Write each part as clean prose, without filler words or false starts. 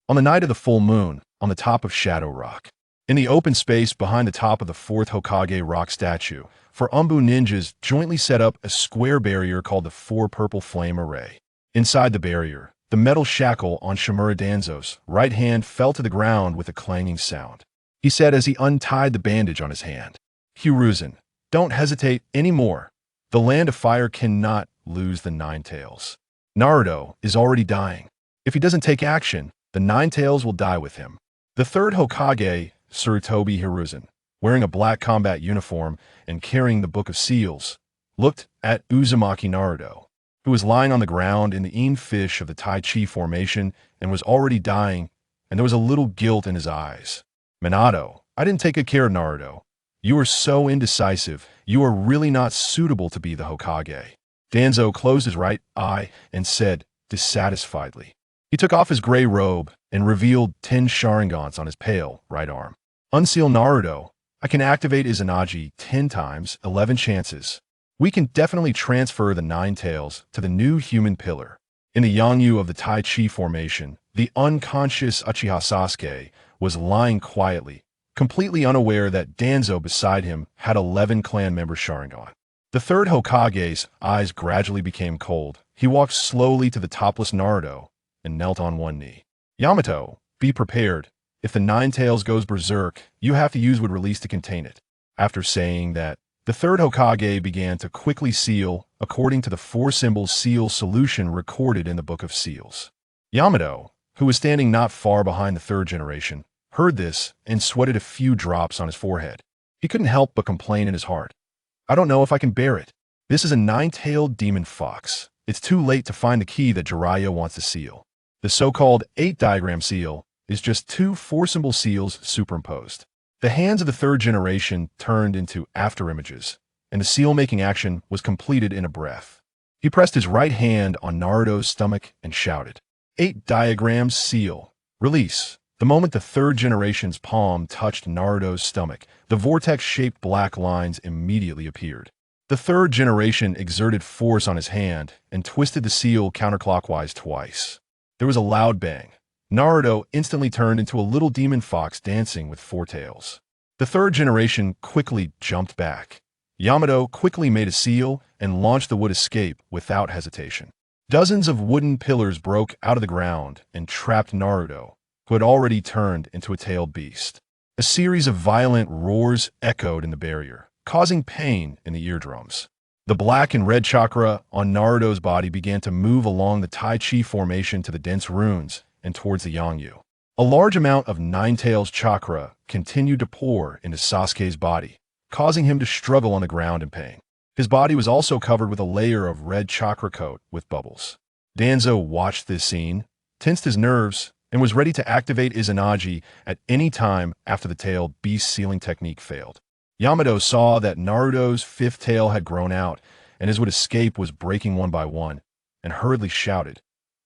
on the night of the full moon, on the top of Shadow Rock. In the open space behind the top of the fourth Hokage rock statue, four Umbu ninjas jointly set up a square barrier called the Four Purple Flame Array. Inside the barrier, the metal shackle on Shimura Danzo's right hand fell to the ground with a clanging sound. He said as he untied the bandage on his hand, "Hiruzen, don't hesitate anymore. The Land of Fire cannot lose the Nine Tails. Naruto is already dying. If he doesn't take action, the Nine Tails will die with him." The third Hokage, Sarutobi Hiruzen, wearing a black combat uniform and carrying the Book of Seals, looked at Uzumaki Naruto, who was lying on the ground in the Yin fish of the Tai Chi formation and was already dying, and there was a little guilt in his eyes. "Minato, I didn't take good care of Naruto. You are so indecisive. You are really not suitable to be the Hokage." Danzo closed his right eye and said, dissatisfiedly. He took off his gray robe and revealed 10 Sharingans on his pale right arm. "Unseal Naruto. I can activate Izanagi 10 times, 11 chances. We can definitely transfer the Nine Tails to the new human pillar." In the Yangyu of the Tai Chi formation, the unconscious Uchiha Sasuke was lying quietly, completely unaware that Danzo beside him had 11 clan member Sharingan. The third Hokage's eyes gradually became cold. He walked slowly to the topless Naruto and knelt on one knee. "Yamato, be prepared. If the Nine Tails goes berserk, you have to use wood release to contain it." After saying that, the third Hokage began to quickly seal according to the four symbols seal solution recorded in the Book of Seals. Yamato, who was standing not far behind the third generation, heard this and sweated a few drops on his forehead. He couldn't help but complain in his heart. "I don't know if I can bear it. This is a nine-tailed demon fox. It's too late to find the key that Jiraiya wants to seal. The so-called 8-diagram seal is just 2 4-symbol seals superimposed." The hands of the third generation turned into afterimages, and the seal-making action was completed in a breath. He pressed his right hand on Naruto's stomach and shouted, "8-diagram seal. Release." The moment the third generation's palm touched Naruto's stomach, the vortex-shaped black lines immediately appeared. The third generation exerted force on his hand and twisted the seal counterclockwise twice. There was a loud bang. Naruto instantly turned into a little demon fox dancing with 4 tails. The third generation quickly jumped back. Yamato quickly made a seal and launched the wood escape without hesitation. Dozens of wooden pillars broke out of the ground and trapped Naruto, who had already turned into a tailed beast. A series of violent roars echoed in the barrier, causing pain in the eardrums. The black and red chakra on Naruto's body began to move along the Tai Chi formation to the dense runes and towards the Yangyu. A large amount of Nine Tails chakra continued to pour into Sasuke's body, causing him to struggle on the ground in pain. His body was also covered with a layer of red chakra coat with bubbles. Danzo watched this scene, tensed his nerves, and was ready to activate Izanagi at any time after the tailed beast sealing technique failed. Yamato saw that Naruto's 5th tail had grown out, and his would escape was breaking one by one, and hurriedly shouted,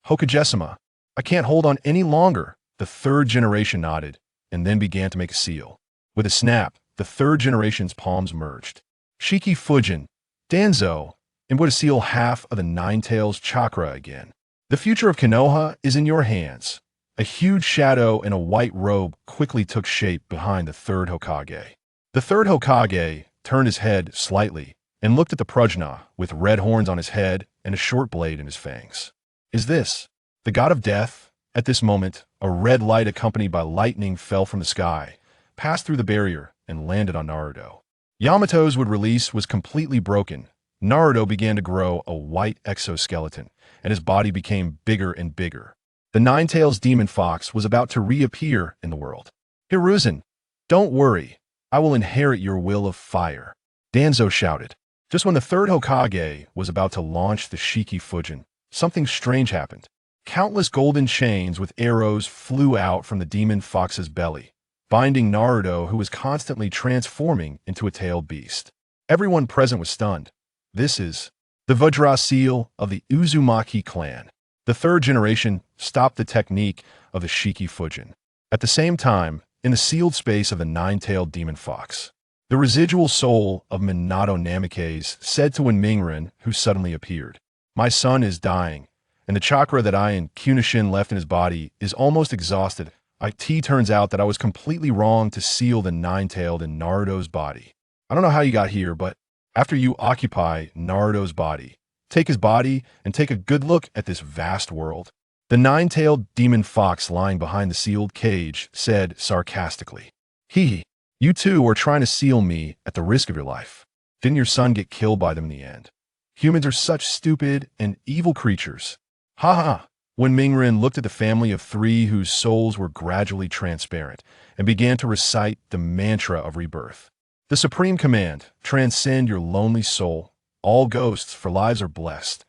"Hokage-sama, I can't hold on any longer." The third generation nodded, and then began to make a seal. With a snap, the third generation's palms merged. Shiki Fujin, Danzo, and would seal half of the Nine Tails chakra again. "The future of Konoha is in your hands." A huge shadow in a white robe quickly took shape behind the third Hokage. The third Hokage turned his head slightly and looked at the Prajna with red horns on his head and a short blade in his fangs. "Is this the god of death?" At this moment, a red light accompanied by lightning fell from the sky, passed through the barrier, and landed on Naruto. Yamato's wood release was completely broken. Naruto began to grow a white exoskeleton, and his body became bigger and bigger. The Nine Tails demon fox was about to reappear in the world. "Hiruzen, don't worry. I will inherit your will of fire," Danzo shouted. Just when the third Hokage was about to launch the Shiki Fujin, something strange happened. Countless golden chains with arrows flew out from the demon fox's belly, binding Naruto, who was constantly transforming into a tailed beast. Everyone present was stunned. This is the Vajra seal of the Uzumaki clan. The third generation stopped the technique of the Shiki Fujin. At the same time, in the sealed space of the nine-tailed demon fox, the residual soul of Minato Namikaze said to Winmingren, who suddenly appeared, "My son is dying, and the chakra that I and Kunishin left in his body is almost exhausted. It turns out that I was completely wrong to seal the nine-tailed in Naruto's body. I don't know how you got here, but after you occupy Naruto's body, take his body and take a good look at this vast world. The nine-tailed demon fox lying behind the sealed cage said sarcastically, "Hee, you two are trying to seal me at the risk of your life. Didn't your son get killed by them in the end? Humans are such stupid and evil creatures. Ha ha." When Mingren looked at the family of three whose souls were gradually transparent and began to recite the mantra of rebirth. The supreme command, transcend your lonely soul. All ghosts for lives are blessed.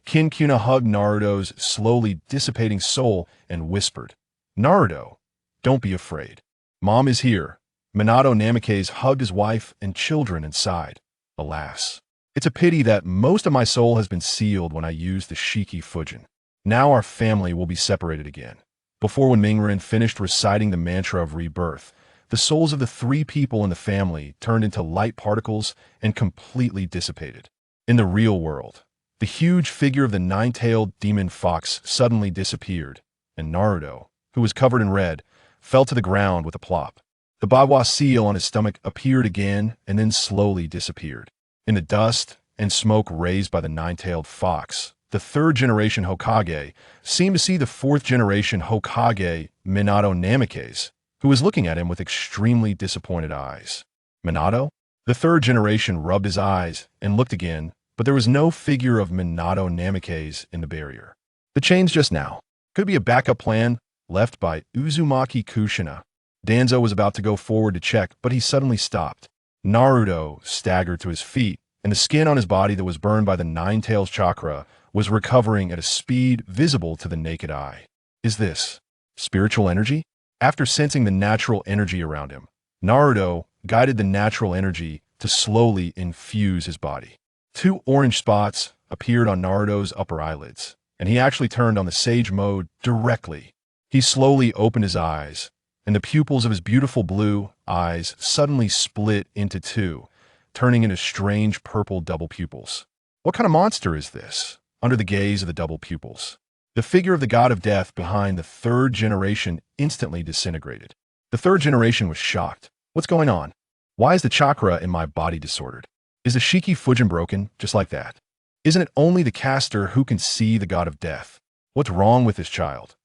Kinkuna hugged Naruto's slowly dissipating soul and whispered, "Naruto, don't be afraid. Mom is here." Minato Namikaze hugged his wife and children and sighed, "Alas, it's a pity that most of my soul has been sealed when I used the Shiki Fujin. Now our family will be separated again." Before when Mingren finished reciting the mantra of rebirth, the souls of the three people in the family turned into light particles and completely dissipated. In the real world, the huge figure of the nine-tailed demon fox suddenly disappeared, and Naruto, who was covered in red, fell to the ground with a plop. The Bagua seal on his stomach appeared again and then slowly disappeared. In the dust and smoke raised by the nine-tailed fox, the third-generation Hokage seemed to see the fourth-generation Hokage, Minato Namikaze, who was looking at him with extremely disappointed eyes. Minato? The third generation rubbed his eyes and looked again, but there was no figure of Minato Namikaze in the barrier. The change just now. Could be a backup plan left by Uzumaki Kushina. Danzo was about to go forward to check, but he suddenly stopped. Naruto staggered to his feet, and the skin on his body that was burned by the Nine-Tails chakra was recovering at a speed visible to the naked eye. Is this spiritual energy? After sensing the natural energy around him, Naruto guided the natural energy to slowly infuse his body. Two orange spots appeared on Naruto's upper eyelids, and he actually turned on the Sage mode directly. He slowly opened his eyes, and the pupils of his beautiful blue eyes suddenly split into two, turning into strange purple double pupils. What kind of monster is this? Under the gaze of the double pupils, the figure of the god of death behind the third generation instantly disintegrated. The third generation was shocked. What's going on? Why is the chakra in my body disordered? Is the Shiki Fujin broken just like that? Isn't it only the caster who can see the god of death? What's wrong with this child?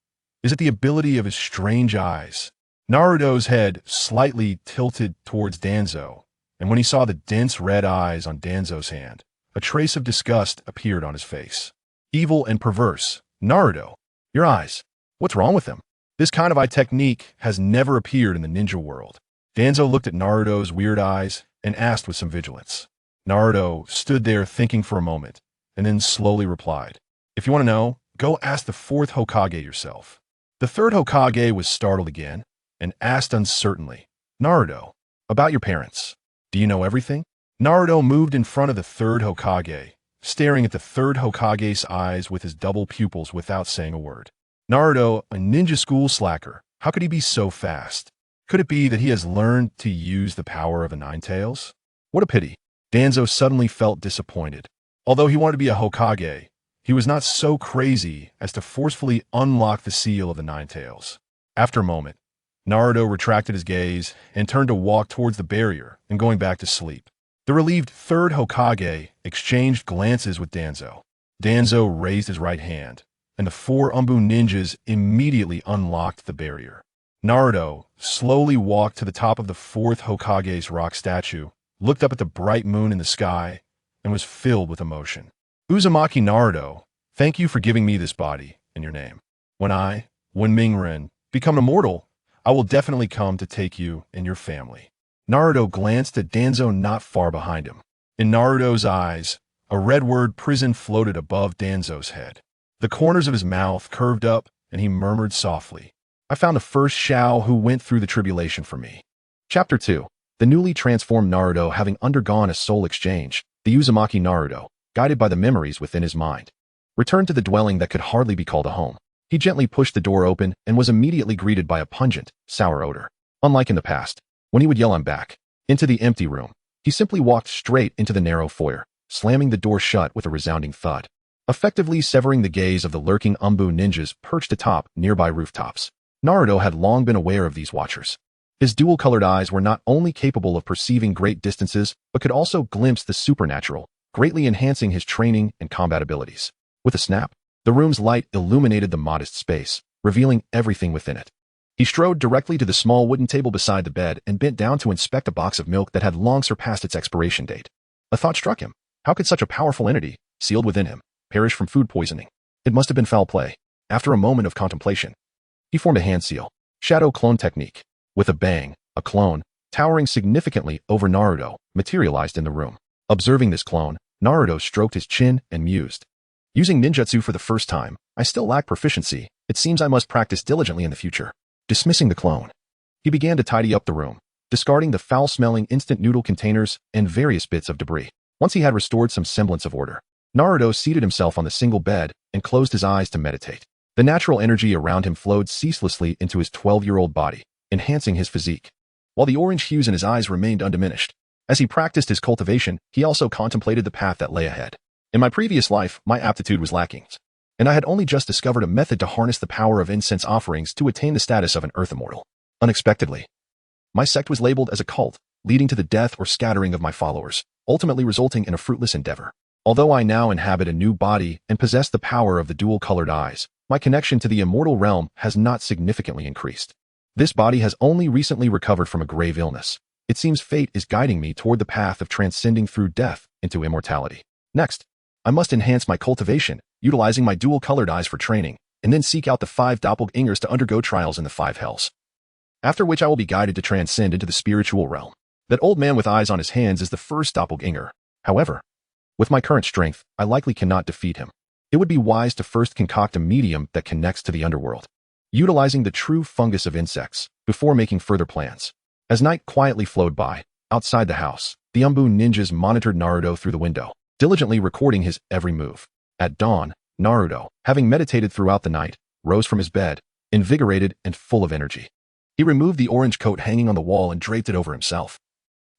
Is it the ability of his strange eyes? Naruto's head slightly tilted towards Danzo, and when he saw the dense red eyes on Danzo's hand, a trace of disgust appeared on his face. Evil and perverse. Naruto, your eyes. What's wrong with them? This kind of eye technique has never appeared in the ninja world. Danzo looked at Naruto's weird eyes and asked with some vigilance. Naruto stood there thinking for a moment, and then slowly replied, "If you want to know, go ask the fourth Hokage yourself." The third Hokage was startled again and asked uncertainly, "Naruto, about your parents, do you know everything?" Naruto moved in front of the third Hokage, staring at the third Hokage's eyes with his double pupils without saying a word. Naruto, a ninja school slacker, how could he be so fast? Could it be that he has learned to use the power of the Nine-Tails? What a pity. Danzo suddenly felt disappointed. Although he wanted to be a Hokage, he was not so crazy as to forcefully unlock the seal of the Nine-Tails. After a moment, Naruto retracted his gaze and turned to walk towards the barrier and going back to sleep. The relieved third Hokage exchanged glances with Danzo. Danzo raised his right hand, and the four Umbu ninjas immediately unlocked the barrier. Naruto slowly walked to the top of the fourth Hokage's rock statue, looked up at the bright moon in the sky, and was filled with emotion. "Uzumaki Naruto, thank you for giving me this body in your name. When Mingren, become immortal, I will definitely come to take you and your family." Naruto glanced at Danzo not far behind him. In Naruto's eyes, a red word prison floated above Danzo's head. The corners of his mouth curved up, and he murmured softly, "I found the first Shao who went through the tribulation for me." Chapter 2. The newly transformed Naruto having undergone a soul exchange, the Uzumaki Naruto, guided by the memories within his mind, returned to the dwelling that could hardly be called a home. He gently pushed the door open and was immediately greeted by a pungent, sour odor. Unlike in the past, when he would yell "I'm back" into the empty room, he simply walked straight into the narrow foyer, slamming the door shut with a resounding thud. effectively severing the gaze of the lurking Umbu ninjas perched atop nearby rooftops. Naruto had long been aware of these watchers. His dual-colored eyes were not only capable of perceiving great distances, but could also glimpse the supernatural, greatly enhancing his training and combat abilities. With a snap, the room's light illuminated the modest space, revealing everything within it. He strode directly to the small wooden table beside the bed and bent down to inspect a box of milk that had long surpassed its expiration date. A thought struck him. How could such a powerful entity, sealed within him, perish from food poisoning? It must have been foul play. After a moment of contemplation, he formed a hand seal. Shadow clone technique. With a bang, a clone, towering significantly over Naruto, materialized in the room. Observing this clone, Naruto stroked his chin and mused. Using ninjutsu for the first time, I still lack proficiency. It seems I must practice diligently in the future. Dismissing the clone, he began to tidy up the room, discarding the foul-smelling instant noodle containers and various bits of debris. Once he had restored some semblance of order, Naruto seated himself on the single bed and closed his eyes to meditate. The natural energy around him flowed ceaselessly into his 12-year-old body, enhancing his physique, while the orange hues in his eyes remained undiminished. As he practiced his cultivation, he also contemplated the path that lay ahead. In my previous life, my aptitude was lacking, and I had only just discovered a method to harness the power of incense offerings to attain the status of an earth immortal. Unexpectedly, my sect was labeled as a cult, leading to the death or scattering of my followers, ultimately resulting in a fruitless endeavor. Although I now inhabit a new body and possess the power of the dual-colored eyes, my connection to the immortal realm has not significantly increased. This body has only recently recovered from a grave illness. It seems fate is guiding me toward the path of transcending through death into immortality. Next, I must enhance my cultivation, utilizing my dual-colored eyes for training, and then seek out the 5 doppelgangers to undergo trials in the 5 hells. After which I will be guided to transcend into the spiritual realm. That old man with eyes on his hands is the first doppelganger. However, with my current strength, I likely cannot defeat him. It would be wise to first concoct a medium that connects to the underworld, utilizing the true fungus of insects, before making further plans. As night quietly flowed by, outside the house, the Umbu ninjas monitored Naruto through the window, diligently recording his every move. At dawn, Naruto, having meditated throughout the night, rose from his bed, invigorated and full of energy. He removed the orange coat hanging on the wall and draped it over himself,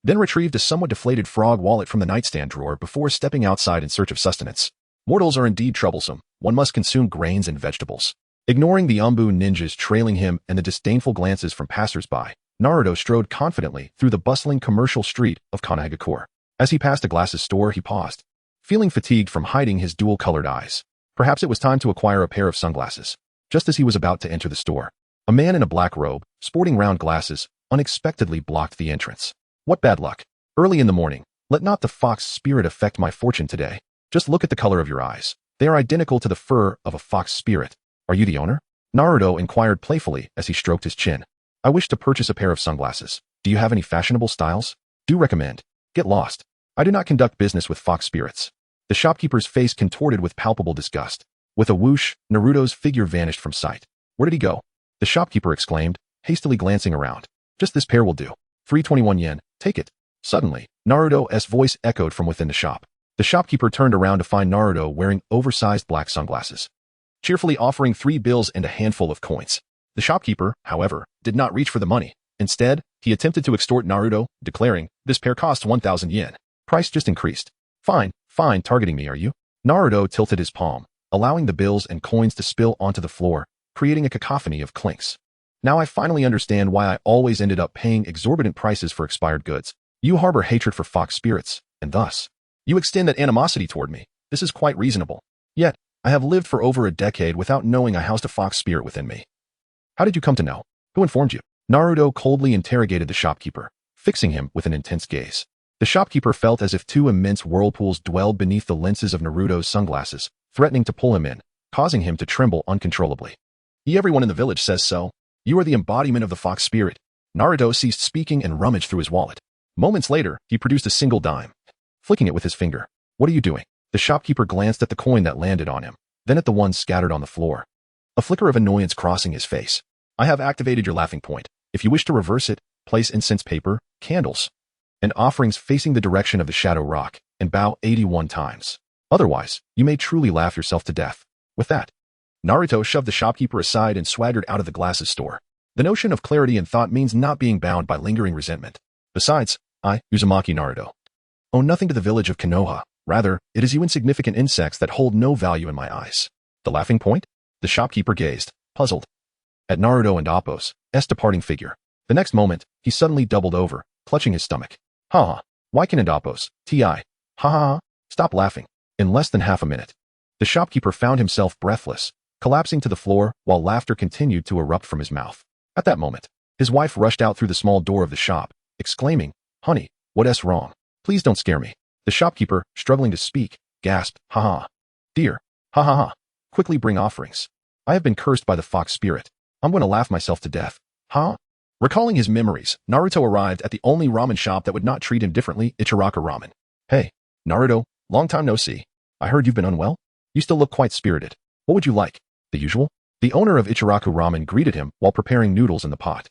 then retrieved a somewhat deflated frog wallet from the nightstand drawer before stepping outside in search of sustenance. Mortals are indeed troublesome. One must consume grains and vegetables. Ignoring the Umbu ninjas trailing him and the disdainful glances from passers-by, Naruto strode confidently through the bustling commercial street of Kanehagakure. As he passed a glasses store, he paused, feeling fatigued from hiding his dual-colored eyes. Perhaps it was time to acquire a pair of sunglasses. Just as he was about to enter the store, a man in a black robe, sporting round glasses, unexpectedly blocked the entrance. What bad luck. Early in the morning, let not the fox spirit affect my fortune today. Just look at the color of your eyes. They are identical to the fur of a fox spirit. Are you the owner? Naruto inquired playfully as he stroked his chin. I wish to purchase a pair of sunglasses. Do you have any fashionable styles? Do recommend. Get lost. I do not conduct business with fox spirits. The shopkeeper's face contorted with palpable disgust. With a whoosh, Naruto's figure vanished from sight. Where did he go? The shopkeeper exclaimed, hastily glancing around. Just this pair will do. 321 yen. Take it. Suddenly, Naruto's voice echoed from within the shop. The shopkeeper turned around to find Naruto wearing oversized black sunglasses, cheerfully offering 3 bills and a handful of coins. The shopkeeper, however, did not reach for the money. Instead, he attempted to extort Naruto, declaring, this pair costs 1,000 yen. Price just increased. Fine, targeting me, are you? Naruto tilted his palm, allowing the bills and coins to spill onto the floor, creating a cacophony of clinks. Now I finally understand why I always ended up paying exorbitant prices for expired goods. You harbor hatred for fox spirits, and thus, you extend that animosity toward me. This is quite reasonable. Yet, I have lived for over a decade without knowing I housed a fox spirit within me. How did you come to know? Who informed you? Naruto coldly interrogated the shopkeeper, fixing him with an intense gaze. The shopkeeper felt as if 2 immense whirlpools dwelled beneath the lenses of Naruto's sunglasses, threatening to pull him in, causing him to tremble uncontrollably. Everyone in the village says so. You are the embodiment of the fox spirit. Naruto ceased speaking and rummaged through his wallet. Moments later, he produced a single dime, flicking it with his finger. What are you doing? The shopkeeper glanced at the coin that landed on him, then at the one scattered on the floor, a flicker of annoyance crossing his face. I have activated your laughing point. If you wish to reverse it, place incense paper, candles, and offerings facing the direction of the shadow rock, and bow 81 times. Otherwise, you may truly laugh yourself to death. With that, Naruto shoved the shopkeeper aside and swaggered out of the glasses store. The notion of clarity in thought means not being bound by lingering resentment. Besides, I, Uzumaki Naruto, owe nothing to the village of Konoha. Rather, it is you insignificant insects that hold no value in my eyes. The laughing point? The shopkeeper gazed, puzzled, at Naruto and Appo's departing figure. The next moment, he suddenly doubled over, clutching his stomach. Ha ha, why can Appo's, ha ha ha, stop laughing. In less than half a minute, the shopkeeper found himself breathless, collapsing to the floor while laughter continued to erupt from his mouth. At that moment, his wife rushed out through the small door of the shop, exclaiming, "Honey, what's wrong? Please don't scare me." The shopkeeper, struggling to speak, gasped, "Ha ha. Dear, ha ha ha. Quickly bring offerings. I have been cursed by the fox spirit. I'm going to laugh myself to death. Ha?" Recalling his memories, Naruto arrived at the only ramen shop that would not treat him differently, Ichiraku Ramen. "Hey, Naruto, long time no see. I heard you've been unwell? You still look quite spirited. What would you like? The usual?" The owner of Ichiraku Ramen greeted him while preparing noodles in the pot.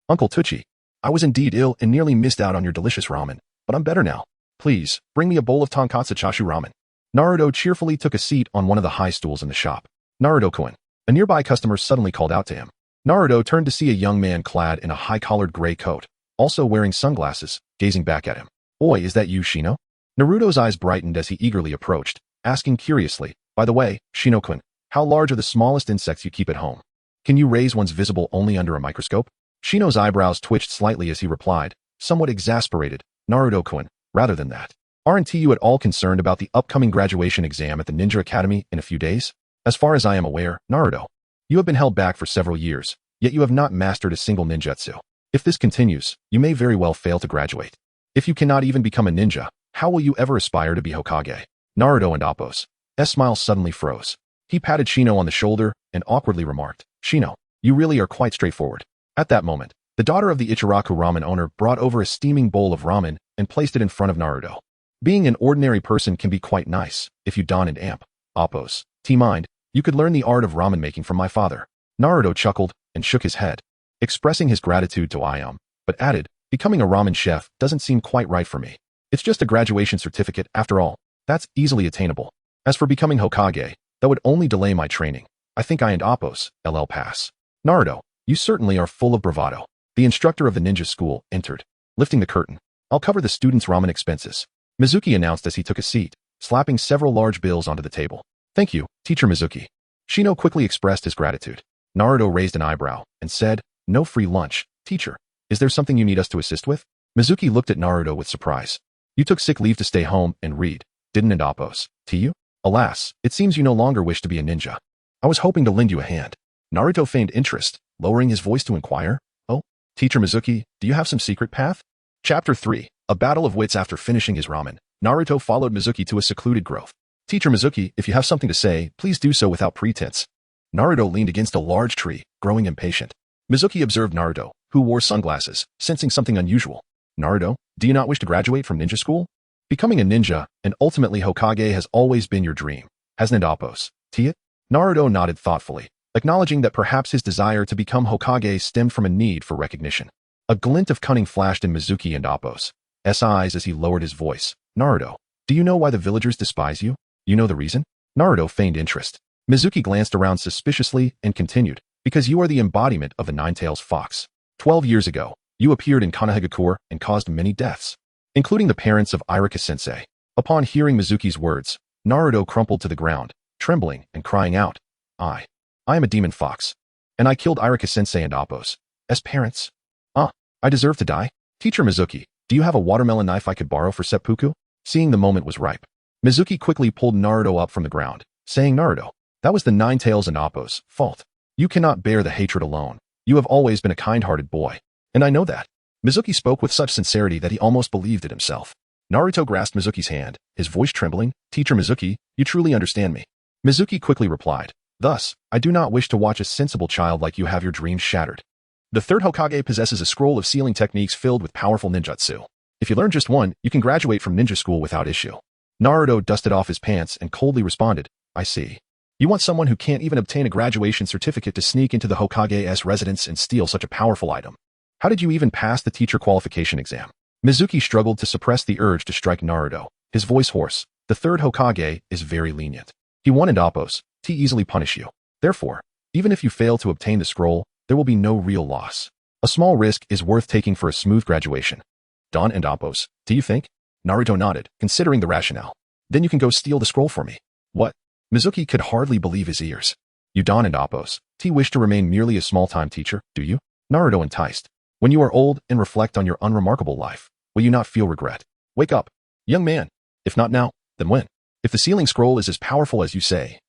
Uncle Tucci, I was indeed ill and nearly missed out on your delicious ramen, but I'm better now. Please, bring me a bowl of tonkatsu chashu ramen." Naruto cheerfully took a seat on one of the high stools in the shop. "Naruto-kun." A nearby customer suddenly called out to him. Naruto turned to see a young man clad in a high-collared gray coat, also wearing sunglasses, gazing back at him. "Oi, is that you, Shino?" Naruto's eyes brightened as he eagerly approached, asking curiously, "By the way, Shino-kun, how large are the smallest insects you keep at home? Can you raise ones visible only under a microscope?" Shino's eyebrows twitched slightly as he replied, somewhat exasperated, "Naruto-kun, rather than that. Aren't you at all concerned about the upcoming graduation exam at the Ninja Academy in a few days? As far as I am aware, Naruto, you have been held back for several years, yet you have not mastered a single ninjutsu. If this continues, you may very well fail to graduate. If you cannot even become a ninja, how will you ever aspire to be Hokage?" Naruto and Appo's smile suddenly froze. He patted Shino on the shoulder and awkwardly remarked, "Shino, you really are quite straightforward." At that moment, the daughter of the Ichiraku Ramen owner brought over a steaming bowl of ramen and placed it in front of Naruto. "Being an ordinary person can be quite nice, if you don and amp. Appo's mind, you could learn the art of ramen making from my father." Naruto chuckled and shook his head, expressing his gratitude to Iam, but added, "Becoming a ramen chef doesn't seem quite right for me. It's just a graduation certificate after all. That's easily attainable. As for becoming Hokage, that would only delay my training. I think I and Appo's LL pass." "Naruto, you certainly are full of bravado." The instructor of the ninja school entered, lifting the curtain. "I'll cover the students' ramen expenses," Mizuki announced as he took a seat, slapping several large bills onto the table. "Thank you, Teacher Mizuki." Shino quickly expressed his gratitude. Naruto raised an eyebrow and said, "No free lunch, teacher. Is there something you need us to assist with?" Mizuki looked at Naruto with surprise. "You took sick leave to stay home and read, didn't and Appo's, to you? Alas, it seems you no longer wish to be a ninja. I was hoping to lend you a hand." Naruto feigned interest, lowering his voice to inquire, "Oh, Teacher Mizuki, do you have some secret path?" Chapter 3, A Battle of Wits. After finishing his ramen, Naruto followed Mizuki to a secluded grove. "Teacher Mizuki, if you have something to say, please do so without pretense." Naruto leaned against a large tree, growing impatient. Mizuki observed Naruto, who wore sunglasses, sensing something unusual. "Naruto, do you not wish to graduate from ninja school? Becoming a ninja and ultimately Hokage has always been your dream, hasn't it, Appo's? It?" Naruto nodded thoughtfully, acknowledging that perhaps his desire to become Hokage stemmed from a need for recognition. A glint of cunning flashed in Mizuki and Appo's eyes as he lowered his voice. "Naruto, do you know why the villagers despise you? You know the reason?" Naruto feigned interest. Mizuki glanced around suspiciously and continued, "Because you are the embodiment of the Nine-Tails Fox. 12 years ago, you appeared in Kanehagakure and caused many deaths, including the parents of Irika-sensei." Upon hearing Mizuki's words, Naruto crumpled to the ground, trembling and crying out, I am a demon fox, and I killed Irika-sensei and Appo's parents. I deserve to die? Teacher Mizuki, do you have a watermelon knife I could borrow for seppuku?" Seeing the moment was ripe, Mizuki quickly pulled Naruto up from the ground, saying, "Naruto, that was the Nine-Tails and Appo's fault. You cannot bear the hatred alone. You have always been a kind-hearted boy, and I know that." Mizuki spoke with such sincerity that he almost believed it himself. Naruto grasped Mizuki's hand, his voice trembling. "Teacher Mizuki, you truly understand me." Mizuki quickly replied, "Thus, I do not wish to watch a sensible child like you have your dreams shattered. The third Hokage possesses a scroll of sealing techniques filled with powerful ninjutsu. If you learn just one, you can graduate from ninja school without issue." Naruto dusted off his pants and coldly responded, "I see. You want someone who can't even obtain a graduation certificate to sneak into the Hokage's residence and steal such a powerful item. How did you even pass the teacher qualification exam?" Mizuki struggled to suppress the urge to strike Naruto, his voice hoarse. "The third Hokage is very lenient. He wanted Appo's to easily punish you. Therefore, even if you fail to obtain the scroll, there will be no real loss. A small risk is worth taking for a smooth graduation. Don and Appo's, do you think?" Naruto nodded, considering the rationale. Then you can go steal the scroll for me. What? Mizuki could hardly believe his ears. You Don and Appos, T wish to remain merely a small-time teacher, do you? Naruto enticed. When you are old and reflect on your unremarkable life, will you not feel regret? Wake up, young man. If not now, then when? If the sealing scroll is as powerful as you say,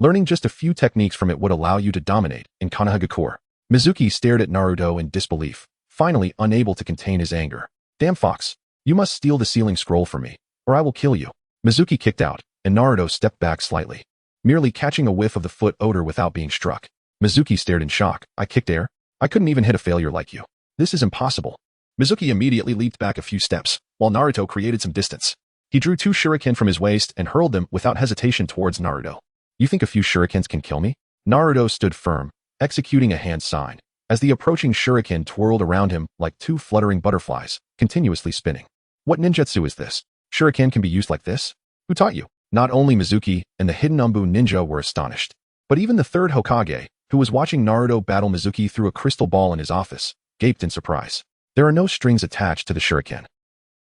learning just a few techniques from it would allow you to dominate in Konohagakure. Mizuki stared at Naruto in disbelief, finally unable to contain his anger. Damn fox, you must steal the sealing scroll for me, or I will kill you. Mizuki kicked out, and Naruto stepped back slightly, merely catching a whiff of the foot odor without being struck. Mizuki stared in shock. I kicked air? I couldn't even hit a failure like you. This is impossible. Mizuki immediately leaped back a few steps, while Naruto created some distance. He drew 2 shuriken from his waist and hurled them without hesitation towards Naruto. You think a few shurikens can kill me? Naruto stood firm, executing a hand sign, as the approaching shuriken twirled around him like 2 fluttering butterflies, continuously spinning. What ninjutsu is this? Shuriken can be used like this? Who taught you? Not only Mizuki and the hidden Umbu ninja were astonished, but even the 3rd Hokage, who was watching Naruto battle Mizuki through a crystal ball in his office, gaped in surprise. There are no strings attached to the shuriken.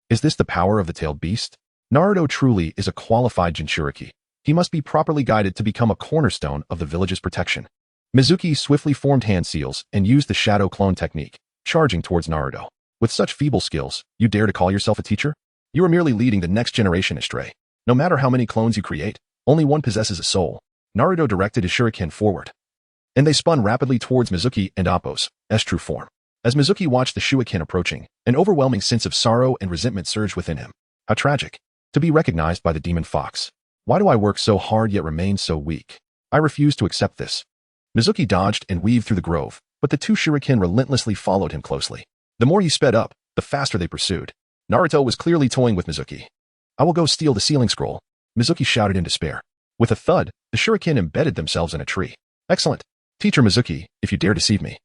Is this the power of the tailed beast? Naruto truly is a qualified Jinchuriki. He must be properly guided to become a cornerstone of the village's protection. Mizuki swiftly formed hand seals and used the shadow clone technique, charging towards Naruto. With such feeble skills, you dare to call yourself a teacher? You are merely leading the next generation astray. No matter how many clones you create, only one possesses a soul. Naruto directed his shuriken forward, and they spun rapidly towards Mizuki and Appos' true form. As Mizuki watched the shuriken approaching, an overwhelming sense of sorrow and resentment surged within him. How tragic. To be recognized by the demon fox. Why do I work so hard yet remain so weak? I refuse to accept this. Mizuki dodged and weaved through the grove, but the 2 shuriken relentlessly followed him closely. The more he sped up, the faster they pursued. Naruto was clearly toying with Mizuki. I will go steal the sealing scroll, Mizuki shouted in despair. With a thud, the shuriken embedded themselves in a tree. Excellent. Teacher Mizuki, if you dare deceive me,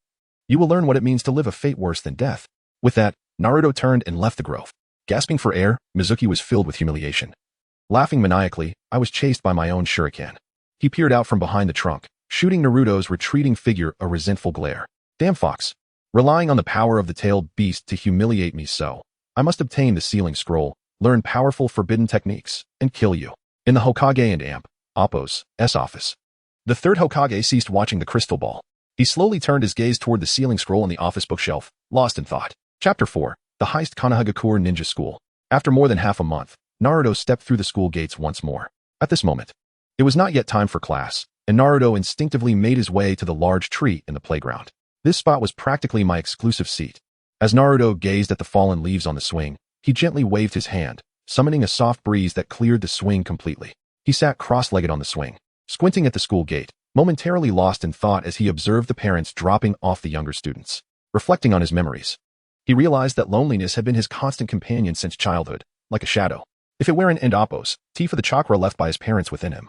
you will learn what it means to live a fate worse than death. With that, Naruto turned and left the grove. Gasping for air, Mizuki was filled with humiliation. Laughing maniacally, I was chased by my own shuriken. He peered out from behind the trunk, shooting Naruto's retreating figure a resentful glare. Damn fox. Relying on the power of the tailed beast to humiliate me so. I must obtain the sealing scroll, learn powerful forbidden techniques, and kill you. In the Hokage and Appos' office. The 3rd Hokage ceased watching the crystal ball. He slowly turned his gaze toward the sealing scroll on the office bookshelf, lost in thought. Chapter 4. The Heist Konohagakure Ninja School. After more than half a month, Naruto stepped through the school gates once more. At this moment, it was not yet time for class, and Naruto instinctively made his way to the large tree in the playground. This spot was practically my exclusive seat. As Naruto gazed at the fallen leaves on the swing, he gently waved his hand, summoning a soft breeze that cleared the swing completely. He sat cross-legged on the swing, squinting at the school gate, momentarily lost in thought as he observed the parents dropping off the younger students. Reflecting on his memories, he realized that loneliness had been his constant companion since childhood, like a shadow. If it weren't Appos, T for the chakra left by his parents within him,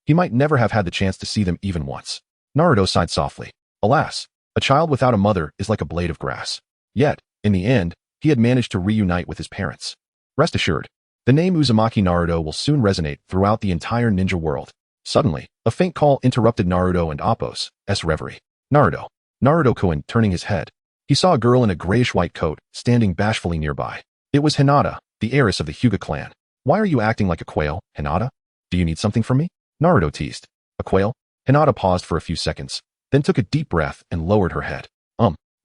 he might never have had the chance to see them even once. Naruto sighed softly. Alas, a child without a mother is like a blade of grass. Yet, in the end, he had managed to reunite with his parents. Rest assured, the name Uzumaki Naruto will soon resonate throughout the entire ninja world. Suddenly, a faint call interrupted Naruto and Appos' reverie. Naruto. Naruto-kun turning his head. He saw a girl in a grayish-white coat, standing bashfully nearby. It was Hinata, the heiress of the Hyuga clan. Why are you acting like a quail, Hinata? Do you need something from me? Naruto teased. A quail? Hinata paused for a few seconds, then took a deep breath and lowered her head.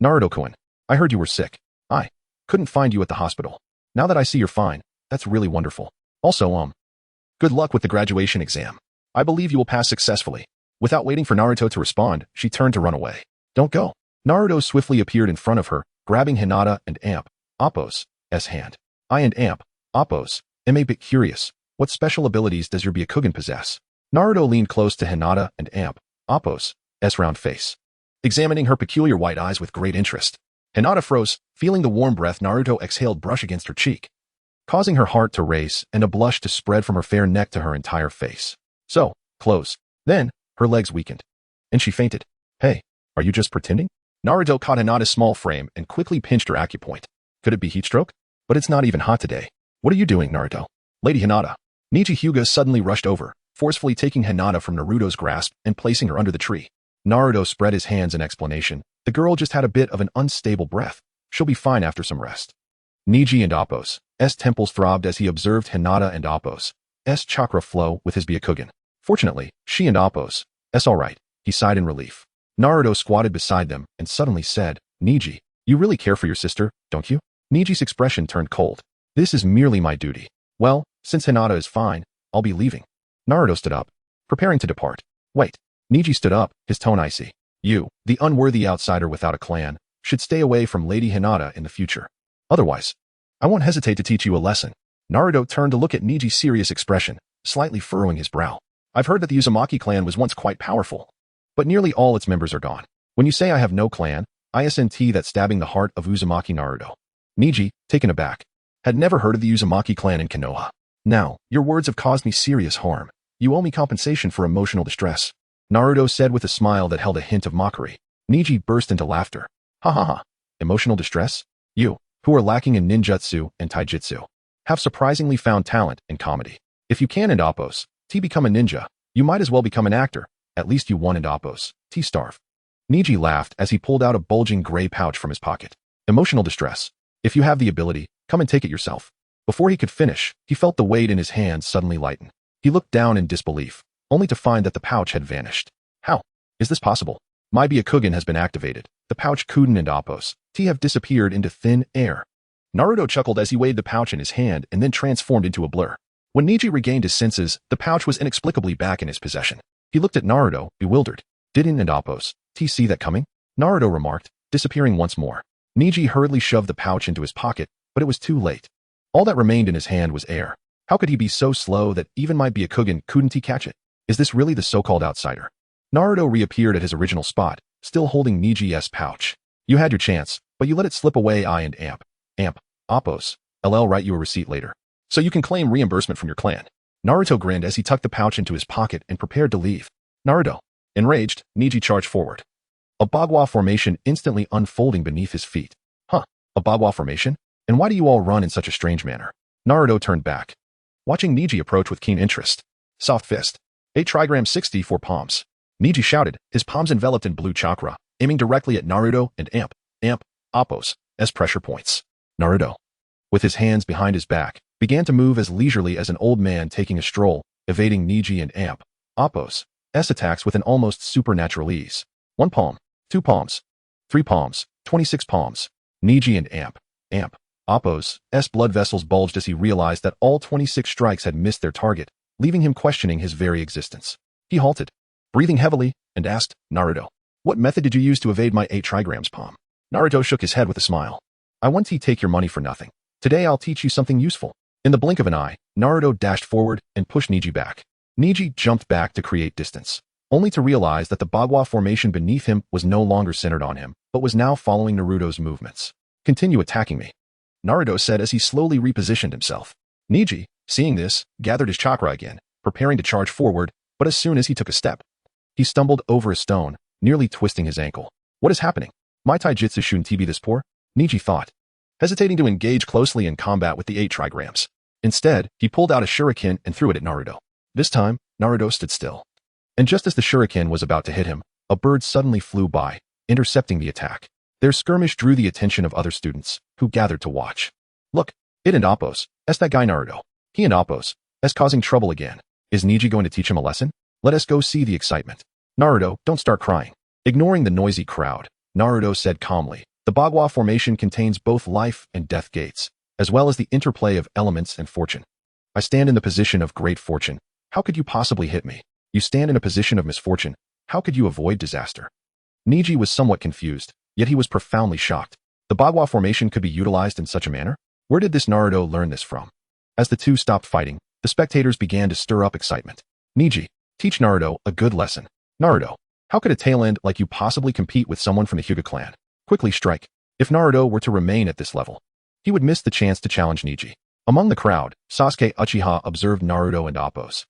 Naruto-kun, I heard you were sick. I couldn't find you at the hospital. Now that I see you're fine, that's really wonderful. Also, good luck with the graduation exam. I believe you will pass successfully. Without waiting for Naruto to respond, she turned to run away. Don't go. Naruto swiftly appeared in front of her, grabbing Hinata and Appos' hand. I and Appos am a bit curious. What special abilities does your Byakugan possess? Naruto leaned close to Hinata and Appos' round face, examining her peculiar white eyes with great interest. Hinata froze, feeling the warm breath Naruto exhaled brush against her cheek, causing her heart to race and a blush to spread from her fair neck to her entire face. So, close. Then, her legs weakened, and she fainted. Hey, are you just pretending? Naruto caught Hinata's small frame and quickly pinched her acupoint. Could it be heat stroke? But it's not even hot today. What are you doing, Naruto? Lady Hinata. Niji Hyuga suddenly rushed over, forcefully taking Hinata from Naruto's grasp and placing her under the tree. Naruto spread his hands in explanation. The girl just had a bit of an unstable breath. She'll be fine after some rest. Niji and Appos' temples throbbed as he observed Hinata and Appos' chakra flow with his Byakugan. Fortunately, she and Appo's alright, he sighed in relief. Naruto squatted beside them and suddenly said, Neji, you really care for your sister, don't you? Neji's expression turned cold. This is merely my duty. Well, since Hinata is fine, I'll be leaving. Naruto stood up, preparing to depart. Wait. Neji stood up, his tone icy. You, the unworthy outsider without a clan, should stay away from Lady Hinata in the future. Otherwise, I won't hesitate to teach you a lesson. Naruto turned to look at Neji's serious expression, slightly furrowing his brow. I've heard that the Uzumaki clan was once quite powerful, but nearly all its members are gone. When you say I have no clan, isn't that stabbing the heart of Uzumaki Naruto? Neji, taken aback, had never heard of the Uzumaki clan in Konoha. Now, your words have caused me serious harm. You owe me compensation for emotional distress. Naruto said with a smile that held a hint of mockery. Neji burst into laughter. Ha ha ha. Emotional distress? You, who are lacking in ninjutsu and taijutsu, have surprisingly found talent in comedy. If you can in Appos, become a ninja, you might as well become an actor. At least you won in Appos, starve. Neji laughed as he pulled out a bulging gray pouch from his pocket. Emotional distress. If you have the ability, come and take it yourself. Before he could finish, he felt the weight in his hands suddenly lighten. He looked down in disbelief, only to find that the pouch had vanished. How is this possible? My Byakugan has been activated. The pouch Kuden and Appos have disappeared into thin air. Naruto chuckled as he weighed the pouch in his hand and then transformed into a blur. When Neji regained his senses, the pouch was inexplicably back in his possession. He looked at Naruto, bewildered. Didn't and Appos see that coming? Naruto remarked, disappearing once more. Neji hurriedly shoved the pouch into his pocket, but it was too late. All that remained in his hand was air. How could he be so slow that even my Byakugan couldn't catch it? Is this really the so-called outsider? Naruto reappeared at his original spot, still holding Neji's pouch. You had your chance, but you let it slip away. I and Appos, I'll write you a receipt later, so you can claim reimbursement from your clan. Naruto grinned as he tucked the pouch into his pocket and prepared to leave. Naruto. Enraged, Neji charged forward. A Bagua formation instantly unfolding beneath his feet. Huh, a Bagua formation? And why do you all run in such a strange manner? Naruto turned back, watching Neji approach with keen interest. Soft fist. 8 trigrams 64 palms. Neji shouted, his palms enveloped in blue chakra, aiming directly at Naruto and Appos as pressure points. Naruto, with his hands behind his back, began to move as leisurely as an old man taking a stroll, evading Neji and Appos' attacks with an almost supernatural ease. 1 palm, 2 palms, 3 palms, 26 palms. Neji and Appos' blood vessels bulged as he realized that all 26 strikes had missed their target, leaving him questioning his very existence. He halted, breathing heavily, and asked, Naruto, what method did you use to evade my 8 trigrams palm? Naruto shook his head with a smile. I won't take your money for nothing. Today I'll teach you something useful. In the blink of an eye, Naruto dashed forward and pushed Neji back. Neji jumped back to create distance, only to realize that the Bagua formation beneath him was no longer centered on him, but was now following Naruto's movements. Continue attacking me, Naruto said as he slowly repositioned himself. Neji, seeing this, gathered his chakra again, preparing to charge forward, but as soon as he took a step, he stumbled over a stone, nearly twisting his ankle. What is happening? My taijutsu shouldn't be this poor? Neji thought, hesitating to engage closely in combat with the 8 trigrams. Instead, he pulled out a shuriken and threw it at Naruto. This time, Naruto stood still. And just as the shuriken was about to hit him, a bird suddenly flew by, intercepting the attack. Their skirmish drew the attention of other students, who gathered to watch. Look, it and Appos, that guy Naruto. He and Appos, causing trouble again. Is Neji going to teach him a lesson? Let us go see the excitement. Naruto, don't start crying. Ignoring the noisy crowd, Naruto said calmly, the Bagua formation contains both life and death gates, as well as the interplay of elements and fortune. I stand in the position of great fortune. How could you possibly hit me? You stand in a position of misfortune. How could you avoid disaster? Neji was somewhat confused, yet he was profoundly shocked. The Bagua formation could be utilized in such a manner? Where did this Naruto learn this from? As the two stopped fighting, the spectators began to stir up excitement. Neji, teach Naruto a good lesson. Naruto, how could a tail-end like you possibly compete with someone from the Hyuga clan? Quickly strike. If Naruto were to remain at this level, he would miss the chance to challenge Neji. Among the crowd, Sasuke Uchiha observed Naruto and Appos'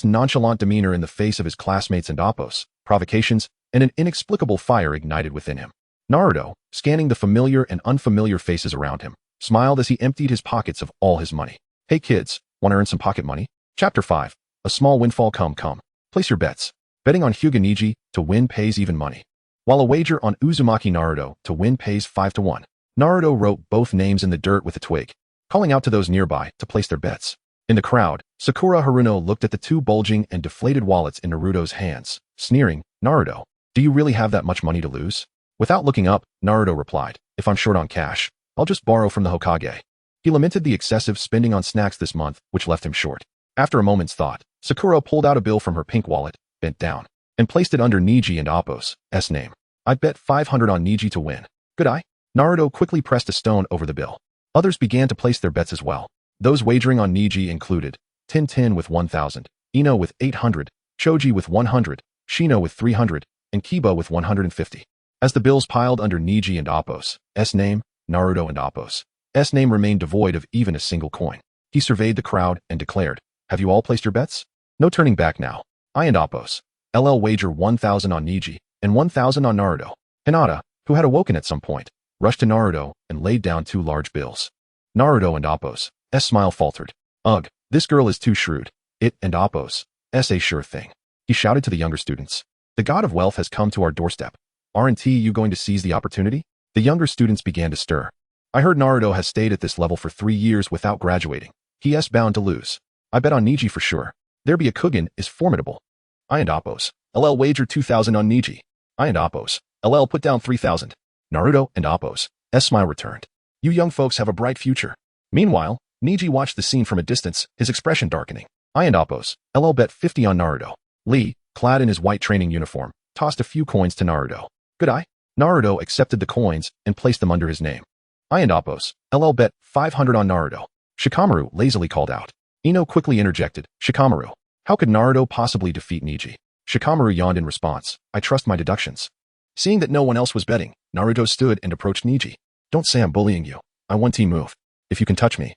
nonchalant demeanor in the face of his classmates and Appos' provocations, and an inexplicable fire ignited within him. Naruto, scanning the familiar and unfamiliar faces around him, smiled as he emptied his pockets of all his money. Hey kids, want to earn some pocket money? Chapter 5. A small windfall. Come. Place your bets. Betting on Hyuga Neji to win pays even money, while a wager on Uzumaki Naruto to win pays 5-1. Naruto wrote both names in the dirt with a twig, calling out to those nearby to place their bets. In the crowd, Sakura Haruno looked at the two bulging and deflated wallets in Naruto's hands, sneering, Naruto, do you really have that much money to lose? Without looking up, Naruto replied, if I'm short on cash, I'll just borrow from the Hokage. He lamented the excessive spending on snacks this month, which left him short. After a moment's thought, Sakura pulled out a bill from her pink wallet, bent down, and placed it under Niji and Appo's name. I'd bet 500 on Niji to win. Good eye? Naruto quickly pressed a stone over the bill. Others began to place their bets as well. Those wagering on Niji included Tintin with 1,000, Ino with 800, Choji with 100, Shino with 300, and Kiba with 150. As the bills piled under Niji and Appo's name, Naruto and Appo's name remained devoid of even a single coin. He surveyed the crowd and declared, have you all placed your bets? No turning back now. I and Appo's LL wager 1,000 on Niji and 1,000 on Naruto. Hinata, who had awoken at some point, rushed to Naruto and laid down 2 large bills. Naruto and Appo's smile faltered. Ugh, this girl is too shrewd. It and Appo's a sure thing. He shouted to the younger students. The god of wealth has come to our doorstep. Aren't you going to seize the opportunity? The younger students began to stir. I heard Naruto has stayed at this level for 3 years without graduating. He is bound to lose. I bet on Niji for sure. There be a Kugan is formidable. I and Appo's LL wager 2,000 on Niji. I and Appo's LL put down 3,000. Naruto and Appo's smile returned. You young folks have a bright future. Meanwhile, Niji watched the scene from a distance, his expression darkening. I and Appo's LL bet 50 on Naruto. Lee, clad in his white training uniform, tossed a few coins to Naruto. Good eye? Naruto accepted the coins and placed them under his name. I and Appo's LL bet 500 on Naruto. Shikamaru lazily called out. Ino quickly interjected, Shikamaru. How could Naruto possibly defeat Niji? Shikamaru yawned in response. I trust my deductions. Seeing that no one else was betting, Naruto stood and approached Niji. Don't say I'm bullying you. I want team move. If you can touch me,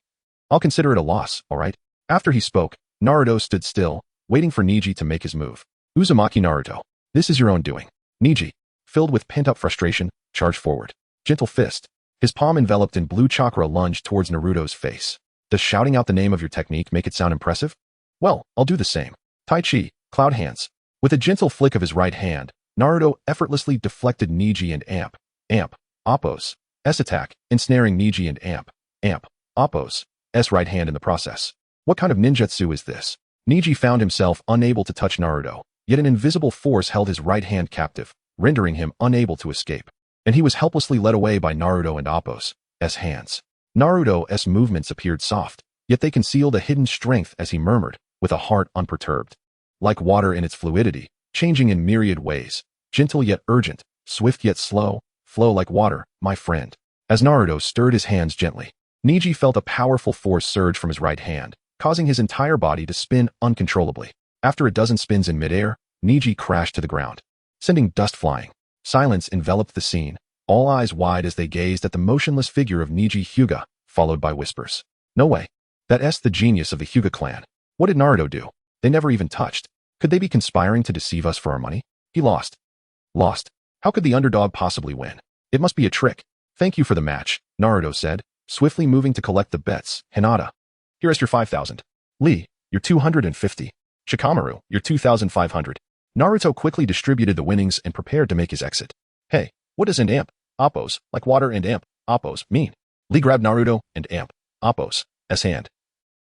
I'll consider it a loss, alright? After he spoke, Naruto stood still, waiting for Niji to make his move. Uzumaki Naruto. This is your own doing. Niji, filled with pent-up frustration, charged forward. Gentle fist. His palm enveloped in blue chakra lunged towards Naruto's face. Does shouting out the name of your technique make it sound impressive? Well, I'll do the same. Tai Chi, cloud hands. With a gentle flick of his right hand, Naruto effortlessly deflected Niji and Appo's attack, ensnaring Niji and Appo's right hand in the process. What kind of ninjutsu is this? Niji found himself unable to touch Naruto, yet an invisible force held his right hand captive, rendering him unable to escape. And he was helplessly led away by Naruto and Appo's hands. Naruto's movements appeared soft, yet they concealed a hidden strength as he murmured, with a heart unperturbed. Like water in its fluidity, changing in myriad ways, gentle yet urgent, swift yet slow, flow like water, my friend. As Naruto stirred his hands gently, Niji felt a powerful force surge from his right hand, causing his entire body to spin uncontrollably. After a dozen spins in midair, Niji crashed to the ground, sending dust flying. Silence enveloped the scene, all eyes wide as they gazed at the motionless figure of Niji Hyuga, followed by whispers. No way. That's the genius of the Hyuga clan. What did Naruto do? They never even touched. Could they be conspiring to deceive us for our money? He lost. Lost. How could the underdog possibly win? It must be a trick. Thank you for the match, Naruto said, swiftly moving to collect the bets. Hinata. Here is your 5,000. Lee, your 250. Shikamaru, your 2,500. Naruto quickly distributed the winnings and prepared to make his exit. Hey, what does Appo's, like water and Appo's, mean? Lee grabbed Naruto and Appo's hand,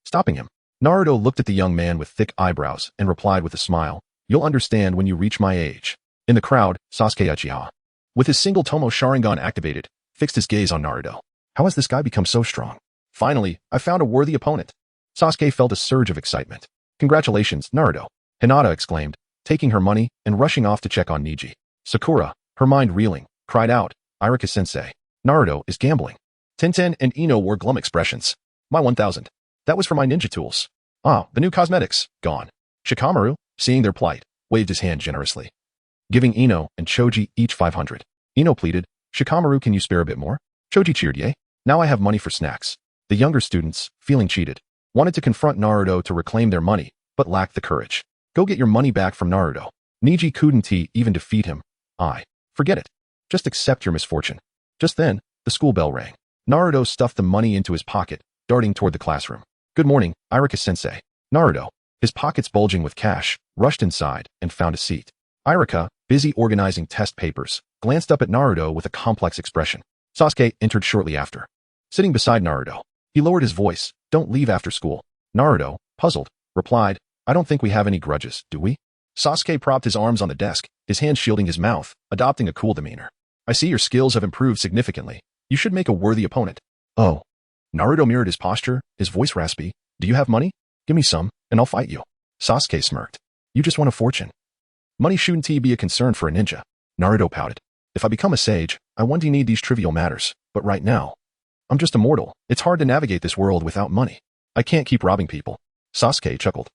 stopping him. Naruto looked at the young man with thick eyebrows and replied with a smile, you'll understand when you reach my age. In the crowd, Sasuke Uchiha, with his single Tomo Sharingan activated, fixed his gaze on Naruto. How has this guy become so strong? Finally, I found a worthy opponent. Sasuke felt a surge of excitement. Congratulations, Naruto, Hinata exclaimed, taking her money and rushing off to check on Niji. Sakura, her mind reeling, cried out, Irika-sensei, Naruto is gambling. Tenten and Ino wore glum expressions. My 1,000. That was for my ninja tools. Ah, the new cosmetics, gone. Shikamaru, seeing their plight, waved his hand generously, giving Ino and Choji each 500. Ino pleaded, Shikamaru, can you spare a bit more? Choji cheered, yay. Now I have money for snacks. The younger students, feeling cheated, wanted to confront Naruto to reclaim their money, but lacked the courage. Go get your money back from Naruto. Niji couldn't even defeat him. Forget it. Just accept your misfortune. Just then, the school bell rang. Naruto stuffed the money into his pocket, darting toward the classroom. Good morning, Irika-sensei. Naruto, his pockets bulging with cash, rushed inside and found a seat. Irika, busy organizing test papers, glanced up at Naruto with a complex expression. Sasuke entered shortly after. Sitting beside Naruto, he lowered his voice, don't leave after school. Naruto, puzzled, replied, I don't think we have any grudges, do we? Sasuke propped his arms on the desk, his hands shielding his mouth, adopting a cool demeanor. I see your skills have improved significantly. You should make a worthy opponent. Oh. Naruto mirrored his posture, his voice raspy. Do you have money? Give me some, and I'll fight you. Sasuke smirked. You just want a fortune. Money shouldn't be a concern for a ninja. Naruto pouted. If I become a sage, I won't need these trivial matters, but right now, I'm just a mortal. It's hard to navigate this world without money. I can't keep robbing people. Sasuke chuckled.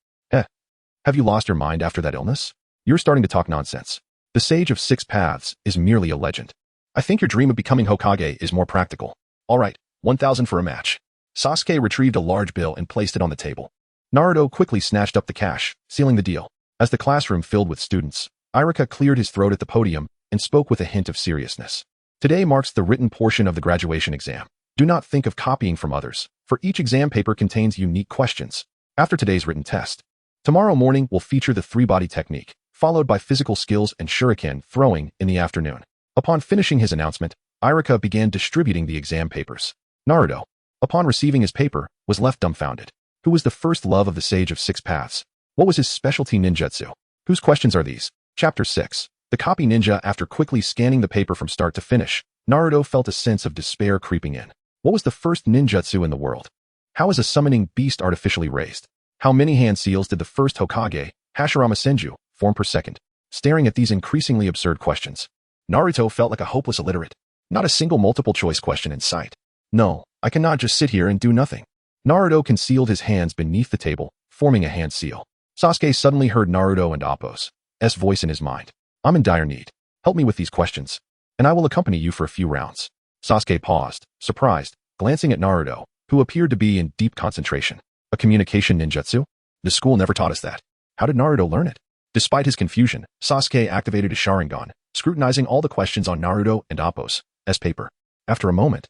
Have you lost your mind after that illness? You're starting to talk nonsense. The Sage of Six Paths is merely a legend. I think your dream of becoming Hokage is more practical. All right, 1,000 for a match. Sasuke retrieved a large bill and placed it on the table. Naruto quickly snatched up the cash, sealing the deal. As the classroom filled with students, Iruka cleared his throat at the podium and spoke with a hint of seriousness. Today marks the written portion of the graduation exam. Do not think of copying from others, for each exam paper contains unique questions. After today's written test, tomorrow morning will feature the three-body technique, followed by physical skills and shuriken throwing in the afternoon. Upon finishing his announcement, Iruka began distributing the exam papers. Naruto, upon receiving his paper, was left dumbfounded. Who was the first love of the Sage of Six Paths? What was his specialty ninjutsu? Whose questions are these? Chapter 6. The Copy Ninja. After quickly scanning the paper from start to finish, Naruto felt a sense of despair creeping in. What was the first ninjutsu in the world? How is a summoning beast artificially raised? How many hand seals did the first Hokage, Hashirama Senju, form per second? Staring at these increasingly absurd questions, Naruto felt like a hopeless illiterate. Not a single multiple-choice question in sight. No, I cannot just sit here and do nothing. Naruto concealed his hands beneath the table, forming a hand seal. Sasuke suddenly heard Naruto and Appo's voice in his mind. I'm in dire need. Help me with these questions, and I will accompany you for a few rounds. Sasuke paused, surprised, glancing at Naruto, who appeared to be in deep concentration. A communication ninjutsu? The school never taught us that. How did Naruto learn it? Despite his confusion, Sasuke activated his Sharingan, scrutinizing all the questions on Naruto and Appo's paper. After a moment,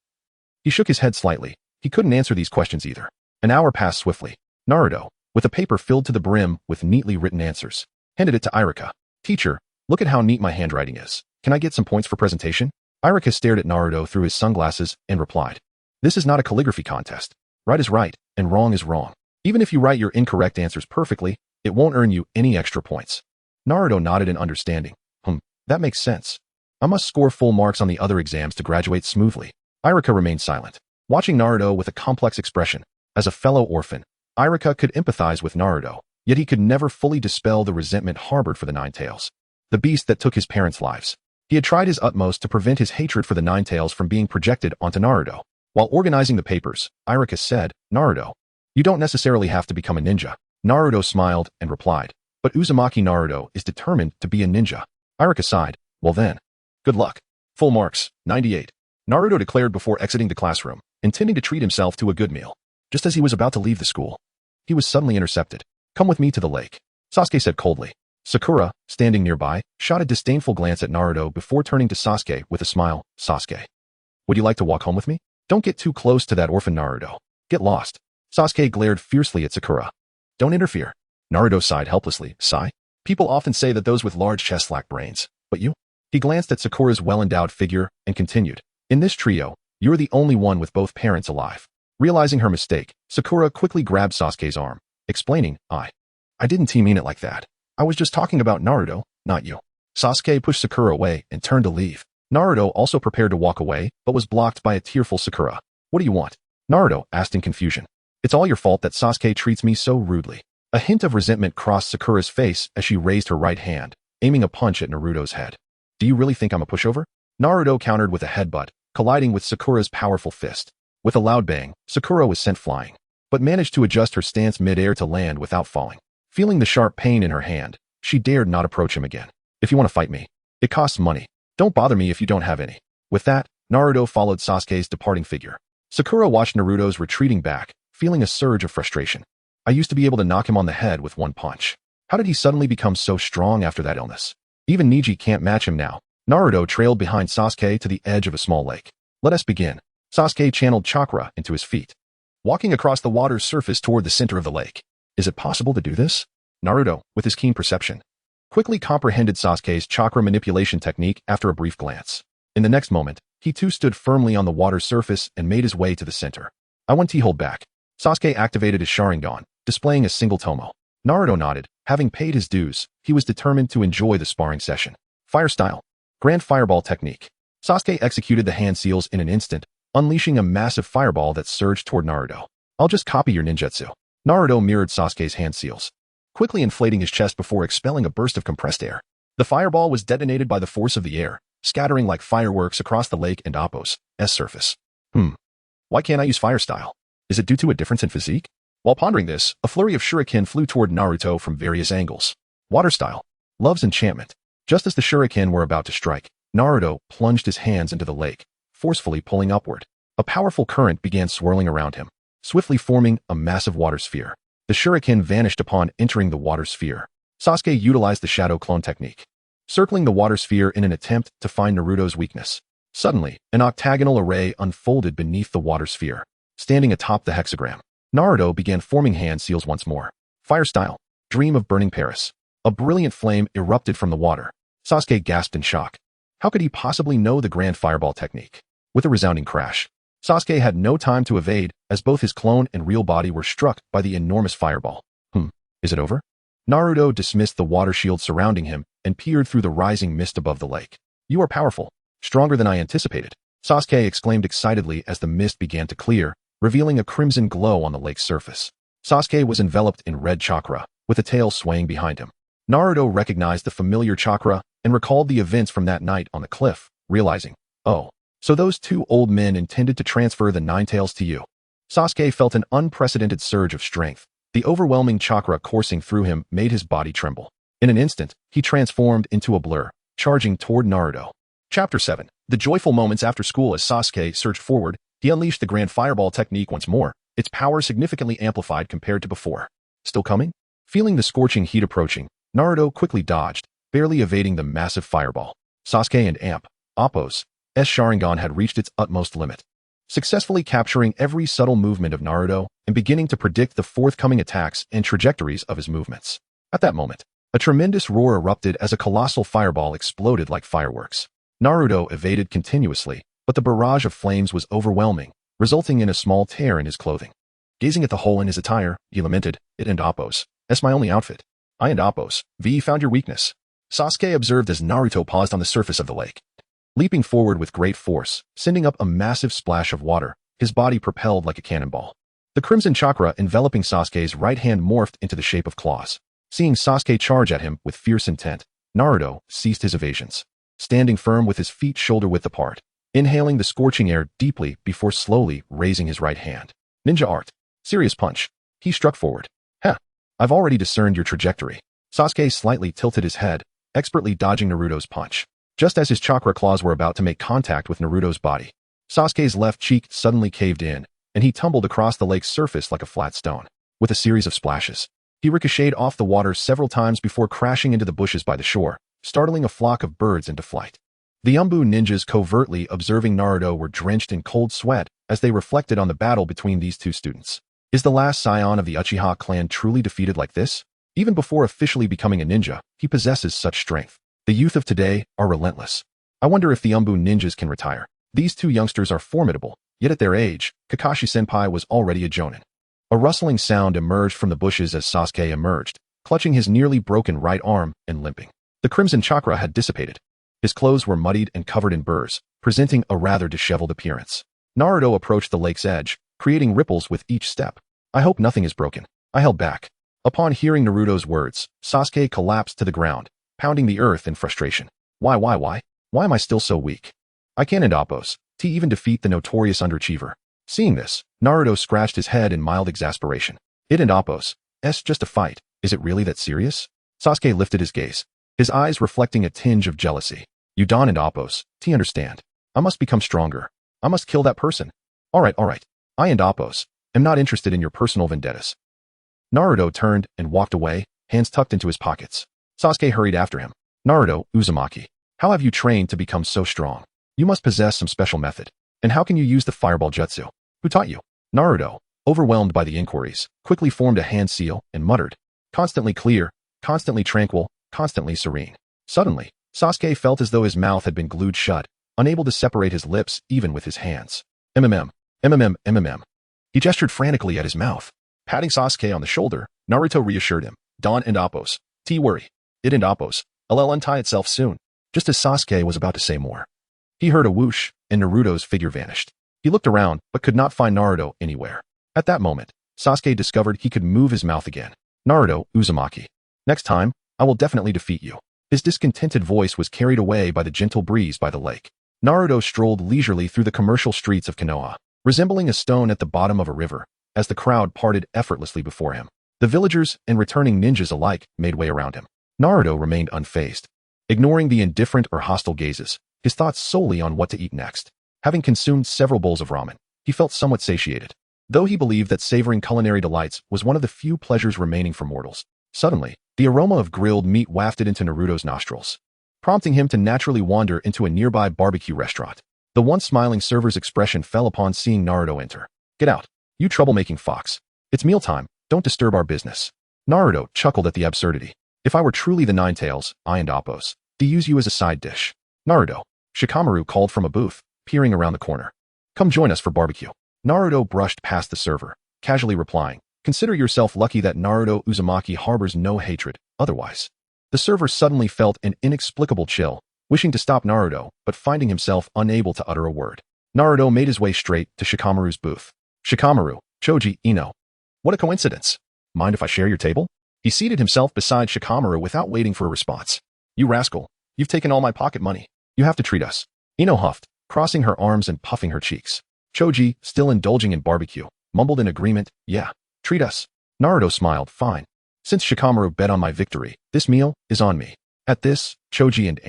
he shook his head slightly. He couldn't answer these questions either. An hour passed swiftly. Naruto, with a paper filled to the brim with neatly written answers, handed it to Iruka. Teacher, look at how neat my handwriting is. Can I get some points for presentation? Iruka stared at Naruto through his sunglasses and replied, This is not a calligraphy contest. Right is right, and wrong is wrong. Even if you write your incorrect answers perfectly, it won't earn you any extra points. Naruto nodded in understanding. That makes sense. I must score full marks on the other exams to graduate smoothly. Iruka remained silent, watching Naruto with a complex expression. As a fellow orphan, Iruka could empathize with Naruto, yet he could never fully dispel the resentment harbored for the Nine Tails, the beast that took his parents' lives. He had tried his utmost to prevent his hatred for the Nine Tails from being projected onto Naruto. While organizing the papers, Iruka said, Naruto, you don't necessarily have to become a ninja. Naruto smiled and replied, but Uzumaki Naruto is determined to be a ninja. Iruka sighed. Well then, good luck. Full marks, 98. Naruto declared before exiting the classroom, intending to treat himself to a good meal. Just as he was about to leave the school, he was suddenly intercepted. Come with me to the lake, Sasuke said coldly. Sakura, standing nearby, shot a disdainful glance at Naruto before turning to Sasuke with a smile. Sasuke, would you like to walk home with me? Don't get too close to that orphan Naruto. Get lost. Sasuke glared fiercely at Sakura. Don't interfere. Naruto sighed helplessly. Sigh? People often say that those with large chests lack brains. But you? He glanced at Sakura's well-endowed figure and continued. In this trio, you're the only one with both parents alive. Realizing her mistake, Sakura quickly grabbed Sasuke's arm, explaining, I didn't mean it like that. I was just talking about Naruto, not you. Sasuke pushed Sakura away and turned to leave. Naruto also prepared to walk away, but was blocked by a tearful Sakura. What do you want? Naruto asked in confusion. It's all your fault that Sasuke treats me so rudely. A hint of resentment crossed Sakura's face as she raised her right hand, aiming a punch at Naruto's head. Do you really think I'm a pushover? Naruto countered with a headbutt, colliding with Sakura's powerful fist. With a loud bang, Sakura was sent flying, but managed to adjust her stance mid-air to land without falling. Feeling the sharp pain in her hand, she dared not approach him again. If you want to fight me, it costs money. Don't bother me if you don't have any. With that, Naruto followed Sasuke's departing figure. Sakura watched Naruto's retreating back, feeling a surge of frustration. I used to be able to knock him on the head with one punch. How did he suddenly become so strong after that illness? Even Neji can't match him now. Naruto trailed behind Sasuke to the edge of a small lake. Let us begin. Sasuke channeled chakra into his feet, walking across the water's surface toward the center of the lake. Is it possible to do this? Naruto, with his keen perception, quickly comprehended Sasuke's chakra manipulation technique after a brief glance. In the next moment, he too stood firmly on the water's surface and made his way to the center. I won't hold back. Sasuke activated his Sharingan, displaying a single tomo. Naruto nodded. Having paid his dues, he was determined to enjoy the sparring session. Fire style. Grand fireball technique. Sasuke executed the hand seals in an instant, unleashing a massive fireball that surged toward Naruto. I'll just copy your ninjutsu. Naruto mirrored Sasuke's hand seals, quickly inflating his chest before expelling a burst of compressed air. The fireball was detonated by the force of the air, scattering like fireworks across the lake and Appo's surface. Why can't I use fire style? Is it due to a difference in physique? While pondering this, a flurry of shuriken flew toward Naruto from various angles. Water style. Love's enchantment. Just as the shuriken were about to strike, Naruto plunged his hands into the lake, forcefully pulling upward. A powerful current began swirling around him, swiftly forming a massive water sphere. The shuriken vanished upon entering the water sphere. Sasuke utilized the shadow clone technique, circling the water sphere in an attempt to find Naruto's weakness. Suddenly, an octagonal array unfolded beneath the water sphere, standing atop the hexagram. Naruto began forming hand seals once more. Fire style. Dream of burning Paris. A brilliant flame erupted from the water. Sasuke gasped in shock. How could he possibly know the grand fireball technique? With a resounding crash, Sasuke had no time to evade as both his clone and real body were struck by the enormous fireball. Is it over? Naruto dismissed the water shield surrounding him and peered through the rising mist above the lake. You are powerful. Stronger than I anticipated. Sasuke exclaimed excitedly as the mist began to clear, revealing a crimson glow on the lake's surface. Sasuke was enveloped in red chakra, with a tail swaying behind him. Naruto recognized the familiar chakra and recalled the events from that night on the cliff, realizing, oh, so those two old men intended to transfer the Nine Tails to you. Sasuke felt an unprecedented surge of strength. The overwhelming chakra coursing through him made his body tremble. In an instant, he transformed into a blur, charging toward Naruto. Chapter 7. The joyful moments after school. As Sasuke surged forward, he unleashed the grand fireball technique once more, its power significantly amplified compared to before. Still coming? Feeling the scorching heat approaching, Naruto quickly dodged, barely evading the massive fireball. Sasuke and Appo's Sharingan had reached its utmost limit, successfully capturing every subtle movement of Naruto and beginning to predict the forthcoming attacks and trajectories of his movements. At that moment, a tremendous roar erupted as a colossal fireball exploded like fireworks. Naruto evaded continuously, but the barrage of flames was overwhelming, resulting in a small tear in his clothing. Gazing at the hole in his attire, he lamented, "It and Appo's. That's my only outfit. I and Appo's. Found your weakness." Sasuke observed as Naruto paused on the surface of the lake, leaping forward with great force, sending up a massive splash of water, his body propelled like a cannonball. The crimson chakra enveloping Sasuke's right hand morphed into the shape of claws. Seeing Sasuke charge at him with fierce intent, Naruto ceased his evasions, standing firm with his feet shoulder-width apart, inhaling the scorching air deeply before slowly raising his right hand. Ninja art. Serious punch. He struck forward. I've already discerned your trajectory. Sasuke slightly tilted his head, expertly dodging Naruto's punch. Just as his chakra claws were about to make contact with Naruto's body, Sasuke's left cheek suddenly caved in, and he tumbled across the lake's surface like a flat stone. With a series of splashes, he ricocheted off the water several times before crashing into the bushes by the shore, startling a flock of birds into flight. The Umbu ninjas covertly observing Naruto were drenched in cold sweat as they reflected on the battle between these two students. Is the last scion of the Uchiha clan truly defeated like this? Even before officially becoming a ninja, he possesses such strength. The youth of today are relentless. I wonder if the Umbu ninjas can retire. These two youngsters are formidable, yet at their age, Kakashi-senpai was already a jonin. A rustling sound emerged from the bushes as Sasuke emerged, clutching his nearly broken right arm and limping. The crimson chakra had dissipated. His clothes were muddied and covered in burrs, presenting a rather disheveled appearance. Naruto approached the lake's edge, creating ripples with each step. I hope nothing is broken. I held back. Upon hearing Naruto's words, Sasuke collapsed to the ground, pounding the earth in frustration. Why? Why am I still so weak? I can't end Appo's to even defeat the notorious underachiever. Seeing this, Naruto scratched his head in mild exasperation. It and Appo's just a fight. Is it really that serious? Sasuke lifted his gaze, his eyes reflecting a tinge of jealousy. You Don and Appo's, understand. I must become stronger. I must kill that person. All right. I and Appo's am not interested in your personal vendettas. Naruto turned and walked away, hands tucked into his pockets. Sasuke hurried after him. Naruto, Uzumaki, how have you trained to become so strong? You must possess some special method. And how can you use the fireball jutsu? Who taught you? Naruto, overwhelmed by the inquiries, quickly formed a hand seal and muttered, constantly clear, constantly tranquil, constantly serene. Suddenly, Sasuke felt as though his mouth had been glued shut, unable to separate his lips even with his hands. MMM. He gestured frantically at his mouth. Patting Sasuke on the shoulder, Naruto reassured him. Don and Appos. T worry. It and Appos. I'll untie itself soon. Just as Sasuke was about to say more, he heard a whoosh, and Naruto's figure vanished. He looked around, but could not find Naruto anywhere. At that moment, Sasuke discovered he could move his mouth again. Naruto, Uzumaki. Next time, I will definitely defeat you. His discontented voice was carried away by the gentle breeze by the lake. Naruto strolled leisurely through the commercial streets of Konoha, resembling a stone at the bottom of a river, as the crowd parted effortlessly before him. The villagers and returning ninjas alike made way around him. Naruto remained unfazed, ignoring the indifferent or hostile gazes, his thoughts solely on what to eat next. Having consumed several bowls of ramen, he felt somewhat satiated. Though he believed that savoring culinary delights was one of the few pleasures remaining for mortals, suddenly, the aroma of grilled meat wafted into Naruto's nostrils, prompting him to naturally wander into a nearby barbecue restaurant. The once smiling server's expression fell upon seeing Naruto enter. Get out, you troublemaking fox. It's mealtime, don't disturb our business. Naruto chuckled at the absurdity. If I were truly the Nine Tails, I and Appos, to use you as a side dish. Naruto, Shikamaru called from a booth, peering around the corner. Come join us for barbecue. Naruto brushed past the server, casually replying, consider yourself lucky that Naruto Uzumaki harbors no hatred, otherwise. The server suddenly felt an inexplicable chill, wishing to stop Naruto, but finding himself unable to utter a word. Naruto made his way straight to Shikamaru's booth. Shikamaru, Choji, Ino. What a coincidence. Mind if I share your table? He seated himself beside Shikamaru without waiting for a response. You rascal, you've taken all my pocket money. You have to treat us. Ino huffed, crossing her arms and puffing her cheeks. Choji, still indulging in barbecue, mumbled in agreement, yeah, treat us. Naruto smiled, fine. Since Shikamaru bet on my victory, this meal is on me. At this, Choji and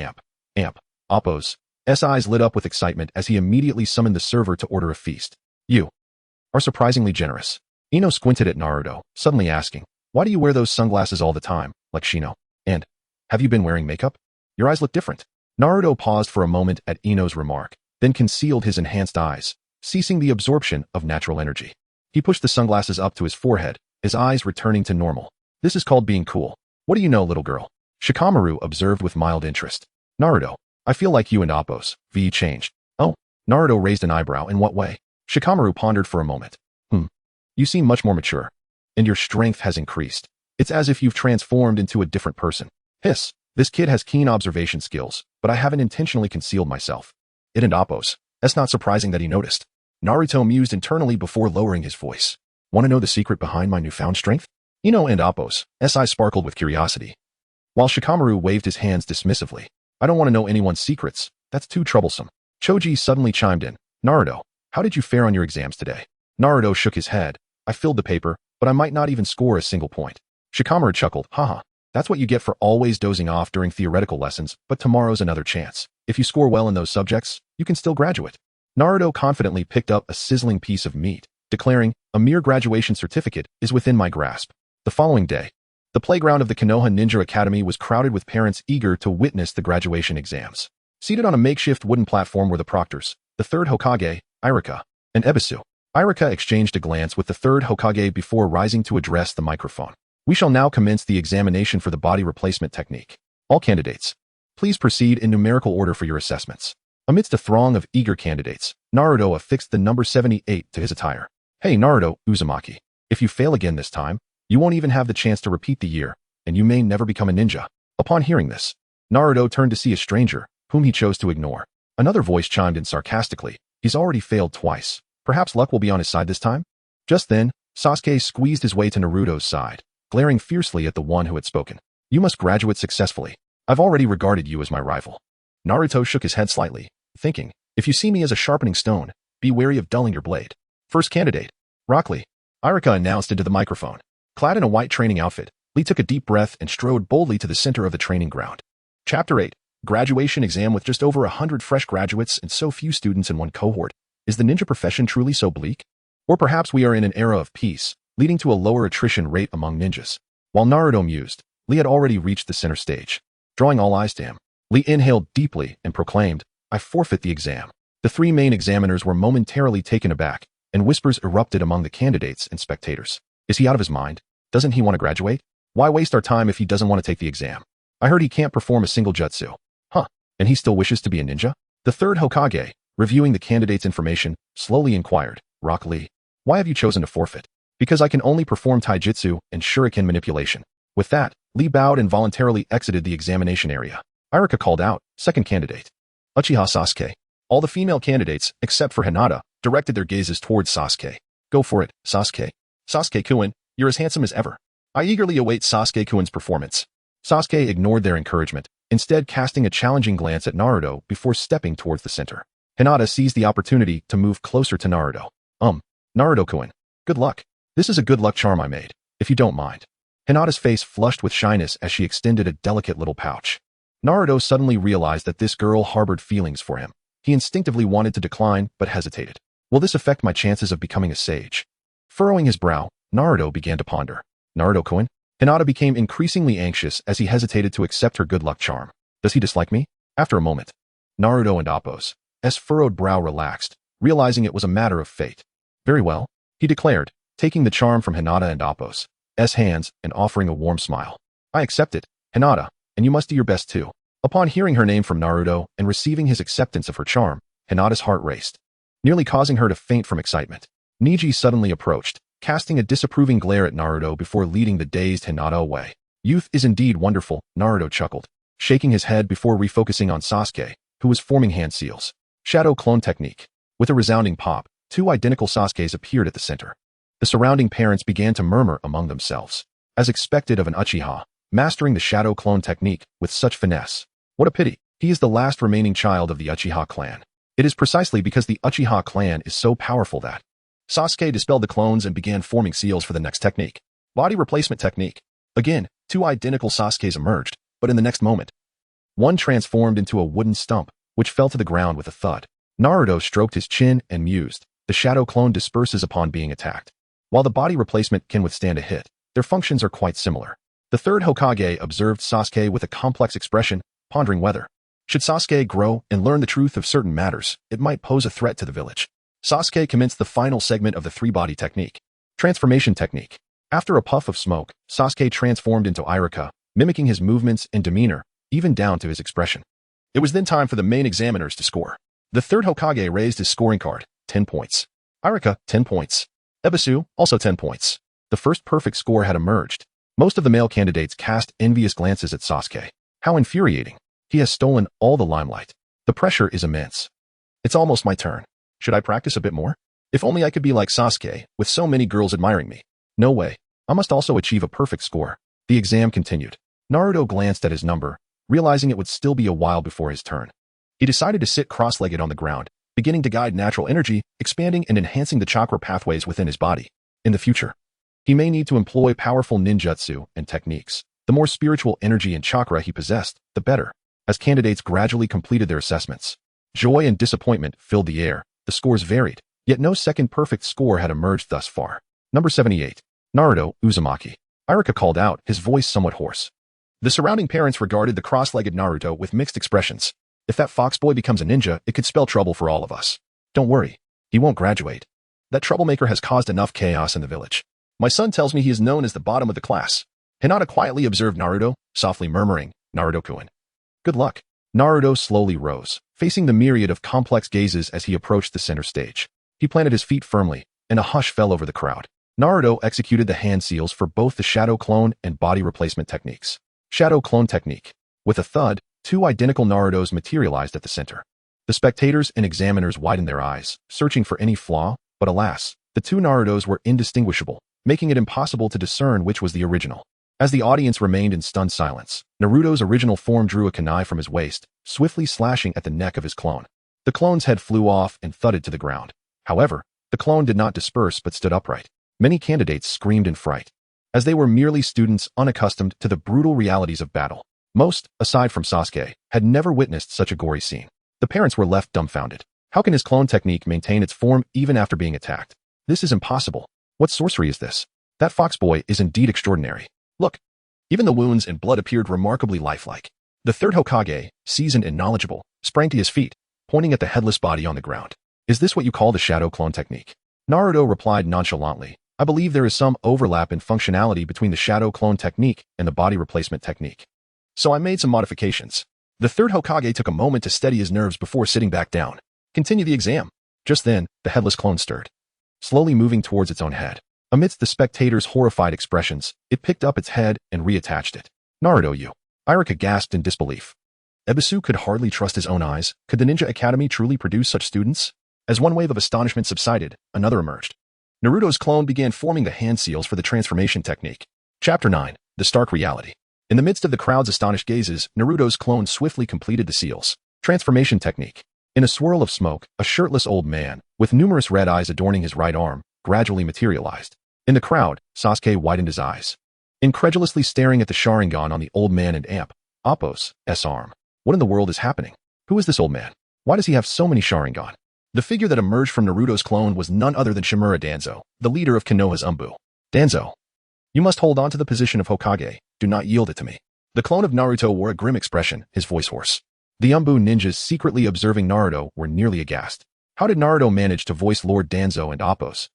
Appos' eyes lit up with excitement as he immediately summoned the server to order a feast. You are surprisingly generous. Ino squinted at Naruto, suddenly asking, why do you wear those sunglasses all the time, like Shino? And, have you been wearing makeup? Your eyes look different. Naruto paused for a moment at Ino's remark, then concealed his enhanced eyes, ceasing the absorption of natural energy. He pushed the sunglasses up to his forehead, his eyes returning to normal. This is called being cool. What do you know, little girl? Shikamaru observed with mild interest. Naruto, I feel like you and Appos, V changed. Oh, Naruto raised an eyebrow. In what way? Shikamaru pondered for a moment. You seem much more mature. And your strength has increased. It's as if you've transformed into a different person. Hiss, this kid has keen observation skills, but I haven't intentionally concealed myself. It and Appos. That's not surprising that he noticed. Naruto mused internally before lowering his voice. Want to know the secret behind my newfound strength? Ino and Appos' eyes sparkled with curiosity, while Shikamaru waved his hands dismissively. I don't want to know anyone's secrets. That's too troublesome. Choji suddenly chimed in. Naruto, how did you fare on your exams today? Naruto shook his head. I filled the paper, but I might not even score a single point. Shikamaru chuckled. Haha, that's what you get for always dozing off during theoretical lessons, but tomorrow's another chance. If you score well in those subjects, you can still graduate. Naruto confidently picked up a sizzling piece of meat, declaring, a mere graduation certificate is within my grasp. The following day, the playground of the Konoha Ninja Academy was crowded with parents eager to witness the graduation exams. Seated on a makeshift wooden platform were the proctors, the third Hokage, Iruka, and Ebisu. Iruka exchanged a glance with the third Hokage before rising to address the microphone. We shall now commence the examination for the body replacement technique. All candidates, please proceed in numerical order for your assessments. Amidst a throng of eager candidates, Naruto affixed the number 78 to his attire. Hey Naruto, Uzumaki, if you fail again this time, you won't even have the chance to repeat the year, and you may never become a ninja. Upon hearing this, Naruto turned to see a stranger, whom he chose to ignore. Another voice chimed in sarcastically. He's already failed twice. Perhaps luck will be on his side this time? Just then, Sasuke squeezed his way to Naruto's side, glaring fiercely at the one who had spoken. You must graduate successfully. I've already regarded you as my rival. Naruto shook his head slightly, thinking, if you see me as a sharpening stone, be wary of dulling your blade. First candidate, Rock Lee. Iruka announced into the microphone. Clad in a white training outfit, Lee took a deep breath and strode boldly to the center of the training ground. Chapter 8. Graduation exam. With just over 100 fresh graduates and so few students in one cohort, is the ninja profession truly so bleak? Or perhaps we are in an era of peace, leading to a lower attrition rate among ninjas. While Naruto mused, Lee had already reached the center stage. Drawing all eyes to him, Lee inhaled deeply and proclaimed, I forfeit the exam. The three main examiners were momentarily taken aback, and whispers erupted among the candidates and spectators. Is he out of his mind? Doesn't he want to graduate? Why waste our time if he doesn't want to take the exam? I heard he can't perform a single jutsu. Huh, and he still wishes to be a ninja? The third Hokage, reviewing the candidate's information, slowly inquired, Rock Lee, why have you chosen to forfeit? Because I can only perform taijutsu and shuriken manipulation. With that, Lee bowed and voluntarily exited the examination area. Irika called out, second candidate. Uchiha Sasuke. All the female candidates, except for Hinata, directed their gazes towards Sasuke. Go for it, Sasuke. Sasuke-kun, you're as handsome as ever. I eagerly await Sasuke-kun's performance. Sasuke ignored their encouragement, instead casting a challenging glance at Naruto before stepping towards the center. Hinata seized the opportunity to move closer to Naruto. Naruto-kun. Good luck. This is a good luck charm I made, if you don't mind. Hinata's face flushed with shyness as she extended a delicate little pouch. Naruto suddenly realized that this girl harbored feelings for him. He instinctively wanted to decline, but hesitated. Will this affect my chances of becoming a sage? Furrowing his brow, Naruto began to ponder. Naruto-kun? Hinata became increasingly anxious as he hesitated to accept her good luck charm. Does he dislike me? After a moment, Naruto and Appo's furrowed brow relaxed, realizing it was a matter of fate. Very well, he declared, taking the charm from Hinata and Appo's hands and offering a warm smile. I accept it, Hinata, and you must do your best too. Upon hearing her name from Naruto and receiving his acceptance of her charm, Hinata's heart raced, nearly causing her to faint from excitement. Neji suddenly approached, casting a disapproving glare at Naruto before leading the dazed Hinata away. Youth is indeed wonderful, Naruto chuckled, shaking his head before refocusing on Sasuke, who was forming hand seals. Shadow clone technique. With a resounding pop, two identical Sasukes appeared at the center. The surrounding parents began to murmur among themselves. As expected of an Uchiha, mastering the shadow clone technique with such finesse. What a pity, he is the last remaining child of the Uchiha clan. It is precisely because the Uchiha clan is so powerful that Sasuke dispelled the clones and began forming seals for the next technique. Body replacement technique. Again, two identical Sasukes emerged, but in the next moment, one transformed into a wooden stump, which fell to the ground with a thud. Naruto stroked his chin and mused. The shadow clone disperses upon being attacked. While the body replacement can withstand a hit, their functions are quite similar. The third Hokage observed Sasuke with a complex expression, pondering whether, should Sasuke grow and learn the truth of certain matters, it might pose a threat to the village. Sasuke commenced the final segment of the three-body technique. Transformation technique. After a puff of smoke, Sasuke transformed into Irika, mimicking his movements and demeanor, even down to his expression. It was then time for the main examiners to score. The third Hokage raised his scoring card, 10 points. Irika, 10 points. Ebisu, also 10 points. The first perfect score had emerged. Most of the male candidates cast envious glances at Sasuke. How infuriating. He has stolen all the limelight. The pressure is immense. It's almost my turn. Should I practice a bit more? If only I could be like Sasuke, with so many girls admiring me. No way. I must also achieve a perfect score. The exam continued. Naruto glanced at his number, realizing it would still be a while before his turn. He decided to sit cross-legged on the ground, beginning to guide natural energy, expanding and enhancing the chakra pathways within his body. In the future, he may need to employ powerful ninjutsu and techniques. The more spiritual energy and chakra he possessed, the better. As candidates gradually completed their assessments, joy and disappointment filled the air. The scores varied, yet no second perfect score had emerged thus far. Number 78. Naruto Uzumaki. Irika called out, his voice somewhat hoarse. The surrounding parents regarded the cross-legged Naruto with mixed expressions. If that foxboy becomes a ninja, it could spell trouble for all of us. Don't worry, he won't graduate. That troublemaker has caused enough chaos in the village. My son tells me he is known as the bottom of the class. Hinata quietly observed Naruto, softly murmuring, Naruto-kun. Good luck. Naruto slowly rose, facing the myriad of complex gazes as he approached the center stage. He planted his feet firmly, and a hush fell over the crowd. Naruto executed the hand seals for both the shadow clone and body replacement techniques. Shadow clone technique. With a thud, two identical Narutos materialized at the center. The spectators and examiners widened their eyes, searching for any flaw, but alas, the two Narutos were indistinguishable, making it impossible to discern which was the original. As the audience remained in stunned silence, Naruto's original form drew a kunai from his waist, swiftly slashing at the neck of his clone. The clone's head flew off and thudded to the ground. However, the clone did not disperse but stood upright. Many candidates screamed in fright, as they were merely students unaccustomed to the brutal realities of battle. Most, aside from Sasuke, had never witnessed such a gory scene. The parents were left dumbfounded. How can his clone technique maintain its form even after being attacked? This is impossible. What sorcery is this? That foxboy is indeed extraordinary. Look, even the wounds and blood appeared remarkably lifelike. The third Hokage, seasoned and knowledgeable, sprang to his feet, pointing at the headless body on the ground. Is this what you call the shadow clone technique? Naruto replied nonchalantly, I believe there is some overlap in functionality between the shadow clone technique and the body replacement technique. So I made some modifications. The third Hokage took a moment to steady his nerves before sitting back down. Continue the exam. Just then, the headless clone stirred, slowly moving towards its own head. Amidst the spectators' horrified expressions, it picked up its head and reattached it. Naruto, you. Iruka gasped in disbelief. Ebisu could hardly trust his own eyes. Could the Ninja Academy truly produce such students? As one wave of astonishment subsided, another emerged. Naruto's clone began forming the hand seals for the transformation technique. Chapter 9. The Stark Reality. In the midst of the crowd's astonished gazes, Naruto's clone swiftly completed the seals. Transformation technique. In a swirl of smoke, a shirtless old man, with numerous red eyes adorning his right arm, gradually materialized. In the crowd, Sasuke widened his eyes, incredulously staring at the Sharingan on the old man and Appo's arm. What in the world is happening? Who is this old man? Why does he have so many Sharingan? The figure that emerged from Naruto's clone was none other than Shimura Danzo, the leader of Konoha's Umbu. Danzo, you must hold on to the position of Hokage. Do not yield it to me. The clone of Naruto wore a grim expression, his voice hoarse. The Umbu ninjas secretly observing Naruto were nearly aghast. How did Naruto manage to voice Lord Danzo and Appo's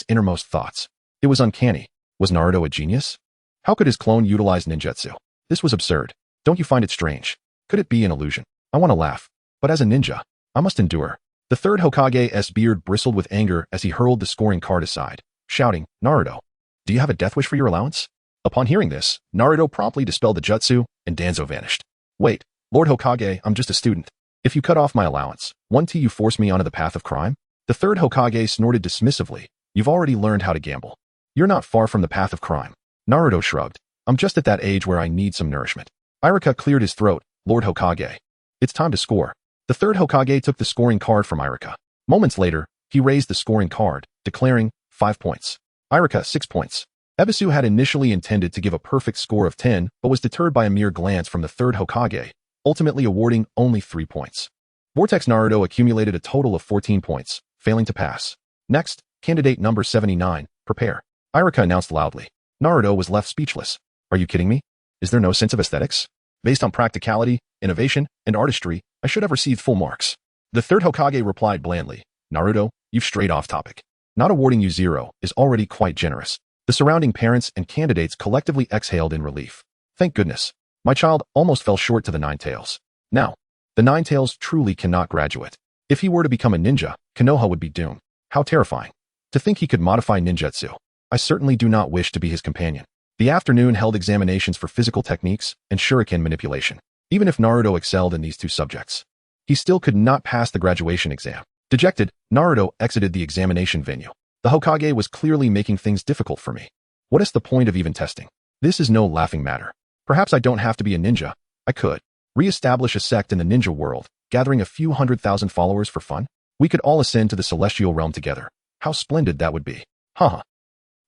innermost thoughts? It was uncanny. Was Naruto a genius? How could his clone utilize ninjutsu? This was absurd. Don't you find it strange? Could it be an illusion? I want to laugh, but as a ninja, I must endure. The third Hokage's beard bristled with anger as he hurled the scoring card aside, shouting, Naruto, do you have a death wish for your allowance? Upon hearing this, Naruto promptly dispelled the jutsu, and Danzo vanished. Wait, Lord Hokage, I'm just a student. If you cut off my allowance, won't you force me onto the path of crime? The third Hokage snorted dismissively. You've already learned how to gamble. You're not far from the path of crime. Naruto shrugged. I'm just at that age where I need some nourishment. Iruka cleared his throat. Lord Hokage. It's time to score. The third Hokage took the scoring card from Iruka. Moments later, he raised the scoring card, declaring 5 points. Iruka 6 points. Ebisu had initially intended to give a perfect score of 10, but was deterred by a mere glance from the third Hokage, ultimately awarding only 3 points. Vortex Naruto accumulated a total of 14 points, failing to pass. Next, candidate number 79, prepare. Iruka announced loudly. Naruto was left speechless. Are you kidding me? Is there no sense of aesthetics? Based on practicality, innovation, and artistry, I should have received full marks. The third Hokage replied blandly, Naruto, you've strayed off topic. Not awarding you 0 is already quite generous. The surrounding parents and candidates collectively exhaled in relief. Thank goodness. My child almost fell short to the Nine Tails. Now, the Nine Tails truly cannot graduate. If he were to become a ninja, Konoha would be doomed. How terrifying. To think he could modify ninjutsu. I certainly do not wish to be his companion. The afternoon held examinations for physical techniques and shuriken manipulation. Even if Naruto excelled in these two subjects, he still could not pass the graduation exam. Dejected, Naruto exited the examination venue. The Hokage was clearly making things difficult for me. What is the point of even testing? This is no laughing matter. Perhaps I don't have to be a ninja. I could re-establish a sect in the ninja world, gathering a few 100,000 followers for fun. We could all ascend to the celestial realm together. How splendid that would be. Haha.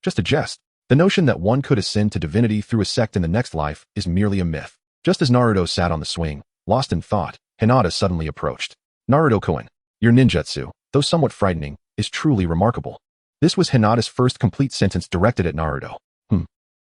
Just a jest. The notion that one could ascend to divinity through a sect in the next life is merely a myth. Just as Naruto sat on the swing, lost in thought, Hinata suddenly approached. Naruto-kun, your ninjutsu, though somewhat frightening, is truly remarkable. This was Hinata's first complete sentence directed at Naruto.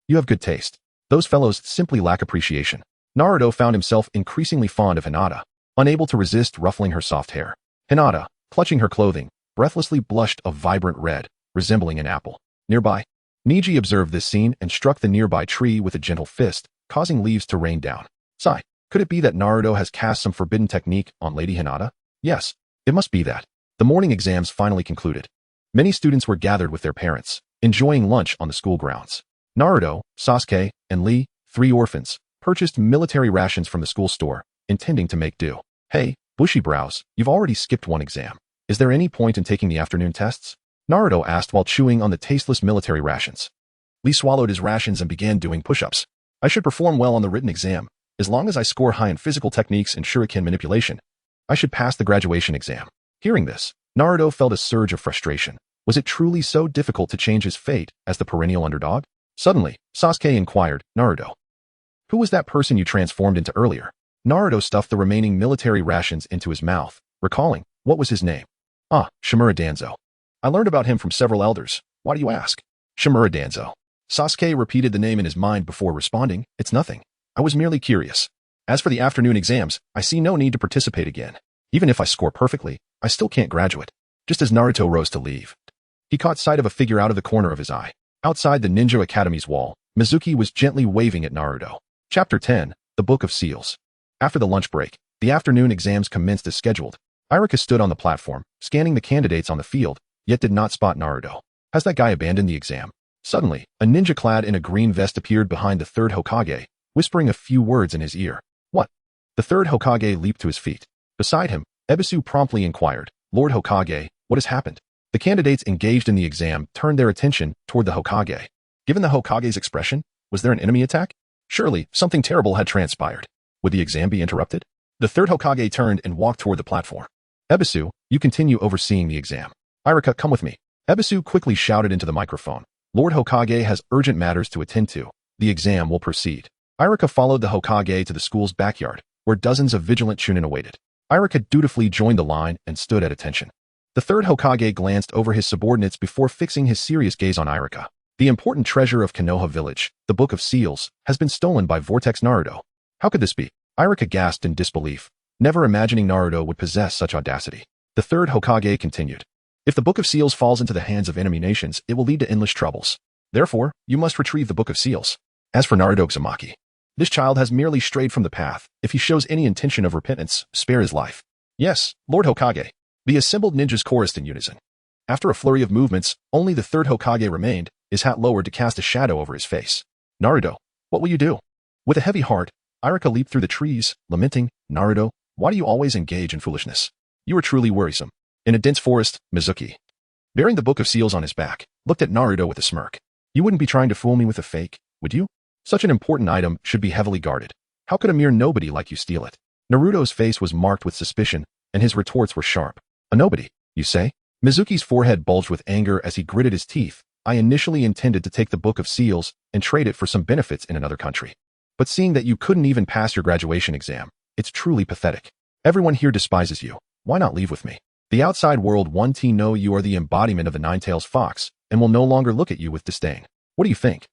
You have good taste. Those fellows simply lack appreciation. Naruto found himself increasingly fond of Hinata, unable to resist ruffling her soft hair. Hinata, clutching her clothing, breathlessly blushed a vibrant red, resembling an apple. Nearby, Niji observed this scene and struck the nearby tree with a gentle fist, causing leaves to rain down. Sigh, could it be that Naruto has cast some forbidden technique on Lady Hinata? Yes, it must be that. The morning exams finally concluded. Many students were gathered with their parents, enjoying lunch on the school grounds. Naruto, Sasuke, and Lee, 3 orphans, purchased military rations from the school store, intending to make do. Hey, bushy brows, you've already skipped one exam. Is there any point in taking the afternoon tests? Naruto asked while chewing on the tasteless military rations. Lee swallowed his rations and began doing push-ups. I should perform well on the written exam. As long as I score high in physical techniques and shuriken manipulation, I should pass the graduation exam. Hearing this, Naruto felt a surge of frustration. Was it truly so difficult to change his fate as the perennial underdog? Suddenly, Sasuke inquired, Naruto, who was that person you transformed into earlier? Naruto stuffed the remaining military rations into his mouth, recalling, what was his name? Shimura Danzo. I learned about him from several elders. Why do you ask? Shimura Danzo. Sasuke repeated the name in his mind before responding, it's nothing. I was merely curious. As for the afternoon exams, I see no need to participate again. Even if I score perfectly, I still can't graduate. Just as Naruto rose to leave, he caught sight of a figure out of the corner of his eye. Outside the Ninja Academy's wall, Mizuki was gently waving at Naruto. Chapter 10, The Book of Seals. After the lunch break, the afternoon exams commenced as scheduled. Iruka stood on the platform, scanning the candidates on the field, yet did not spot Naruto. Has that guy abandoned the exam? Suddenly, a ninja clad in a green vest appeared behind the third Hokage, whispering a few words in his ear. What? The third Hokage leaped to his feet. Beside him, Ebisu promptly inquired, Lord Hokage, what has happened? The candidates engaged in the exam turned their attention toward the Hokage. Given the Hokage's expression, was there an enemy attack? Surely, something terrible had transpired. Would the exam be interrupted? The third Hokage turned and walked toward the platform. Ebisu, you continue overseeing the exam. Irika, come with me. Ebisu quickly shouted into the microphone. Lord Hokage has urgent matters to attend to. The exam will proceed. Irika followed the Hokage to the school's backyard, where dozens of vigilant Chunin awaited. Irika dutifully joined the line and stood at attention. The third Hokage glanced over his subordinates before fixing his serious gaze on Irika. The important treasure of Konoha village, the Book of Seals, has been stolen by Vortex Naruto. How could this be? Irika gasped in disbelief, never imagining Naruto would possess such audacity. The third Hokage continued. If the Book of Seals falls into the hands of enemy nations, it will lead to endless troubles. Therefore, you must retrieve the Book of Seals. As for Naruto Uzumaki, this child has merely strayed from the path. If he shows any intention of repentance, spare his life. Yes, Lord Hokage. The assembled ninjas chorused in unison. After a flurry of movements, only the third Hokage remained, his hat lowered to cast a shadow over his face. Naruto, what will you do? With a heavy heart, Irika leaped through the trees, lamenting, Naruto, why do you always engage in foolishness? You are truly worrisome. In a dense forest, Mizuki, bearing the Book of Seals on his back, looked at Naruto with a smirk. You wouldn't be trying to fool me with a fake, would you? Such an important item should be heavily guarded. How could a mere nobody like you steal it? Naruto's face was marked with suspicion, and his retorts were sharp. A nobody, you say? Mizuki's forehead bulged with anger as he gritted his teeth. I initially intended to take the Book of Seals and trade it for some benefits in another country. But seeing that you couldn't even pass your graduation exam, it's truly pathetic. Everyone here despises you. Why not leave with me? The outside world wants to know you are the embodiment of the Nine-Tails Fox and will no longer look at you with disdain. What do you think?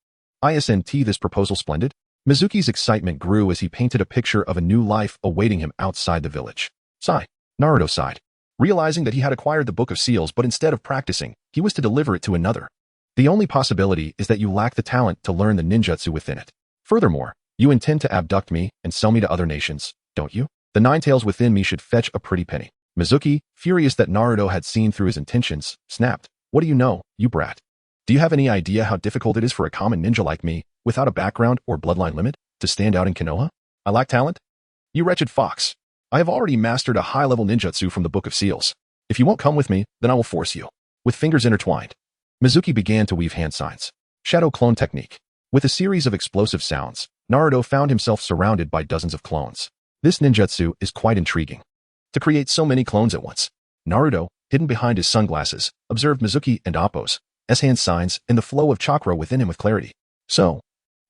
Isn't this proposal splendid? Mizuki's excitement grew as he painted a picture of a new life awaiting him outside the village. Sigh. Naruto sighed, realizing that he had acquired the Book of Seals, but instead of practicing, he was to deliver it to another. The only possibility is that you lack the talent to learn the ninjutsu within it. Furthermore, you intend to abduct me and sell me to other nations, don't you? The Nine-Tails within me should fetch a pretty penny. Mizuki, furious that Naruto had seen through his intentions, snapped, what do you know, you brat? Do you have any idea how difficult it is for a common ninja like me, without a background or bloodline limit, to stand out in Konoha? I lack talent? You wretched fox. I have already mastered a high-level ninjutsu from the Book of Seals. If you won't come with me, then I will force you. With fingers intertwined, Mizuki began to weave hand signs. Shadow clone technique. With a series of explosive sounds, Naruto found himself surrounded by dozens of clones. This ninjutsu is quite intriguing. To create so many clones at once, Naruto, hidden behind his sunglasses, observed Mizuki and Appo's hand signs and the flow of chakra within him with clarity. So,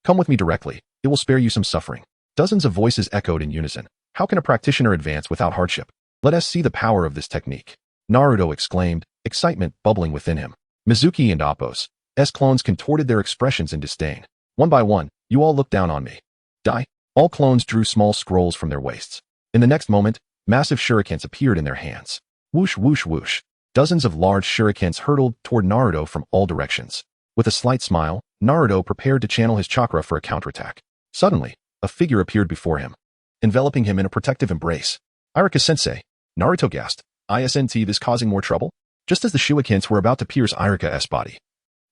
come with me directly, it will spare you some suffering. Dozens of voices echoed in unison. How can a practitioner advance without hardship? Let us see the power of this technique. Naruto exclaimed, excitement bubbling within him. Mizuki and Appo's clones contorted their expressions in disdain. One by one, you all look down on me. Die. All clones drew small scrolls from their waists. In the next moment, massive shurikens appeared in their hands. Whoosh, whoosh, whoosh. Dozens of large shurikens hurtled toward Naruto from all directions. With a slight smile, Naruto prepared to channel his chakra for a counterattack. Suddenly, a figure appeared before him, enveloping him in a protective embrace. Irika-sensei. Naruto gasped. Isn't this causing more trouble? Just as the shurikens were about to pierce Irika's body,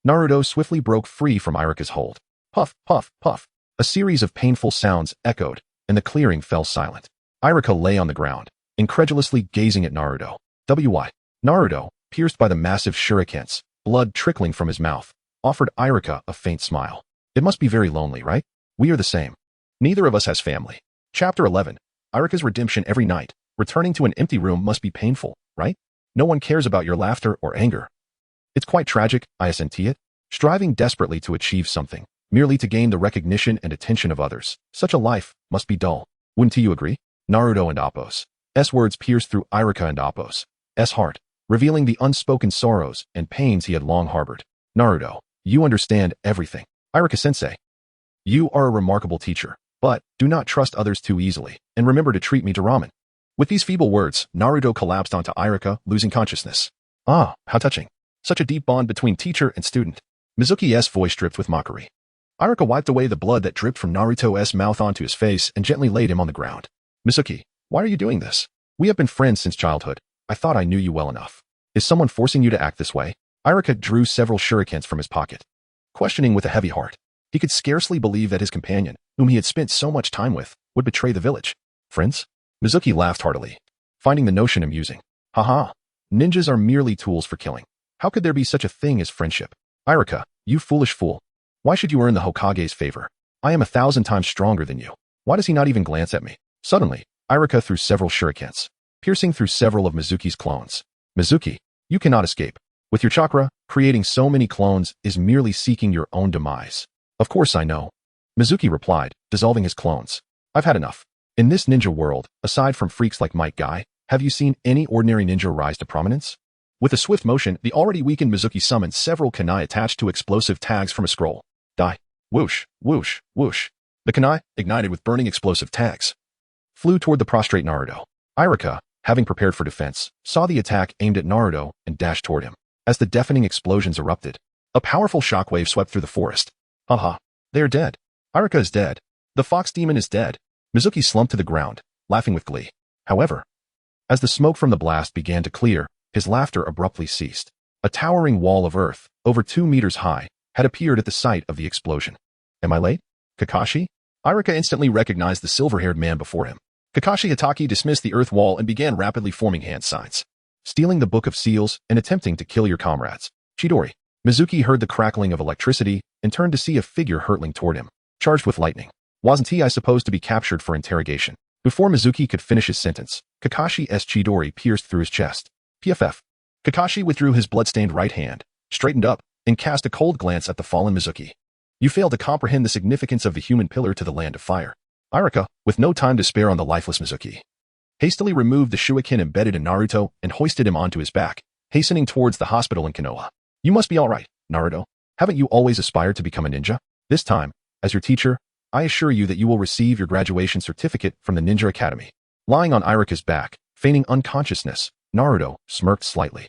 Naruto swiftly broke free from Irika's hold. Puff, puff, puff. A series of painful sounds echoed, and the clearing fell silent. Irika lay on the ground, incredulously gazing at Naruto. Why? Naruto, pierced by the massive shurikens, blood trickling from his mouth, offered Irika a faint smile. It must be very lonely, right? We are the same. Neither of us has family. Chapter 11. Irika's redemption. Every night, returning to an empty room must be painful, right? No one cares about your laughter or anger. It's quite tragic, isn't it? Striving desperately to achieve something, merely to gain the recognition and attention of others. Such a life must be dull. Wouldn't you agree? Naruto and Appo's words pierced through Irika and Appo's heart, revealing the unspoken sorrows and pains he had long harbored. Naruto, you understand everything. Irika-sensei, you are a remarkable teacher, but do not trust others too easily, and remember to treat me to ramen. With these feeble words, Naruto collapsed onto Irika, losing consciousness. Ah, how touching. Such a deep bond between teacher and student. Mizuki's voice dripped with mockery. Irika wiped away the blood that dripped from Naruto's mouth onto his face and gently laid him on the ground. Mizuki, why are you doing this? We have been friends since childhood. I thought I knew you well enough. Is someone forcing you to act this way? Irika drew several shurikens from his pocket. questioning with a heavy heart. He could scarcely believe that his companion, whom he had spent so much time with, would betray the village. Friends? Mizuki laughed heartily, finding the notion amusing. Haha, ninjas are merely tools for killing. How could there be such a thing as friendship? Irika, you foolish fool. Why should you earn the Hokage's favor? I am 1,000 times stronger than you. Why does he not even glance at me? Suddenly, Irika threw several shurikens, piercing through several of Mizuki's clones. Mizuki, you cannot escape. With your chakra, creating so many clones is merely seeking your own demise. Of course I know. Mizuki replied, dissolving his clones. I've had enough. In this ninja world, aside from freaks like Mike Guy, have you seen any ordinary ninja rise to prominence? With a swift motion, the already weakened Mizuki summoned several kunai attached to explosive tags from a scroll. Die. Whoosh, whoosh, whoosh. The kunai, ignited with burning explosive tags, flew toward the prostrate Naruto. Irika, having prepared for defense, saw the attack aimed at Naruto and dashed toward him. As the deafening explosions erupted, a powerful shockwave swept through the forest. Haha, they are dead. Irika is dead. The fox demon is dead. Mizuki slumped to the ground, laughing with glee. However, as the smoke from the blast began to clear, his laughter abruptly ceased. A towering wall of earth, over 2 meters high, had appeared at the site of the explosion. Am I late? Kakashi? Irika instantly recognized the silver-haired man before him. Kakashi Hatake dismissed the earth wall and began rapidly forming hand signs, stealing the Book of Seals and attempting to kill your comrades. Chidori. Mizuki heard the crackling of electricity and turned to see a figure hurtling toward him, charged with lightning. Wasn't he supposed to be captured for interrogation? Before Mizuki could finish his sentence, Kakashi's Chidori pierced through his chest. PFF. Kakashi withdrew his bloodstained right hand, straightened up, and cast a cold glance at the fallen Mizuki. You fail to comprehend the significance of the human pillar to the land of fire. Irika, with no time to spare on the lifeless Mizuki, hastily removed the shuriken embedded in Naruto and hoisted him onto his back, hastening towards the hospital in Konoha. You must be all right, Naruto. Haven't you always aspired to become a ninja? This time, as your teacher, I assure you that you will receive your graduation certificate from the Ninja Academy. Lying on Irika's back, feigning unconsciousness, Naruto smirked slightly.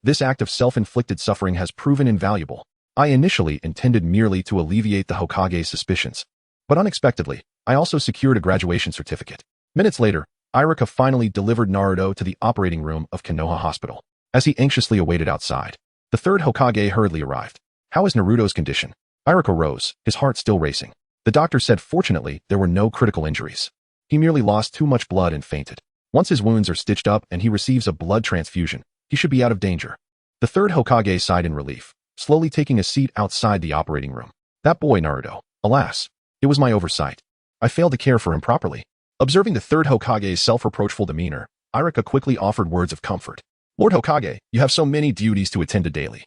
This act of self-inflicted suffering has proven invaluable. I initially intended merely to alleviate the Hokage's suspicions, but unexpectedly, I also secured a graduation certificate. Minutes later, Irika finally delivered Naruto to the operating room of Konoha Hospital. As he anxiously awaited outside, the third Hokage hurriedly arrived. How is Naruto's condition? Irika rose, his heart still racing. The doctor said fortunately there were no critical injuries. He merely lost too much blood and fainted. Once his wounds are stitched up and he receives a blood transfusion, he should be out of danger. The third Hokage sighed in relief, slowly taking a seat outside the operating room. That boy Naruto, alas, it was my oversight. I failed to care for him properly. Observing the third Hokage's self-reproachful demeanor, Irika quickly offered words of comfort. Lord Hokage, you have so many duties to attend to daily.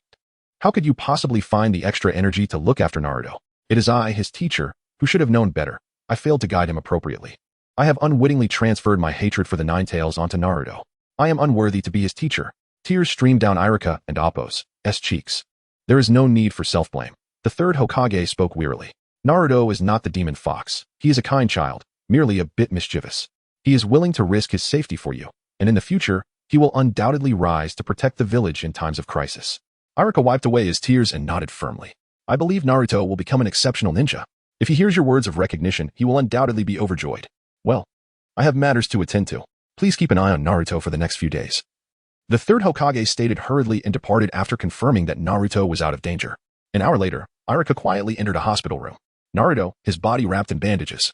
How could you possibly find the extra energy to look after Naruto? It is I, his teacher, who should have known better. I failed to guide him appropriately. I have unwittingly transferred my hatred for the Nine Tails onto Naruto. I am unworthy to be his teacher. Tears streamed down Irika's cheeks. There is no need for self-blame. The third Hokage spoke wearily. Naruto is not the demon fox. He is a kind child, merely a bit mischievous. He is willing to risk his safety for you, and in the future, he will undoubtedly rise to protect the village in times of crisis. Irika wiped away his tears and nodded firmly. I believe Naruto will become an exceptional ninja. If he hears your words of recognition, he will undoubtedly be overjoyed. Well, I have matters to attend to. Please keep an eye on Naruto for the next few days. The third Hokage stated hurriedly and departed after confirming that Naruto was out of danger. An hour later, Irika quietly entered a hospital room. Naruto, his body wrapped in bandages,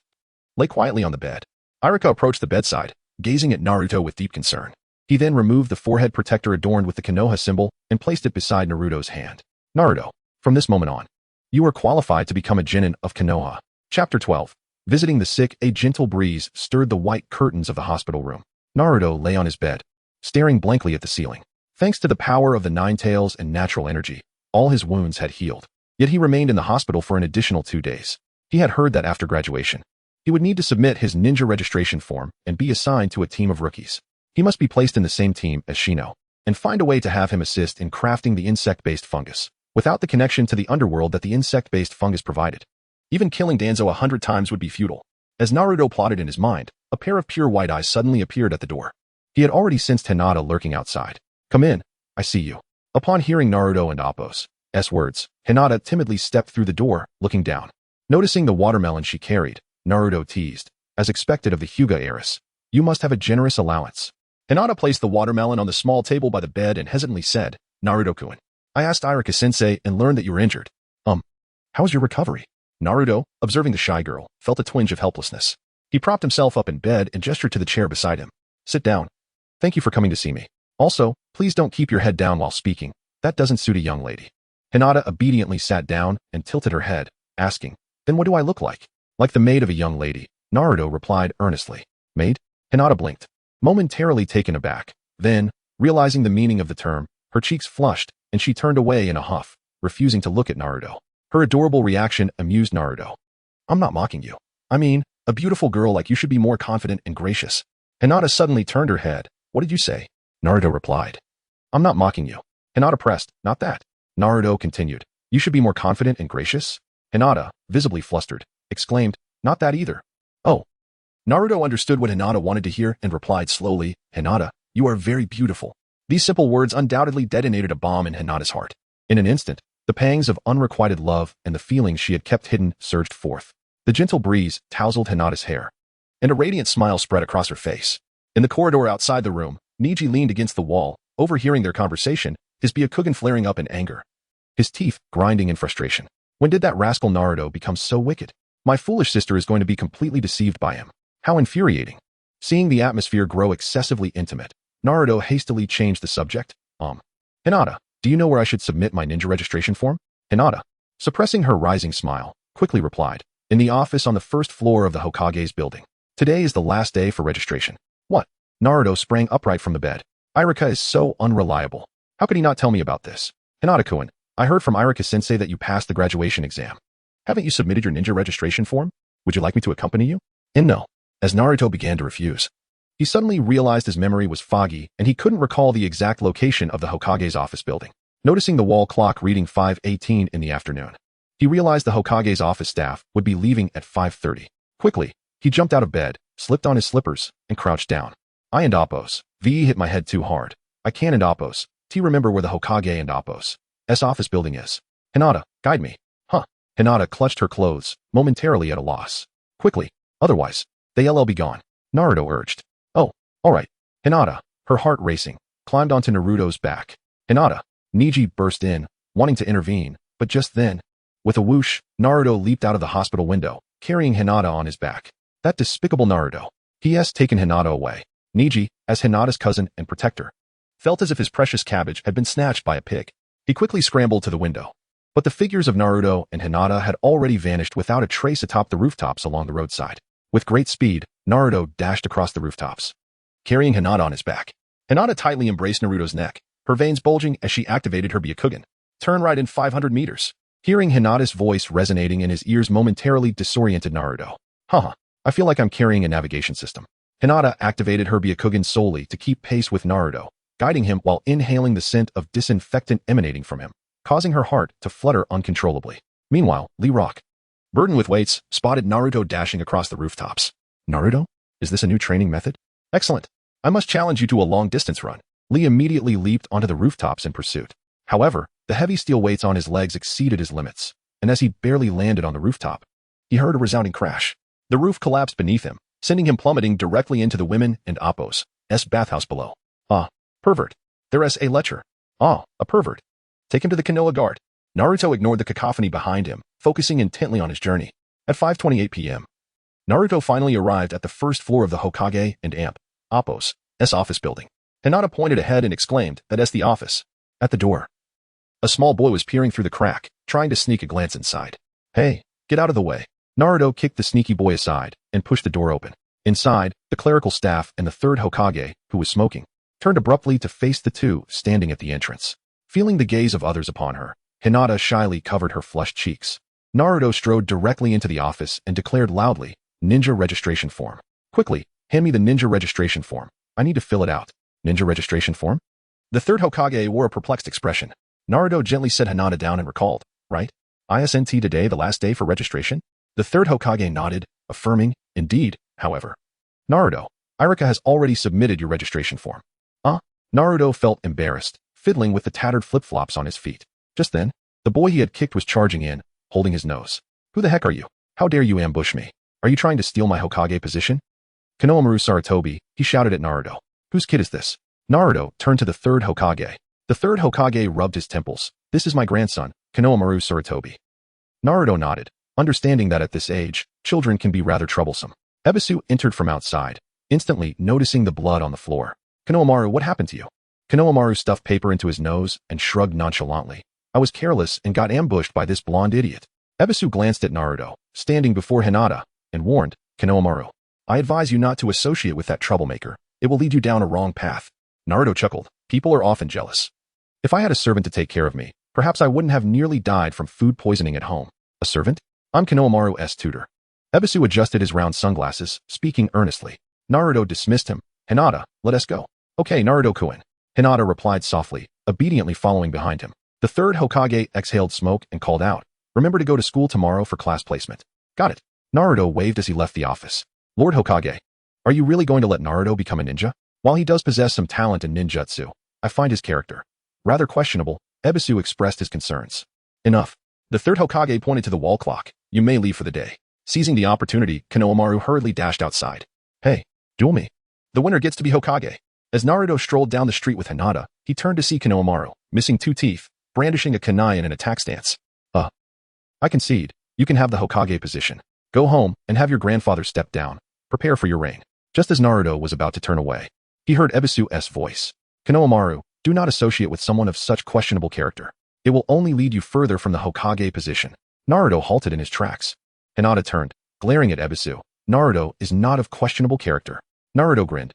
lay quietly on the bed. Irika approached the bedside, gazing at Naruto with deep concern. He then removed the forehead protector adorned with the Konoha symbol and placed it beside Naruto's hand. Naruto, from this moment on, you are qualified to become a genin of Konoha. Chapter 12. Visiting the sick, a gentle breeze stirred the white curtains of the hospital room. Naruto lay on his bed, staring blankly at the ceiling. Thanks to the power of the Nine Tails and natural energy, all his wounds had healed. Yet he remained in the hospital for an additional 2 days. He had heard that after graduation, he would need to submit his ninja registration form and be assigned to a team of rookies. He must be placed in the same team as Shino, and find a way to have him assist in crafting the insect-based fungus, without the connection to the underworld that the insect-based fungus provided. Even killing Danzo 100 times would be futile. As Naruto plotted in his mind, a pair of pure white eyes suddenly appeared at the door. He had already sensed Hinata lurking outside. Come in, I see you. Upon hearing Naruto and Appo's words, Hinata timidly stepped through the door, looking down. Noticing the watermelon she carried, Naruto teased, as expected of the Hyuga heiress. You must have a generous allowance. Hinata placed the watermelon on the small table by the bed and hesitantly said, Naruto-kun, I asked Irika-sensei and learned that you were injured. How's your recovery? Naruto, observing the shy girl, felt a twinge of helplessness. He propped himself up in bed and gestured to the chair beside him. Sit down. Thank you for coming to see me. Also, please don't keep your head down while speaking. That doesn't suit a young lady. Hinata obediently sat down and tilted her head, asking, Then what do I look like? Like the maid of a young lady, Naruto replied earnestly. Maid? Hinata blinked, momentarily taken aback. Then, realizing the meaning of the term, her cheeks flushed, and she turned away in a huff, refusing to look at Naruto. Her adorable reaction amused Naruto. I'm not mocking you. I mean, a beautiful girl like you should be more confident and gracious. Hinata suddenly turned her head. What did you say? Naruto replied. I'm not mocking you. Hinata pressed, not that. Naruto continued. You should be more confident and gracious? Hinata, visibly flustered, exclaimed, not that either. Oh. Naruto understood what Hinata wanted to hear and replied slowly, Hinata, you are very beautiful. These simple words undoubtedly detonated a bomb in Hinata's heart. In an instant, the pangs of unrequited love and the feelings she had kept hidden surged forth. The gentle breeze tousled Hinata's hair, and a radiant smile spread across her face. In the corridor outside the room, Neji leaned against the wall, overhearing their conversation, his Byakugan flaring up in anger, his teeth grinding in frustration. When did that rascal Naruto become so wicked? My foolish sister is going to be completely deceived by him. How infuriating. Seeing the atmosphere grow excessively intimate, Naruto hastily changed the subject. Hinata, do you know where I should submit my ninja registration form? Hinata, suppressing her rising smile, quickly replied. In the office on the first floor of the Hokage's building. Today is the last day for registration. What? Naruto sprang upright from the bed. Irika is so unreliable. How could he not tell me about this? Hinata-kun, I heard from Irika-sensei that you passed the graduation exam. Haven't you submitted your ninja registration form? Would you like me to accompany you? And no. As Naruto began to refuse, he suddenly realized his memory was foggy and he couldn't recall the exact location of the Hokage's office building. Noticing the wall clock reading 5:18 in the afternoon, he realized the Hokage's office staff would be leaving at 5:30. Quickly, he jumped out of bed, slipped on his slippers, and crouched down. I and Appos. V hit my head too hard. I can and Appos. T remember where the Hokage and Appos' office building is. Hinata, guide me. Huh. Hinata clutched her clothes, momentarily at a loss. Quickly. Otherwise, they'll be gone. Naruto urged. Oh, alright. Hinata, her heart racing, climbed onto Naruto's back. Hinata. Neji burst in, wanting to intervene, but just then, with a whoosh, Naruto leaped out of the hospital window, carrying Hinata on his back. That despicable Naruto. He has taken Hinata away. Neji, as Hinata's cousin and protector, felt as if his precious cabbage had been snatched by a pig. He quickly scrambled to the window. But the figures of Naruto and Hinata had already vanished without a trace atop the rooftops along the roadside. With great speed, Naruto dashed across the rooftops, carrying Hinata on his back. Hinata tightly embraced Naruto's neck, her veins bulging as she activated her Byakugan. Turn right in 500 meters. Hearing Hinata's voice resonating in his ears momentarily disoriented Naruto. Haha, I feel like I'm carrying a navigation system. Hinata activated her Byakugan solely to keep pace with Naruto, guiding him while inhaling the scent of disinfectant emanating from him, causing her heart to flutter uncontrollably. Meanwhile, Lee Rock, burdened with weights, spotted Naruto dashing across the rooftops. Naruto? Is this a new training method? Excellent. I must challenge you to a long-distance run. Lee immediately leaped onto the rooftops in pursuit. However, the heavy steel weights on his legs exceeded his limits, and as he barely landed on the rooftop, he heard a resounding crash. The roof collapsed beneath him, sending him plummeting directly into the women and Appos' bathhouse below. Ah, pervert. There's a lecher. Ah, a pervert. Take him to the Konoha guard. Naruto ignored the cacophony behind him, focusing intently on his journey. At 5:28 p.m., Naruto finally arrived at the first floor of the Hokage and Appos' office building. Hinata pointed ahead and exclaimed that as the office. At the door, a small boy was peering through the crack, trying to sneak a glance inside. Hey, get out of the way. Naruto kicked the sneaky boy aside and pushed the door open. Inside, the clerical staff and the third Hokage, who was smoking, turned abruptly to face the two standing at the entrance. Feeling the gaze of others upon her, Hinata shyly covered her flushed cheeks. Naruto strode directly into the office and declared loudly, Ninja registration form. Quickly, hand me the ninja registration form. I need to fill it out. Ninja registration form? The third Hokage wore a perplexed expression. Naruto gently set Hinata down and recalled, right? Isn't today the last day for registration? The third Hokage nodded, affirming, indeed, however. Naruto, Irika has already submitted your registration form. Naruto felt embarrassed, fiddling with the tattered flip-flops on his feet. Just then, the boy he had kicked was charging in, holding his nose. Who the heck are you? How dare you ambush me? Are you trying to steal my Hokage position? Konohamaru Sarutobi, he shouted at Naruto. Whose kid is this? Naruto turned to the third Hokage. The third Hokage rubbed his temples. This is my grandson, Konohamaru Sarutobi. Naruto nodded, understanding that at this age, children can be rather troublesome. Ebisu entered from outside, instantly noticing the blood on the floor. Konohamaru, what happened to you? Konohamaru stuffed paper into his nose and shrugged nonchalantly. I was careless and got ambushed by this blonde idiot. Ebisu glanced at Naruto, standing before Hinata, and warned, Konohamaru, I advise you not to associate with that troublemaker. It will lead you down a wrong path. Naruto chuckled. People are often jealous. If I had a servant to take care of me, perhaps I wouldn't have nearly died from food poisoning at home. A servant? I'm Konohamaru's tutor. Ebisu adjusted his round sunglasses, speaking earnestly. Naruto dismissed him. Hinata, let us go. Okay, Naruto-kun. Hinata replied softly, obediently following behind him. The third Hokage exhaled smoke and called out, remember to go to school tomorrow for class placement. Got it. Naruto waved as he left the office. Lord Hokage, are you really going to let Naruto become a ninja? While he does possess some talent in ninjutsu, I find his character rather questionable. Ebisu expressed his concerns. Enough. The third Hokage pointed to the wall clock. You may leave for the day. Seizing the opportunity, Konohamaru hurriedly dashed outside. Hey, duel me. The winner gets to be Hokage. As Naruto strolled down the street with Hinata, he turned to see Konohamaru, missing 2 teeth, brandishing a kunai in an attack stance. I concede. You can have the Hokage position. Go home and have your grandfather step down. Prepare for your reign. Just as Naruto was about to turn away, he heard Ebisu's voice. Konohamaru, do not associate with someone of such questionable character. It will only lead you further from the Hokage position. Naruto halted in his tracks. Hinata turned, glaring at Ebisu. Naruto is not of questionable character. Naruto grinned.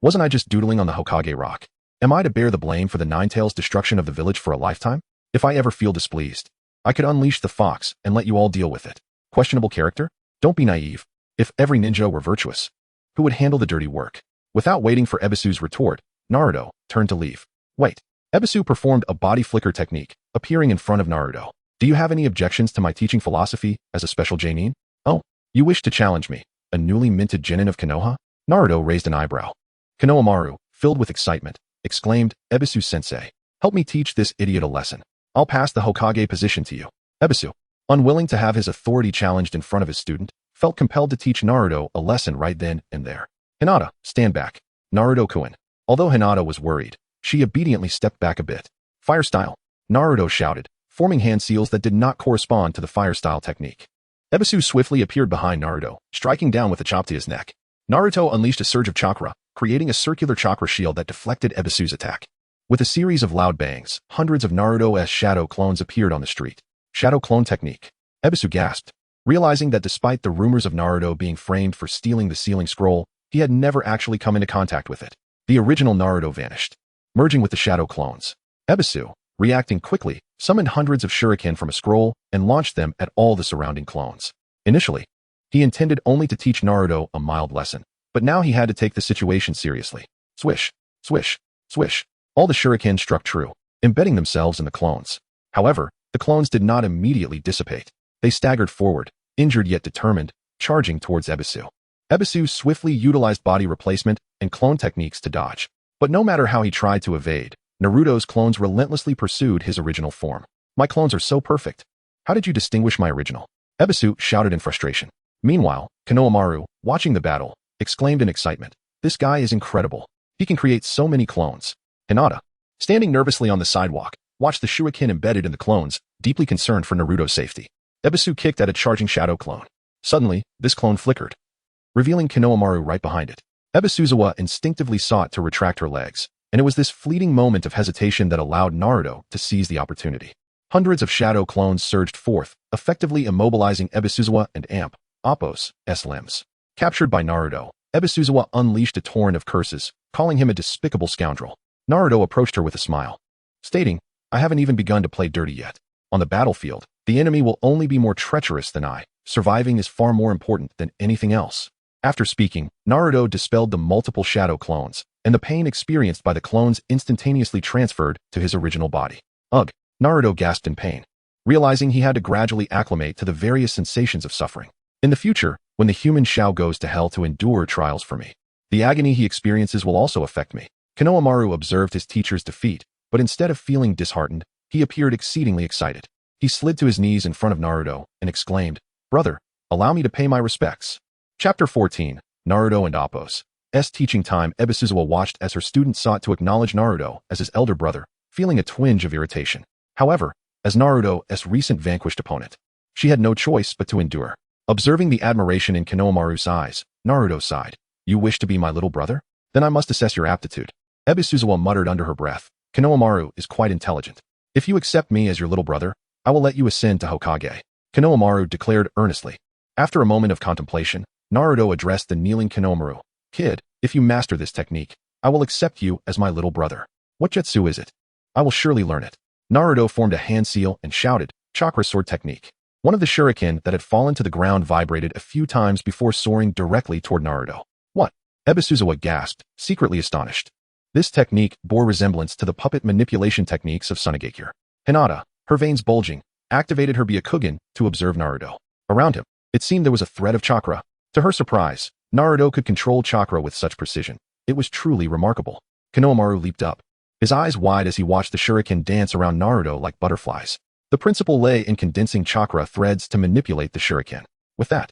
Wasn't I just doodling on the Hokage rock? Am I to bear the blame for the Nine-Tails' destruction of the village for a lifetime? If I ever feel displeased, I could unleash the fox and let you all deal with it. Questionable character? Don't be naive. If every ninja were virtuous, who would handle the dirty work? Without waiting for Ebisu's retort, Naruto turned to leave. Wait. Ebisu performed a body flicker technique, appearing in front of Naruto. Do you have any objections to my teaching philosophy as a special genin? Oh, you wish to challenge me, a newly minted genin of Konoha? Naruto raised an eyebrow. Konohamaru, filled with excitement, exclaimed, Ebisu-sensei, help me teach this idiot a lesson. I'll pass the Hokage position to you. Ebisu, unwilling to have his authority challenged in front of his student, felt compelled to teach Naruto a lesson right then and there. Hinata, stand back. Naruto-kun. Although Hinata was worried, she obediently stepped back a bit. Fire style. Naruto shouted, forming hand seals that did not correspond to the fire style technique. Ebisu swiftly appeared behind Naruto, striking down with a chop to his neck. Naruto unleashed a surge of chakra, creating a circular chakra shield that deflected Ebisu's attack. With a series of loud bangs, hundreds of Naruto's shadow clones appeared on the street. Shadow clone technique. Ebisu gasped, realizing that despite the rumors of Naruto being framed for stealing the sealing scroll, he had never actually come into contact with it. The original Naruto vanished, merging with the shadow clones. Ebisu, reacting quickly, summoned hundreds of shuriken from a scroll and launched them at all the surrounding clones. Initially, he intended only to teach Naruto a mild lesson, but now he had to take the situation seriously. Swish, swish, swish. All the shuriken struck true, embedding themselves in the clones. However, the clones did not immediately dissipate. They staggered forward, injured yet determined, charging towards Ebisu. Ebisu swiftly utilized body replacement and clone techniques to dodge. But no matter how he tried to evade, Naruto's clones relentlessly pursued his original form. My clones are so perfect. How did you distinguish my original? Ebisu shouted in frustration. Meanwhile, Konohamaru, watching the battle, exclaimed in excitement. This guy is incredible. He can create so many clones. Hinata, standing nervously on the sidewalk, watched the shuriken embedded in the clones, deeply concerned for Naruto's safety. Ebisu kicked at a charging shadow clone. Suddenly, this clone flickered, revealing Konohamaru right behind it. Ebisuzawa instinctively sought to retract her legs, and it was this fleeting moment of hesitation that allowed Naruto to seize the opportunity. Hundreds of shadow clones surged forth, effectively immobilizing Ebisuzawa and Appos' limbs. Captured by Naruto, Ebisuzawa unleashed a torrent of curses, calling him a despicable scoundrel. Naruto approached her with a smile, stating, I haven't even begun to play dirty yet. On the battlefield, the enemy will only be more treacherous than I. Surviving is far more important than anything else. After speaking, Naruto dispelled the multiple shadow clones, and the pain experienced by the clones instantaneously transferred to his original body. Ugh! Naruto gasped in pain, realizing he had to gradually acclimate to the various sensations of suffering. In the future, when the human Shao goes to hell to endure trials for me, the agony he experiences will also affect me. Konohamaru observed his teacher's defeat, but instead of feeling disheartened, he appeared exceedingly excited. He slid to his knees in front of Naruto and exclaimed, Brother, allow me to pay my respects. Chapter 14, Naruto and Appos. Teaching time. Ebisuzawa watched as her student sought to acknowledge Naruto as his elder brother, feeling a twinge of irritation. However, as Naruto's recent vanquished opponent, She had no choice but to endure. Observing the admiration in Konohamaru's eyes, Naruto sighed. You wish to be my little brother? Then I must assess your aptitude. Ebisuzawa muttered under her breath. Konohamaru is quite intelligent. If you accept me as your little brother, I will let you ascend to Hokage. Konohamaru declared earnestly. After a moment of contemplation, Naruto addressed the kneeling Konohamaru. Kid, if you master this technique, I will accept you as my little brother. What jutsu is it? I will surely learn it. Naruto formed a hand seal and shouted, Chakra Sword Technique. One of the shuriken that had fallen to the ground vibrated a few times before soaring directly toward Naruto. What? Ebisuzawa gasped, secretly astonished. This technique bore resemblance to the puppet manipulation techniques of Sunagakure. Hinata, her veins bulging, activated her Byakugan to observe Naruto. Around him, it seemed there was a thread of chakra. To her surprise, Naruto could control chakra with such precision. It was truly remarkable. Konohamaru leaped up, his eyes wide as he watched the shuriken dance around Naruto like butterflies. The principle lay in condensing chakra threads to manipulate the shuriken. With that,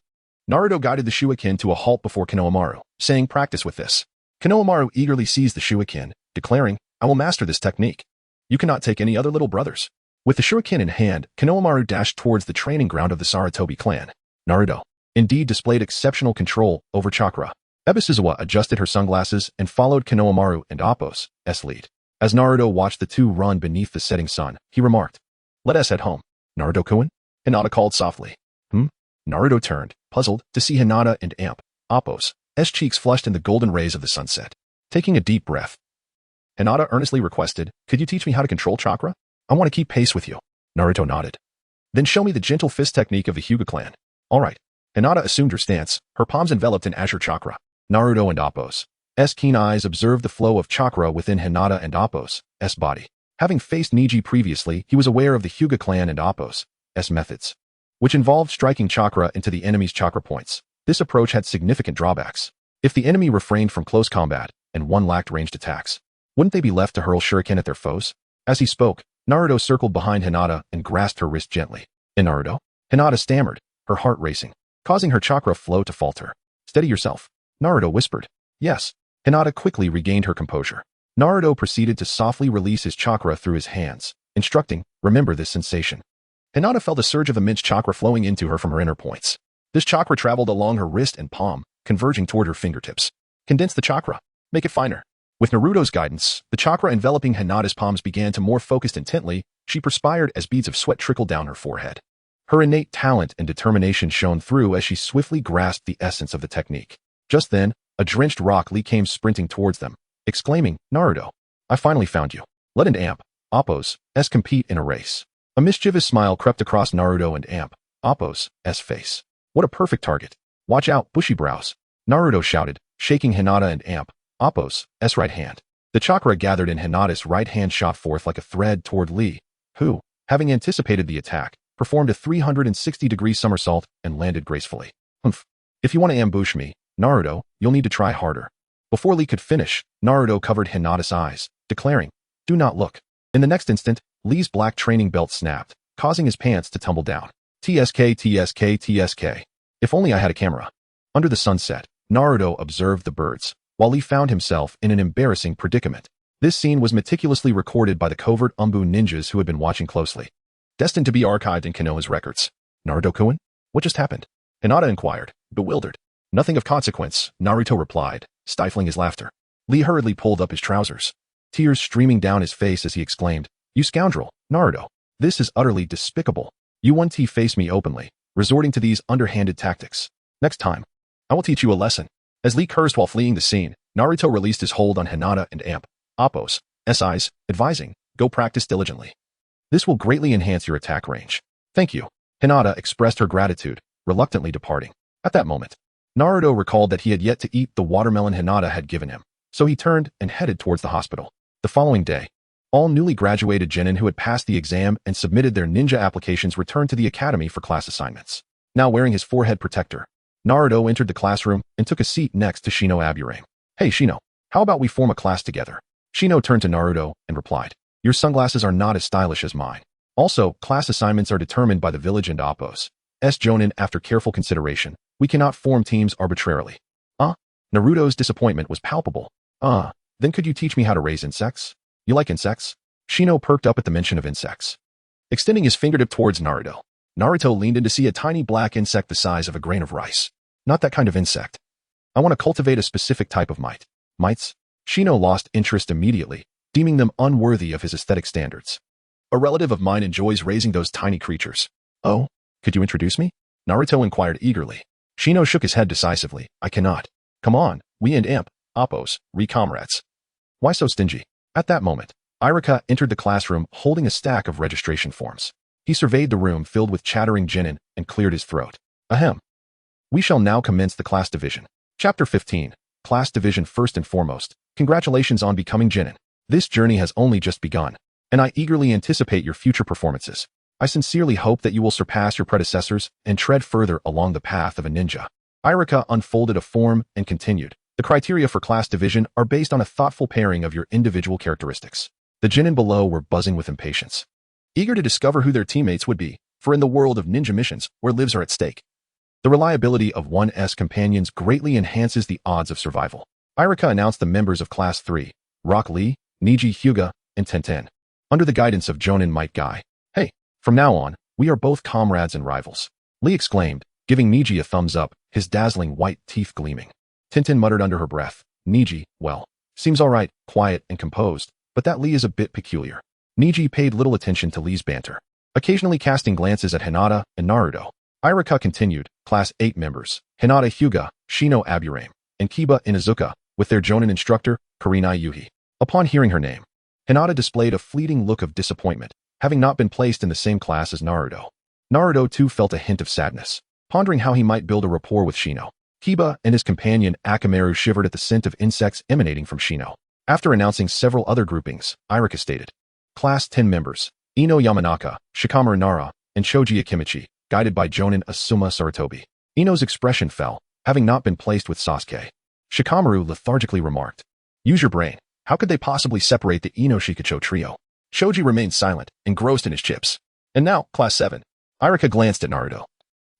Naruto guided the shuriken to a halt before Konohamaru, saying, practice with this. Konohamaru eagerly seized the shuriken, declaring, I will master this technique. You cannot take any other little brothers. With the shuriken in hand, Konohamaru dashed towards the training ground of the Sarutobi clan. Naruto, indeed, displayed exceptional control over chakra. Ebisuzawa adjusted her sunglasses and followed Konohamaru and Appo's lead. As Naruto watched the two run beneath the setting sun, he remarked, let us head home. Naruto-kun? Hinata called softly. Naruto turned, puzzled, to see Hinata and Appo's cheeks flushed in the golden rays of the sunset. Taking a deep breath, Hinata earnestly requested, could you teach me how to control chakra? I want to keep pace with you. Naruto nodded. Then show me the gentle fist technique of the Hyuga clan. All right. Hinata assumed her stance, her palms enveloped in azure chakra. Naruto and Appo's keen eyes observed the flow of chakra within Hinata and Appo's body. Having faced Niji previously, he was aware of the Hyuga clan and Appo's methods, which involved striking chakra into the enemy's chakra points. This approach had significant drawbacks. If the enemy refrained from close combat and one lacked ranged attacks, wouldn't they be left to hurl shuriken at their foes? As he spoke, Naruto circled behind Hinata and grasped her wrist gently. In Naruto? Hinata stammered, her heart racing, causing her chakra flow to falter. Steady yourself. Naruto whispered. Yes. Hinata quickly regained her composure. Naruto proceeded to softly release his chakra through his hands, instructing, remember this sensation. Hinata felt a surge of immense chakra flowing into her from her inner points. This chakra traveled along her wrist and palm, converging toward her fingertips. Condense the chakra. Make it finer. With Naruto's guidance, the chakra enveloping Hinata's palms began to more focused intently. She perspired as beads of sweat trickled down her forehead. Her innate talent and determination shone through as she swiftly grasped the essence of the technique. Just then, a drenched Rock Lee came sprinting towards them, exclaiming, Naruto, I finally found you. Let an Appo's compete in a race. A mischievous smile crept across Naruto and Appo's face. What a perfect target. Watch out, bushy brows. Naruto shouted, shaking Hinata and Appo's right hand. The chakra gathered in Hinata's right hand shot forth like a thread toward Lee, who, having anticipated the attack, performed a 360-degree somersault and landed gracefully. If you want to ambush me, Naruto, you'll need to try harder. Before Lee could finish, Naruto covered Hinata's eyes, declaring, do not look. In the next instant, Lee's black training belt snapped, causing his pants to tumble down. TSK. If only I had a camera. Under the sunset, Naruto observed the birds, while Lee found himself in an embarrassing predicament. This scene was meticulously recorded by the covert Umbu ninjas who had been watching closely, destined to be archived in Konoha's records. Naruto-kun? What just happened? Hinata inquired, bewildered. Nothing of consequence, Naruto replied, stifling his laughter. Lee hurriedly pulled up his trousers, tears streaming down his face as he exclaimed, you scoundrel, Naruto. This is utterly despicable. You 1T face me openly, resorting to these underhanded tactics. Next time, I will teach you a lesson. As Lee cursed while fleeing the scene, Naruto released his hold on Hinata and Appo's eyes, advising, go practice diligently. This will greatly enhance your attack range. Thank you. Hinata expressed her gratitude, reluctantly departing. At that moment, Naruto recalled that he had yet to eat the watermelon Hinata had given him, so he turned and headed towards the hospital. The following day, all newly graduated genin who had passed the exam and submitted their ninja applications returned to the academy for class assignments. Now wearing his forehead protector, Naruto entered the classroom and took a seat next to Shino Aburame. Hey Shino, how about we form a class together? Shino turned to Naruto and replied, your sunglasses are not as stylish as mine. Also, class assignments are determined by the village and Appo's jonin after careful consideration. We cannot form teams arbitrarily. Naruto's disappointment was palpable. Then could you teach me how to raise insects? You like insects? Shino perked up at the mention of insects. Extending his fingertip towards Naruto, Naruto leaned in to see a tiny black insect the size of a grain of rice. Not that kind of insect. I want to cultivate a specific type of mites? Shino lost interest immediately, deeming them unworthy of his aesthetic standards. A relative of mine enjoys raising those tiny creatures. Oh, could you introduce me? Naruto inquired eagerly. Shino shook his head decisively. I cannot. Come on, we and Imp, Oppos, comrades. Why so stingy? At that moment, Iruka entered the classroom holding a stack of registration forms. He surveyed the room filled with chattering genin and cleared his throat. Ahem. We shall now commence the class division. Chapter 15. Class division. First and foremost, congratulations on becoming genin. This journey has only just begun, and I eagerly anticipate your future performances. I sincerely hope that you will surpass your predecessors and tread further along the path of a ninja. Iruka unfolded a form and continued. The criteria for class division are based on a thoughtful pairing of your individual characteristics. The genin below were buzzing with impatience, eager to discover who their teammates would be, for in the world of ninja missions, where lives are at stake, the reliability of one's companions greatly enhances the odds of survival. Iruka announced the members of Class 3, Rock Lee, Niji Hyuga, and Tenten, under the guidance of Jonin Might Guy. Hey, from now on, we are both comrades and rivals, Lee exclaimed, giving Niji a thumbs up, his dazzling white teeth gleaming. Tenten muttered under her breath, Niji, well, seems alright, quiet and composed, but that Lee is a bit peculiar. Niji paid little attention to Lee's banter, occasionally casting glances at Hinata and Naruto. Iruka continued, Class 8 members, Hinata Hyuga, Shino Aburame, and Kiba Inuzuka, with their Jonin instructor, Kurenai Yuhi. Upon hearing her name, Hinata displayed a fleeting look of disappointment, having not been placed in the same class as Naruto. Naruto too felt a hint of sadness, pondering how he might build a rapport with Shino. Kiba and his companion Akamaru shivered at the scent of insects emanating from Shino. After announcing several other groupings, Iruka stated, Class 10 members, Ino Yamanaka, Shikamaru Nara, and Shoji Akimichi, guided by Jonin Asuma Sarutobi. Ino's expression fell, having not been placed with Sasuke. Shikamaru lethargically remarked, Use your brain. How could they possibly separate the Ino Shikacho trio? Shoji remained silent, engrossed in his chips. And now, Class 7. Iruka glanced at Naruto.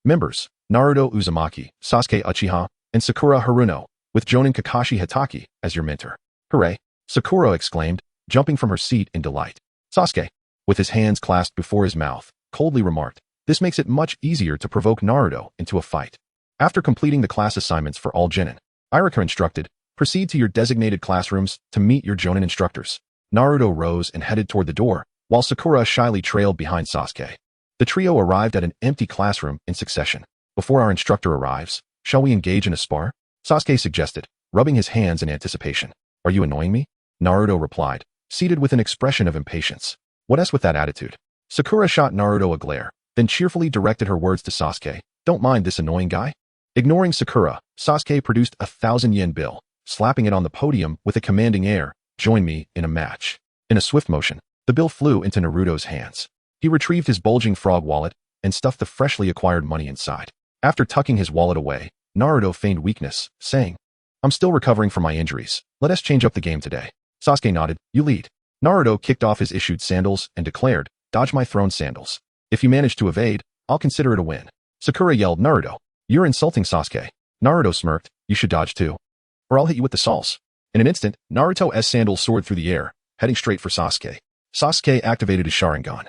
Members, Naruto Uzumaki, Sasuke Uchiha, and Sakura Haruno, with Jonin Kakashi Hitaki as your mentor. Hooray! Sakura exclaimed, jumping from her seat in delight. Sasuke, with his hands clasped before his mouth, coldly remarked, This makes it much easier to provoke Naruto into a fight. After completing the class assignments for all genin, Iruka instructed, Proceed to your designated classrooms to meet your Jonin instructors. Naruto rose and headed toward the door, while Sakura shyly trailed behind Sasuke. The trio arrived at an empty classroom in succession. Before our instructor arrives, shall we engage in a spar? Sasuke suggested, rubbing his hands in anticipation. Are you annoying me? Naruto replied, seated with an expression of impatience. What's with that attitude? Sakura shot Naruto a glare, then cheerfully directed her words to Sasuke. Don't mind this annoying guy. Ignoring Sakura, Sasuke produced a 1,000-yen bill, slapping it on the podium with a commanding air. Join me in a match. In a swift motion, the bill flew into Naruto's hands. He retrieved his bulging frog wallet and stuffed the freshly acquired money inside. After tucking his wallet away, Naruto feigned weakness, saying, I'm still recovering from my injuries. Let us change up the game today. Sasuke nodded. You lead. Naruto kicked off his issued sandals and declared, Dodge my thrown sandals. If you manage to evade, I'll consider it a win. Sakura yelled, Naruto, you're insulting Sasuke. Naruto smirked, you should dodge too. Or I'll hit you with the sauce. In an instant, Naruto's sandals soared through the air, heading straight for Sasuke. Sasuke activated his Sharingan,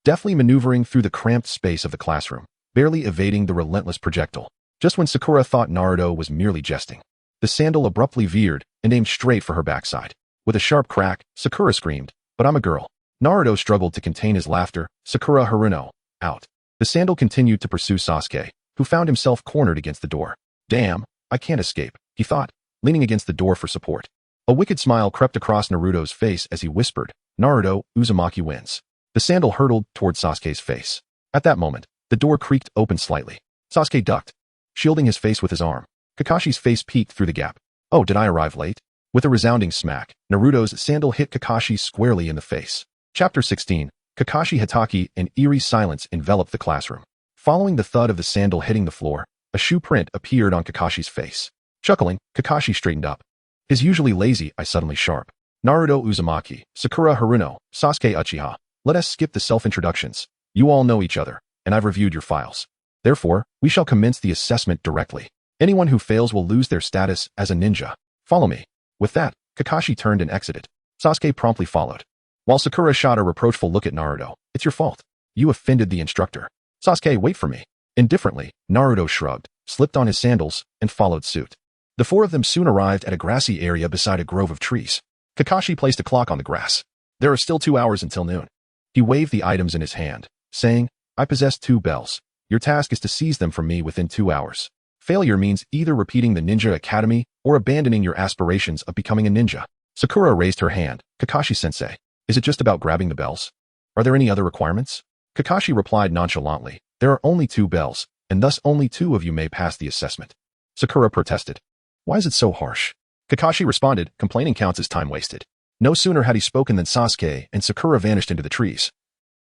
deftly maneuvering through the cramped space of the classroom, barely evading the relentless projectile. Just when Sakura thought Naruto was merely jesting, the sandal abruptly veered and aimed straight for her backside. With a sharp crack, Sakura screamed, but I'm a girl. Naruto struggled to contain his laughter. Sakura Haruno, out. The sandal continued to pursue Sasuke, who found himself cornered against the door. Damn, I can't escape, he thought, leaning against the door for support. A wicked smile crept across Naruto's face as he whispered, Naruto, Uzumaki wins. The sandal hurtled toward Sasuke's face. At that moment, the door creaked open slightly. Sasuke ducked, shielding his face with his arm. Kakashi's face peeked through the gap. Oh, did I arrive late? With a resounding smack, Naruto's sandal hit Kakashi squarely in the face. Chapter 16. Kakashi Hitaki. An eerie silence enveloped the classroom. Following the thud of the sandal hitting the floor, a shoe print appeared on Kakashi's face. Chuckling, Kakashi straightened up. His usually lazy eye suddenly sharp. Naruto Uzumaki, Sakura Haruno, Sasuke Uchiha. Let us skip the self-introductions. You all know each other, and I've reviewed your files. Therefore, we shall commence the assessment directly. Anyone who fails will lose their status as a ninja. Follow me. With that, Kakashi turned and exited. Sasuke promptly followed, while Sakura shot a reproachful look at Naruto. It's your fault. You offended the instructor. Sasuke, wait for me. Indifferently, Naruto shrugged, slipped on his sandals, and followed suit. The four of them soon arrived at a grassy area beside a grove of trees. Kakashi placed a clock on the grass. There are still 2 hours until noon. He waved the items in his hand, saying, I possess 2 bells. Your task is to seize them from me within 2 hours. Failure means either repeating the ninja academy or abandoning your aspirations of becoming a ninja. Sakura raised her hand. Kakashi-sensei, is it just about grabbing the bells? Are there any other requirements? Kakashi replied nonchalantly, there are only 2 bells, and thus only 2 of you may pass the assessment. Sakura protested. Why is it so harsh? Kakashi responded, complaining counts as time wasted. No sooner had he spoken than Sasuke and Sakura vanished into the trees.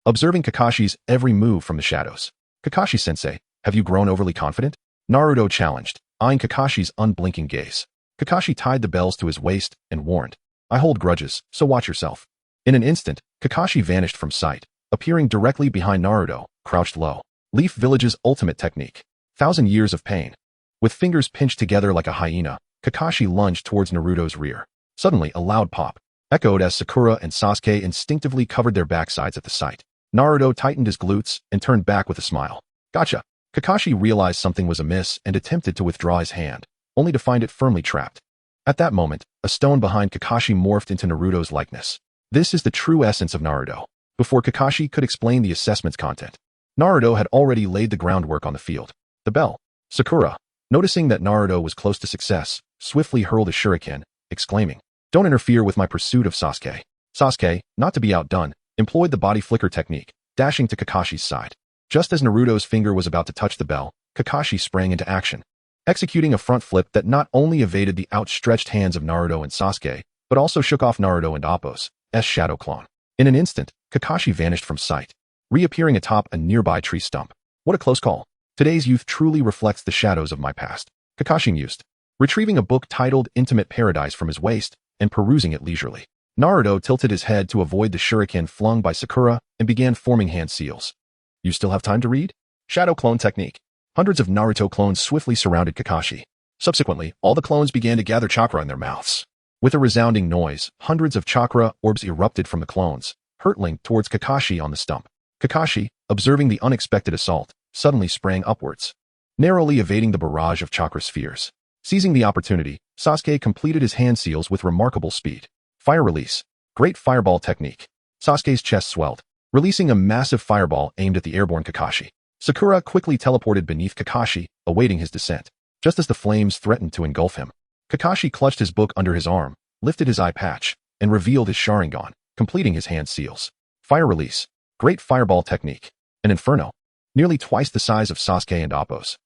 Observing Kakashi's every move from the shadows. Kakashi-sensei, have you grown overly confident? Naruto challenged, eyeing Kakashi's unblinking gaze. Kakashi tied the bells to his waist and warned, I hold grudges, so watch yourself. In an instant, Kakashi vanished from sight, appearing directly behind Naruto, crouched low. Leaf Village's ultimate technique. 1,000 years of pain. With fingers pinched together like a hyena, Kakashi lunged towards Naruto's rear. Suddenly, a loud pop echoed as Sakura and Sasuke instinctively covered their backsides at the sight. Naruto tightened his glutes and turned back with a smile. Gotcha. Kakashi realized something was amiss and attempted to withdraw his hand, only to find it firmly trapped. At that moment, a stone behind Kakashi morphed into Naruto's likeness. This is the true essence of Naruto. Before Kakashi could explain the assessment's content, Naruto had already laid the groundwork on the field. The bell. Sakura, noticing that Naruto was close to success, swiftly hurled a shuriken, exclaiming, Don't interfere with my pursuit of Sasuke. Sasuke, not to be outdone, employed the body flicker technique, dashing to Kakashi's side. Just as Naruto's finger was about to touch the bell, Kakashi sprang into action, executing a front flip that not only evaded the outstretched hands of Naruto and Sasuke, but also shook off Naruto and Appo's shadow clone. In an instant, Kakashi vanished from sight, reappearing atop a nearby tree stump. What a close call. Today's youth truly reflects the shadows of my past. Kakashi mused, retrieving a book titled Intimate Paradise from his waist and perusing it leisurely. Naruto tilted his head to avoid the shuriken flung by Sakura and began forming hand seals. You still have time to read? Shadow clone technique. Hundreds of Naruto clones swiftly surrounded Kakashi. Subsequently, all the clones began to gather chakra in their mouths. With a resounding noise, hundreds of chakra orbs erupted from the clones, hurtling towards Kakashi on the stump. Kakashi, observing the unexpected assault, suddenly sprang upwards, narrowly evading the barrage of chakra spheres. Seizing the opportunity, Sasuke completed his hand seals with remarkable speed. Fire release. Great fireball technique. Sasuke's chest swelled, releasing a massive fireball aimed at the airborne Kakashi. Sakura quickly teleported beneath Kakashi, awaiting his descent. Just as the flames threatened to engulf him, Kakashi clutched his book under his arm, lifted his eye patch, and revealed his Sharingan, completing his hand seals. Fire release. Great fireball technique. An inferno, nearly twice the size of Sasuke and Appo's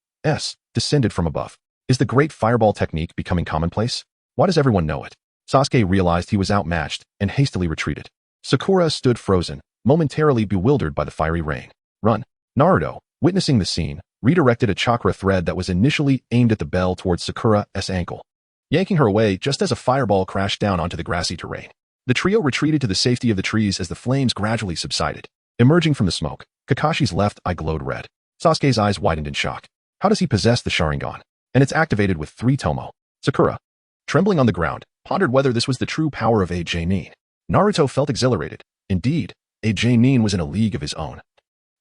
descended from above. Is the great fireball technique becoming commonplace? Why does everyone know it? Sasuke realized he was outmatched and hastily retreated. Sakura stood frozen, momentarily bewildered by the fiery rain. Run. Naruto, witnessing the scene, redirected a chakra thread that was initially aimed at the bell towards Sakura's ankle, yanking her away just as a fireball crashed down onto the grassy terrain. The trio retreated to the safety of the trees as the flames gradually subsided. Emerging from the smoke, Kakashi's left eye glowed red. Sasuke's eyes widened in shock. How does he possess the Sharingan? And it's activated with 3 Tomo. Sakura, trembling on the ground, pondered whether this was the true power of a J-Nin. Naruto felt exhilarated. Indeed, a J-Nin was in a league of his own,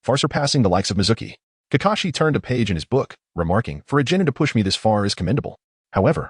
far surpassing the likes of Mizuki. Kakashi turned a page in his book, remarking, For a genin to push me this far is commendable. However,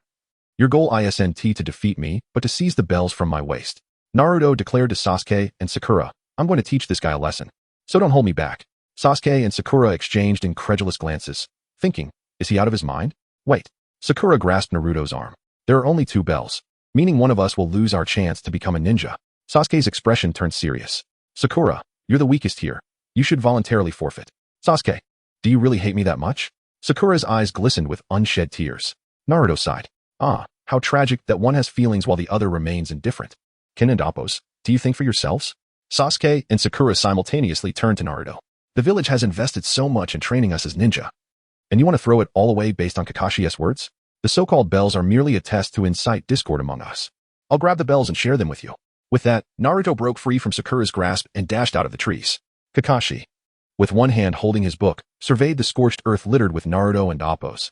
your goal isn't to defeat me, but to seize the bells from my waist. Naruto declared to Sasuke and Sakura, I'm going to teach this guy a lesson, so don't hold me back. Sasuke and Sakura exchanged incredulous glances, thinking, is he out of his mind? Wait. Sakura grasped Naruto's arm. There are only 2 bells, meaning one of us will lose our chance to become a ninja. Sasuke's expression turned serious. Sakura, you're the weakest here. You should voluntarily forfeit. Sasuke, do you really hate me that much? Sakura's eyes glistened with unshed tears. Naruto sighed. Ah, how tragic that one has feelings while the other remains indifferent. Kin and Appo's, do you think for yourselves? Sasuke and Sakura simultaneously turned to Naruto. The village has invested so much in training us as ninja. And you want to throw it all away based on Kakashi's words? The so-called bells are merely a test to incite discord among us. I'll grab the bells and share them with you. With that, Naruto broke free from Sakura's grasp and dashed out of the trees. Kakashi, with one hand holding his book, surveyed the scorched earth littered with Naruto and Appo's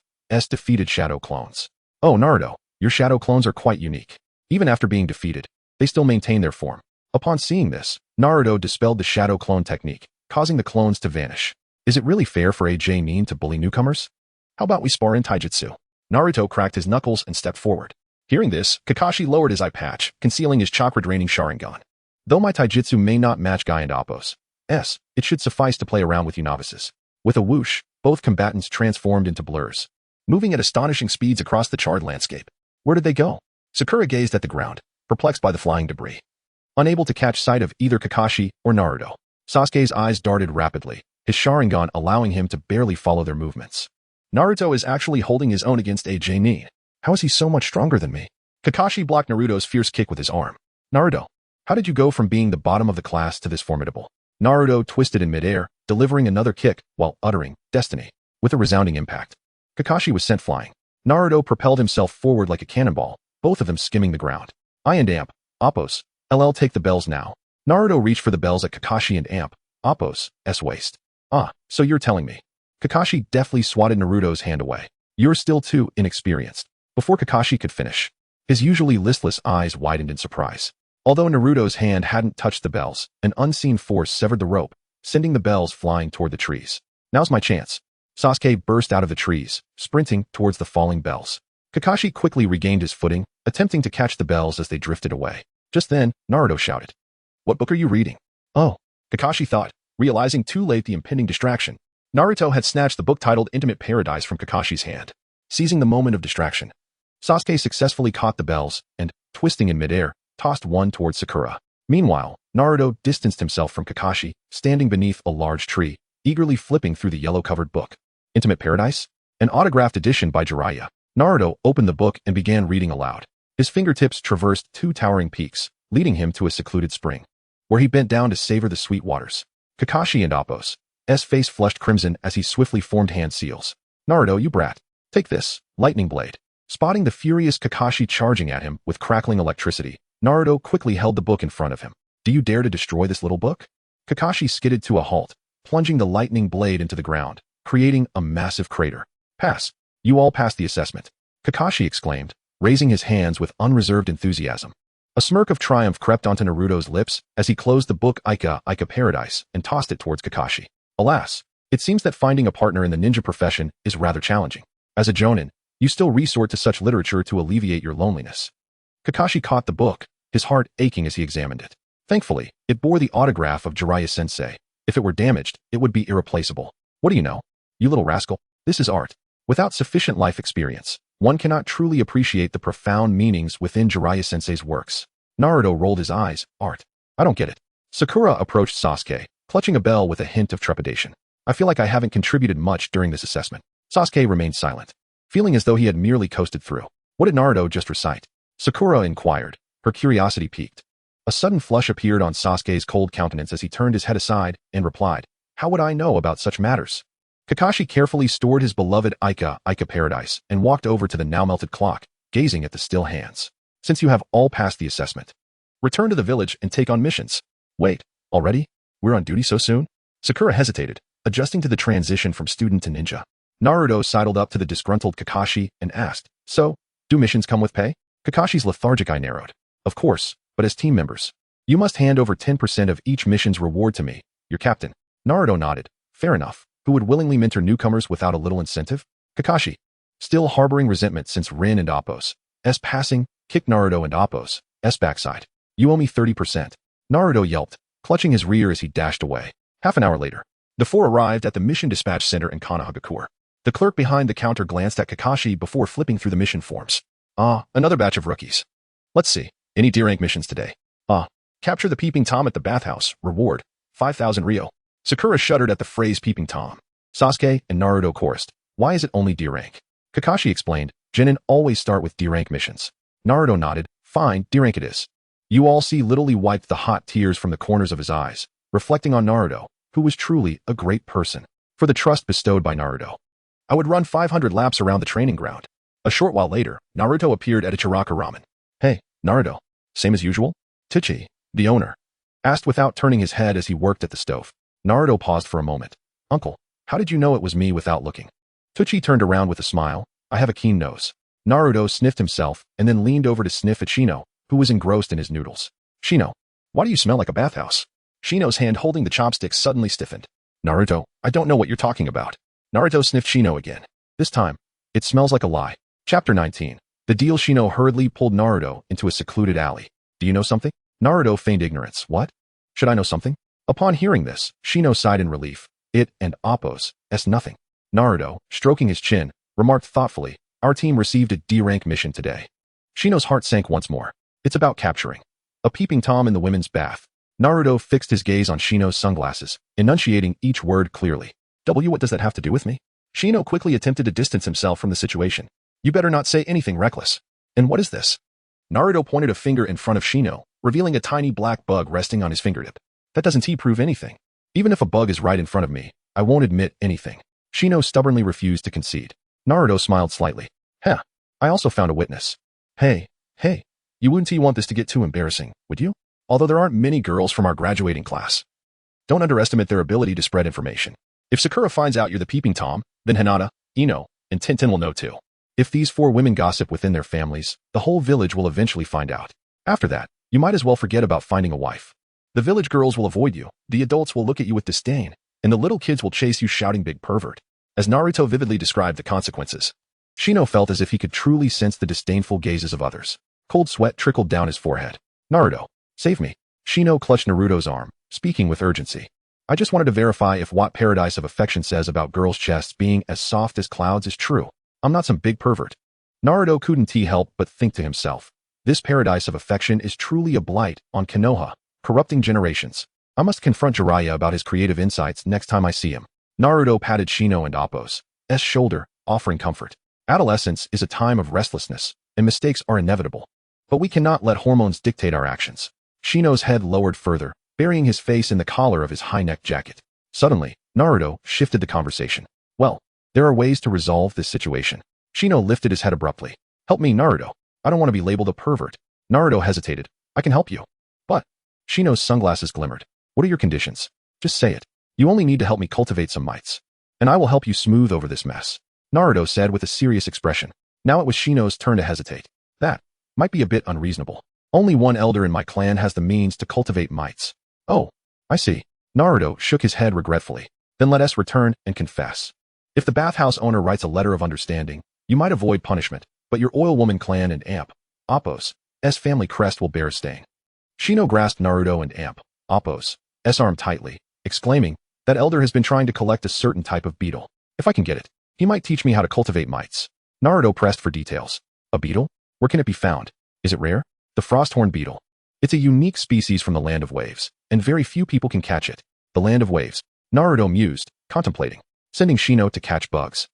defeated shadow clones. Oh, Naruto, your shadow clones are quite unique. Even after being defeated, they still maintain their form. Upon seeing this, Naruto dispelled the shadow clone technique, causing the clones to vanish. Is it really fair for AJ Nin to bully newcomers? How about we spar in taijutsu? Naruto cracked his knuckles and stepped forward. Hearing this, Kakashi lowered his eye patch, concealing his chakra-draining Sharingan. Though my taijutsu may not match Guy and Appo's, it should suffice to play around with you novices. With a whoosh, both combatants transformed into blurs, moving at astonishing speeds across the charred landscape. Where did they go? Sakura gazed at the ground, perplexed by the flying debris. Unable to catch sight of either Kakashi or Naruto, Sasuke's eyes darted rapidly, his Sharingan allowing him to barely follow their movements. Naruto is actually holding his own against AJ Nin. How is he so much stronger than me? Kakashi blocked Naruto's fierce kick with his arm. Naruto, how did you go from being the bottom of the class to this formidable? Naruto twisted in midair, delivering another kick while uttering, Destiny, with a resounding impact. Kakashi was sent flying. Naruto propelled himself forward like a cannonball, both of them skimming the ground. I and Appo's, take the bells now. Naruto reached for the bells at Kakashi and Appo's waist. So you're telling me. Kakashi deftly swatted Naruto's hand away. You're still too inexperienced. Before Kakashi could finish, his usually listless eyes widened in surprise. Although Naruto's hand hadn't touched the bells, an unseen force severed the rope, sending the bells flying toward the trees. Now's my chance. Sasuke burst out of the trees, sprinting towards the falling bells. Kakashi quickly regained his footing, attempting to catch the bells as they drifted away. Just then, Naruto shouted, "What book are you reading?" Oh, Kakashi thought, realizing too late the impending distraction. Naruto had snatched the book titled Intimate Paradise from Kakashi's hand. Seizing the moment of distraction, Sasuke successfully caught the bells and, twisting in midair, tossed one towards Sakura. Meanwhile, Naruto distanced himself from Kakashi, standing beneath a large tree, eagerly flipping through the yellow-covered book. Intimate Paradise? An autographed edition by Jiraiya. Naruto opened the book and began reading aloud. His fingertips traversed 2 towering peaks, leading him to a secluded spring, where he bent down to savor the sweet waters. Kakashi and Appo's face flushed crimson as he swiftly formed hand seals. Naruto, you brat. Take this, lightning blade. Spotting the furious Kakashi charging at him with crackling electricity, Naruto quickly held the book in front of him. Do you dare to destroy this little book? Kakashi skidded to a halt, plunging the lightning blade into the ground, creating a massive crater. Pass. You all passed the assessment. Kakashi exclaimed, raising his hands with unreserved enthusiasm. A smirk of triumph crept onto Naruto's lips as he closed the book Ika Paradise and tossed it towards Kakashi. Alas, it seems that finding a partner in the ninja profession is rather challenging. As a jonin, you still resort to such literature to alleviate your loneliness. Kakashi caught the book, his heart aching as he examined it. Thankfully, it bore the autograph of Jiraiya-sensei. If it were damaged, it would be irreplaceable. What do you know? You little rascal, this is art. Without sufficient life experience, one cannot truly appreciate the profound meanings within Jiraiya-sensei's works. Naruto rolled his eyes. Art? I don't get it. Sakura approached Sasuke, clutching a bell with a hint of trepidation. I feel like I haven't contributed much during this assessment. Sasuke remained silent, feeling as though he had merely coasted through. What did Naruto just recite? Sakura inquired, her curiosity piqued. A sudden flush appeared on Sasuke's cold countenance as he turned his head aside and replied, How would I know about such matters? Kakashi carefully stored his beloved Ika Paradise and walked over to the now-melted clock, gazing at the still hands. Since you have all passed the assessment, return to the village and take on missions. Wait, already? We're on duty so soon? Sakura hesitated, adjusting to the transition from student to ninja. Naruto sidled up to the disgruntled Kakashi and asked, So, do missions come with pay? Kakashi's lethargic eye narrowed. Of course, but as team members, you must hand over 10% of each mission's reward to me, your captain. Naruto nodded. Fair enough. Who would willingly mentor newcomers without a little incentive? Kakashi, still harboring resentment since Rin and Appo's passing, kicked Naruto and Appo's backside. You owe me 30%. Naruto yelped, clutching his rear as he dashed away. Half an hour later, the four arrived at the mission dispatch center in Konohagakure. The clerk behind the counter glanced at Kakashi before flipping through the mission forms. Another batch of rookies. Let's see. Any D-rank missions today? Capture the peeping Tom at the bathhouse. Reward, 5,000 Ryo. Sakura shuddered at the phrase peeping Tom. Sasuke and Naruto chorused. Why is it only D-rank? Kakashi explained, Genin always start with D-rank missions. Naruto nodded. Fine, D-rank it is. You all see Little wiped the hot tears from the corners of his eyes, reflecting on Naruto, who was truly a great person, for the trust bestowed by Naruto. I would run 500 laps around the training ground. A short while later, Naruto appeared at Ichiraka Ramen. Hey, Naruto. Same as usual? Tichi, the owner, asked without turning his head as he worked at the stove. Naruto paused for a moment. Uncle, how did you know it was me without looking? Tucci turned around with a smile. I have a keen nose. Naruto sniffed himself and then leaned over to sniff at Shino, who was engrossed in his noodles. Shino, why do you smell like a bathhouse? Shino's hand holding the chopsticks suddenly stiffened. Naruto, I don't know what you're talking about. Naruto sniffed Shino again. This time, it smells like a lie. Chapter 19. The deal. Shino hurriedly pulled Naruto into a secluded alley. Do you know something? Naruto feigned ignorance. What? Should I know something? Upon hearing this, Shino sighed in relief. It and Appos, nothing. Naruto, stroking his chin, remarked thoughtfully, our team received a D-rank mission today. Shino's heart sank once more. It's about capturing a peeping Tom in the women's bath. Naruto fixed his gaze on Shino's sunglasses, enunciating each word clearly. What does that have to do with me? Shino quickly attempted to distance himself from the situation. You better not say anything reckless. And what is this? Naruto pointed a finger in front of Shino, revealing a tiny black bug resting on his fingertip. That doesn't prove anything. Even if a bug is right in front of me, I won't admit anything. Shino stubbornly refused to concede. Naruto smiled slightly. Heh, I also found a witness. Hey, you wouldn't want this to get too embarrassing, would you? Although there aren't many girls from our graduating class. Don't underestimate their ability to spread information. If Sakura finds out you're the peeping Tom, then Hinata, Ino, and Tintin will know too. If these 4 women gossip within their families, the whole village will eventually find out. After that, you might as well forget about finding a wife. The village girls will avoid you, the adults will look at you with disdain, and the little kids will chase you shouting big pervert. As Naruto vividly described the consequences, Shino felt as if he could truly sense the disdainful gazes of others. Cold sweat trickled down his forehead. Naruto, save me. Shino clutched Naruto's arm, speaking with urgency. I just wanted to verify if what Paradise of Affection says about girls' chests being as soft as clouds is true. I'm not some big pervert. Naruto couldn't help but think to himself. This Paradise of Affection is truly a blight on Konoha, corrupting generations. I must confront Jiraiya about his creative insights next time I see him. Naruto patted Shino and Appos' shoulder, offering comfort. Adolescence is a time of restlessness, and mistakes are inevitable. But we cannot let hormones dictate our actions. Shino's head lowered further, burying his face in the collar of his high-necked jacket. Suddenly, Naruto shifted the conversation. Well, there are ways to resolve this situation. Shino lifted his head abruptly. Help me, Naruto. I don't want to be labeled a pervert. Naruto hesitated. I can help you. But Shino's sunglasses glimmered. What are your conditions? Just say it. You only need to help me cultivate some mites. And I will help you smooth over this mess. Naruto said with a serious expression. Now it was Shino's turn to hesitate. That might be a bit unreasonable. Only one elder in my clan has the means to cultivate mites. Oh, I see. Naruto shook his head regretfully. Then let us return and confess. If the bathhouse owner writes a letter of understanding, you might avoid punishment, but your oil woman clan and Appos' family crest will bear a stain. Shino grasped Naruto and Appos' arm tightly, exclaiming, that elder has been trying to collect a certain type of beetle. If I can get it, he might teach me how to cultivate mites. Naruto pressed for details. A beetle? Where can it be found? Is it rare? The frosthorn beetle. It's a unique species from the Land of Waves, and very few people can catch it. The Land of Waves. Naruto mused, contemplating, sending Shino to catch bugs.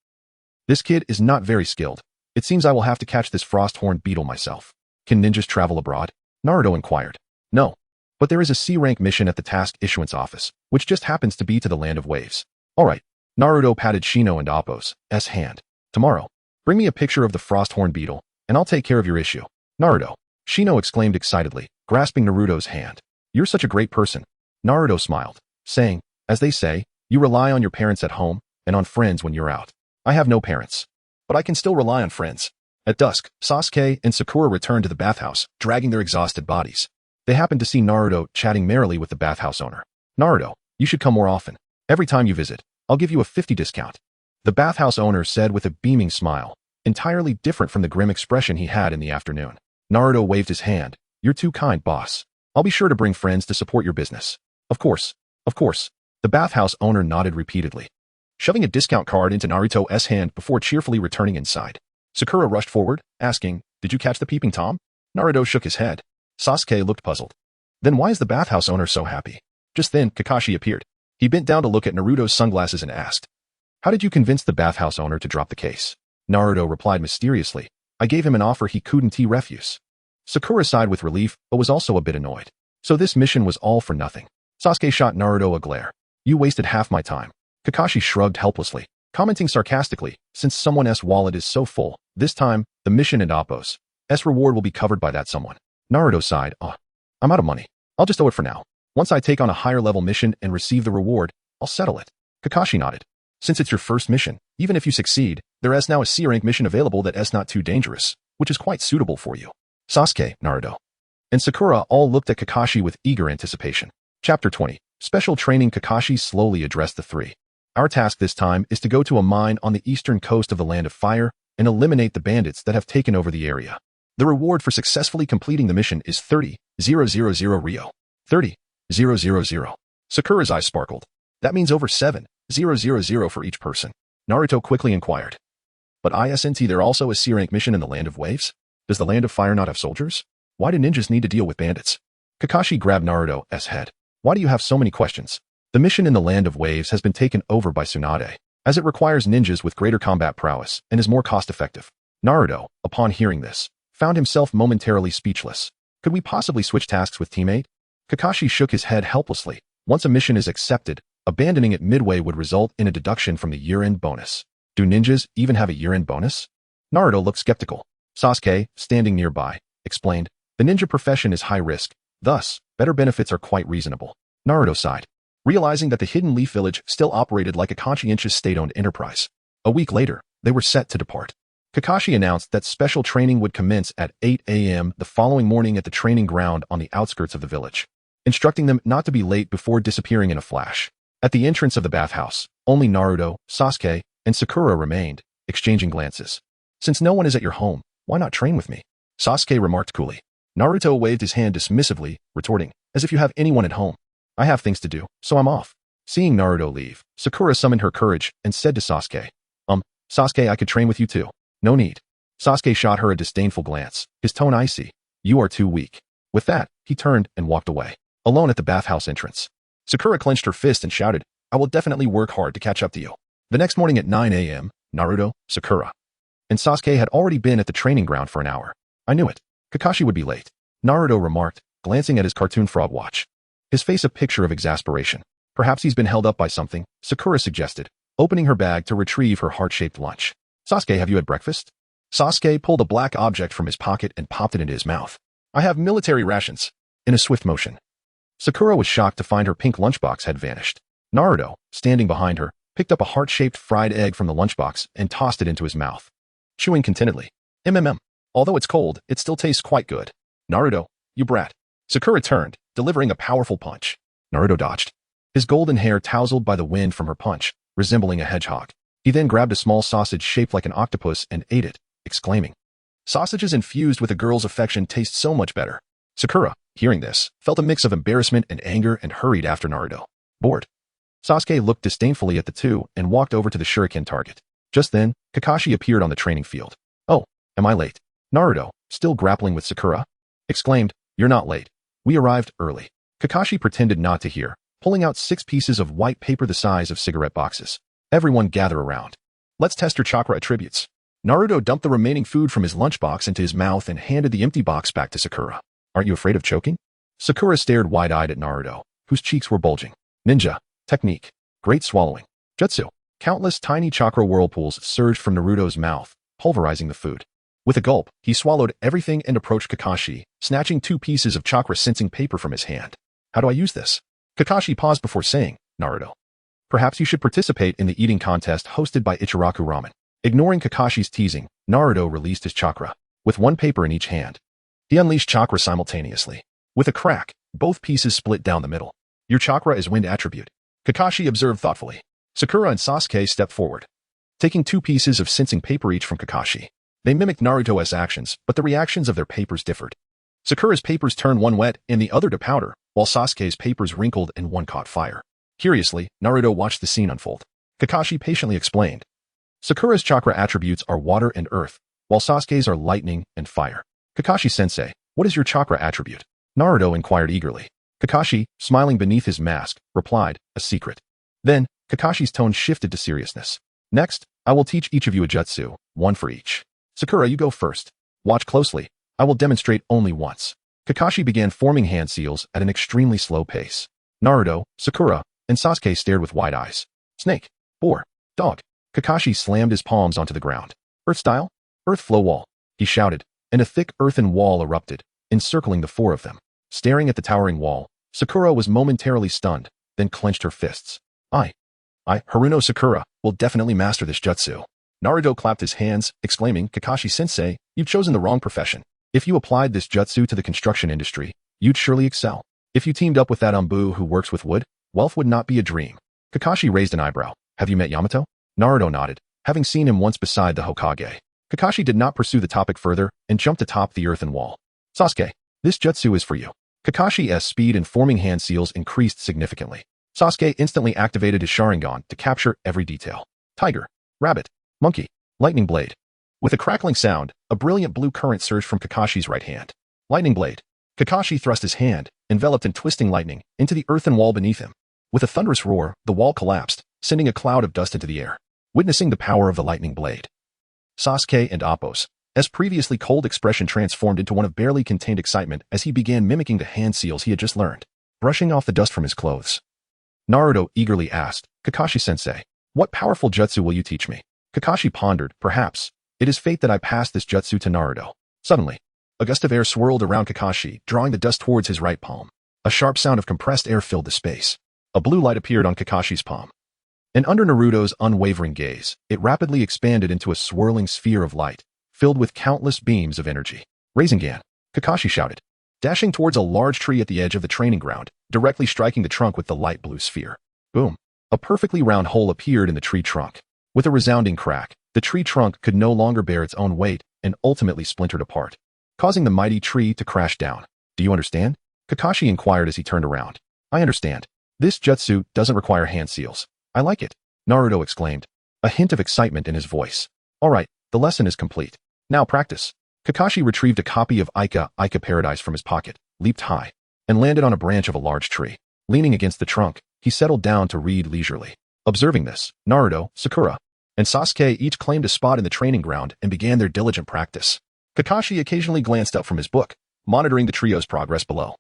This kid is not very skilled. It seems I will have to catch this frosthorn beetle myself. Can ninjas travel abroad? Naruto inquired. No. But there is a C-rank mission at the task issuance office, which just happens to be to the Land of Waves. All right. Naruto patted Shino and Appos' hand. Tomorrow, bring me a picture of the frosthorn beetle, and I'll take care of your issue. Naruto. Shino exclaimed excitedly, grasping Naruto's hand. You're such a great person. Naruto smiled, saying, as they say, you rely on your parents at home, and on friends when you're out. I have no parents. But I can still rely on friends. At dusk, Sasuke and Sakura returned to the bathhouse, dragging their exhausted bodies. They happened to see Naruto chatting merrily with the bathhouse owner. Naruto, you should come more often. Every time you visit, I'll give you a 50 discount. The bathhouse owner said with a beaming smile, entirely different from the grim expression he had in the afternoon. Naruto waved his hand. You're too kind, boss. I'll be sure to bring friends to support your business. Of course. The bathhouse owner nodded repeatedly, shoving a discount card into Naruto's hand before cheerfully returning inside. Sakura rushed forward, asking, did you catch the peeping Tom? Naruto shook his head. Sasuke looked puzzled. Then why is the bathhouse owner so happy? Just then, Kakashi appeared. He bent down to look at Naruto's sunglasses and asked, how did you convince the bathhouse owner to drop the case? Naruto replied mysteriously, I gave him an offer he couldn't refuse. Sakura sighed with relief, but was also a bit annoyed. So this mission was all for nothing. Sasuke shot Naruto a glare. You wasted half my time. Kakashi shrugged helplessly, commenting sarcastically, since someone's wallet is so full, this time, the mission and Appos' reward will be covered by that someone. Naruto sighed, I'm out of money. I'll just owe it for now. Once I take on a higher level mission and receive the reward, I'll settle it. Kakashi nodded. Since it's your first mission, even if you succeed, there is now a C-rank mission available that is not too dangerous, which is quite suitable for you. Sasuke, Naruto, and Sakura all looked at Kakashi with eager anticipation. Chapter 20. Special training. Kakashi slowly addressed the three. Our task this time is to go to a mine on the eastern coast of the Land of Fire and eliminate the bandits that have taken over the area. The reward for successfully completing the mission is 30,000 Rio. 30,000. Sakura's eyes sparkled. That means over 7,000 for each person. Naruto quickly inquired. But isn't there also a C-rank mission in the Land of Waves? Does the Land of Fire not have soldiers? Why do ninjas need to deal with bandits? Kakashi grabbed Naruto's head. Why do you have so many questions? The mission in the Land of Waves has been taken over by Tsunade, as it requires ninjas with greater combat prowess and is more cost-effective. Naruto, upon hearing this, found himself momentarily speechless. Could we possibly switch tasks with teammate? Kakashi shook his head helplessly. Once a mission is accepted, abandoning it midway would result in a deduction from the year-end bonus. Do ninjas even have a year-end bonus? Naruto looked skeptical. Sasuke, standing nearby, explained, the ninja profession is high risk, thus, better benefits are quite reasonable. Naruto sighed, realizing that the Hidden Leaf Village still operated like a conscientious state-owned enterprise. A week later, they were set to depart. Kakashi announced that special training would commence at 8 a.m. the following morning at the training ground on the outskirts of the village, instructing them not to be late before disappearing in a flash. At the entrance of the bathhouse, only Naruto, Sasuke, and Sakura remained, exchanging glances. Since no one is at your home, why not train with me? Sasuke remarked coolly. Naruto waved his hand dismissively, retorting, as if you have anyone at home. I have things to do, so I'm off. Seeing Naruto leave, Sakura summoned her courage and said to Sasuke, Sasuke, I could train with you too. No need. Sasuke shot her a disdainful glance, his tone icy. You are too weak. With that, he turned and walked away, alone at the bathhouse entrance. Sakura clenched her fist and shouted, I will definitely work hard to catch up to you. The next morning at 9 a.m., Naruto, Sakura, and Sasuke had already been at the training ground for an hour. I knew it. Kakashi would be late. Naruto remarked, glancing at his cartoon frog watch. His face a picture of exasperation. Perhaps he's been held up by something, Sakura suggested, opening her bag to retrieve her heart-shaped lunch. Sasuke, have you had breakfast? Sasuke pulled a black object from his pocket and popped it into his mouth. I have military rations. In a swift motion. Sakura was shocked to find her pink lunchbox had vanished. Naruto, standing behind her, picked up a heart-shaped fried egg from the lunchbox and tossed it into his mouth, chewing contentedly. Although it's cold, it still tastes quite good. Naruto, you brat. Sakura turned, delivering a powerful punch. Naruto dodged. His golden hair tousled by the wind from her punch, resembling a hedgehog. He then grabbed a small sausage shaped like an octopus and ate it, exclaiming, sausages infused with a girl's affection taste so much better. Sakura, hearing this, felt a mix of embarrassment and anger and hurried after Naruto. Bored. Sasuke looked disdainfully at the two and walked over to the shuriken target. Just then, Kakashi appeared on the training field. Oh, am I late? Naruto, still grappling with Sakura, exclaimed, you're not late. We arrived early. Kakashi pretended not to hear, pulling out 6 pieces of white paper the size of cigarette boxes. Everyone gather around. Let's test your chakra attributes. Naruto dumped the remaining food from his lunchbox into his mouth and handed the empty box back to Sakura. Aren't you afraid of choking? Sakura stared wide-eyed at Naruto, whose cheeks were bulging. Ninja. Technique. Great swallowing. Jutsu. Countless tiny chakra whirlpools surged from Naruto's mouth, pulverizing the food. With a gulp, he swallowed everything and approached Kakashi, snatching 2 pieces of chakra-sensing paper from his hand. How do I use this? Kakashi paused before saying, Naruto, perhaps you should participate in the eating contest hosted by Ichiraku Ramen. Ignoring Kakashi's teasing, Naruto released his chakra. With 1 paper in each hand, he unleashed chakra simultaneously. With a crack, both pieces split down the middle. Your chakra is wind attribute. Kakashi observed thoughtfully. Sakura and Sasuke stepped forward, taking 2 pieces of sensing paper each from Kakashi. They mimicked Naruto's actions, but the reactions of their papers differed. Sakura's papers turned one wet and the other to powder, while Sasuke's papers wrinkled and one caught fire. Curiously, Naruto watched the scene unfold. Kakashi patiently explained. Sakura's chakra attributes are water and earth, while Sasuke's are lightning and fire. Kakashi-sensei, what is your chakra attribute? Naruto inquired eagerly. Kakashi, smiling beneath his mask, replied, a secret. Then, Kakashi's tone shifted to seriousness. Next, I will teach each of you a jutsu, 1 for each. Sakura, you go first. Watch closely. I will demonstrate only once. Kakashi began forming hand seals at an extremely slow pace. Naruto, Sakura, and Sasuke stared with wide eyes. Snake. Boar. Dog. Kakashi slammed his palms onto the ground. Earth style? Earth flow wall. He shouted, and a thick earthen wall erupted, encircling the 4 of them. Staring at the towering wall, Sakura was momentarily stunned, then clenched her fists. Haruno Sakura, will definitely master this jutsu. Naruto clapped his hands, exclaiming, Kakashi-sensei, you've chosen the wrong profession. If you applied this jutsu to the construction industry, you'd surely excel. If you teamed up with that Umbu who works with wood, Wealth would not be a dream. Kakashi raised an eyebrow. Have you met Yamato? Naruto nodded, having seen him once beside the Hokage. Kakashi did not pursue the topic further and jumped atop the earthen wall. Sasuke, this jutsu is for you. Kakashi's speed and forming hand seals increased significantly. Sasuke instantly activated his Sharingan to capture every detail. Tiger, rabbit, monkey, lightning blade. With a crackling sound, a brilliant blue current surged from Kakashi's right hand. Lightning blade. Kakashi thrust his hand, enveloped in twisting lightning, into the earthen wall beneath him. With a thunderous roar, the wall collapsed, sending a cloud of dust into the air. Witnessing the power of the lightning blade, Sasuke and Appo's, as previously cold expression transformed into one of barely contained excitement as he began mimicking the hand seals he had just learned, brushing off the dust from his clothes. Naruto eagerly asked, Kakashi-sensei, what powerful jutsu will you teach me? Kakashi pondered, perhaps. It is fate that I pass this jutsu to Naruto. Suddenly, a gust of air swirled around Kakashi, drawing the dust towards his right palm. A sharp sound of compressed air filled the space. A blue light appeared on Kakashi's palm. And under Naruto's unwavering gaze, it rapidly expanded into a swirling sphere of light, filled with countless beams of energy. Rasengan, Kakashi shouted, dashing towards a large tree at the edge of the training ground, directly striking the trunk with the light blue sphere. Boom! A perfectly round hole appeared in the tree trunk. With a resounding crack, the tree trunk could no longer bear its own weight and ultimately splintered apart, causing the mighty tree to crash down. Do you understand? Kakashi inquired as he turned around. I understand. This jutsu doesn't require hand seals. I like it, Naruto exclaimed, a hint of excitement in his voice. All right, the lesson is complete. Now practice. Kakashi retrieved a copy of Ica Paradise from his pocket, leaped high, and landed on a branch of a large tree. Leaning against the trunk, he settled down to read leisurely. Observing this, Naruto, Sakura, and Sasuke each claimed a spot in the training ground and began their diligent practice. Kakashi occasionally glanced up from his book, monitoring the trio's progress below.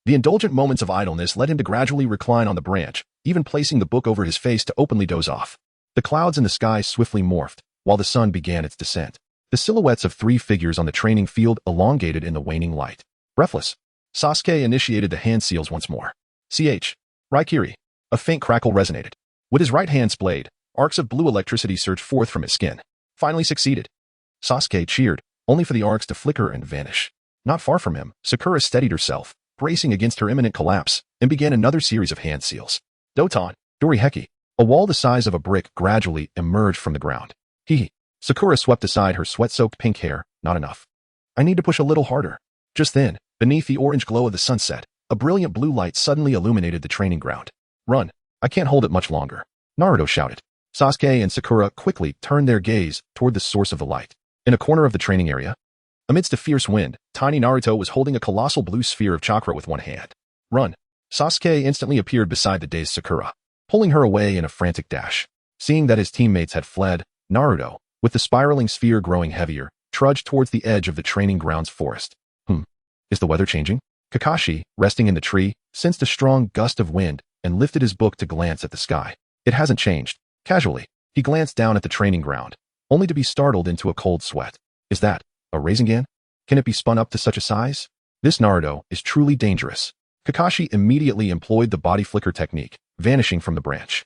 The indulgent moments of idleness led him to gradually recline on the branch, even placing the book over his face to openly doze off. The clouds in the sky swiftly morphed, while the sun began its descent. The silhouettes of three figures on the training field elongated in the waning light. Breathless, Sasuke initiated the hand seals once more. Raikiri. A faint crackle resonated. With his right hand splayed, arcs of blue electricity surged forth from his skin. Finally succeeded. Sasuke cheered, only for the arcs to flicker and vanish. Not far from him, Sakura steadied herself, bracing against her imminent collapse, and began another series of hand seals. Doton, Doriheki. A wall the size of a brick gradually emerged from the ground. Sakura swept aside her sweat-soaked pink hair. Not enough. I need to push a little harder. Just then, beneath the orange glow of the sunset, a brilliant blue light suddenly illuminated the training ground. Run. I can't hold it much longer, Naruto shouted. Sasuke and Sakura quickly turned their gaze toward the source of the light. In a corner of the training area, amidst a fierce wind, tiny Naruto was holding a colossal blue sphere of chakra with one hand. Run. Sasuke instantly appeared beside the dazed Sakura, pulling her away in a frantic dash. Seeing that his teammates had fled, Naruto, with the spiraling sphere growing heavier, trudged towards the edge of the training grounds forest. Is the weather changing? Kakashi, resting in the tree, sensed a strong gust of wind and lifted his book to glance at the sky. It hasn't changed. Casually, he glanced down at the training ground, only to be startled into a cold sweat. Is that a Rasengan? Can it be spun up to such a size? This Naruto is truly dangerous. Kakashi immediately employed the body flicker technique, vanishing from the branch.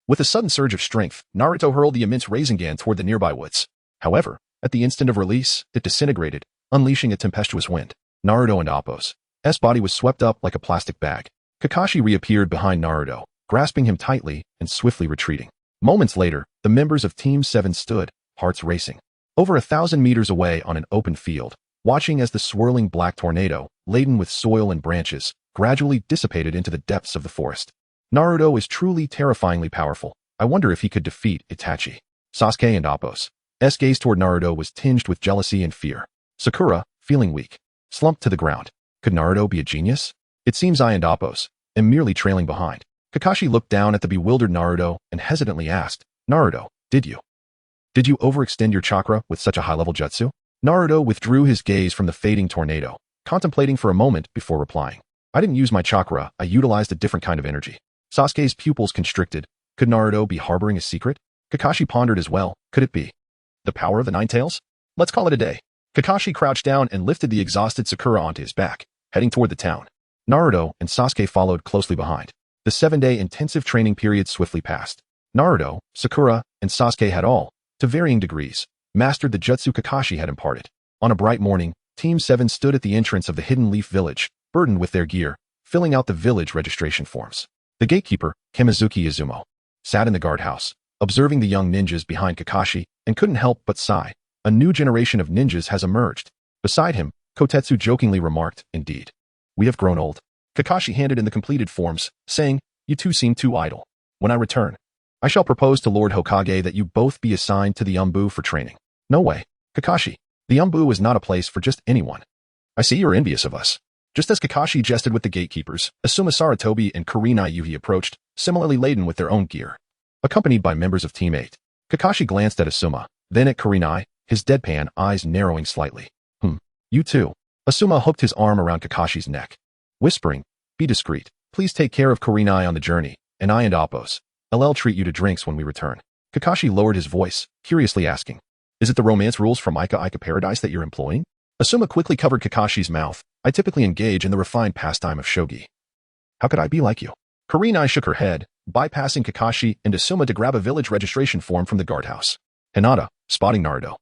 With a sudden surge of strength, Naruto hurled the immense Rasengan toward the nearby woods. However, at the instant of release, it disintegrated, unleashing a tempestuous wind. Naruto and Appo's body was swept up like a plastic bag. Kakashi reappeared behind Naruto, grasping him tightly and swiftly retreating. Moments later, the members of Team 7 stood, hearts racing, over 1,000 meters away on an open field, watching as the swirling black tornado, laden with soil and branches, gradually dissipated into the depths of the forest. Naruto is truly terrifyingly powerful. I wonder if he could defeat Itachi. Sasuke and Appo's gaze toward Naruto was tinged with jealousy and fear. Sakura, feeling weak, slumped to the ground. Could Naruto be a genius? It seems I and Appo's am merely trailing behind. Kakashi looked down at the bewildered Naruto and hesitantly asked, Naruto, did you overextend your chakra with such a high-level jutsu? Naruto withdrew his gaze from the fading tornado, contemplating for a moment before replying. I didn't use my chakra, I utilized a different kind of energy. Sasuke's pupils constricted. Could Naruto be harboring a secret? Kakashi pondered as well. Could it be the power of the Nine Tails? Let's call it a day. Kakashi crouched down and lifted the exhausted Sakura onto his back, heading toward the town. Naruto and Sasuke followed closely behind. The 7-day intensive training period swiftly passed. Naruto, Sakura, and Sasuke had all, to varying degrees, mastered the jutsu Kakashi had imparted. On a bright morning, Team 7 stood at the entrance of the Hidden Leaf Village, burdened with their gear, filling out the village registration forms. The gatekeeper, Kimizuki Izumo, sat in the guardhouse, observing the young ninjas behind Kakashi, and couldn't help but sigh. A new generation of ninjas has emerged. Beside him, Kotetsu jokingly remarked, "Indeed. We have grown old." Kakashi handed in the completed forms, saying, "You two seem too idle. When I return, I shall propose to Lord Hokage that you both be assigned to the Umbu for training." "No way, Kakashi. The Umbu is not a place for just anyone. I see you're envious of us." Just as Kakashi jested with the gatekeepers, Asuma Saratobi and Kurenai Yuhi approached, similarly laden with their own gear. Accompanied by members of Team 8, Kakashi glanced at Asuma, then at Kurenai, his deadpan eyes narrowing slightly. You too." Asuma hooked his arm around Kakashi's neck, whispering, "Be discreet. Please take care of Kurenai on the journey, and I and Appos. I'll treat you to drinks when we return." Kakashi lowered his voice, curiously asking, "Is it the romance rules from Ika Ika Paradise that you're employing?" Asuma quickly covered Kakashi's mouth. "I typically engage in the refined pastime of shogi. How could I be like you?" Kurenai shook her head, bypassing Kakashi and Asuma to grab a village registration form from the guardhouse. Hinata, spotting Naruto,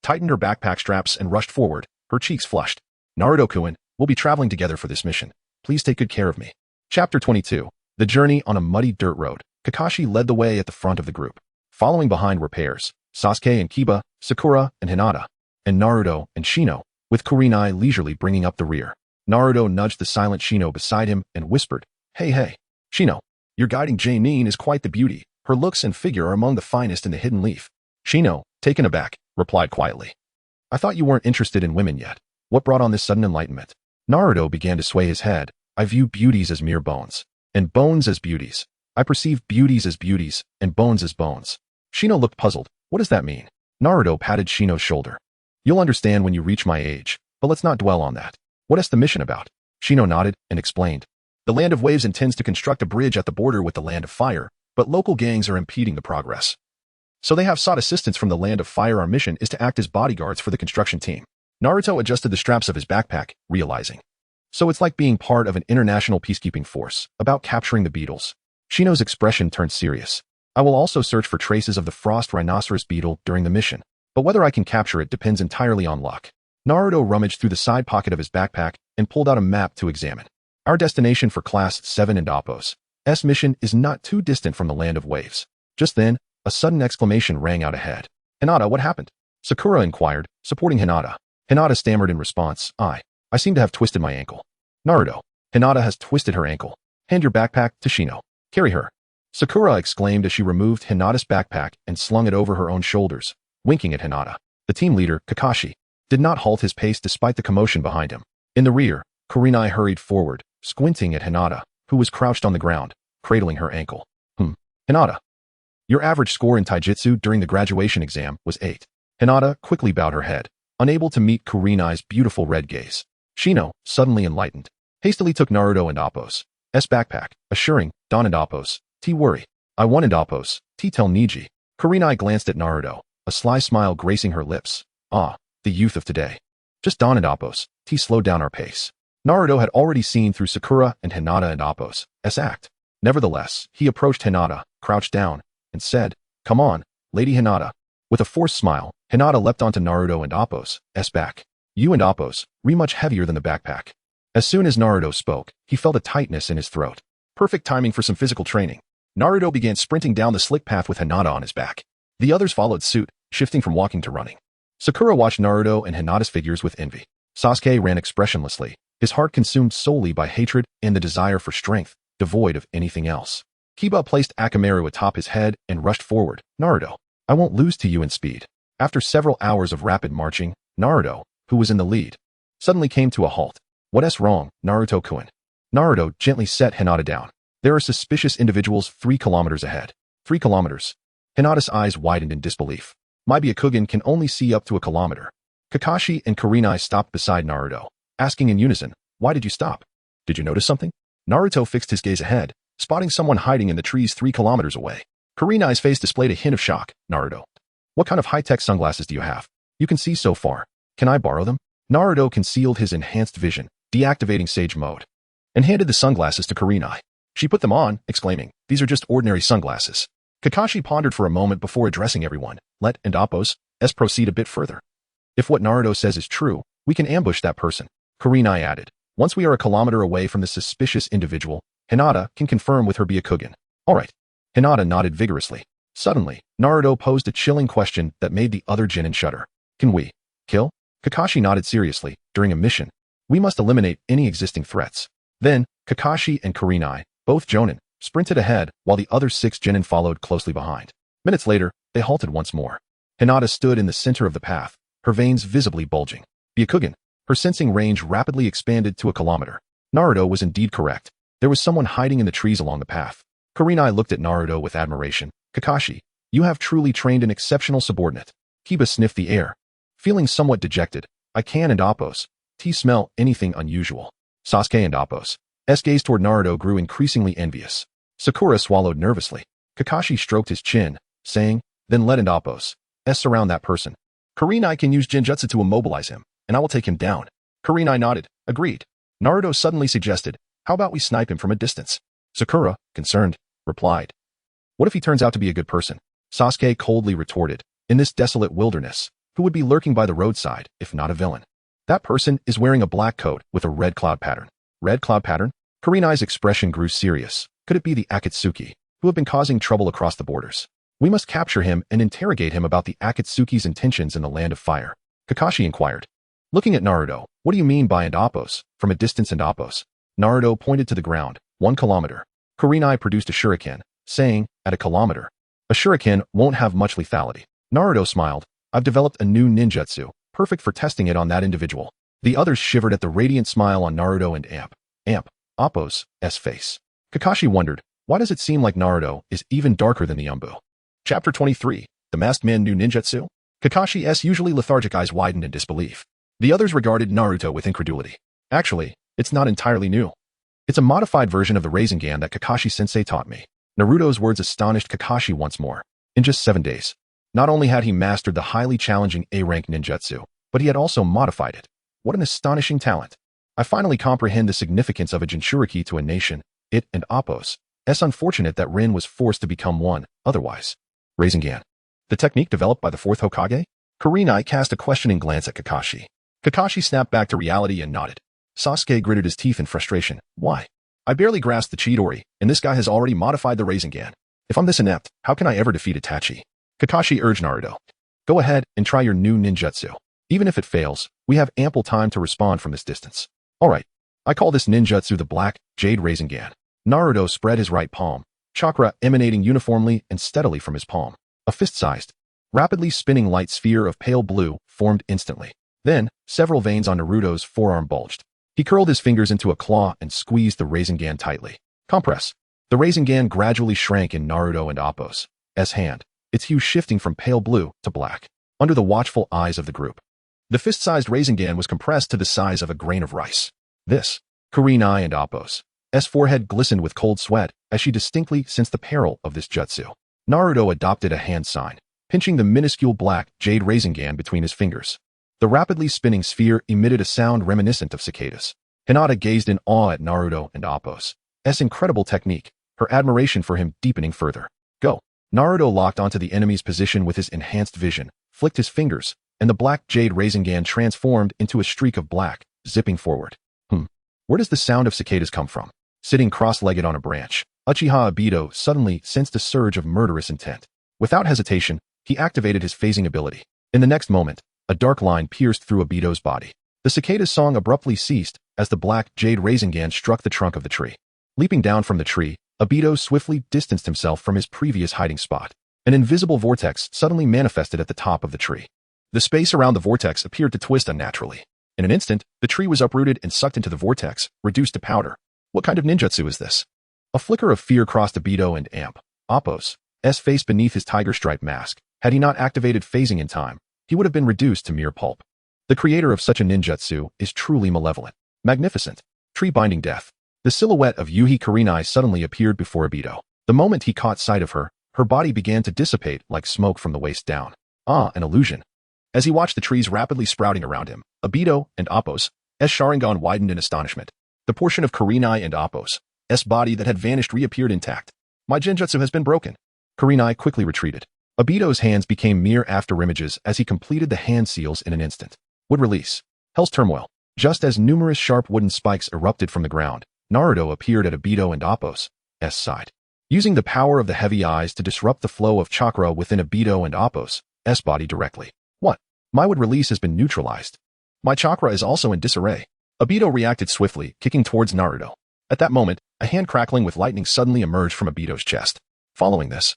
tightened her backpack straps and rushed forward, her cheeks flushed. "Naruto-kun, we'll be traveling together for this mission. Please take good care of me." Chapter 22. The journey on a muddy dirt road. Kakashi led the way at the front of the group. Following behind were pairs, Sasuke and Kiba, Sakura and Hinata, and Naruto and Shino, with Kurenai leisurely bringing up the rear. Naruto nudged the silent Shino beside him and whispered, Hey, Shino, your guiding Janine is quite the beauty. Her looks and figure are among the finest in the Hidden Leaf." Shino, taken aback, replied quietly, "I thought you weren't interested in women yet. What brought on this sudden enlightenment?" Naruto began to sway his head. "I view beauties as mere bones, and bones as beauties. I perceive beauties as beauties, and bones as bones." Shino looked puzzled. "What does that mean?" Naruto patted Shino's shoulder. "You'll understand when you reach my age, but let's not dwell on that. What is the mission about?" Shino nodded and explained. "The Land of Waves intends to construct a bridge at the border with the Land of Fire, but local gangs are impeding the progress. So they have sought assistance from the Land of Fire. Our mission is to act as bodyguards for the construction team." Naruto adjusted the straps of his backpack, realizing. So it's like being part of an international peacekeeping force, about capturing the beetles. Shino's expression turned serious. "I will also search for traces of the frost rhinoceros beetle during the mission, but whether I can capture it depends entirely on luck." Naruto rummaged through the side pocket of his backpack and pulled out a map to examine. "Our destination for Class 7 and Appos' mission is not too distant from the Land of Waves." Just then, a sudden exclamation rang out ahead. "Hinata, what happened?" Sakura inquired, supporting Hinata. Hinata stammered in response, I seem to have twisted my ankle." Naruto, "Hinata has twisted her ankle. Hand your backpack to Shino. Carry her." Sakura exclaimed as she removed Hinata's backpack and slung it over her own shoulders, winking at Hinata. The team leader, Kakashi, did not halt his pace despite the commotion behind him. In the rear, Kurenai hurried forward, squinting at Hinata, who was crouched on the ground, cradling her ankle. Hinata, your average score in taijutsu during the graduation exam was 8. Hinata quickly bowed her head, unable to meet Kurenai's beautiful red gaze. Shino, suddenly enlightened, hastily took Naruto and Appos' backpack, assuring, "Don and Appos, T worry. I won and Appos, T tell Niji." Kurenai glanced at Naruto, a sly smile gracing her lips. The youth of today. "Just Don and Appos, T slowed down our pace." Naruto had already seen through Sakura and Hinata and Appos' act. Nevertheless, he approached Hinata, crouched down, and said, "Come on, Lady Hinata." With a forced smile, Hinata leapt onto Naruto and Appos' back. "You and Appos, much heavier than the backpack." As soon as Naruto spoke, he felt a tightness in his throat. Perfect timing for some physical training. Naruto began sprinting down the slick path with Hinata on his back. The others followed suit, shifting from walking to running. Sakura watched Naruto and Hinata's figures with envy. Sasuke ran expressionlessly, his heart consumed solely by hatred and the desire for strength, devoid of anything else. Kiba placed Akamaru atop his head and rushed forward. "Naruto, I won't lose to you in speed." After several hours of rapid marching, Naruto, who was in the lead, suddenly came to a halt. "What's wrong, Naruto-kun?" Naruto gently set Hinata down. "There are suspicious individuals 3 kilometers ahead." 3 kilometers. Hinata's eyes widened in disbelief. My Byakugan can only see up to a kilometer. Kakashi and Kurenai stopped beside Naruto, asking in unison, "Why did you stop? Did you notice something?" Naruto fixed his gaze ahead, spotting someone hiding in the trees 3 kilometers away. Kurenai's face displayed a hint of shock. "Naruto, what kind of high-tech sunglasses do you have? You can see so far. Can I borrow them?" Naruto concealed his enhanced vision, deactivating Sage Mode, and handed the sunglasses to Kurenai. She put them on, exclaiming, "These are just ordinary sunglasses." Kakashi pondered for a moment before addressing everyone. "Let and Appos' proceed a bit further. If what Naruto says is true, we can ambush that person." Kurenai added, "Once we are a kilometer away from the suspicious individual, Hinata can confirm with her Byakugan. Alright. Hinata nodded vigorously. Suddenly, Naruto posed a chilling question that made the other Jonin shudder. Can we kill? Kakashi nodded seriously. During a mission, we must eliminate any existing threats. Then, Kakashi and Kurenai, both Jonin, sprinted ahead while the other 6 Jonin followed closely behind. Minutes later, they halted once more. Hinata stood in the center of the path, her veins visibly bulging. Byakugan, her sensing range rapidly expanded to 1 kilometer. Naruto was indeed correct. There was someone hiding in the trees along the path. Kurenai looked at Naruto with admiration. Kakashi, you have truly trained an exceptional subordinate. Kiba sniffed the air. Feeling somewhat dejected, I can and Appos. Smell anything unusual. Sasuke and Appos. Gaze toward Naruto grew increasingly envious. Sakura swallowed nervously. Kakashi stroked his chin, saying, then let and Appos. Surround that person. Kurenai can use Genjutsu to immobilize him, and I will take him down. Kurenai nodded. Agreed. Naruto suddenly suggested, how about we snipe him from a distance? Sakura, concerned, replied. What if he turns out to be a good person? Sasuke coldly retorted. In this desolate wilderness, who would be lurking by the roadside, if not a villain? That person is wearing a black coat with a red cloud pattern. Red cloud pattern? Kurenai's expression grew serious. Could it be the Akatsuki, who have been causing trouble across the borders? We must capture him and interrogate him about the Akatsuki's intentions in the Land of Fire. Kakashi inquired. Looking at Naruto, what do you mean by and Appos, from a distance and Appos? Naruto pointed to the ground, 1 kilometer. Kurenai produced a shuriken, saying, at 1 kilometer. A shuriken won't have much lethality. Naruto smiled. I've developed a new ninjutsu, perfect for testing it on that individual. The others shivered at the radiant smile on Naruto and Appos' face. Kakashi wondered, why does it seem like Naruto is even darker than the Umbu? Chapter 23, The Masked Man New Ninjutsu? Kakashi's usually lethargic eyes widened in disbelief. The others regarded Naruto with incredulity. Actually, it's not entirely new. It's a modified version of the Rasengan that Kakashi-sensei taught me. Naruto's words astonished Kakashi once more. In just 7 days, not only had he mastered the highly challenging A-rank ninjutsu, but he had also modified it. What an astonishing talent. I finally comprehend the significance of a Jinchuriki to a nation, it and Appos. It's unfortunate that Rin was forced to become one, otherwise. Rasengan. The technique developed by the 4th Hokage? Kurenai cast a questioning glance at Kakashi. Kakashi snapped back to reality and nodded. Sasuke gritted his teeth in frustration. Why? I barely grasped the Chidori, and this guy has already modified the Rasengan. If I'm this inept, how can I ever defeat Itachi? Kakashi urged Naruto. Go ahead and try your new ninjutsu. Even if it fails, we have ample time to respond from this distance. Alright. I call this ninjutsu the Black Jade Rasengan. Naruto spread his right palm, chakra emanating uniformly and steadily from his palm. A fist-sized, rapidly spinning light sphere of pale blue formed instantly. Then, several veins on Naruto's forearm bulged. He curled his fingers into a claw and squeezed the Rasengan tightly. Compress. The Rasengan gradually shrank in Naruto and Appos' hand, its hue shifting from pale blue to black, under the watchful eyes of the group. The fist-sized Rasengan was compressed to the size of a grain of rice. This, Kurenai and Appos' forehead glistened with cold sweat as she distinctly sensed the peril of this jutsu. Naruto adopted a hand sign, pinching the minuscule black jade Rasengan between his fingers. The rapidly spinning sphere emitted a sound reminiscent of cicadas. Hinata gazed in awe at Naruto and Appos' incredible technique, her admiration for him deepening further. Go. Naruto locked onto the enemy's position with his enhanced vision, flicked his fingers, and the black jade Rasengan transformed into a streak of black, zipping forward. Where does the sound of cicadas come from? Sitting cross-legged on a branch, Uchiha Obito suddenly sensed a surge of murderous intent. Without hesitation, he activated his phasing ability. In the next moment, a dark line pierced through Obito's body. The cicada's song abruptly ceased as the black jade Rasengan struck the trunk of the tree. Leaping down from the tree, Obito swiftly distanced himself from his previous hiding spot. An invisible vortex suddenly manifested at the top of the tree. The space around the vortex appeared to twist unnaturally. In an instant, the tree was uprooted and sucked into the vortex, reduced to powder. What kind of ninjutsu is this? A flicker of fear crossed Obito and Appos' face beneath his tiger-striped mask. Had he not activated phasing in time, he would have been reduced to mere pulp. The creator of such a ninjutsu is truly malevolent. Magnificent. Tree-binding death. The silhouette of Yuhi Kurenai suddenly appeared before Obito. The moment he caught sight of her, her body began to dissipate like smoke from the waist down. Ah, an illusion. As he watched the trees rapidly sprouting around him, Obito and Appos' Sharingan widened in astonishment. The portion of Kurenai and Appos' body that had vanished reappeared intact. My Genjutsu has been broken. Kurenai quickly retreated. Obito's hands became mere afterimages as he completed the hand seals in an instant. Would release. Hell's turmoil. Just as numerous sharp wooden spikes erupted from the ground, Naruto appeared at Obito and Appo's side, using the power of the heavy eyes to disrupt the flow of chakra within Obito and Appo's body directly. What? My would release has been neutralized. My chakra is also in disarray. Obito reacted swiftly, kicking towards Naruto. At that moment, a hand crackling with lightning suddenly emerged from Obito's chest. Following this,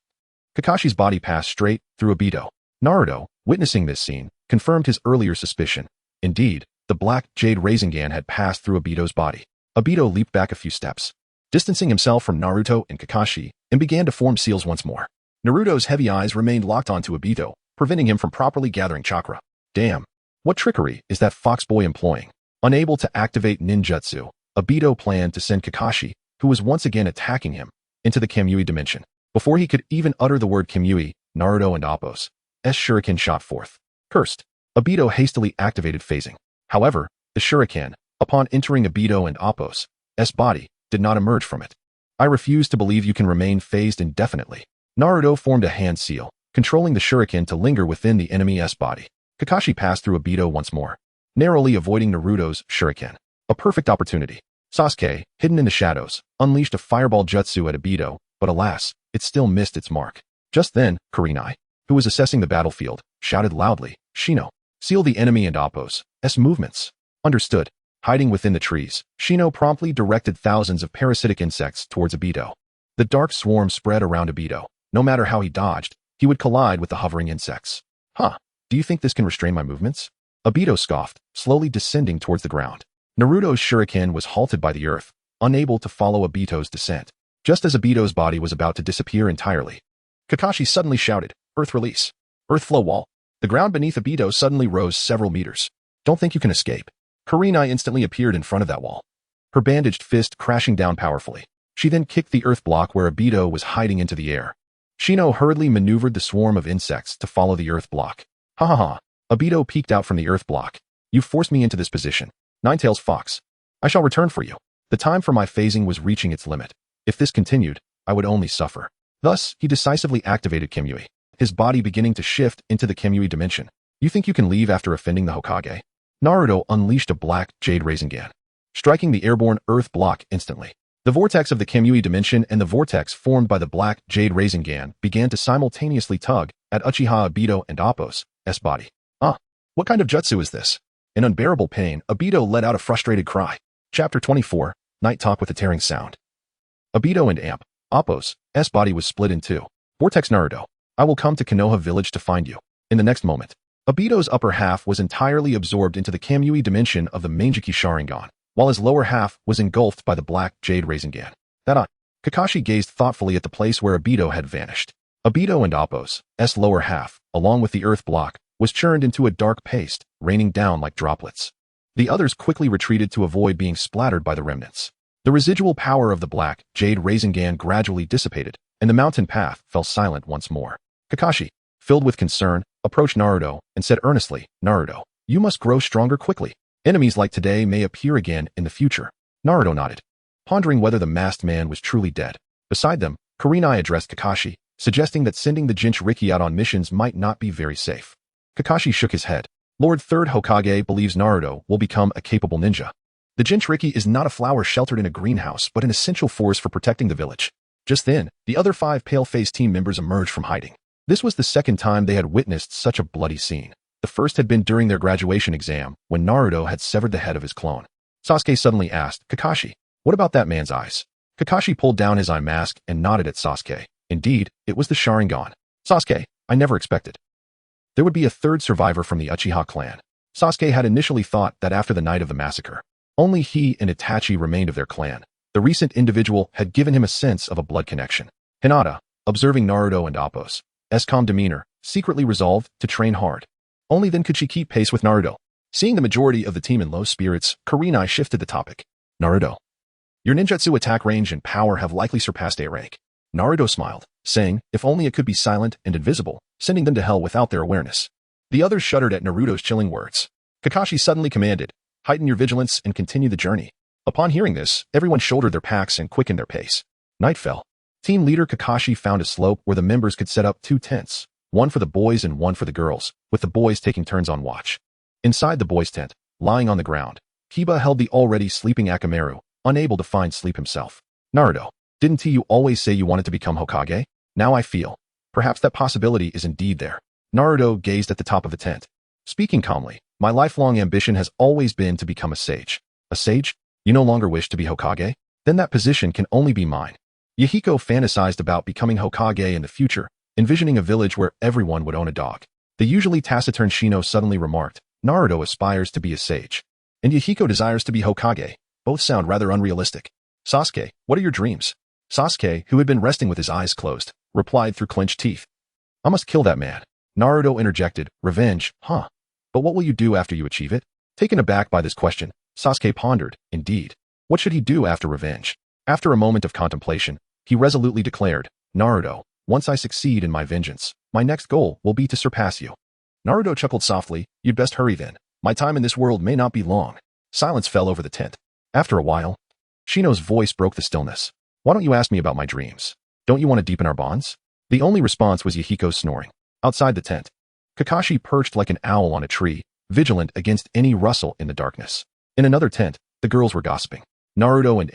Kakashi's body passed straight through Obito. Naruto, witnessing this scene, confirmed his earlier suspicion. Indeed, the black jade Rasengan had passed through Obito's body. Obito leaped back a few steps, distancing himself from Naruto and Kakashi, and began to form seals once more. Naruto's heavy eyes remained locked onto Obito, preventing him from properly gathering chakra. Damn, what trickery is that fox boy employing? Unable to activate ninjutsu, Obito planned to send Kakashi, who was once again attacking him, into the Kamui dimension. Before he could even utter the word Kamui, Naruto and Appo's shuriken shot forth. Cursed, Obito hastily activated phasing. However, the shuriken, upon entering Obito and Appo's body, did not emerge from it. I refuse to believe you can remain phased indefinitely. Naruto formed a hand seal, controlling the shuriken to linger within the enemy's body. Kakashi passed through Obito once more, narrowly avoiding Naruto's shuriken. A perfect opportunity. Sasuke, hidden in the shadows, unleashed a fireball jutsu at Obito, but alas, it still missed its mark. Just then, Kurenai, who was assessing the battlefield, shouted loudly, Shino, seal the enemy and Appo's movements. Understood. Hiding within the trees, Shino promptly directed thousands of parasitic insects towards Obito. The dark swarm spread around Obito. No matter how he dodged, he would collide with the hovering insects. Huh, do you think this can restrain my movements? Obito scoffed, slowly descending towards the ground. Naruto's shuriken was halted by the earth, unable to follow Obito's descent. Just as Obito's body was about to disappear entirely, Kakashi suddenly shouted, Earth release. Earth flow wall. The ground beneath Obito suddenly rose several meters. Don't think you can escape. Kurenai instantly appeared in front of that wall, her bandaged fist crashing down powerfully. She then kicked the earth block where Obito was hiding into the air. Shino hurriedly maneuvered the swarm of insects to follow the earth block. Ha ha ha. Obito peeked out from the earth block. You forced me into this position. Ninetales Fox. I shall return for you. The time for my phasing was reaching its limit. If this continued, I would only suffer. Thus, he decisively activated Kamui, his body beginning to shift into the Kamui dimension. You think you can leave after offending the Hokage? Naruto unleashed a black jade Rasengan, striking the airborne earth block instantly. The vortex of the Kamui dimension and the vortex formed by the black jade Rasengan began to simultaneously tug at Uchiha Obito and Appo's body. What kind of jutsu is this? In unbearable pain, Obito let out a frustrated cry. Chapter 24, Night Talk with a Tearing Sound. Obito and Appo's body was split in two. Vortex Naruto, I will come to Konoha village to find you. In the next moment, Obito's upper half was entirely absorbed into the Kamui dimension of the Manjiki Sharingan, while his lower half was engulfed by the black jade Rasengan. Kakashi gazed thoughtfully at the place where Obito had vanished. Obito and Appo's lower half, along with the earth block, was churned into a dark paste, raining down like droplets. The others quickly retreated to avoid being splattered by the remnants. The residual power of the black jade Rasengan gradually dissipated, and the mountain path fell silent once more. Kakashi, filled with concern, approached Naruto and said earnestly, Naruto, you must grow stronger quickly. Enemies like today may appear again in the future. Naruto nodded, pondering whether the masked man was truly dead. Beside them, Kurenai addressed Kakashi, suggesting that sending the Jinchuriki out on missions might not be very safe. Kakashi shook his head. Lord Third Hokage believes Naruto will become a capable ninja. The Jinchuriki is not a flower sheltered in a greenhouse, but an essential force for protecting the village. Just then, the other 5 pale-faced team members emerged from hiding. This was the second time they had witnessed such a bloody scene. The first had been during their graduation exam, when Naruto had severed the head of his clone. Sasuke suddenly asked, Kakashi, what about that man's eyes? Kakashi pulled down his eye mask and nodded at Sasuke. Indeed, it was the Sharingan. Sasuke, I never expected there would be a third survivor from the Uchiha clan. Sasuke had initially thought that after the night of the massacre, only he and Itachi remained of their clan. The recent individual had given him a sense of a blood connection. Hinata, observing Naruto and Appo's calm demeanor, secretly resolved to train hard. Only then could she keep pace with Naruto. Seeing the majority of the team in low spirits, Kurenai shifted the topic. Naruto, your ninjutsu attack range and power have likely surpassed A rank. Naruto smiled, saying, if only it could be silent and invisible, sending them to hell without their awareness. The others shuddered at Naruto's chilling words. Kakashi suddenly commanded, heighten your vigilance and continue the journey. Upon hearing this, everyone shouldered their packs and quickened their pace. Night fell. Team leader Kakashi found a slope where the members could set up 2 tents, one for the boys and one for the girls, with the boys taking turns on watch. Inside the boys' tent, lying on the ground, Kiba held the already sleeping Akamaru, unable to find sleep himself. Naruto, didn't you always say you wanted to become Hokage? Now I feel. Perhaps that possibility is indeed there. Naruto gazed at the top of the tent. Speaking calmly, my lifelong ambition has always been to become a sage. A sage? You no longer wish to be Hokage? Then that position can only be mine. Yahiko fantasized about becoming Hokage in the future, envisioning a village where everyone would own a dog. The usually taciturn Shino suddenly remarked, Naruto aspires to be a sage. And Yahiko desires to be Hokage. Both sound rather unrealistic. Sasuke, what are your dreams? Sasuke, who had been resting with his eyes closed, replied through clenched teeth. I must kill that man. Naruto interjected, revenge, huh? But what will you do after you achieve it? Taken aback by this question, Sasuke pondered, indeed. What should he do after revenge? After a moment of contemplation, he resolutely declared, Naruto, once I succeed in my vengeance, my next goal will be to surpass you. Naruto chuckled softly, you'd best hurry then. My time in this world may not be long. Silence fell over the tent. After a while, Shino's voice broke the stillness. Why don't you ask me about my dreams? Don't you want to deepen our bonds? The only response was Yahiko's snoring. Outside the tent, Kakashi perched like an owl on a tree, vigilant against any rustle in the darkness. In another tent, the girls were gossiping. Naruto and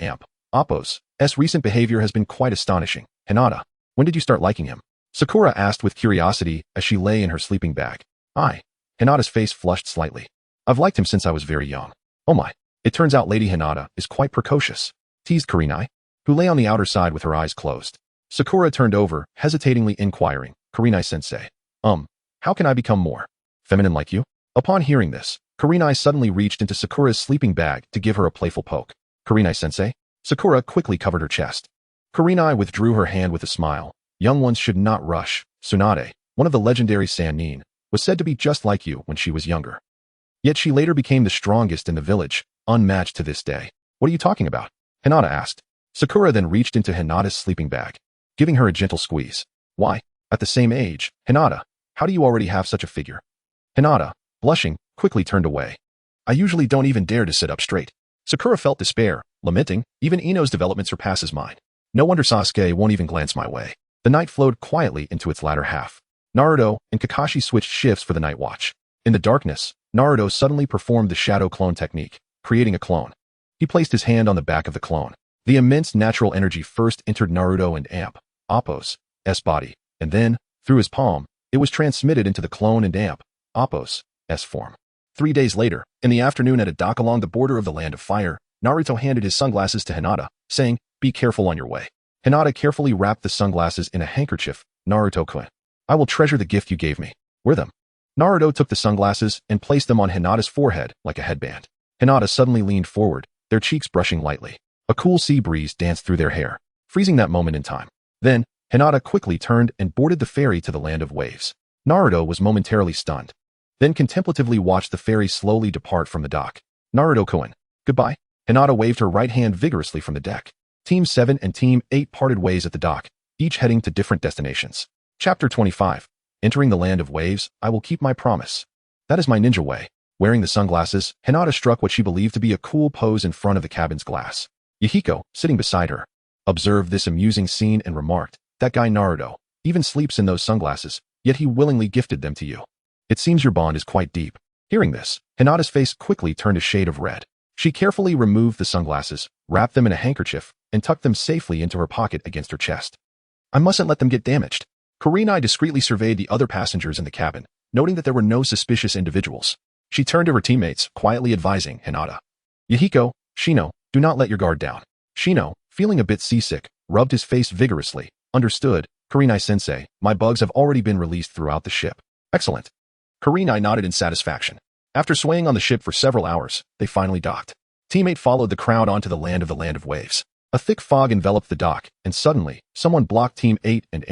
Appo's recent behavior has been quite astonishing. Hinata, when did you start liking him? Sakura asked with curiosity as she lay in her sleeping bag. Hinata's face flushed slightly. I've liked him since I was very young. Oh my, it turns out Lady Hinata is quite precocious, teased Kurenai, who lay on the outer side with her eyes closed. Sakura turned over, hesitatingly inquiring, Kurenai-sensei, how can I become more feminine like you? Upon hearing this, Kurenai suddenly reached into Sakura's sleeping bag to give her a playful poke. Kurenai-sensei? Sakura quickly covered her chest. Kurenai withdrew her hand with a smile. Young ones should not rush. Tsunade, one of the legendary Sannin, was said to be just like you when she was younger. Yet she later became the strongest in the village, unmatched to this day. What are you talking about? Hinata asked. Sakura then reached into Hinata's sleeping bag, giving her a gentle squeeze. Why? At the same age, Hinata, how do you already have such a figure? Hinata, blushing, quickly turned away. I usually don't even dare to sit up straight. Sakura felt despair, lamenting, even Ino's development surpasses mine. No wonder Sasuke won't even glance my way. The night flowed quietly into its latter half. Naruto and Kakashi switched shifts for the night watch. In the darkness, Naruto suddenly performed the shadow clone technique, creating a clone. He placed his hand on the back of the clone. The immense natural energy first entered Naruto and Appo's body, and then, through his palm, it was transmitted into the clone and Appo's form. 3 days later, in the afternoon at a dock along the border of the Land of Fire, Naruto handed his sunglasses to Hinata, saying, be careful on your way. Hinata carefully wrapped the sunglasses in a handkerchief. Naruto-kun, I will treasure the gift you gave me. Wear them. Naruto took the sunglasses and placed them on Hinata's forehead like a headband. Hinata suddenly leaned forward, their cheeks brushing lightly. A cool sea breeze danced through their hair, freezing that moment in time. Then, Hinata quickly turned and boarded the ferry to the Land of Waves. Naruto was momentarily stunned, then contemplatively watched the ferry slowly depart from the dock. Naruto-kun, goodbye. Hinata waved her right hand vigorously from the deck. Team 7 and Team 8 parted ways at the dock, each heading to different destinations. Chapter 25. Entering the Land of Waves, I will keep my promise. That is my ninja way. Wearing the sunglasses, Hinata struck what she believed to be a cool pose in front of the cabin's glass. Yahiko, sitting beside her, observed this amusing scene and remarked, that guy Naruto even sleeps in those sunglasses, yet he willingly gifted them to you. It seems your bond is quite deep. Hearing this, Hinata's face quickly turned a shade of red. She carefully removed the sunglasses, wrapped them in a handkerchief, and tucked them safely into her pocket against her chest. I mustn't let them get damaged. Kurenai discreetly surveyed the other passengers in the cabin, noting that there were no suspicious individuals. She turned to her teammates, quietly advising Hinata. Yahiko, Shino, do not let your guard down. Shino, feeling a bit seasick, rubbed his face vigorously. Understood, Kurenai-sensei, my bugs have already been released throughout the ship. Excellent. Kurenai nodded in satisfaction. After swaying on the ship for several hours, they finally docked. Team 8 followed the crowd onto the Land of Waves. A thick fog enveloped the dock, and suddenly, someone blocked Team 8 and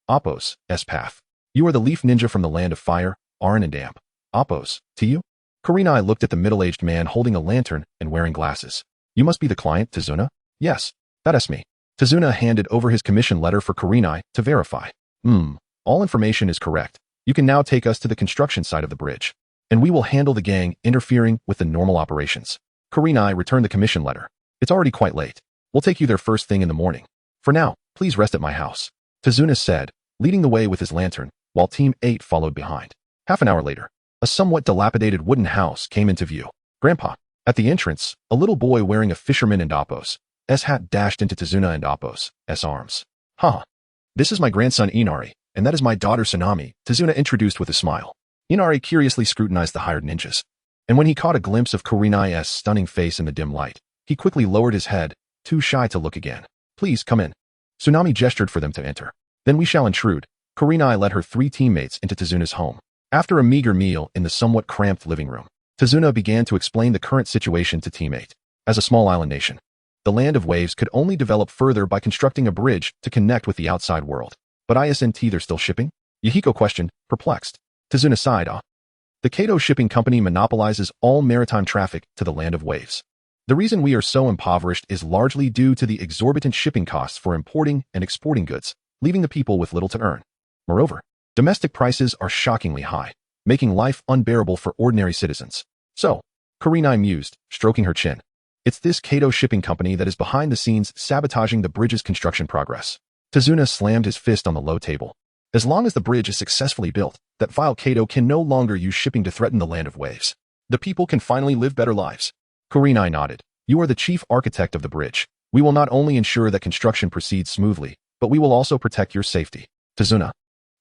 Appo's path. You are the Leaf Ninja from the Land of Fire, Arin and Appo's, to you? Kurenai looked at the middle-aged man holding a lantern and wearing glasses. You must be the client, Tazuna? Yes, that's me. Tazuna handed over his commission letter for Kurenai to verify. All information is correct. You can now take us to the construction site of the bridge, and we will handle the gang interfering with the normal operations. Kurenai returned the commission letter. It's already quite late. We'll take you there first thing in the morning. For now, please rest at my house, Tazuna said, leading the way with his lantern, while Team 8 followed behind. Half an hour later, a somewhat dilapidated wooden house came into view. Grandpa, At the entrance, a little boy wearing a fisherman and Appo's hat dashed into Tazuna and Appo's arms. Haha. This is my grandson Inari, and that is my daughter Tsunami, Tazuna introduced with a smile. Inari curiously scrutinized the hired ninjas. And when he caught a glimpse of Kurenai's stunning face in the dim light, he quickly lowered his head, too shy to look again. Please come in. Tsunami gestured for them to enter. Then we shall intrude. Kurenai led her 3 teammates into Tazuna's home. After a meager meal in the somewhat cramped living room, Tazuna began to explain the current situation to teammate. As a small island nation, the land of waves could only develop further by constructing a bridge to connect with the outside world. But isn't they're still shipping? Yahiko questioned, perplexed. Tazuna sighed. The Kato Shipping Company monopolizes all maritime traffic to the land of waves. The reason we are so impoverished is largely due to the exorbitant shipping costs for importing and exporting goods, leaving the people with little to earn. Moreover, domestic prices are shockingly high, making life unbearable for ordinary citizens. So, Kurenai mused, stroking her chin. It's this Kato Shipping Company that is behind the scenes sabotaging the bridge's construction progress. Tazuna slammed his fist on the low table. As long as the bridge is successfully built, that vile Kato can no longer use shipping to threaten the land of waves. The people can finally live better lives. Kurenai nodded. You are the chief architect of the bridge. We will not only ensure that construction proceeds smoothly, but we will also protect your safety. Tazuna,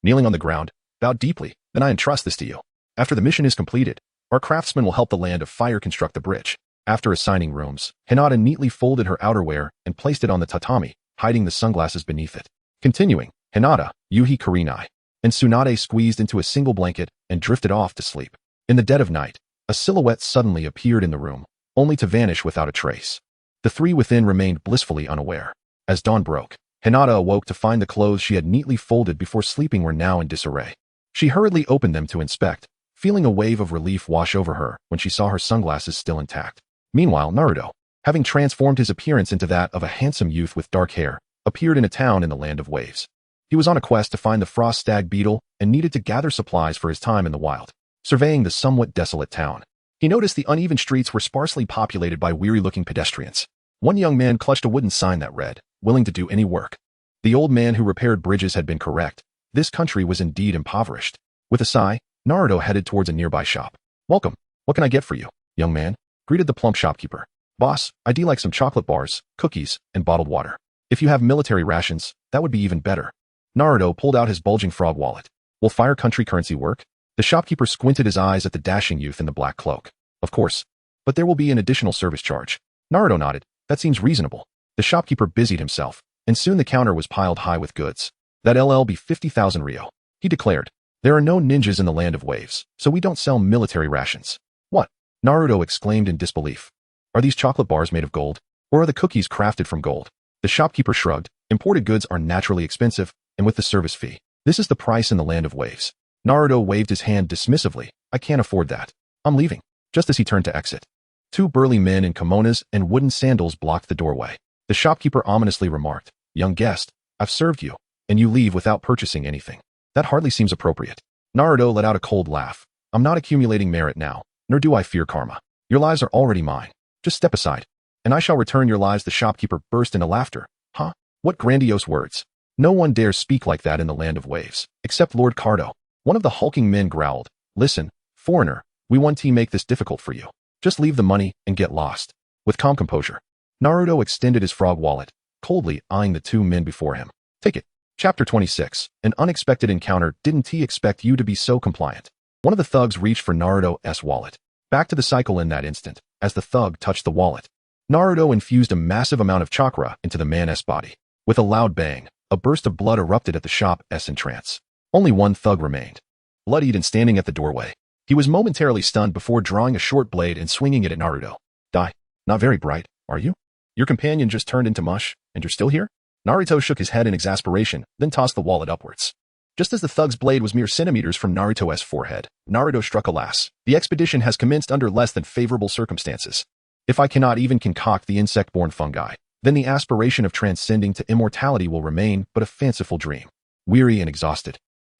kneeling on the ground, bowed deeply. Then I entrust this to you. After the mission is completed, our craftsmen will help the land of fire construct the bridge. After assigning rooms, Hinata neatly folded her outerwear and placed it on the tatami, hiding the sunglasses beneath it. Continuing, Hinata, Yuhi Kurenai, and Tsunade squeezed into a single blanket and drifted off to sleep. In the dead of night, a silhouette suddenly appeared in the room, only to vanish without a trace. The 3 within remained blissfully unaware. As dawn broke, Hinata awoke to find the clothes she had neatly folded before sleeping were now in disarray. She hurriedly opened them to inspect, feeling a wave of relief wash over her when she saw her sunglasses still intact. Meanwhile, Naruto, having transformed his appearance into that of a handsome youth with dark hair, appeared in a town in the land of waves. He was on a quest to find the frost stag beetle and needed to gather supplies for his time in the wild. Surveying the somewhat desolate town, he noticed the uneven streets were sparsely populated by weary-looking pedestrians. One young man clutched a wooden sign that read, willing to do any work. The old man who repaired bridges had been correct. This country was indeed impoverished. With a sigh, Naruto headed towards a nearby shop. Welcome. What can I get for you, young man? Greeted the plump shopkeeper. Boss, I'd like some chocolate bars, cookies, and bottled water. If you have military rations, that would be even better. Naruto pulled out his bulging frog wallet. Will fire country currency work? The shopkeeper squinted his eyes at the dashing youth in the black cloak. Of course. But there will be an additional service charge. Naruto nodded. That seems reasonable. The shopkeeper busied himself, and soon the counter was piled high with goods. That'll be 50,000 ryo, he declared. There are no ninjas in the land of waves, so we don't sell military rations. What? Naruto exclaimed in disbelief. Are these chocolate bars made of gold? Or are the cookies crafted from gold? The shopkeeper shrugged. Imported goods are naturally expensive, and with the service fee, this is the price in the land of waves. Naruto waved his hand dismissively. I can't afford that. I'm leaving. Just as he turned to exit, 2 burly men in kimonos and wooden sandals blocked the doorway. The shopkeeper ominously remarked, Young guest, I've served you, and you leave without purchasing anything. That hardly seems appropriate. Naruto let out a cold laugh. I'm not accumulating merit now, nor do I fear karma. Your lives are already mine. Just step aside, and I shall return your lives. The shopkeeper burst into laughter. Huh? What grandiose words. No one dares speak like that in the land of waves, except Lord Cardo. One of the hulking men growled. Listen, foreigner, we want to make this difficult for you. Just leave the money and get lost. With calm composure, Naruto extended his frog wallet, coldly eyeing the 2 men before him. Take it. Chapter 26. An unexpected encounter. Didn't he expect you to be so compliant? One of the thugs reached for Naruto's wallet. Back to the cycle in that instant, as the thug touched the wallet. Naruto infused a massive amount of chakra into the man's body. With a loud bang, a burst of blood erupted at the shop's entrance. Only one thug remained, bloodied and standing at the doorway. He was momentarily stunned before drawing a short blade and swinging it at Naruto. Die. Not very bright, are you? Your companion just turned into mush, and you're still here? Naruto shook his head in exasperation, then tossed the wallet upwards. Just as the thug's blade was mere centimeters from Naruto's forehead, Naruto struck. Alas, the expedition has commenced under less than favorable circumstances. If I cannot even concoct the insect-borne fungi, then the aspiration of transcending to immortality will remain but a fanciful dream. Weary and exhausted,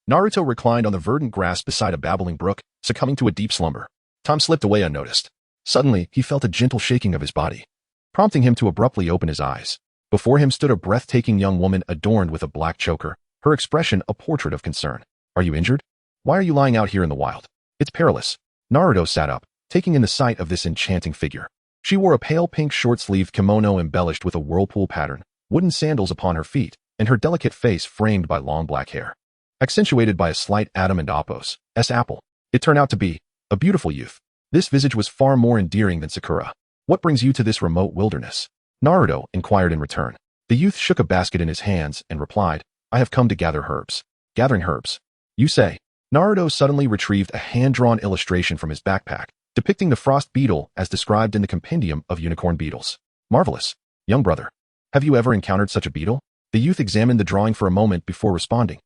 Naruto reclined on the verdant grass beside a babbling brook, succumbing to a deep slumber. Time slipped away unnoticed. Suddenly, he felt a gentle shaking of his body, prompting him to abruptly open his eyes. Before him stood a breathtaking young woman adorned with a black choker, her expression a portrait of concern. Are you injured? Why are you lying out here in the wild? It's perilous. Naruto sat up, taking in the sight of this enchanting figure. She wore a pale pink short-sleeved kimono embellished with a whirlpool pattern, wooden sandals upon her feet, and her delicate face framed by long black hair, accentuated by a slight Adam and Appo's apple. It turned out to be a beautiful youth. This visage was far more endearing than Sakura. What brings you to this remote wilderness? Naruto inquired in return. The youth shook a basket in his hands and replied, I have come to gather herbs. Gathering herbs? You say? Naruto suddenly retrieved a hand-drawn illustration from his backpack, depicting the frost beetle as described in the compendium of unicorn beetles. Marvelous. Young brother, have you ever encountered such a beetle? The youth examined the drawing for a moment before responding.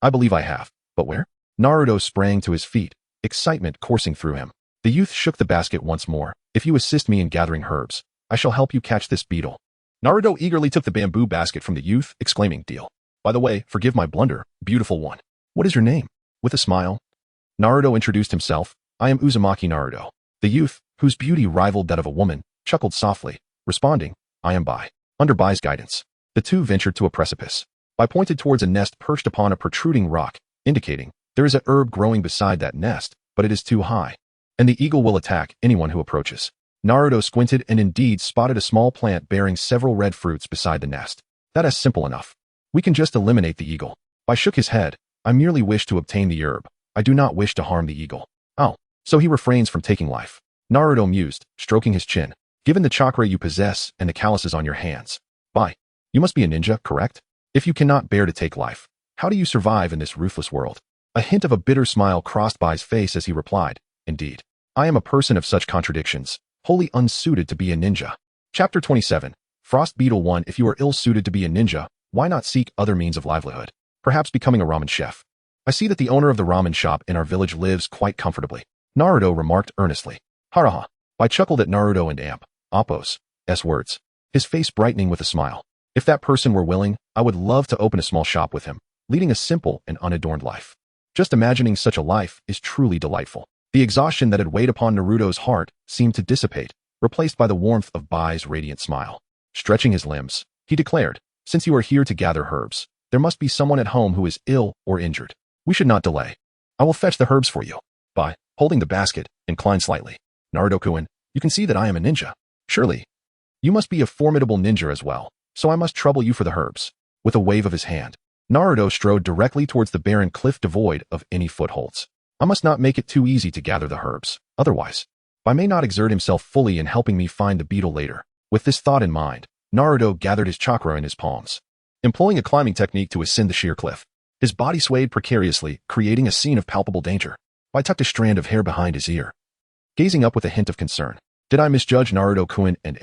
I believe I have. But where? Naruto sprang to his feet, excitement coursing through him. The youth shook the basket once more. If you assist me in gathering herbs, I shall help you catch this beetle. Naruto eagerly took the bamboo basket from the youth, exclaiming, Deal. By the way, forgive my blunder, beautiful one. What is your name? With a smile, Naruto introduced himself. I am Uzumaki Naruto. The youth, whose beauty rivaled that of a woman, chuckled softly, responding, I am Bai. Under Bai's guidance, the two ventured to a precipice. Bai pointed towards a nest perched upon a protruding rock, indicating, there is a herb growing beside that nest, but it is too high, and the eagle will attack anyone who approaches. Naruto squinted and indeed spotted a small plant bearing several red fruits beside the nest. That is simple enough. We can just eliminate the eagle. Bai shook his head. I merely wish to obtain the herb. I do not wish to harm the eagle. Oh, so he refrains from taking life. Naruto mused, stroking his chin. Given the chakra you possess and the calluses on your hands. Bai, you must be a ninja, correct? If you cannot bear to take life, how do you survive in this ruthless world? A hint of a bitter smile crossed Bai's face as he replied, Indeed, I am a person of such contradictions, wholly unsuited to be a ninja. Chapter 27, Frost Beetle 1. If you are ill-suited to be a ninja, why not seek other means of livelihood? Perhaps becoming a ramen chef. I see that the owner of the ramen shop in our village lives quite comfortably. Naruto remarked earnestly. Haraha. Bai chuckled at Naruto and Appo's words, his face brightening with a smile. If that person were willing, I would love to open a small shop with him, leading a simple and unadorned life. Just imagining such a life is truly delightful. The exhaustion that had weighed upon Naruto's heart seemed to dissipate, replaced by the warmth of Bai's radiant smile. Stretching his limbs, he declared, Since you are here to gather herbs, there must be someone at home who is ill or injured. We should not delay. I will fetch the herbs for you. Bai, holding the basket, inclined slightly. Naruto-kun, you can see that I am a ninja. Surely, you must be a formidable ninja as well, so I must trouble you for the herbs. With a wave of his hand, Naruto strode directly towards the barren cliff devoid of any footholds. I must not make it too easy to gather the herbs, otherwise, Bai may not exert himself fully in helping me find the beetle later. With this thought in mind, Naruto gathered his chakra in his palms. Employing a climbing technique to ascend the sheer cliff, his body swayed precariously, creating a scene of palpable danger. Bai tucked a strand of hair behind his ear, gazing up with a hint of concern. Did I misjudge Naruto-kun and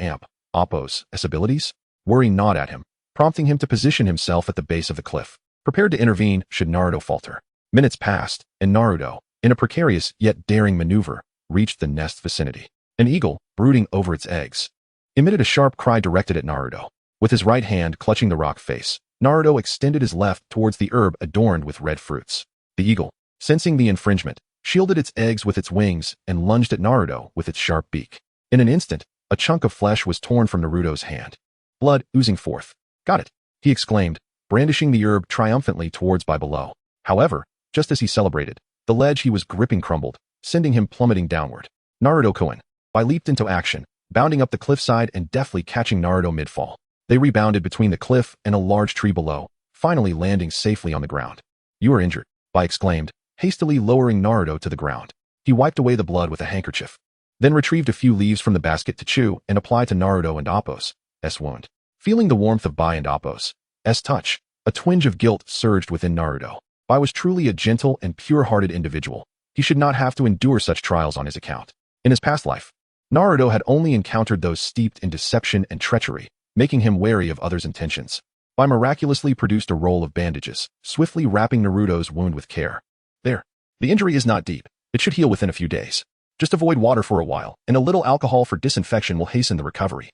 Appo's abilities? Worry gnawed at him, prompting him to position himself at the base of the cliff, prepared to intervene should Naruto falter. Minutes passed, and Naruto, in a precarious yet daring maneuver, reached the nest vicinity. An eagle, brooding over its eggs, emitted a sharp cry directed at Naruto. With his right hand clutching the rock face, Naruto extended his left towards the herb adorned with red fruits. The eagle, sensing the infringement, shielded its eggs with its wings and lunged at Naruto with its sharp beak. In an instant, a chunk of flesh was torn from Naruto's hand, blood oozing forth. Got it, he exclaimed, brandishing the herb triumphantly towards Bai below. However, just as he celebrated, the ledge he was gripping crumbled, sending him plummeting downward. Naruto-kun, Bai leaped into action, bounding up the cliffside and deftly catching Naruto mid-fall. They rebounded between the cliff and a large tree below, finally landing safely on the ground. You are injured, Bai exclaimed, hastily lowering Naruto to the ground. He wiped away the blood with a handkerchief, then retrieved a few leaves from the basket to chew and apply to Naruto and Appo's wound. Feeling the warmth of Bai and Appo's touch, a twinge of guilt surged within Naruto. Bai was truly a gentle and pure-hearted individual. He should not have to endure such trials on his account. In his past life, Naruto had only encountered those steeped in deception and treachery, making him wary of others' intentions. Bai miraculously produced a roll of bandages, swiftly wrapping Naruto's wound with care. There. The injury is not deep. It should heal within a few days. Just avoid water for a while, and a little alcohol for disinfection will hasten the recovery.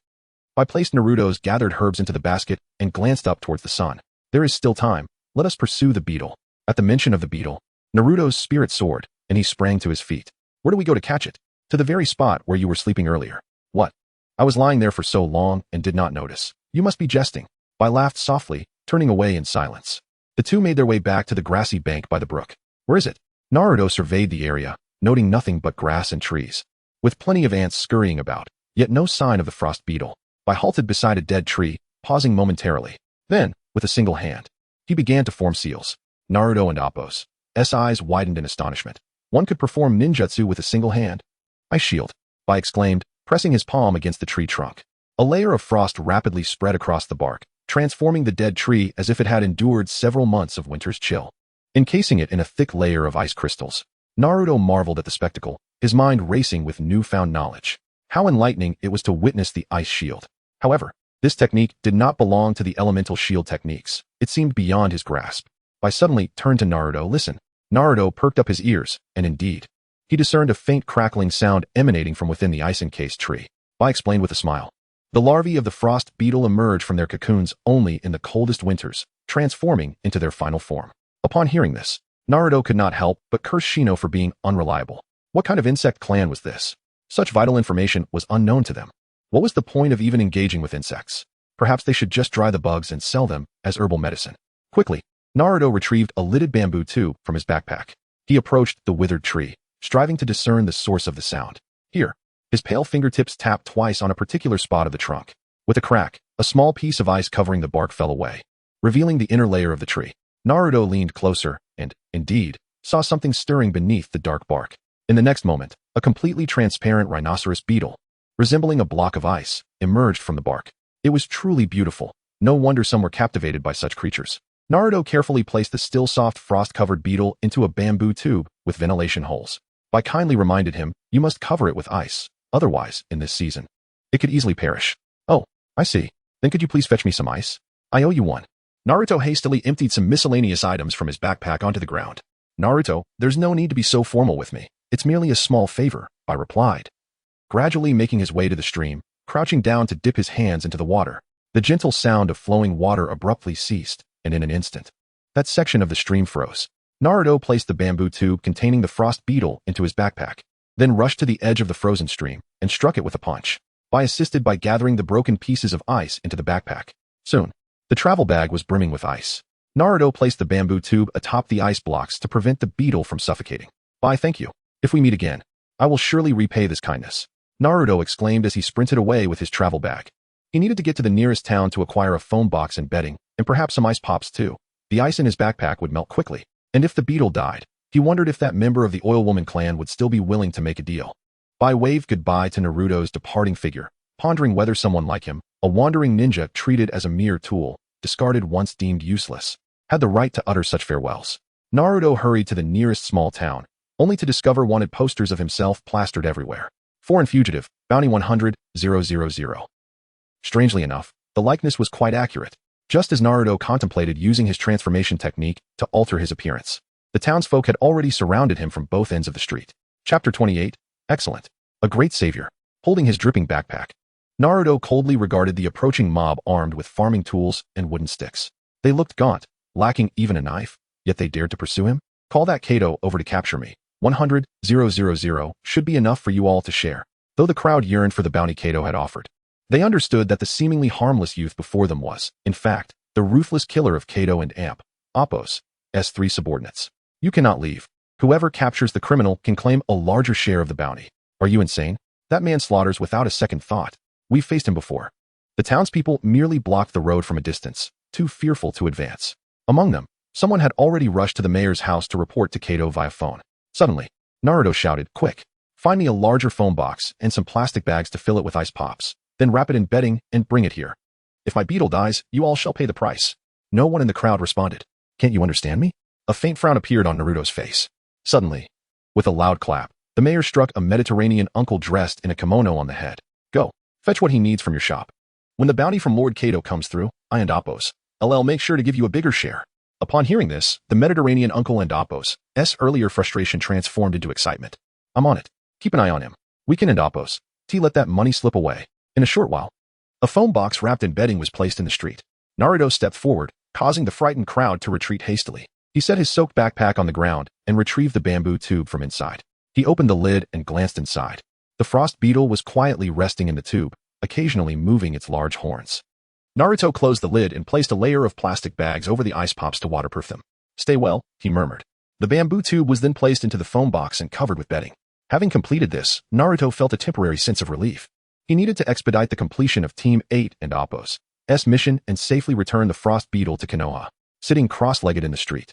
Bai placed Naruto's gathered herbs into the basket and glanced up towards the sun. There is still time. Let us pursue the beetle. At the mention of the beetle, Naruto's spirit soared, and he sprang to his feet. Where do we go to catch it? To the very spot where you were sleeping earlier. What? I was lying there for so long and did not notice. You must be jesting. Bai laughed softly, turning away in silence. The two made their way back to the grassy bank by the brook. Where is it? Naruto surveyed the area, noting nothing but grass and trees, with plenty of ants scurrying about. yet no sign of the frost beetle. I halted beside a dead tree, pausing momentarily. Then, with a single hand, he began to form seals. Naruto and Appo's eyes widened in astonishment. One could perform ninjutsu with a single hand. "Ice shield," I exclaimed, pressing his palm against the tree trunk. A layer of frost rapidly spread across the bark, transforming the dead tree as if it had endured several months of winter's chill, encasing it in a thick layer of ice crystals. Naruto marveled at the spectacle, his mind racing with newfound knowledge. How enlightening it was to witness the ice shield. However, this technique did not belong to the elemental shield techniques. It seemed beyond his grasp. I suddenly turned to Naruto. "Listen." Naruto perked up his ears, and indeed, he discerned a faint crackling sound emanating from within the ice-encased tree. I explained with a smile. The larvae of the frost beetle emerge from their cocoons only in the coldest winters, transforming into their final form. Upon hearing this, Naruto could not help but curse Shino for being unreliable. What kind of insect clan was this? Such vital information was unknown to them. What was the point of even engaging with insects? Perhaps they should just dry the bugs and sell them as herbal medicine. Quickly, Naruto retrieved a lidded bamboo tube from his backpack. He approached the withered tree, striving to discern the source of the sound. Here, his pale fingertips tapped twice on a particular spot of the trunk. With a crack, a small piece of ice covering the bark fell away, revealing the inner layer of the tree. Naruto leaned closer and, indeed, saw something stirring beneath the dark bark. In the next moment, a completely transparent rhinoceros beetle, resembling a block of ice, emerged from the bark. It was truly beautiful. No wonder some were captivated by such creatures. Naruto carefully placed the still soft frost-covered beetle into a bamboo tube with ventilation holes. I kindly reminded him, "You must cover it with ice. Otherwise, in this season, it could easily perish." "Oh, I see. Then could you please fetch me some ice? I owe you one." Naruto hastily emptied some miscellaneous items from his backpack onto the ground. "Naruto, there's no need to be so formal with me. It's merely a small favor," I replied. Gradually making his way to the stream, crouching down to dip his hands into the water, the gentle sound of flowing water abruptly ceased, and in an instant, that section of the stream froze. Naruto placed the bamboo tube containing the frost beetle into his backpack, then rushed to the edge of the frozen stream and struck it with a punch. I assisted by gathering the broken pieces of ice into the backpack. Soon, the travel bag was brimming with ice. Naruto placed the bamboo tube atop the ice blocks to prevent the beetle from suffocating. "I thank you. If we meet again, I will surely repay this kindness," Naruto exclaimed as he sprinted away with his travel bag. He needed to get to the nearest town to acquire a foam box and bedding, and perhaps some ice pops too. The ice in his backpack would melt quickly, and if the beetle died, he wondered if that member of the Oil Woman clan would still be willing to make a deal. I waved goodbye to Naruto's departing figure, pondering whether someone like him, a wandering ninja treated as a mere tool, discarded once deemed useless, had the right to utter such farewells. Naruto hurried to the nearest small town, only to discover wanted posters of himself plastered everywhere. "Foreign fugitive, bounty 100,000. Strangely enough, the likeness was quite accurate, just as Naruto contemplated using his transformation technique to alter his appearance. The townsfolk had already surrounded him from both ends of the street. Chapter 28. Excellent. A great savior. Holding his dripping backpack, Naruto coldly regarded the approaching mob armed with farming tools and wooden sticks. They looked gaunt, lacking even a knife, yet they dared to pursue him? "Call that Kato over to capture me. 100,000 should be enough for you all to share." Though the crowd yearned for the bounty Kato had offered, they understood that the seemingly harmless youth before them was, in fact, the ruthless killer of Kato and Appo's three subordinates. "You cannot leave. Whoever captures the criminal can claim a larger share of the bounty." "Are you insane? That man slaughters without a second thought. We've faced him before." The townspeople merely blocked the road from a distance, too fearful to advance. Among them, someone had already rushed to the mayor's house to report to Kato via phone. Suddenly, Naruto shouted, "Quick! Find me a larger foam box and some plastic bags to fill it with ice pops. Then wrap it in bedding and bring it here. If my beetle dies, you all shall pay the price." No one in the crowd responded. "Can't you understand me?" A faint frown appeared on Naruto's face. Suddenly, with a loud clap, the mayor struck a Mediterranean uncle dressed in a kimono on the head. "Go, fetch what he needs from your shop. When the bounty from Lord Kato comes through, I and Appo's LL make sure to give you a bigger share." Upon hearing this, the Mediterranean uncle and Appo's earlier frustration transformed into excitement. "I'm on it. Keep an eye on him. We can end Appo's let that money slip away." In a short while, a foam box wrapped in bedding was placed in the street. Naruto stepped forward, causing the frightened crowd to retreat hastily. He set his soaked backpack on the ground and retrieved the bamboo tube from inside. He opened the lid and glanced inside. The frost beetle was quietly resting in the tube, occasionally moving its large horns. Naruto closed the lid and placed a layer of plastic bags over the ice pops to waterproof them. "Stay well," he murmured. The bamboo tube was then placed into the foam box and covered with bedding. Having completed this, Naruto felt a temporary sense of relief. He needed to expedite the completion of Team 8 and Appo's mission and safely return the Frost Beetle to Konoha. Sitting cross-legged in the street,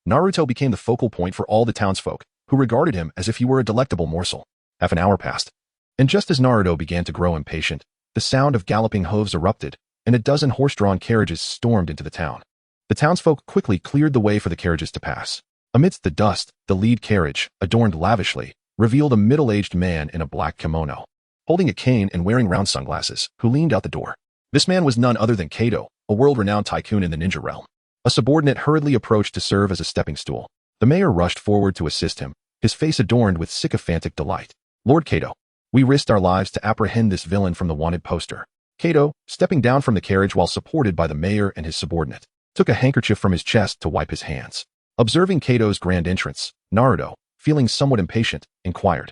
Naruto became the focal point for all the townsfolk, who regarded him as if he were a delectable morsel. Half an hour passed, and just as Naruto began to grow impatient, the sound of galloping hooves erupted, and a dozen horse-drawn carriages stormed into the town. The townsfolk quickly cleared the way for the carriages to pass. Amidst the dust, the lead carriage, adorned lavishly, revealed a middle-aged man in a black kimono, holding a cane and wearing round sunglasses, who leaned out the door. This man was none other than Kato, a world-renowned tycoon in the ninja realm. A subordinate hurriedly approached to serve as a stepping stool. The mayor rushed forward to assist him, his face adorned with sycophantic delight. Lord Kato, we risked our lives to apprehend this villain from the wanted poster. Kato, stepping down from the carriage while supported by the mayor and his subordinate, took a handkerchief from his chest to wipe his hands. Observing Kato's grand entrance, Naruto, feeling somewhat impatient, inquired,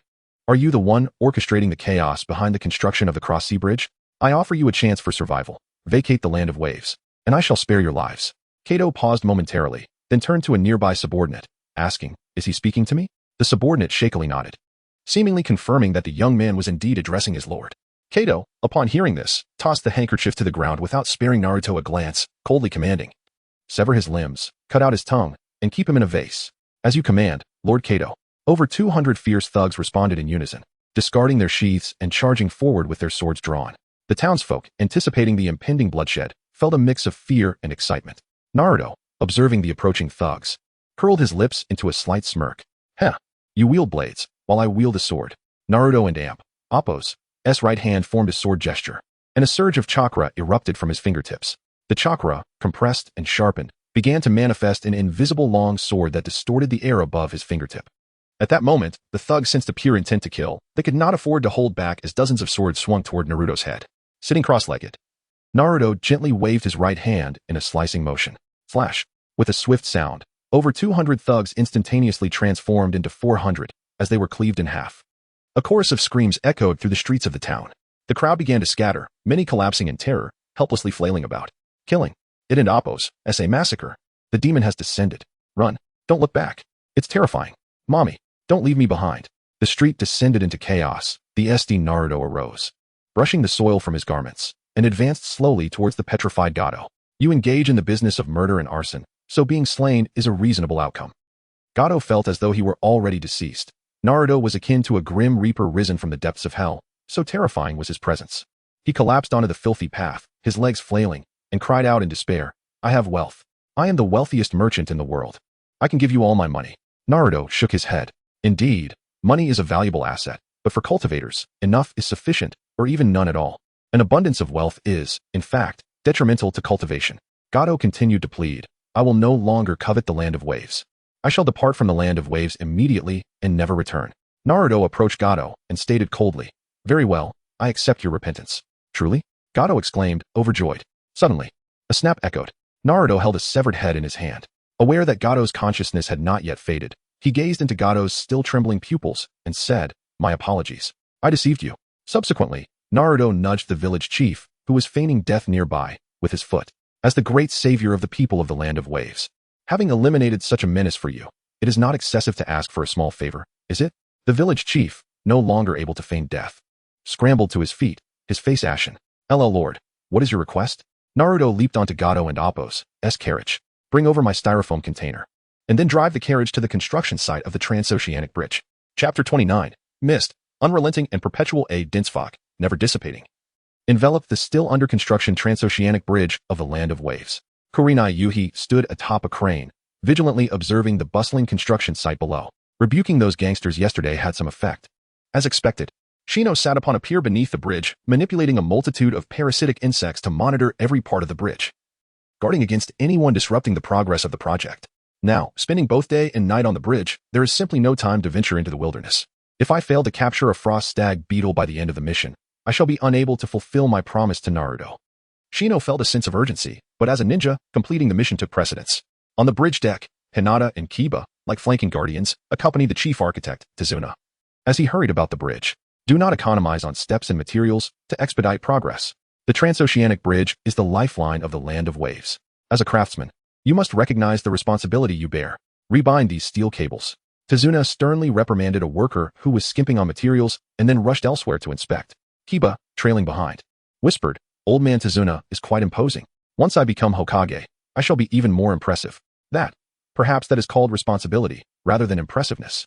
"Are you the one orchestrating the chaos behind the construction of the Cross-Sea Bridge? I offer you a chance for survival. Vacate the Land of Waves, and I shall spare your lives." Kato paused momentarily, then turned to a nearby subordinate, asking, "Is he speaking to me?" The subordinate shakily nodded, seemingly confirming that the young man was indeed addressing his lord. Kato, upon hearing this, tossed the handkerchief to the ground without sparing Naruto a glance, coldly commanding, "Sever his limbs, cut out his tongue, and keep him in a vase." "As you command, Lord Kato." Over 200 fierce thugs responded in unison, discarding their sheaths and charging forward with their swords drawn. The townsfolk, anticipating the impending bloodshed, felt a mix of fear and excitement. Naruto, observing the approaching thugs, curled his lips into a slight smirk. "Heh, you wield blades, while I wield a sword." Naruto and Appo's right hand formed a sword gesture, and a surge of chakra erupted from his fingertips. The chakra, compressed and sharpened, began to manifest an invisible long sword that distorted the air above his fingertip. At that moment, the thugs sensed a pure intent to kill. They could not afford to hold back as dozens of swords swung toward Naruto's head. Sitting cross-legged, Naruto gently waved his right hand in a slicing motion. Flash! With a swift sound, over 200 thugs instantaneously transformed into 400 as they were cleaved in half. A chorus of screams echoed through the streets of the town. The crowd began to scatter, many collapsing in terror, helplessly flailing about. Killing. It and Appo's massacre. The demon has descended. Run. Don't look back. It's terrifying. Mommy, don't leave me behind. The street descended into chaos. The Naruto arose, brushing the soil from his garments, and advanced slowly towards the petrified Gato. You engage in the business of murder and arson, so being slain is a reasonable outcome. Gato felt as though he were already deceased. Naruto was akin to a grim reaper risen from the depths of hell, so terrifying was his presence. He collapsed onto the filthy path, his legs flailing, and cried out in despair, "I have wealth. I am the wealthiest merchant in the world. I can give you all my money." Naruto shook his head. Indeed, money is a valuable asset, but for cultivators, enough is sufficient, or even none at all. An abundance of wealth is, in fact, detrimental to cultivation. Gato continued to plead, "I will no longer covet the Land of Waves. I shall depart from the Land of Waves immediately and never return." Naruto approached Gato and stated coldly, "Very well, I accept your repentance." "Truly?" Gato exclaimed, overjoyed. Suddenly, a snap echoed. Naruto held a severed head in his hand. Aware that Gato's consciousness had not yet faded, he gazed into Gato's still trembling pupils and said, "My apologies. I deceived you." Subsequently, Naruto nudged the village chief, who was feigning death nearby, with his foot. "As the great savior of the people of the Land of Waves, having eliminated such a menace for you, it is not excessive to ask for a small favor, is it?" The village chief, no longer able to feign death, scrambled to his feet, his face ashen. "LL Lord, what is your request?" Naruto leaped onto Gato and Appo's carriage. "Bring over my styrofoam container, and then drive the carriage to the construction site of the Transoceanic Bridge." Chapter 29. Mist, unrelenting and perpetual, a dense fog, never dissipating, enveloped the still under construction Transoceanic Bridge of the Land of Waves. Kurenai Yuhi stood atop a crane, vigilantly observing the bustling construction site below. Rebuking those gangsters yesterday had some effect. As expected, Shino sat upon a pier beneath the bridge, manipulating a multitude of parasitic insects to monitor every part of the bridge, guarding against anyone disrupting the progress of the project. Now, spending both day and night on the bridge, there is simply no time to venture into the wilderness. If I fail to capture a frost stag beetle by the end of the mission, I shall be unable to fulfill my promise to Naruto. Shino felt a sense of urgency, but as a ninja, completing the mission took precedence. On the bridge deck, Hinata and Kiba, like flanking guardians, accompanied the chief architect, Tazuna. As he hurried about the bridge, do not economize on steps and materials to expedite progress. The Transoceanic Bridge is the lifeline of the Land of Waves. As a craftsman, you must recognize the responsibility you bear. Rebind these steel cables. Tazuna sternly reprimanded a worker who was skimping on materials and then rushed elsewhere to inspect. Kiba, trailing behind. Whispered, "Old man Tazuna is quite imposing. Once I become Hokage, I shall be even more impressive. Perhaps that is called responsibility, rather than impressiveness."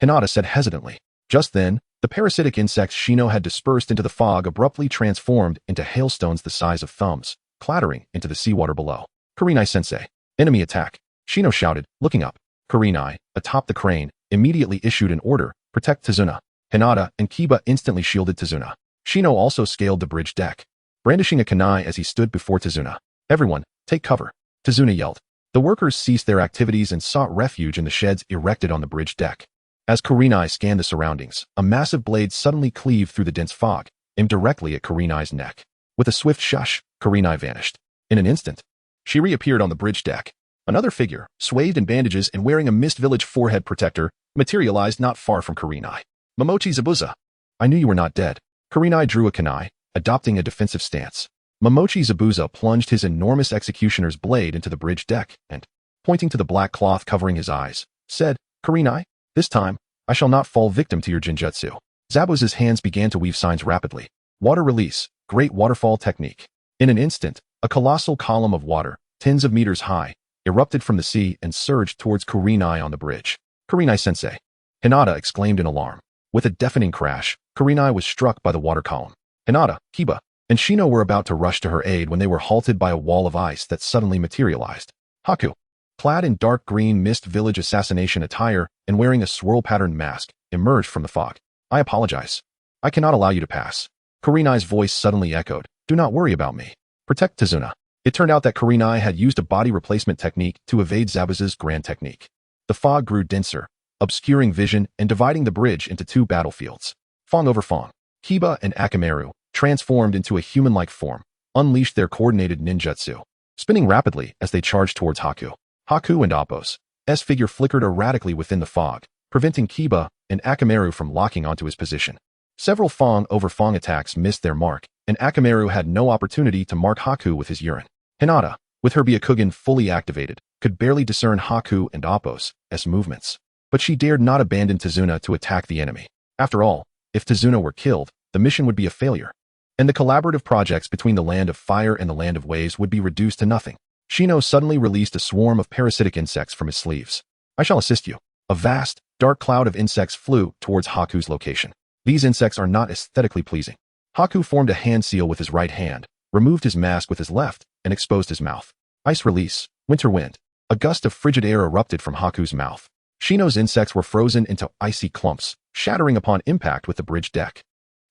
Hinata said hesitantly. Just then, the parasitic insects Shino had dispersed into the fog abruptly transformed into hailstones the size of thumbs, clattering into the seawater below. "Kurenai-sensei, enemy attack," Shino shouted, looking up. Kurenai, atop the crane, immediately issued an order, "Protect Tazuna." Hinata and Kiba instantly shielded Tazuna. Shino also scaled the bridge deck, brandishing a kunai as he stood before Tazuna. "Everyone, take cover," Tazuna yelled. The workers ceased their activities and sought refuge in the sheds erected on the bridge deck. As Kurenai scanned the surroundings, a massive blade suddenly cleaved through the dense fog, aimed directly at Kurenai's neck. With a swift shush, Kurenai vanished. In an instant, she reappeared on the bridge deck. Another figure, swathed in bandages and wearing a Mist Village forehead protector, materialized not far from Kurenai. "Momochi Zabuza, I knew you were not dead." Kurenai drew a kunai, adopting a defensive stance. Momochi Zabuza plunged his enormous executioner's blade into the bridge deck and, pointing to the black cloth covering his eyes, said, "Kurenai, this time, I shall not fall victim to your genjutsu." Zabuza's hands began to weave signs rapidly. Water release, great waterfall technique. In an instant, a colossal column of water, tens of meters high, erupted from the sea and surged towards Kurenai on the bridge. "Kurenai-sensei," Hinata exclaimed in alarm. With a deafening crash, Kurenai was struck by the water column. Hinata, Kiba, and Shino were about to rush to her aid when they were halted by a wall of ice that suddenly materialized. Haku, clad in dark green Mist Village assassination attire and wearing a swirl-patterned mask, emerged from the fog. "I apologize. I cannot allow you to pass." Kurenai's voice suddenly echoed, "Do not worry about me. Protect Tazuna." It turned out that Kurenai had used a body replacement technique to evade Zabuza's grand technique. The fog grew denser, obscuring vision and dividing the bridge into two battlefields. Fong over Fong. Kiba and Akamaru, transformed into a human-like form, unleashed their coordinated ninjutsu, spinning rapidly as they charged towards Haku. Haku and Appo's figure flickered erratically within the fog, preventing Kiba and Akamaru from locking onto his position. Several Fong over Fong attacks missed their mark, and Akamaru had no opportunity to mark Haku with his urine. Hinata, with her Byakugan fully activated, could barely discern Haku and Appo's movements. But she dared not abandon Tazuna to attack the enemy. After all, if Tazuna were killed, the mission would be a failure, and the collaborative projects between the Land of Fire and the Land of Waves would be reduced to nothing. Shino suddenly released a swarm of parasitic insects from his sleeves. "I shall assist you." A vast, dark cloud of insects flew towards Haku's location. These insects are not aesthetically pleasing. Haku formed a hand seal with his right hand, removed his mask with his left, and exposed his mouth. Ice release, winter wind. A gust of frigid air erupted from Haku's mouth. Shino's insects were frozen into icy clumps, shattering upon impact with the bridge deck.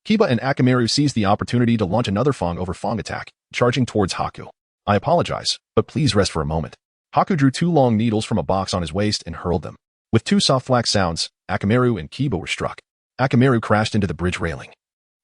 Kiba and Akamaru seized the opportunity to launch another Fong over Fong attack, charging towards Haku. "I apologize, but please rest for a moment." Haku drew two long needles from a box on his waist and hurled them. With two soft flack sounds, Akamaru and Kiba were struck. Akamaru crashed into the bridge railing,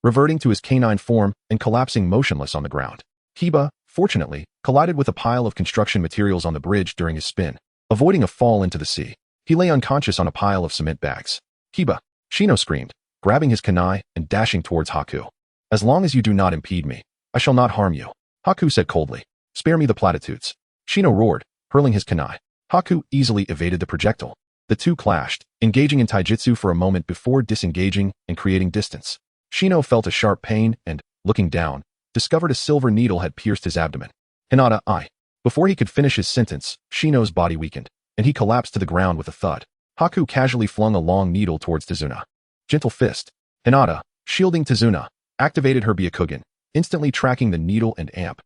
reverting to his canine form and collapsing motionless on the ground. Kiba, fortunately, collided with a pile of construction materials on the bridge during his spin, avoiding a fall into the sea. He lay unconscious on a pile of cement bags. "Kiba!" Shino screamed, grabbing his kunai and dashing towards Haku. "As long as you do not impede me, I shall not harm you," Haku said coldly. "Spare me the platitudes." Shino roared, hurling his kunai. Haku easily evaded the projectile. The two clashed, engaging in taijutsu for a moment before disengaging and creating distance. Shino felt a sharp pain and, looking down, discovered a silver needle had pierced his abdomen. "Hinata, I." Before he could finish his sentence, Shino's body weakened, and he collapsed to the ground with a thud. Haku casually flung a long needle towards Tazuna. Gentle fist. Hinata, shielding Tazuna, activated her Byakugan, instantly tracking the needle and amp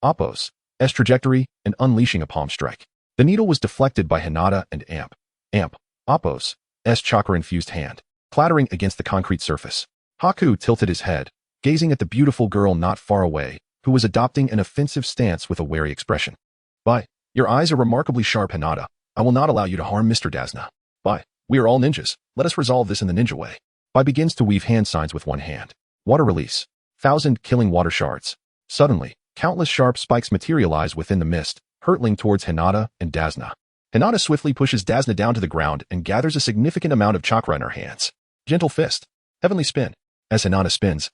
Appo's trajectory and unleashing a palm strike. The needle was deflected by Hinata and amp Appo's chakra-infused hand, clattering against the concrete surface. Haku tilted his head, gazing at the beautiful girl not far away, who was adopting an offensive stance with a wary expression. Your eyes are remarkably sharp, Hinata. I will not allow you to harm Mr. Dasna." We are all ninjas. Let us resolve this in the ninja way." Begins to weave hand signs with one hand. Water release. 1,000 killing water shards. Suddenly, countless sharp spikes materialize within the mist, hurtling towards Hinata and Dasna. Hinata swiftly pushes Dasna down to the ground and gathers a significant amount of chakra in her hands. Gentle fist. Heavenly spin. As Hinata spins,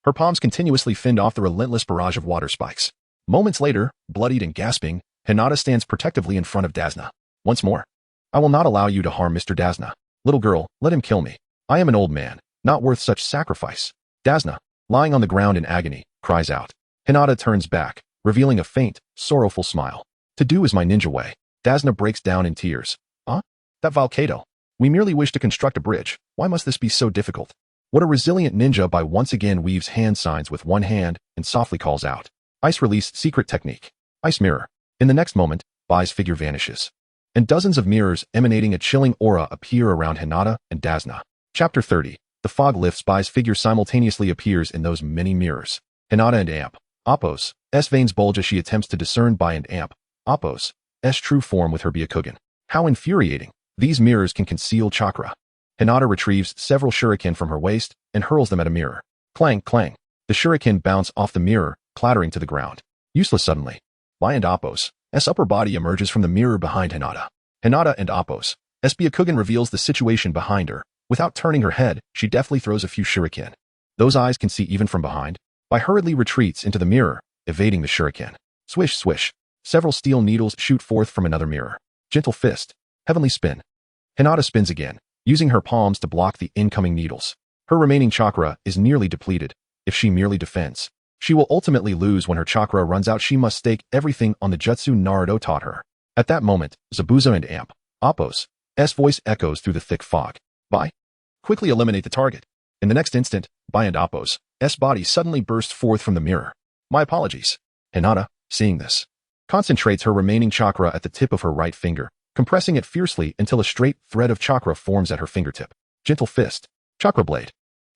her palms continuously fend off the relentless barrage of water spikes. Moments later, bloodied and gasping, Hinata stands protectively in front of Dasna. Once more. "I will not allow you to harm Mr. Dasna. Little girl, let him kill me. I am an old man, not worth such sacrifice." Dasna, lying on the ground in agony, cries out. Hinata turns back, revealing a faint, sorrowful smile. To do is my ninja way. Dasna breaks down in tears. Huh? That vile Kato. We merely wish to construct a bridge. Why must this be so difficult? What a resilient ninja Bai once again weaves hand signs with one hand and softly calls out. Ice release secret technique. Ice mirror. In the next moment, Bai's figure vanishes. And dozens of mirrors emanating a chilling aura appear around Hinata and Dasna. Chapter 30. The fog lifts. Bai's figure simultaneously appears in those many mirrors. Hinata and Amp. Appo's veins bulge as she attempts to discern Bai and Amp. Appo's true form with her Byakugan. How infuriating. These mirrors can conceal chakra. Hinata retrieves several shuriken from her waist and hurls them at a mirror. Clang, clang. The shuriken bounce off the mirror, clattering to the ground. Useless suddenly. Bai and Appo's upper body emerges from the mirror behind Hinata. Hinata and Appo's Byakugan reveals the situation behind her. Without turning her head, she deftly throws a few shuriken. Those eyes can see even from behind. Bai hurriedly retreats into the mirror, evading the shuriken. Swish, swish. Several steel needles shoot forth from another mirror. Gentle fist. Heavenly spin. Hinata spins again, using her palms to block the incoming needles. Her remaining chakra is nearly depleted. If she merely defends, she will ultimately lose. When her chakra runs out, she must stake everything on the jutsu Naruto taught her. At that moment, Zabuza and Amp. Appo's voice echoes through the thick fog. Bai, quickly eliminate the target. In the next instant, Bai and Appo's body suddenly burst forth from the mirror. My apologies. Hinata, seeing this, concentrates her remaining chakra at the tip of her right finger, compressing it fiercely until a straight thread of chakra forms at her fingertip. Gentle fist. Chakra blade.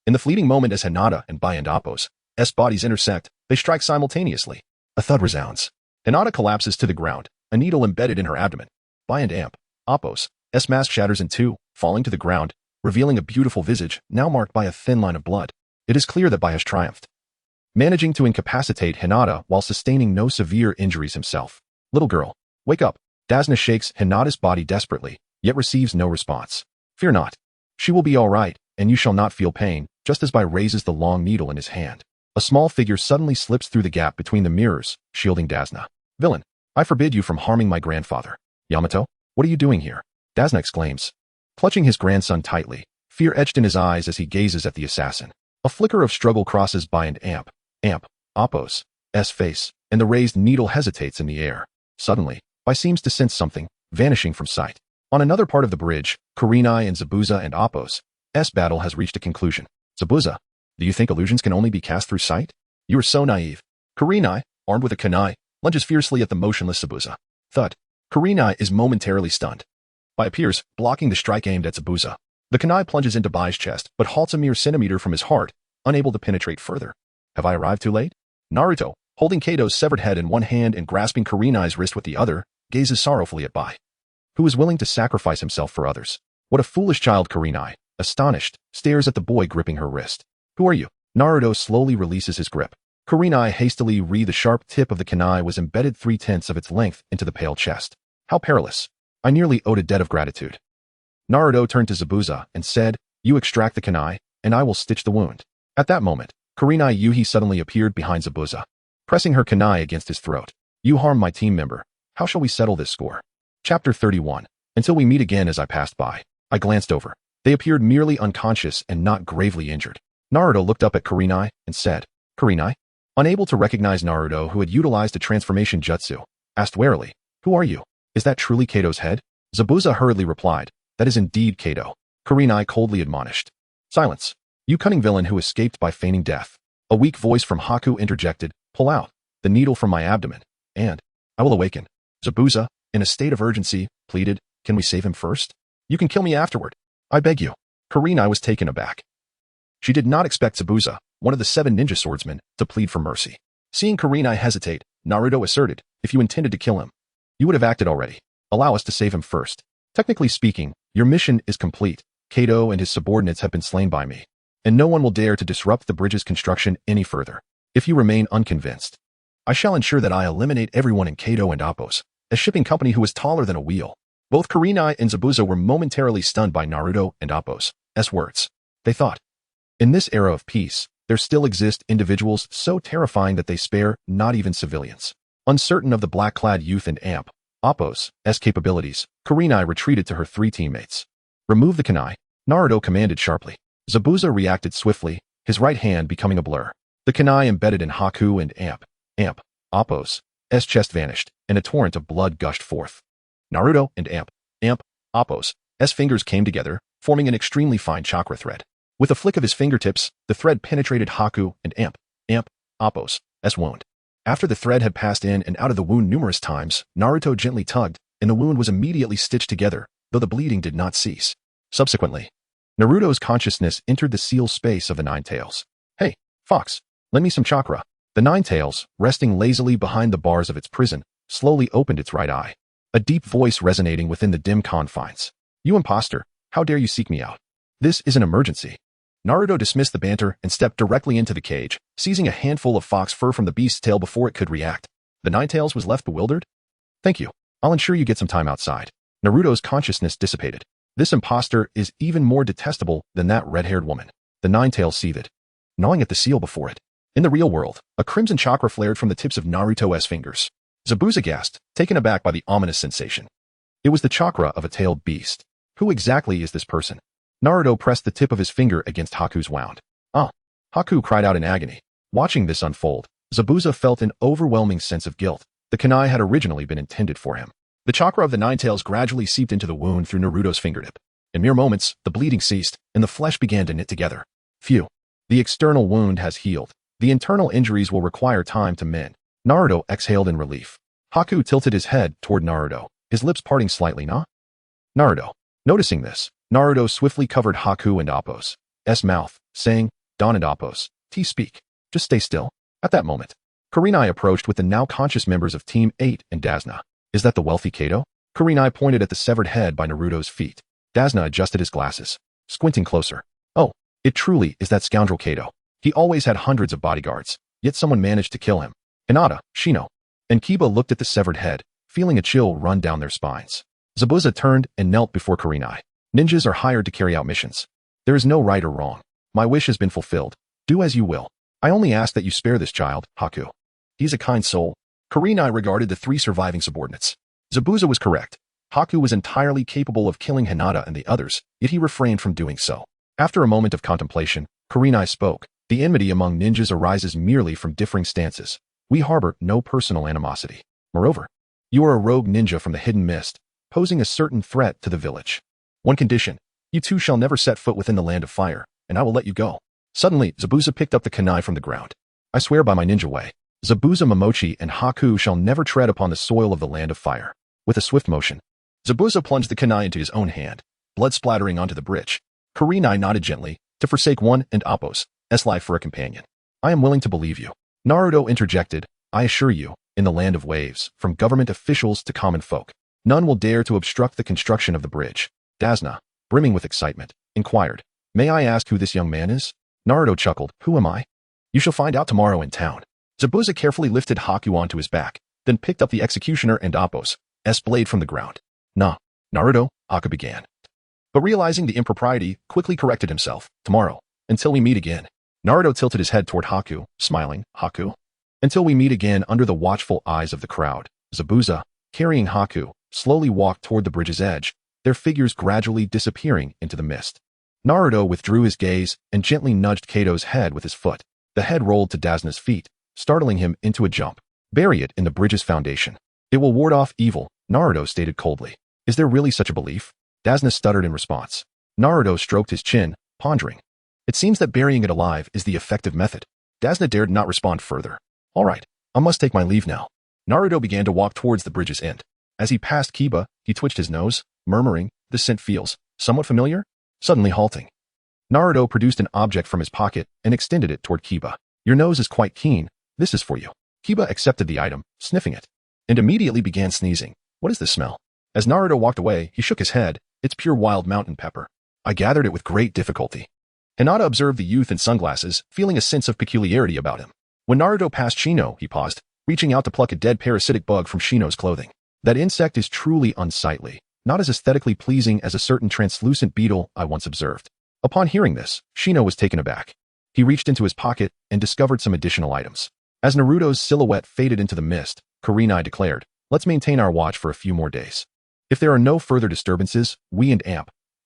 In the fleeting moment as Hinata and Bai and Appo's bodies intersect, they strike simultaneously. A thud resounds. Hinata collapses to the ground, a needle embedded in her abdomen. Bai and Appo's mask shatters in two, falling to the ground, revealing a beautiful visage, now marked by a thin line of blood. It is clear that Bai has triumphed, managing to incapacitate Hinata while sustaining no severe injuries himself. Little girl, wake up. Dasna shakes Hinata's body desperately, yet receives no response. Fear not. She will be all right, and you shall not feel pain, just as Bai raises the long needle in his hand. A small figure suddenly slips through the gap between the mirrors, shielding Dasna. Villain, I forbid you from harming my grandfather. Yamato, what are you doing here? Dasna exclaims, clutching his grandson tightly, fear etched in his eyes as he gazes at the assassin. A flicker of struggle crosses Bai and Appo's face, and the raised needle hesitates in the air. Suddenly, Bai seems to sense something, vanishing from sight. On another part of the bridge, Kurenai and Zabuza and Appo's battle has reached a conclusion. Zabuza, do you think illusions can only be cast through sight? You are so naive. Kurenai, armed with a kunai, lunges fiercely at the motionless Zabuza. Thud. Kurenai is momentarily stunned. Bai appears, blocking the strike aimed at Zabuza. The kunai plunges into Bai's chest, but halts a mere centimeter from his heart, unable to penetrate further. Have I arrived too late? Naruto, holding Kato's severed head in one hand and grasping Kurenai's wrist with the other, gazes sorrowfully at Bai, who is willing to sacrifice himself for others. What a foolish child. Kurenai, astonished, stares at the boy gripping her wrist. Who are you? Naruto slowly releases his grip. Kurenai hastily the sharp tip of the kunai was embedded 3/10 of its length into the pale chest. How perilous. I nearly owed a debt of gratitude. Naruto turned to Zabuza and said, you extract the kunai, and I will stitch the wound. At that moment, Kurenai Yuhi suddenly appeared behind Zabuza, pressing her kunai against his throat. You harmed my team member. How shall we settle this score? Chapter 31. Until we meet again. As I passed by, I glanced over. They appeared merely unconscious and not gravely injured. Naruto looked up at Kurenai and said, Kurenai? Unable to recognize Naruto, who had utilized a transformation jutsu, asked warily, who are you? Is that truly Kato's head? Zabuza hurriedly replied, that is indeed Kato. Kurenai coldly admonished. Silence. You cunning villain who escaped by feigning death. A weak voice from Haku interjected, pull out the needle from my abdomen, and I will awaken. Zabuza, in a state of urgency, pleaded, can we save him first? You can kill me afterward. I beg you. Kurenai was taken aback. She did not expect Zabuza, one of the 7 ninja swordsmen, to plead for mercy. Seeing Kurenai hesitate, Naruto asserted, if you intended to kill him, you would have acted already. Allow us to save him first. Technically speaking, your mission is complete. Kato and his subordinates have been slain by me, and no one will dare to disrupt the bridge's construction any further. If you remain unconvinced, I shall ensure that I eliminate everyone in Kato and Appo's shipping company who is taller than a wheel. Both Kurenai and Zabuza were momentarily stunned by Naruto and Appo's words. They thought, in this era of peace, there still exist individuals so terrifying that they spare not even civilians. Uncertain of the black-clad youth and Appo's capabilities, Kurenai retreated to her 3 teammates. Remove the kunai, Naruto commanded sharply. Zabuza reacted swiftly, his right hand becoming a blur. The kunai embedded in Haku and Appo's chest vanished, and a torrent of blood gushed forth. Naruto and Appo's fingers came together, forming an extremely fine chakra thread. With a flick of his fingertips, the thread penetrated Haku and Appo's wound. After the thread had passed in and out of the wound numerous times, Naruto gently tugged, and the wound was immediately stitched together, though the bleeding did not cease. Subsequently, Naruto's consciousness entered the sealed space of the Nine Tails. Hey, Fox, lend me some chakra. The Nine Tails, resting lazily behind the bars of its prison, slowly opened its right eye. A deep voice resonating within the dim confines. You imposter, how dare you seek me out? This is an emergency. Naruto dismissed the banter and stepped directly into the cage, seizing a handful of fox fur from the beast's tail before it could react. The Nine Tails was left bewildered. Thank you. I'll ensure you get some time outside. Naruto's consciousness dissipated. This imposter is even more detestable than that red-haired woman. The Nine Tails seethed, gnawing at the seal before it. In the real world, a crimson chakra flared from the tips of Naruto's fingers. Zabuza gasped, taken aback by the ominous sensation. It was the chakra of a tailed beast. Who exactly is this person? Naruto pressed the tip of his finger against Haku's wound. Ah! Haku cried out in agony. Watching this unfold, Zabuza felt an overwhelming sense of guilt. The kunai had originally been intended for him. The chakra of the Nine Tails gradually seeped into the wound through Naruto's fingertip. In mere moments, the bleeding ceased, and the flesh began to knit together. Phew. The external wound has healed. The internal injuries will require time to mend. Naruto exhaled in relief. Haku tilted his head toward Naruto, his lips parting slightly. Nah? Naruto. Noticing this, Naruto swiftly covered Haku and Appo's mouth, saying, Don and Appo's, speak. Just stay still. At that moment, Kurenai approached with the now conscious members of Team 8 and Dazna. Is that the wealthy Kato? Kurenai pointed at the severed head by Naruto's feet. Dazna adjusted his glasses, squinting closer. Oh, it truly is that scoundrel Kato. He always had hundreds of bodyguards, yet someone managed to kill him. Hinata, Shino, and Kiba looked at the severed head, feeling a chill run down their spines. Zabuza turned and knelt before Kurenai. Ninjas are hired to carry out missions. There is no right or wrong. My wish has been fulfilled. Do as you will. I only ask that you spare this child, Haku. He is a kind soul. Kurenai regarded the three surviving subordinates. Zabuza was correct. Haku was entirely capable of killing Hinata and the others, yet he refrained from doing so. After a moment of contemplation, Kurenai spoke. The enmity among ninjas arises merely from differing stances. We harbor no personal animosity. Moreover, you are a rogue ninja from the hidden mist, posing a certain threat to the village. One condition, you two shall never set foot within the land of fire, and I will let you go. Suddenly, Zabuza picked up the kunai from the ground. I swear by my ninja way, Zabuza Momochi and Haku shall never tread upon the soil of the land of fire. With a swift motion, Zabuza plunged the kunai into his own hand, blood splattering onto the bridge. Kurenai nodded gently, to forsake one and Appo's life for a companion. I am willing to believe you. Naruto interjected, I assure you, in the land of waves, from government officials to common folk, none will dare to obstruct the construction of the bridge. Dazna, brimming with excitement, inquired, May I ask who this young man is? Naruto chuckled, Who am I? You shall find out tomorrow in town. Zabuza carefully lifted Haku onto his back, then picked up the executioner and Appo's blade from the ground. Nah, Naruto, Haku began. But realizing the impropriety, quickly corrected himself. Tomorrow, until we meet again. Naruto tilted his head toward Haku, smiling, Haku. Until we meet again under the watchful eyes of the crowd. Zabuza, carrying Haku, slowly walked toward the bridge's edge, their figures gradually disappearing into the mist. Naruto withdrew his gaze and gently nudged Kato's head with his foot. The head rolled to Dazna's feet, startling him into a jump. Bury it in the bridge's foundation. It will ward off evil, Naruto stated coldly. Is there really such a belief? Dazna stuttered in response. Naruto stroked his chin, pondering. It seems that burying it alive is the effective method. Dazna dared not respond further. All right, I must take my leave now. Naruto began to walk towards the bridge's end. As he passed Kiba, he twitched his nose, murmuring, This scent feels somewhat familiar? Suddenly halting. Naruto produced an object from his pocket and extended it toward Kiba. Your nose is quite keen. This is for you. Kiba accepted the item, sniffing it, and immediately began sneezing. What is this smell? As Naruto walked away, he shook his head. It's pure wild mountain pepper. I gathered it with great difficulty. Hinata observed the youth in sunglasses, feeling a sense of peculiarity about him. When Naruto passed Shino, he paused, reaching out to pluck a dead parasitic bug from Shino's clothing. That insect is truly unsightly, not as aesthetically pleasing as a certain translucent beetle I once observed. Upon hearing this, Shino was taken aback. He reached into his pocket and discovered some additional items. As Naruto's silhouette faded into the mist, Kurenai declared, Let's maintain our watch for a few more days. If there are no further disturbances, we and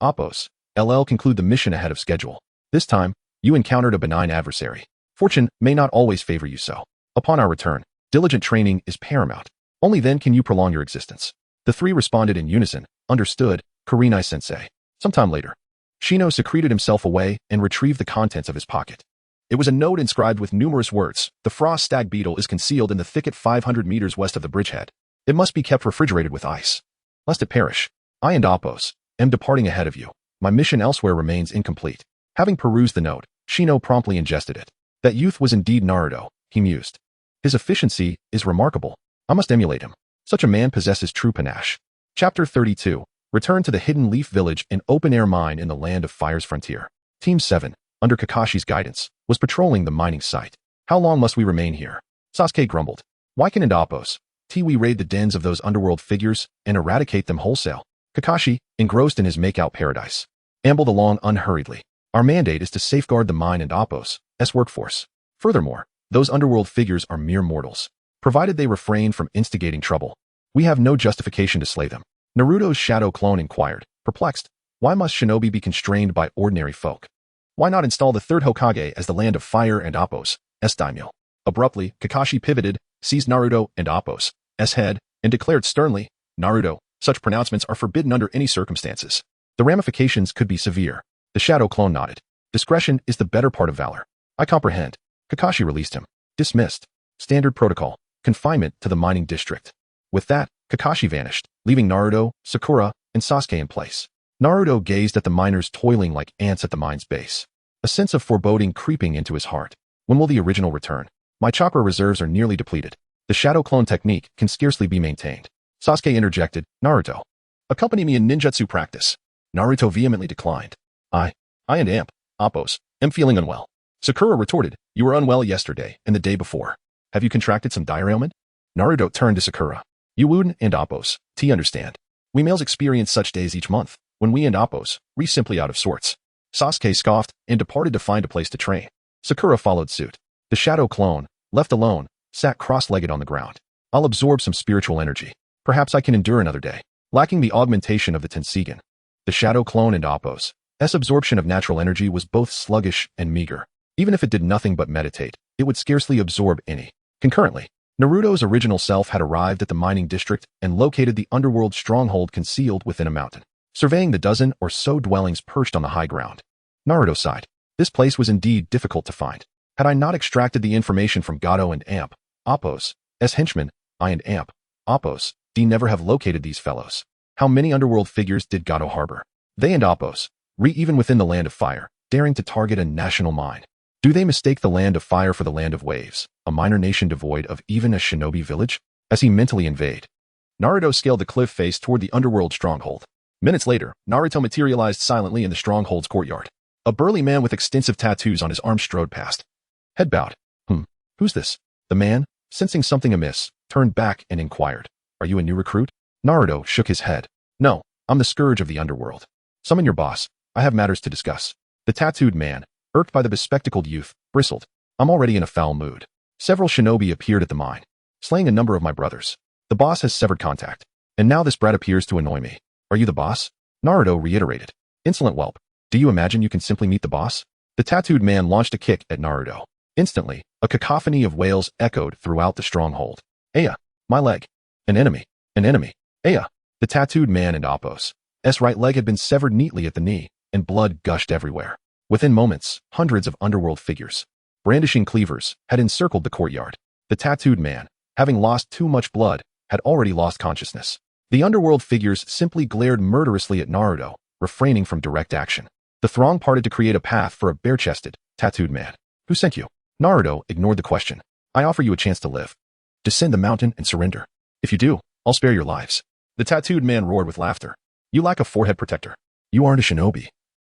Appo's conclude the mission ahead of schedule. This time, you encountered a benign adversary. Fortune may not always favor you so. Upon our return, diligent training is paramount. Only then can you prolong your existence. The three responded in unison. Understood, Kurenai-sensei. Sometime later, Shino secreted himself away and retrieved the contents of his pocket. It was a note inscribed with numerous words. The frost stag beetle is concealed in the thicket 500 meters west of the bridgehead. It must be kept refrigerated with ice, lest it perish. I and Appos am departing ahead of you. My mission elsewhere remains incomplete. Having perused the note, Shino promptly ingested it. That youth was indeed Naruto, he mused. His efficiency is remarkable. I must emulate him. Such a man possesses true panache. Chapter 32. Return to the Hidden Leaf Village, an open-air mine in the Land of Fire's frontier. Team 7, under Kakashi's guidance, was patrolling the mining site. How long must we remain here? Sasuke grumbled. Why can't Appos we raid the dens of those underworld figures and eradicate them wholesale? Kakashi, engrossed in his make-out paradise, ambled along unhurriedly. Our mandate is to safeguard the mine and Appos' workforce. Furthermore, those underworld figures are mere mortals. Provided they refrain from instigating trouble, we have no justification to slay them. Naruto's shadow clone inquired, perplexed. Why must shinobi be constrained by ordinary folk? Why not install the third Hokage as the Land of Fire and Appos' daimyo? Abruptly, Kakashi pivoted, seized Naruto and Appos' head, and declared sternly, Naruto, such pronouncements are forbidden under any circumstances. The ramifications could be severe. The shadow clone nodded. Discretion is the better part of valor. I comprehend. Kakashi released him. Dismissed. Standard protocol. Confinement to the mining district. With that, Kakashi vanished, leaving Naruto, Sakura, and Sasuke in place. Naruto gazed at the miners toiling like ants at the mine's base. A sense of foreboding creeping into his heart. When will the original return? My chakra reserves are nearly depleted. The shadow clone technique can scarcely be maintained. Sasuke interjected, Naruto, accompany me in ninjutsu practice. Naruto vehemently declined. I and Appos, am feeling unwell. Sakura retorted, you were unwell yesterday and the day before. Have you contracted some dire ailment? Naruto turned to Sakura. You Wooden and Appos, understand. We males experience such days each month, when we and Appos re simply out of sorts. Sasuke scoffed and departed to find a place to train. Sakura followed suit. The shadow clone, left alone, sat cross-legged on the ground. I'll absorb some spiritual energy. Perhaps I can endure another day. Lacking the augmentation of the Tensigen, the shadow clone and Appos' absorption of natural energy was both sluggish and meager. Even if it did nothing but meditate, it would scarcely absorb any. Concurrently, Naruto's original self had arrived at the mining district and located the underworld stronghold concealed within a mountain, surveying the dozen or so dwellings perched on the high ground. Naruto sighed. This place was indeed difficult to find. Had I not extracted the information from Gato and Appos' henchmen, I and Appos' never have located these fellows. How many underworld figures did Gato harbor? They and Appos, even within the Land of Fire, daring to target a national mine. Do they mistake the Land of Fire for the Land of Waves, a minor nation devoid of even a shinobi village? As he mentally invaded, Naruto scaled the cliff face toward the underworld stronghold. Minutes later, Naruto materialized silently in the stronghold's courtyard. A burly man with extensive tattoos on his arms strode past. Head bowed. Who's this? The man, sensing something amiss, turned back and inquired. Are you a new recruit? Naruto shook his head. No, I'm the scourge of the underworld. Summon your boss. I have matters to discuss. The tattooed man, irked by the bespectacled youth, bristled. I'm already in a foul mood. Several shinobi appeared at the mine, slaying a number of my brothers. The boss has severed contact, and now this brat appears to annoy me. Are you the boss? Naruto reiterated. Insolent whelp. Do you imagine you can simply meet the boss? The tattooed man launched a kick at Naruto. Instantly, a cacophony of wails echoed throughout the stronghold. Aya, my leg. An enemy. An enemy. Aya. The tattooed man and Appos' right leg had been severed neatly at the knee, and blood gushed everywhere. Within moments, hundreds of underworld figures, brandishing cleavers, had encircled the courtyard. The tattooed man, having lost too much blood, had already lost consciousness. The underworld figures simply glared murderously at Naruto, refraining from direct action. The throng parted to create a path for a bare-chested, tattooed man. Who sent you? Naruto ignored the question. I offer you a chance to live. Descend the mountain and surrender. If you do, I'll spare your lives. The tattooed man roared with laughter. You lack a forehead protector. You aren't a shinobi.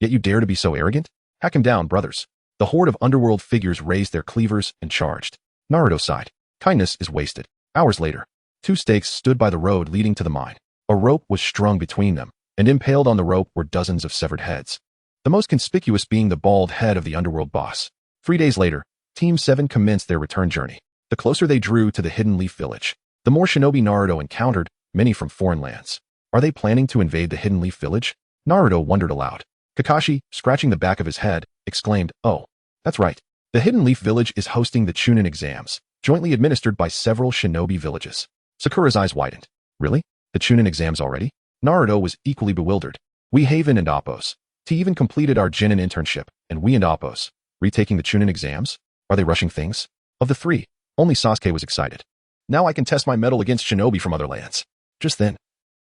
Yet you dare to be so arrogant? Hack him down, brothers. The horde of underworld figures raised their cleavers and charged. Naruto sighed. Kindness is wasted. Hours later, two stakes stood by the road leading to the mine. A rope was strung between them, and impaled on the rope were dozens of severed heads. The most conspicuous being the bald head of the underworld boss. 3 days later, Team 7 commenced their return journey. The closer they drew to the Hidden Leaf Village, the more shinobi Naruto encountered, many from foreign lands. Are they planning to invade the Hidden Leaf Village? Naruto wondered aloud. Kakashi, scratching the back of his head, exclaimed, Oh, that's right. The Hidden Leaf Village is hosting the Chunin exams, jointly administered by several shinobi villages. Sakura's eyes widened. Really? The Chunin exams already? Naruto was equally bewildered. We Haven and Oppos. T even completed our Jinin internship, and we and Oppos. Retaking the Chunin exams? Are they rushing things? Of the three, only Sasuke was excited. Now I can test my mettle against shinobi from other lands. Just then,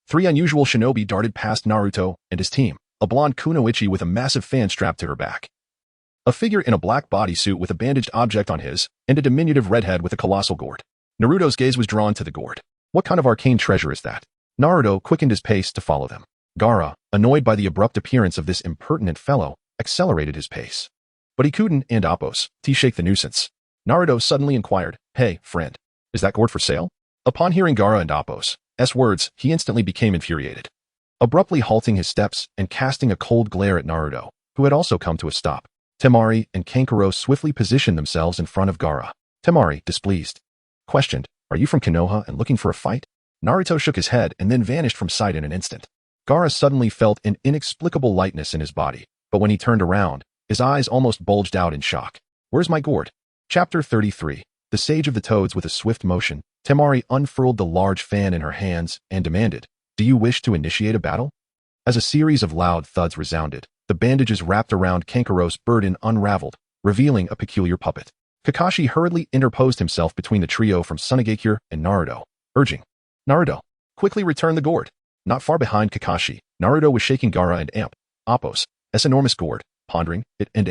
three unusual shinobi darted past Naruto and his team, a blonde kunoichi with a massive fan strapped to her back. A figure in a black bodysuit with a bandaged object on his, and a diminutive redhead with a colossal gourd. Naruto's gaze was drawn to the gourd. What kind of arcane treasure is that? Naruto quickened his pace to follow them. Gaara, annoyed by the abrupt appearance of this impertinent fellow, accelerated his pace. But he couldn't and Oppos, shake the nuisance. Naruto suddenly inquired, "Hey, friend, is that gourd for sale?" Upon hearing Gaara and Oppos' words, he instantly became infuriated. Abruptly halting his steps and casting a cold glare at Naruto, who had also come to a stop, Temari and Kankuro swiftly positioned themselves in front of Gaara. Temari, displeased, questioned, "Are you from Konoha and looking for a fight?" Naruto shook his head and then vanished from sight in an instant. Gaara suddenly felt an inexplicable lightness in his body, but when he turned around, his eyes almost bulged out in shock. "Where's my gourd?" Chapter 33. The Sage of the Toads. With a swift motion, Temari unfurled the large fan in her hands and demanded, "Do you wish to initiate a battle?" As a series of loud thuds resounded, the bandages wrapped around Kankuro's burden unraveled, revealing a peculiar puppet. Kakashi hurriedly interposed himself between the trio from Tsunagakure and Naruto, urging, "Naruto, quickly return the gourd." Not far behind Kakashi, Naruto was shaking Gaara and Oppos' enormous gourd, pondering it and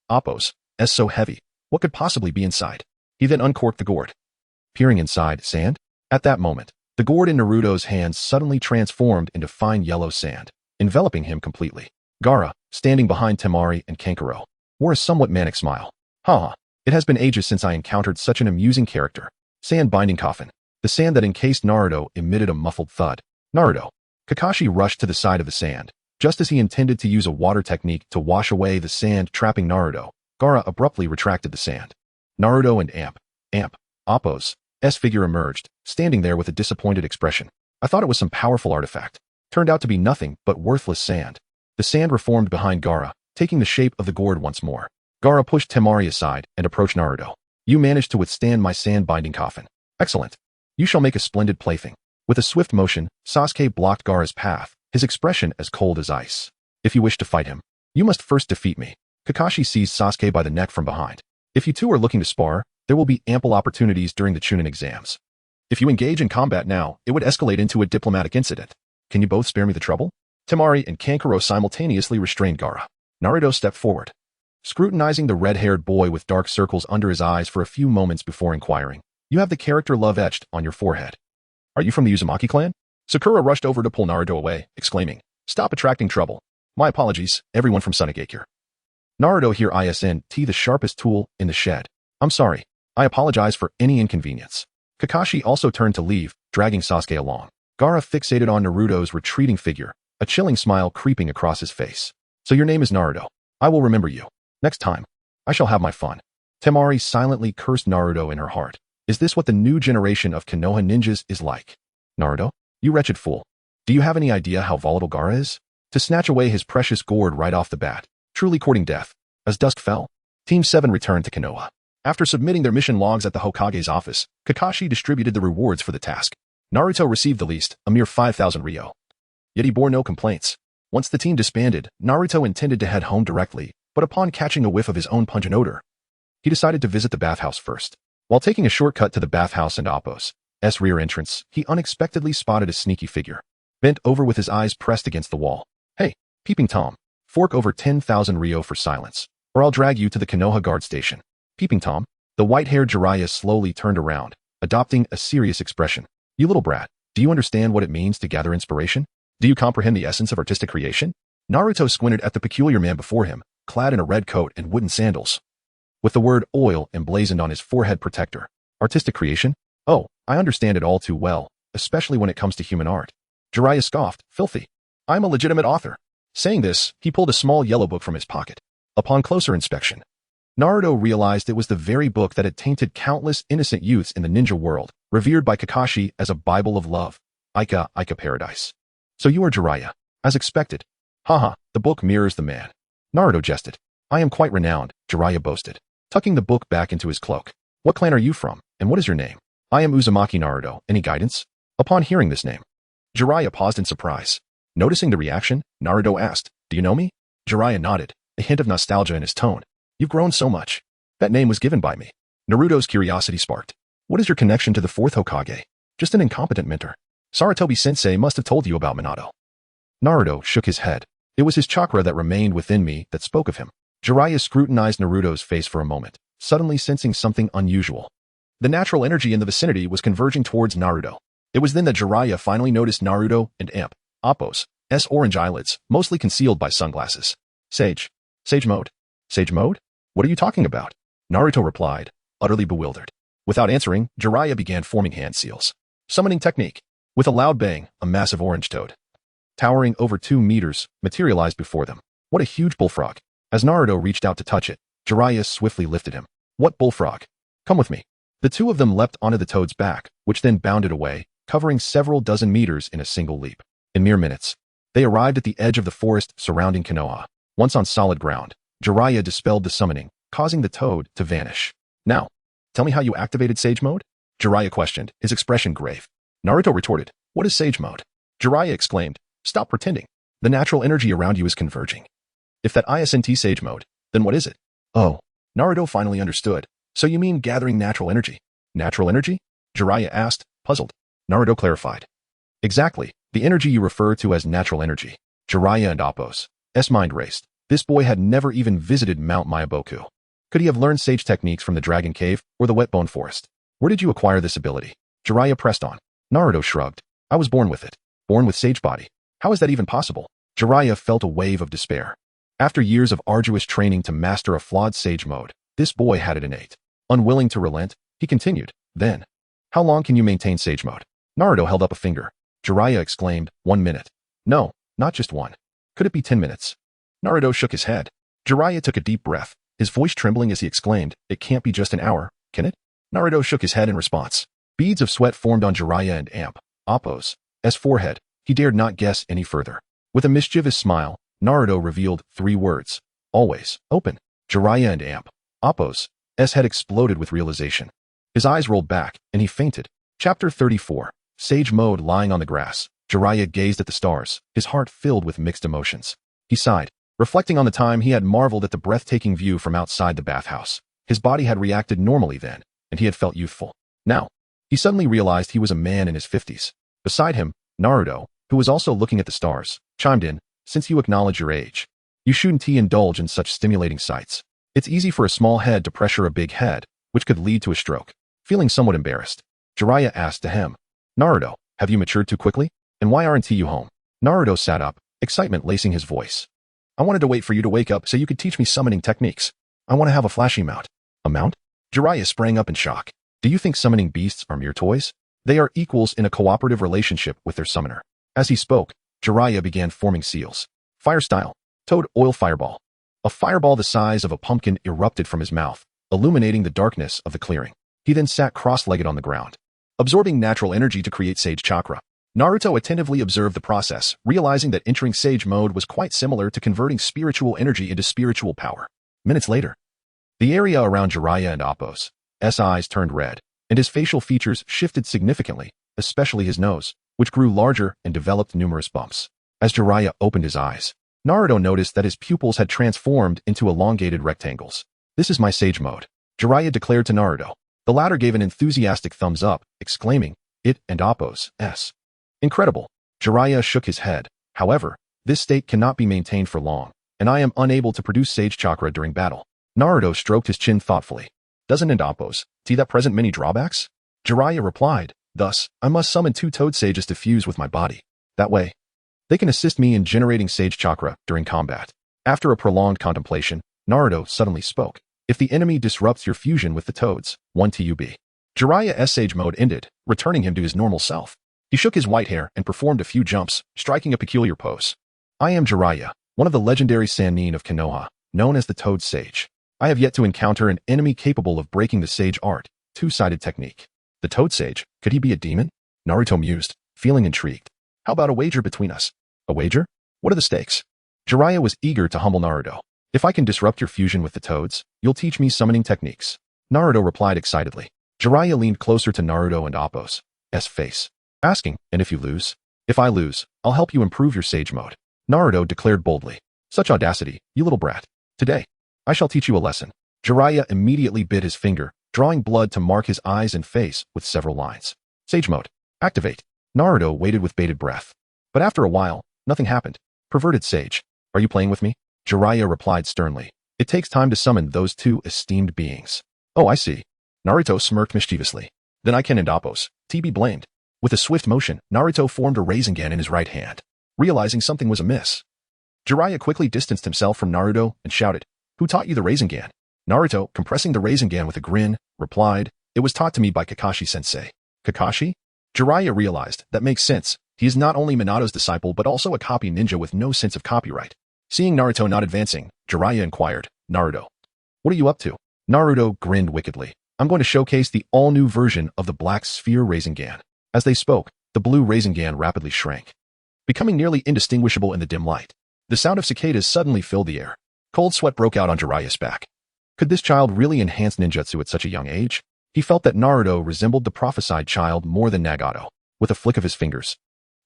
Oppos' so heavy. What could possibly be inside? He then uncorked the gourd. Peering inside, sand? At that moment, the gourd in Naruto's hands suddenly transformed into fine yellow sand, enveloping him completely. Gaara, standing behind Temari and Kankuro, wore a somewhat manic smile. "Haha, it has been ages since I encountered such an amusing character." Sand binding coffin. The sand that encased Naruto emitted a muffled thud. "Naruto." Kakashi rushed to the side of the sand. Just as he intended to use a water technique to wash away the sand trapping Naruto, Gaara abruptly retracted the sand. Naruto and Oppos' figure emerged, standing there with a disappointed expression. "I thought it was some powerful artifact. Turned out to be nothing but worthless sand." The sand reformed behind Gaara, taking the shape of the gourd once more. Gaara pushed Temari aside and approached Naruto. "You managed to withstand my sand-binding coffin. Excellent. You shall make a splendid plaything." With a swift motion, Sasuke blocked Gaara's path, his expression as cold as ice. "If you wish to fight him, you must first defeat me." Kakashi seized Sasuke by the neck from behind. "If you two are looking to spar, there will be ample opportunities during the Chunin exams. If you engage in combat now, it would escalate into a diplomatic incident. Can you both spare me the trouble?" Temari and Kankuro simultaneously restrained Gaara. Naruto stepped forward, scrutinizing the red-haired boy with dark circles under his eyes for a few moments before inquiring, "You have the character love etched on your forehead. Are you from the Uzumaki clan?" Sakura rushed over to pull Naruto away, exclaiming, "Stop attracting trouble. My apologies, everyone from Tsunagakure." Naruto here the sharpest tool in the shed. "I'm sorry. I apologize for any inconvenience." Kakashi also turned to leave, dragging Sasuke along. Gaara fixated on Naruto's retreating figure, a chilling smile creeping across his face. "So your name is Naruto. I will remember you. Next time, I shall have my fun." Temari silently cursed Naruto in her heart. Is this what the new generation of Konoha ninjas is like? "Naruto, you wretched fool. Do you have any idea how volatile Gaara is? To snatch away his precious gourd right off the bat, truly courting death." As dusk fell, Team 7 returned to Konoha. After submitting their mission logs at the Hokage's office, Kakashi distributed the rewards for the task. Naruto received the least, a mere 5,000 ryo. Yet he bore no complaints. Once the team disbanded, Naruto intended to head home directly, but upon catching a whiff of his own pungent odor, he decided to visit the bathhouse first. While taking a shortcut to the bathhouse and Oppos' rear entrance, he unexpectedly spotted a sneaky figure, bent over with his eyes pressed against the wall. "Hey, Peeping Tom, fork over 10,000 ryo for silence, or I'll drag you to the Konoha guard station." Peeping Tom, the white-haired Jiraiya slowly turned around, adopting a serious expression. "You little brat, do you understand what it means to gather inspiration? Do you comprehend the essence of artistic creation?" Naruto squinted at the peculiar man before him, clad in a red coat and wooden sandals, with the word oil emblazoned on his forehead protector. "Artistic creation? Oh, I understand it all too well, especially when it comes to human art." Jiraiya scoffed, "Filthy. I'm a legitimate author." Saying this, he pulled a small yellow book from his pocket. Upon closer inspection, Naruto realized it was the very book that had tainted countless innocent youths in the ninja world, revered by Kakashi as a Bible of love. Ika Paradise. "So you are Jiraiya, as expected." "Haha, the book mirrors the man." Naruto jested. "I am quite renowned," Jiraiya boasted. tucking the book back into his cloak. What clan are you from, and what is your name? I am Uzumaki Naruto. Any guidance? Upon hearing this name, Jiraiya paused in surprise. Noticing the reaction, Naruto asked, Do you know me? Jiraiya nodded, a hint of nostalgia in his tone. You've grown so much. That name was given by me. Naruto's curiosity sparked. What is your connection to the fourth Hokage? Just an incompetent mentor. Sarutobi-sensei must have told you about Minato. Naruto shook his head. It was his chakra that remained within me that spoke of him. Jiraiya scrutinized Naruto's face for a moment, suddenly sensing something unusual. The natural energy in the vicinity was converging towards Naruto. It was then that Jiraiya finally noticed Naruto and Imp, Appo's orange eyelids, mostly concealed by sunglasses. Sage. Sage mode. Sage mode? What are you talking about? Naruto replied, utterly bewildered. Without answering, Jiraiya began forming hand seals. Summoning technique. With a loud bang, a massive orange toad, towering over 2 meters, materialized before them. What a huge bullfrog. As Naruto reached out to touch it, Jiraiya swiftly lifted him. What bullfrog? Come with me. The two of them leapt onto the toad's back, which then bounded away, covering several dozen meters in a single leap. In mere minutes, they arrived at the edge of the forest surrounding Konoha. Once on solid ground, Jiraiya dispelled the summoning, causing the toad to vanish. Now, tell me how you activated Sage Mode? Jiraiya questioned, his expression grave. Naruto retorted, What is Sage Mode? Jiraiya exclaimed, Stop pretending. The natural energy around you is converging. If that isn't Sage Mode, then what is it? Oh, Naruto finally understood. So you mean gathering natural energy? Natural energy? Jiraiya asked, puzzled. Naruto clarified. Exactly, the energy you refer to as natural energy. Jiraiya and Appo's mind raced. This boy had never even visited Mount Myaboku. Could he have learned sage techniques from the Dragon Cave or the Wetbone Forest? Where did you acquire this ability? Jiraiya pressed on. Naruto shrugged. I was born with it. Born with sage body. How is that even possible? Jiraiya felt a wave of despair. After years of arduous training to master a flawed sage mode, this boy had it innate. Unwilling to relent, he continued. Then, how long can you maintain sage mode? Naruto held up a finger. Jiraiya exclaimed, 1 minute. No, not just one. Could it be 10 minutes? Naruto shook his head. Jiraiya took a deep breath, his voice trembling as he exclaimed, It can't be just an hour, can it? Naruto shook his head in response. Beads of sweat formed on Jiraiya and Appo's forehead. He dared not guess any further. With a mischievous smile, Naruto revealed 3 words. Always open. Jiraiya and Appo's head exploded with realization. His eyes rolled back, and he fainted. Chapter 34. Sage Mode. Lying on the grass, Jiraiya gazed at the stars, his heart filled with mixed emotions. He sighed, reflecting on the time he had marveled at the breathtaking view from outside the bathhouse. His body had reacted normally then, and he had felt youthful. Now, he suddenly realized he was a man in his 50s. Beside him, Naruto, who was also looking at the stars, chimed in, Since you acknowledge your age, you shouldn't indulge in such stimulating sights. It's easy for a small head to pressure a big head, which could lead to a stroke. Feeling somewhat embarrassed, Jiraiya asked to him, Naruto, have you matured too quickly? And why aren't you home? Naruto sat up, excitement lacing his voice. I wanted to wait for you to wake up so you could teach me summoning techniques. I want to have a flashy mount. A mount? Jiraiya sprang up in shock. Do you think summoning beasts are mere toys? They are equals in a cooperative relationship with their summoner. As he spoke, Jiraiya began forming seals. Fire style. Toad oil fireball. A fireball the size of a pumpkin erupted from his mouth, illuminating the darkness of the clearing. He then sat cross-legged on the ground, absorbing natural energy to create sage chakra. Naruto attentively observed the process, realizing that entering sage mode was quite similar to converting spiritual energy into spiritual power. Minutes later, the area around Jiraiya and Appo's eyes turned red, and his facial features shifted significantly, especially his nose, which grew larger and developed numerous bumps. As Jiraiya opened his eyes, Naruto noticed that his pupils had transformed into elongated rectangles. This is my sage mode, Jiraiya declared to Naruto. The latter gave an enthusiastic thumbs up, exclaiming, It and Appo's Incredible. Jiraiya shook his head. However, this state cannot be maintained for long, and I am unable to produce sage chakra during battle. Naruto stroked his chin thoughtfully. Doesn't Appo's that present many drawbacks? Jiraiya replied, Thus, I must summon 2 toad sages to fuse with my body. That way, they can assist me in generating sage chakra during combat. After a prolonged contemplation, Naruto suddenly spoke. If the enemy disrupts your fusion with the toads, 1 TUB. Jiraiya's sage mode ended, returning him to his normal self. He shook his white hair and performed a few jumps, striking a peculiar pose. I am Jiraiya, one of the legendary Sannin of Konoha, known as the Toad Sage. I have yet to encounter an enemy capable of breaking the sage art, 2-sided technique. The Toad Sage, could he be a demon? Naruto mused, feeling intrigued. How about a wager between us? A wager? What are the stakes? Jiraiya was eager to humble Naruto. If I can disrupt your fusion with the toads, you'll teach me summoning techniques. Naruto replied excitedly. Jiraiya leaned closer to Naruto and Appo's face, asking, and if you lose? If I lose, I'll help you improve your sage mode. Naruto declared boldly. Such audacity, you little brat. Today, I shall teach you a lesson. Jiraiya immediately bit his finger, drawing blood to mark his eyes and face with several lines. Sage mode. Activate. Naruto waited with bated breath. But after a while, nothing happened. Perverted sage. Are you playing with me? Jiraiya replied sternly. It takes time to summon those two esteemed beings. Oh, I see. Naruto smirked mischievously. Then I can end Appo's. Be blamed. With a swift motion, Naruto formed a Rasengan in his right hand. Realizing something was amiss, Jiraiya quickly distanced himself from Naruto and shouted, Who taught you the Rasengan? Naruto, compressing the Rasengan with a grin, replied, It was taught to me by Kakashi-sensei. Kakashi? Jiraiya realized, that makes sense. He is not only Minato's disciple but also a copy ninja with no sense of copyright. Seeing Naruto not advancing, Jiraiya inquired, Naruto, what are you up to? Naruto grinned wickedly. I'm going to showcase the all-new version of the Black Sphere Rasengan. As they spoke, the blue Rasengan rapidly shrank, becoming nearly indistinguishable in the dim light. The sound of cicadas suddenly filled the air. Cold sweat broke out on Jiraiya's back. Could this child really enhance ninjutsu at such a young age? He felt that Naruto resembled the prophesied child more than Nagato. With a flick of his fingers,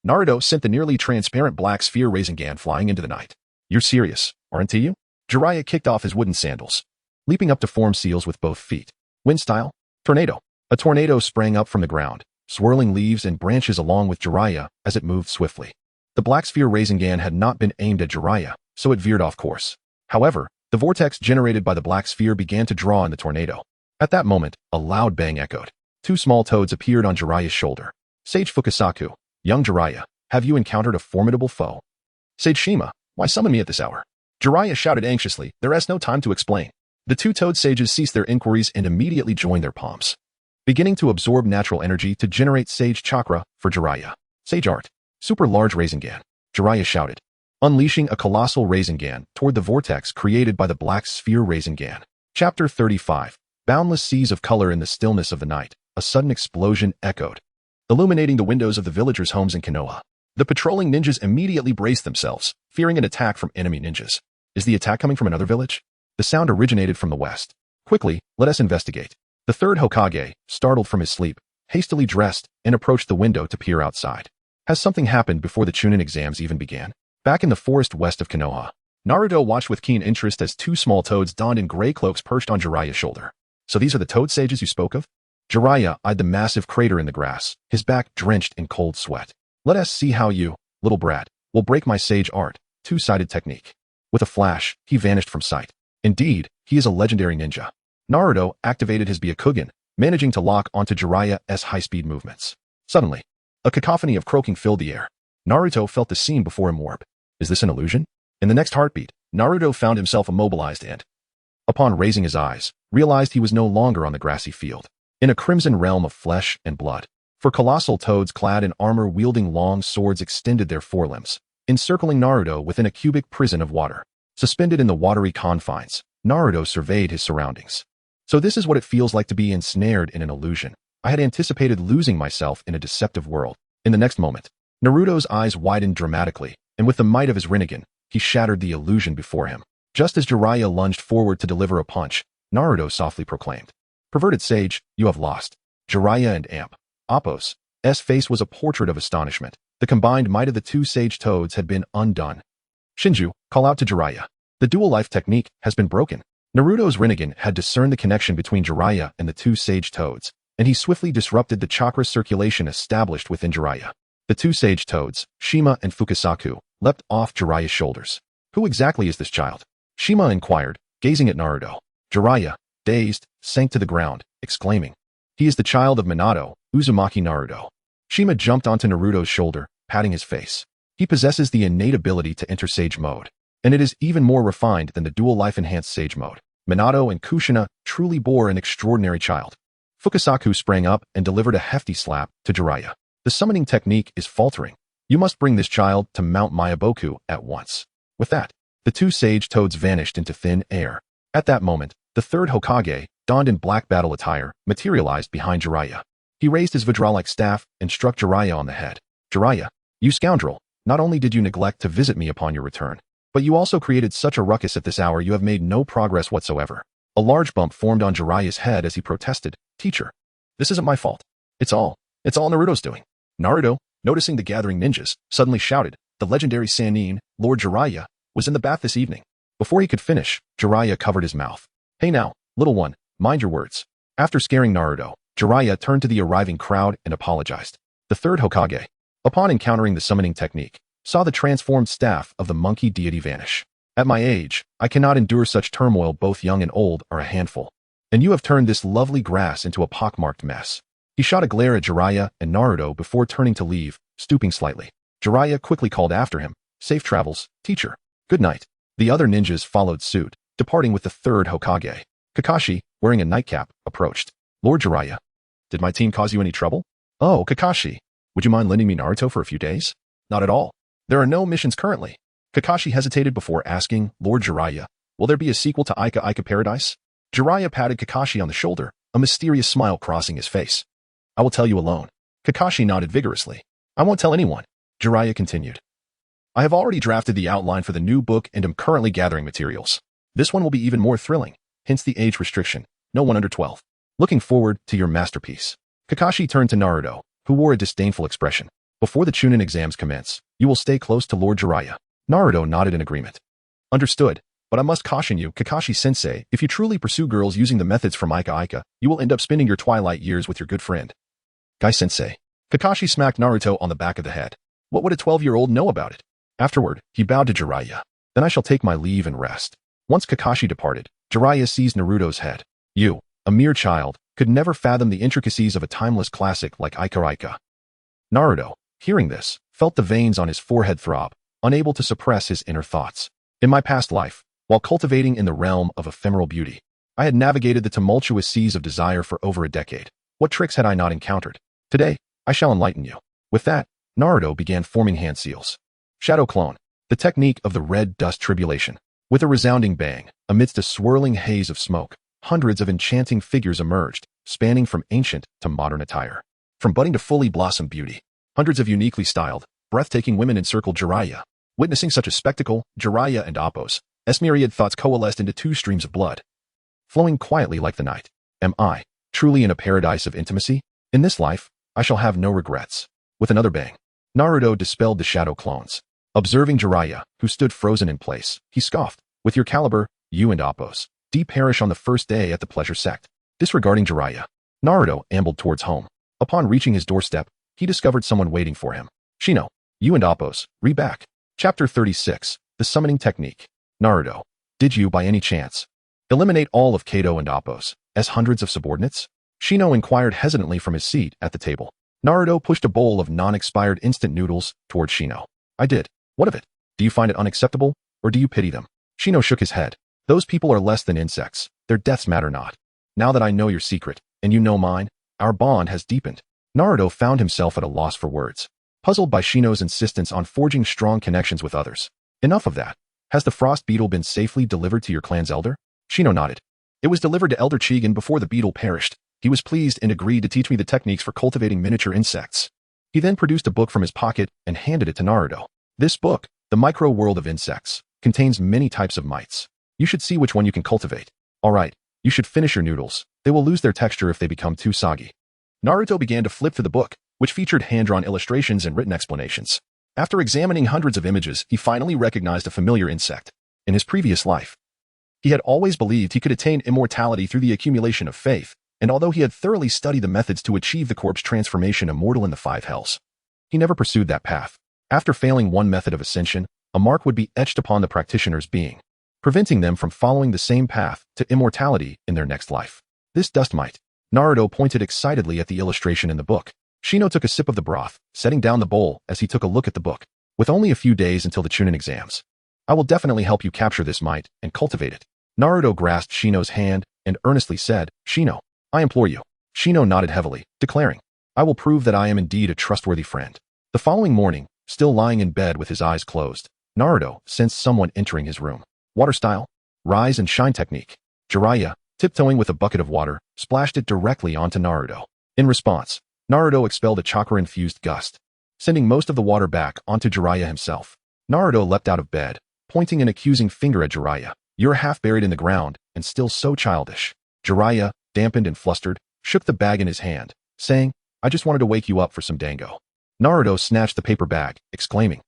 Naruto sent the nearly transparent Black Sphere Rasengan flying into the night. You're serious, aren't you? Jiraiya kicked off his wooden sandals, leaping up to form seals with both feet. Wind style? Tornado. A tornado sprang up from the ground, swirling leaves and branches along with Jiraiya as it moved swiftly. The Black Sphere Rasengan had not been aimed at Jiraiya, so it veered off course. However, the vortex generated by the Black Sphere began to draw in the tornado. At that moment, a loud bang echoed. Two small toads appeared on Jiraiya's shoulder. Sage Fukasaku, young Jiraiya, have you encountered a formidable foe? Sage Shima, why summon me at this hour? Jiraiya shouted anxiously, there is no time to explain. The two toad sages ceased their inquiries and immediately joined their palms, beginning to absorb natural energy to generate sage chakra for Jiraiya. Sage art. Super large Rasengan. Jiraiya shouted, unleashing a colossal Rasengan toward the vortex created by the Black Sphere Rasengan. Chapter 35. Boundless seas of color in the stillness of the night. A sudden explosion echoed, illuminating the windows of the villagers' homes in Konoha. The patrolling ninjas immediately braced themselves, fearing an attack from enemy ninjas. Is the attack coming from another village? The sound originated from the west. Quickly, let us investigate. The third Hokage, startled from his sleep, hastily dressed and approached the window to peer outside. Has something happened before the Chunin exams even began? Back in the forest west of Konoha, Naruto watched with keen interest as two small toads donned in gray cloaks perched on Jiraiya's shoulder. So these are the toad sages you spoke of? Jiraiya eyed the massive crater in the grass, his back drenched in cold sweat. Let us see how you, little brat, will break my sage art, two-sided technique. With a flash, he vanished from sight. Indeed, he is a legendary ninja. Naruto activated his Byakugan, managing to lock onto Jiraiya's high-speed movements. Suddenly, a cacophony of croaking filled the air. Naruto felt the scene before him warp. Is this an illusion? In the next heartbeat, Naruto found himself immobilized and, upon raising his eyes, realized he was no longer on the grassy field, in a crimson realm of flesh and blood. For colossal toads clad in armor wielding long swords extended their forelimbs, encircling Naruto within a cubic prison of water. Suspended in the watery confines, Naruto surveyed his surroundings. So this is what it feels like to be ensnared in an illusion. I had anticipated losing myself in a deceptive world. In the next moment, Naruto's eyes widened dramatically, and with the might of his Rinnegan, he shattered the illusion before him. Just as Jiraiya lunged forward to deliver a punch, Naruto softly proclaimed, Perverted sage, you have lost. Jiraiya and Appo's face was a portrait of astonishment. The combined might of the two sage toads had been undone. Shinju, call out to Jiraiya. The dual life technique has been broken. Naruto's Rinnegan had discerned the connection between Jiraiya and the two sage toads, and he swiftly disrupted the chakra circulation established within Jiraiya. The two sage toads, Shima and Fukasaku, leapt off Jiraiya's shoulders. Who exactly is this child? Shima inquired, gazing at Naruto. Jiraiya, dazed, sank to the ground, exclaiming, He is the child of Minato, Uzumaki Naruto. Shima jumped onto Naruto's shoulder, patting his face. He possesses the innate ability to enter Sage Mode, and it is even more refined than the dual life-enhanced Sage Mode. Minato and Kushina truly bore an extraordinary child. Fukasaku sprang up and delivered a hefty slap to Jiraiya. The summoning technique is faltering. You must bring this child to Mount Mayaboku at once. With that, the two sage toads vanished into thin air. At that moment, the third Hokage, donned in black battle attire, materialized behind Jiraiya. He raised his Vajra-like staff and struck Jiraiya on the head. Jiraiya, you scoundrel, not only did you neglect to visit me upon your return, But you also created such a ruckus at this hour you have made no progress whatsoever. A large bump formed on Jiraiya's head as he protested, Teacher, this isn't my fault. It's all Naruto's doing. Naruto, noticing the gathering ninjas, suddenly shouted, the legendary Sannin, Lord Jiraiya, was in the bath this evening. Before he could finish, Jiraiya covered his mouth. Hey now, little one, mind your words. After scaring Naruto, Jiraiya turned to the arriving crowd and apologized. The third Hokage, upon encountering the summoning technique, saw the transformed staff of the monkey deity vanish. At my age, I cannot endure such turmoil. Both young and old are a handful. And you have turned this lovely grass into a pockmarked mess. He shot a glare at Jiraiya and Naruto before turning to leave, stooping slightly. Jiraiya quickly called after him, safe travels, teacher. Good night. The other ninjas followed suit, departing with the third Hokage. Kakashi, wearing a nightcap, approached. Lord Jiraiya, did my team cause you any trouble? Oh, Kakashi, would you mind lending me Naruto for a few days? Not at all. There are no missions currently. Kakashi hesitated before asking, Lord Jiraiya, will there be a sequel to Ika Ika Paradise? Jiraiya patted Kakashi on the shoulder, a mysterious smile crossing his face. I will tell you alone. Kakashi nodded vigorously. I won't tell anyone. Jiraiya continued. I have already drafted the outline for the new book and am currently gathering materials. This one will be even more thrilling, hence the age restriction, no one under 12. Looking forward to your masterpiece. Kakashi turned to Naruto, who wore a disdainful expression. Before the Chunin exams commence, you will stay close to Lord Jiraiya. Naruto nodded in agreement. Understood, but I must caution you, Kakashi-sensei, if you truly pursue girls using the methods from Ika Ika, you will end up spending your twilight years with your good friend. Guy-sensei. Kakashi smacked Naruto on the back of the head. What would a 12-year-old know about it? Afterward, he bowed to Jiraiya. Then I shall take my leave and rest. Once Kakashi departed, Jiraiya seized Naruto's head. You, a mere child, could never fathom the intricacies of a timeless classic like Ika Ika. Naruto, hearing this, felt the veins on his forehead throb, unable to suppress his inner thoughts. In my past life, while cultivating in the realm of ephemeral beauty, I had navigated the tumultuous seas of desire for over a decade. What tricks had I not encountered? Today, I shall enlighten you. With that, Naruto began forming hand seals. Shadow Clone, the technique of the red dust tribulation. With a resounding bang, amidst a swirling haze of smoke, hundreds of enchanting figures emerged, spanning from ancient to modern attire. From budding to fully blossomed beauty, hundreds of uniquely styled, breathtaking women encircled Jiraiya. Witnessing such a spectacle, Jiraiya and Appo's myriad thoughts coalesced into two streams of blood, flowing quietly like the night. Am I truly in a paradise of intimacy? In this life, I shall have no regrets. With another bang, Naruto dispelled the shadow clones. Observing Jiraiya, who stood frozen in place, he scoffed. With your caliber, you and Appo's perish on the first day at the pleasure sect. Disregarding Jiraiya, Naruto ambled towards home. Upon reaching his doorstep, he discovered someone waiting for him. Shino, you and Appo's, back. Chapter 36, The Summoning Technique. Naruto, did you, by any chance, eliminate all of Kato and Appo's hundreds of subordinates? Shino inquired hesitantly from his seat at the table. Naruto pushed a bowl of non-expired instant noodles toward Shino. I did. What of it? Do you find it unacceptable, or do you pity them? Shino shook his head. Those people are less than insects. Their deaths matter not. Now that I know your secret, and you know mine, our bond has deepened. Naruto found himself at a loss for words, puzzled by Shino's insistence on forging strong connections with others. Enough of that. Has the frost beetle been safely delivered to your clan's elder? Shino nodded. It was delivered to Elder Chigan before the beetle perished. He was pleased and agreed to teach me the techniques for cultivating miniature insects. He then produced a book from his pocket and handed it to Naruto. This book, The Micro World of Insects, contains many types of mites. You should see which one you can cultivate. Alright, you should finish your noodles. They will lose their texture if they become too soggy. Naruto began to flip through the book, which featured hand-drawn illustrations and written explanations. After examining hundreds of images, he finally recognized a familiar insect. In his previous life, he had always believed he could attain immortality through the accumulation of faith, and although he had thoroughly studied the methods to achieve the corpse transformation immortal in the five hells, he never pursued that path. After failing one method of ascension, a mark would be etched upon the practitioner's being, preventing them from following the same path to immortality in their next life. This dust mite. Naruto pointed excitedly at the illustration in the book. Shino took a sip of the broth, setting down the bowl as he took a look at the book. With only a few days until the Chunin exams, I will definitely help you capture this mite and cultivate it. Naruto grasped Shino's hand and earnestly said, Shino, I implore you. Shino nodded heavily, declaring, I will prove that I am indeed a trustworthy friend. The following morning, still lying in bed with his eyes closed, Naruto sensed someone entering his room. Water style, rise and shine technique. Jiraiya, tiptoeing with a bucket of water, splashed it directly onto Naruto. In response, Naruto expelled a chakra-infused gust, sending most of the water back onto Jiraiya himself. Naruto leapt out of bed, pointing an accusing finger at Jiraiya. You're half buried in the ground, and still so childish. Jiraiya, dampened and flustered, shook the bag in his hand, saying, I just wanted to wake you up for some dango. Naruto snatched the paper bag, exclaiming,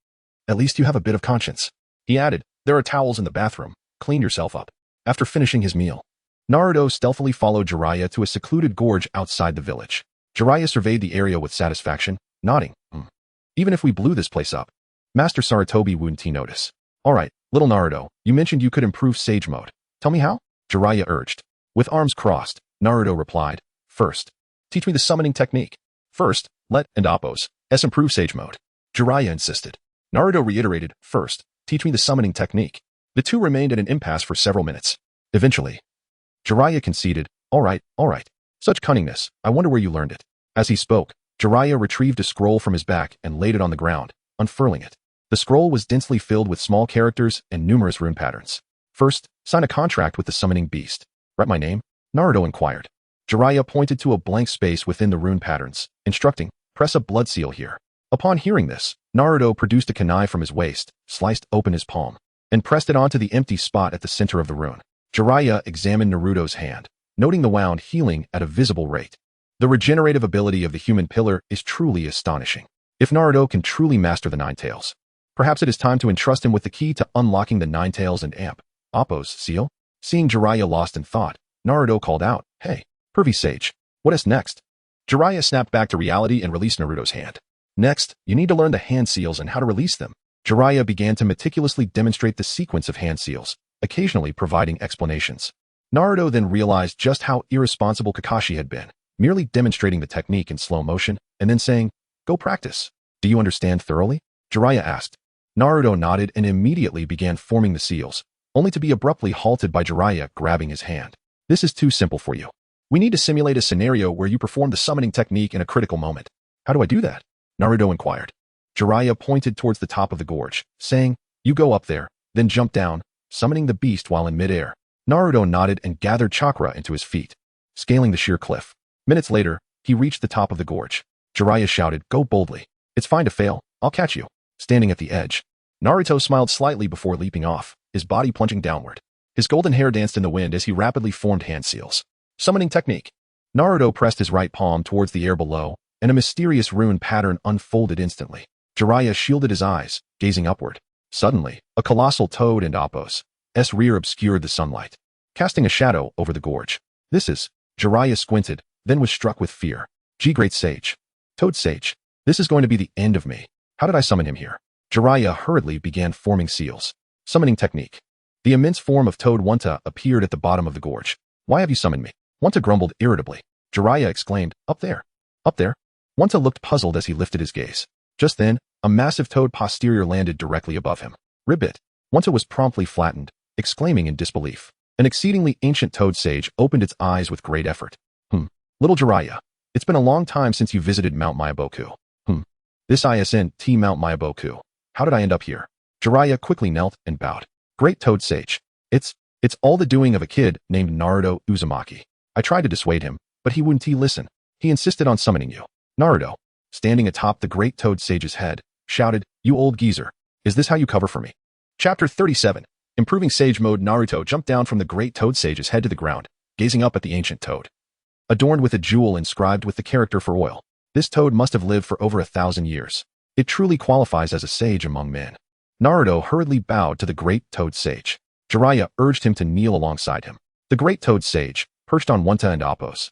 At least you have a bit of conscience. He added, There are towels in the bathroom. Clean yourself up. After finishing his meal, Naruto stealthily followed Jiraiya to a secluded gorge outside the village. Jiraiya surveyed the area with satisfaction, nodding. Even if we blew this place up, Master Sarutobi wouldn't he notice. Alright, little Naruto, you mentioned you could improve Sage Mode. Tell me how? Jiraiya urged. With arms crossed, Naruto replied, First, teach me the summoning technique. First, let and Oppos improve Sage Mode. Jiraiya insisted. Naruto reiterated, First, teach me the summoning technique. The two remained at an impasse for several minutes. Eventually, Jiraiya conceded, All right. Such cunningness, I wonder where you learned it. As he spoke, Jiraiya retrieved a scroll from his back and laid it on the ground, unfurling it. The scroll was densely filled with small characters and numerous rune patterns. First, sign a contract with the summoning beast. Write my name? Naruto inquired. Jiraiya pointed to a blank space within the rune patterns, instructing, Press a blood seal here. Upon hearing this, Naruto produced a kunai from his waist, sliced open his palm, and pressed it onto the empty spot at the center of the rune. Jiraiya examined Naruto's hand, noting the wound healing at a visible rate. The regenerative ability of the human pillar is truly astonishing. If Naruto can truly master the Nine Tails, perhaps it is time to entrust him with the key to unlocking the Nine Tails and Oppos seal? Seeing Jiraiya lost in thought, Naruto called out, Hey, pervy sage, what is next? Jiraiya snapped back to reality and released Naruto's hand. Next, you need to learn the hand seals and how to release them. Jiraiya began to meticulously demonstrate the sequence of hand seals, occasionally providing explanations. Naruto then realized just how irresponsible Kakashi had been, merely demonstrating the technique in slow motion, and then saying, Go practice. Do you understand thoroughly? Jiraiya asked. Naruto nodded and immediately began forming the seals, only to be abruptly halted by Jiraiya grabbing his hand. This is too simple for you. We need to simulate a scenario where you perform the summoning technique in a critical moment. How do I do that? Naruto inquired. Jiraiya pointed towards the top of the gorge, saying, You go up there, then jump down, summoning the beast while in midair. Naruto nodded and gathered chakra into his feet, scaling the sheer cliff. Minutes later, he reached the top of the gorge. Jiraiya shouted, Go boldly. It's fine to fail. I'll catch you. Standing at the edge, Naruto smiled slightly before leaping off, his body plunging downward. His golden hair danced in the wind as he rapidly formed hand seals. Summoning technique. Naruto pressed his right palm towards the air below, and a mysterious rune pattern unfolded instantly. Jiraiya shielded his eyes, gazing upward. Suddenly, a colossal toad and Oppos' rear obscured the sunlight, casting a shadow over the gorge. This is... Jiraiya squinted, then was struck with fear. Great Sage. Toad Sage. This is going to be the end of me. How did I summon him here? Jiraiya hurriedly began forming seals. Summoning technique. The immense form of Toad Wanta appeared at the bottom of the gorge. Why have you summoned me? Wanta grumbled irritably. Jiraiya exclaimed, Up there. Up there? Wanta looked puzzled as he lifted his gaze. Just then, a massive toad posterior landed directly above him. Ribbit. Wanta was promptly flattened, exclaiming in disbelief. An exceedingly ancient toad sage opened its eyes with great effort. Little Jiraiya, it's been a long time since you visited Mount Myaboku. This isn't Mount Myaboku. How did I end up here? Jiraiya quickly knelt and bowed. Great toad sage. It's all the doing of a kid named Naruto Uzumaki. I tried to dissuade him, but he wouldn't listen. He insisted on summoning you. Naruto, standing atop the great toad sage's head, shouted, You old geezer. Is this how you cover for me? Chapter 37. Improving Sage Mode. Naruto jumped down from the great toad sage's head to the ground, gazing up at the ancient toad. Adorned with a jewel inscribed with the character for oil, this toad must have lived for over 1,000 years. It truly qualifies as a sage among men. Naruto hurriedly bowed to the great toad sage. Jiraiya urged him to kneel alongside him. The great toad sage, perched on Wanta and Oppos'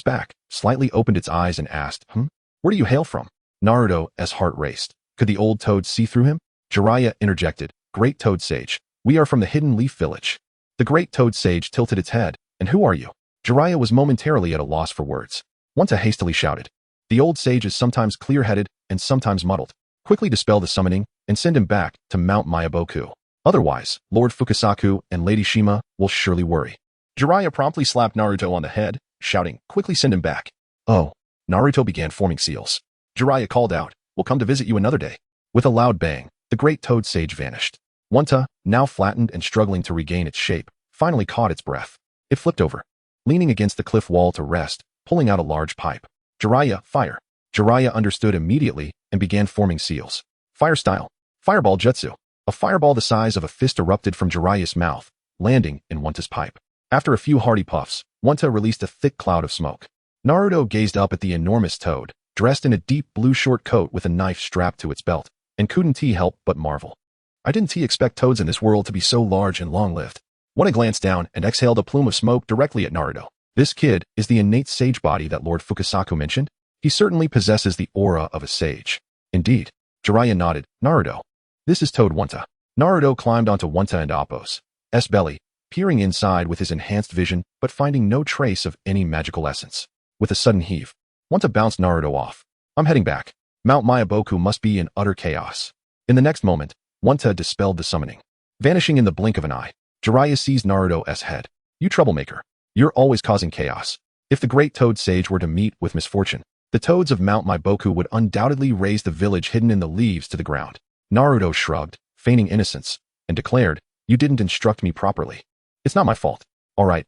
back, slightly opened its eyes and asked, Where do you hail from? Naruto's heart raced. Could the old toad see through him? Jiraiya interjected, Great toad sage, we are from the Hidden Leaf Village. The great toad sage tilted its head. And who are you? Jiraiya was momentarily at a loss for words. Wanta hastily shouted. The old sage is sometimes clear-headed and sometimes muddled. Quickly dispel the summoning and send him back to Mount Myaboku. Otherwise, Lord Fukasaku and Lady Shima will surely worry. Jiraiya promptly slapped Naruto on the head, shouting, Quickly send him back. Oh. Naruto began forming seals. Jiraiya called out, We'll come to visit you another day. With a loud bang, the great toad sage vanished. Wanta, now flattened and struggling to regain its shape, finally caught its breath. It flipped over, leaning against the cliff wall to rest, pulling out a large pipe. Jiraiya, fire. Jiraiya understood immediately and began forming seals. Fire style. Fireball jutsu. A fireball the size of a fist erupted from Jiraiya's mouth, landing in Wonta's pipe. After a few hearty puffs, Wonta released a thick cloud of smoke. Naruto gazed up at the enormous toad, dressed in a deep blue short coat with a knife strapped to its belt, and couldn't he help but marvel. I didn't expect toads in this world to be so large and long-lived. Wonta glanced down and exhaled a plume of smoke directly at Naruto. This kid is the innate sage body that Lord Fukasaku mentioned. He certainly possesses the aura of a sage. Indeed. Jiraiya nodded. Naruto. This is Toad Wonta. Naruto climbed onto Wonta and Appo's belly, peering inside with his enhanced vision, but finding no trace of any magical essence. With a sudden heave, Wonta bounced Naruto off. I'm heading back. Mount Mayaboku must be in utter chaos. In the next moment, Wonta dispelled the summoning. Vanishing in the blink of an eye, Jiraiya seized Naruto's head. You troublemaker. You're always causing chaos. If the great Toad Sage were to meet with misfortune, the toads of Mount Maiboku would undoubtedly raze the village hidden in the leaves to the ground. Naruto shrugged, feigning innocence, and declared, You didn't instruct me properly. It's not my fault. All right.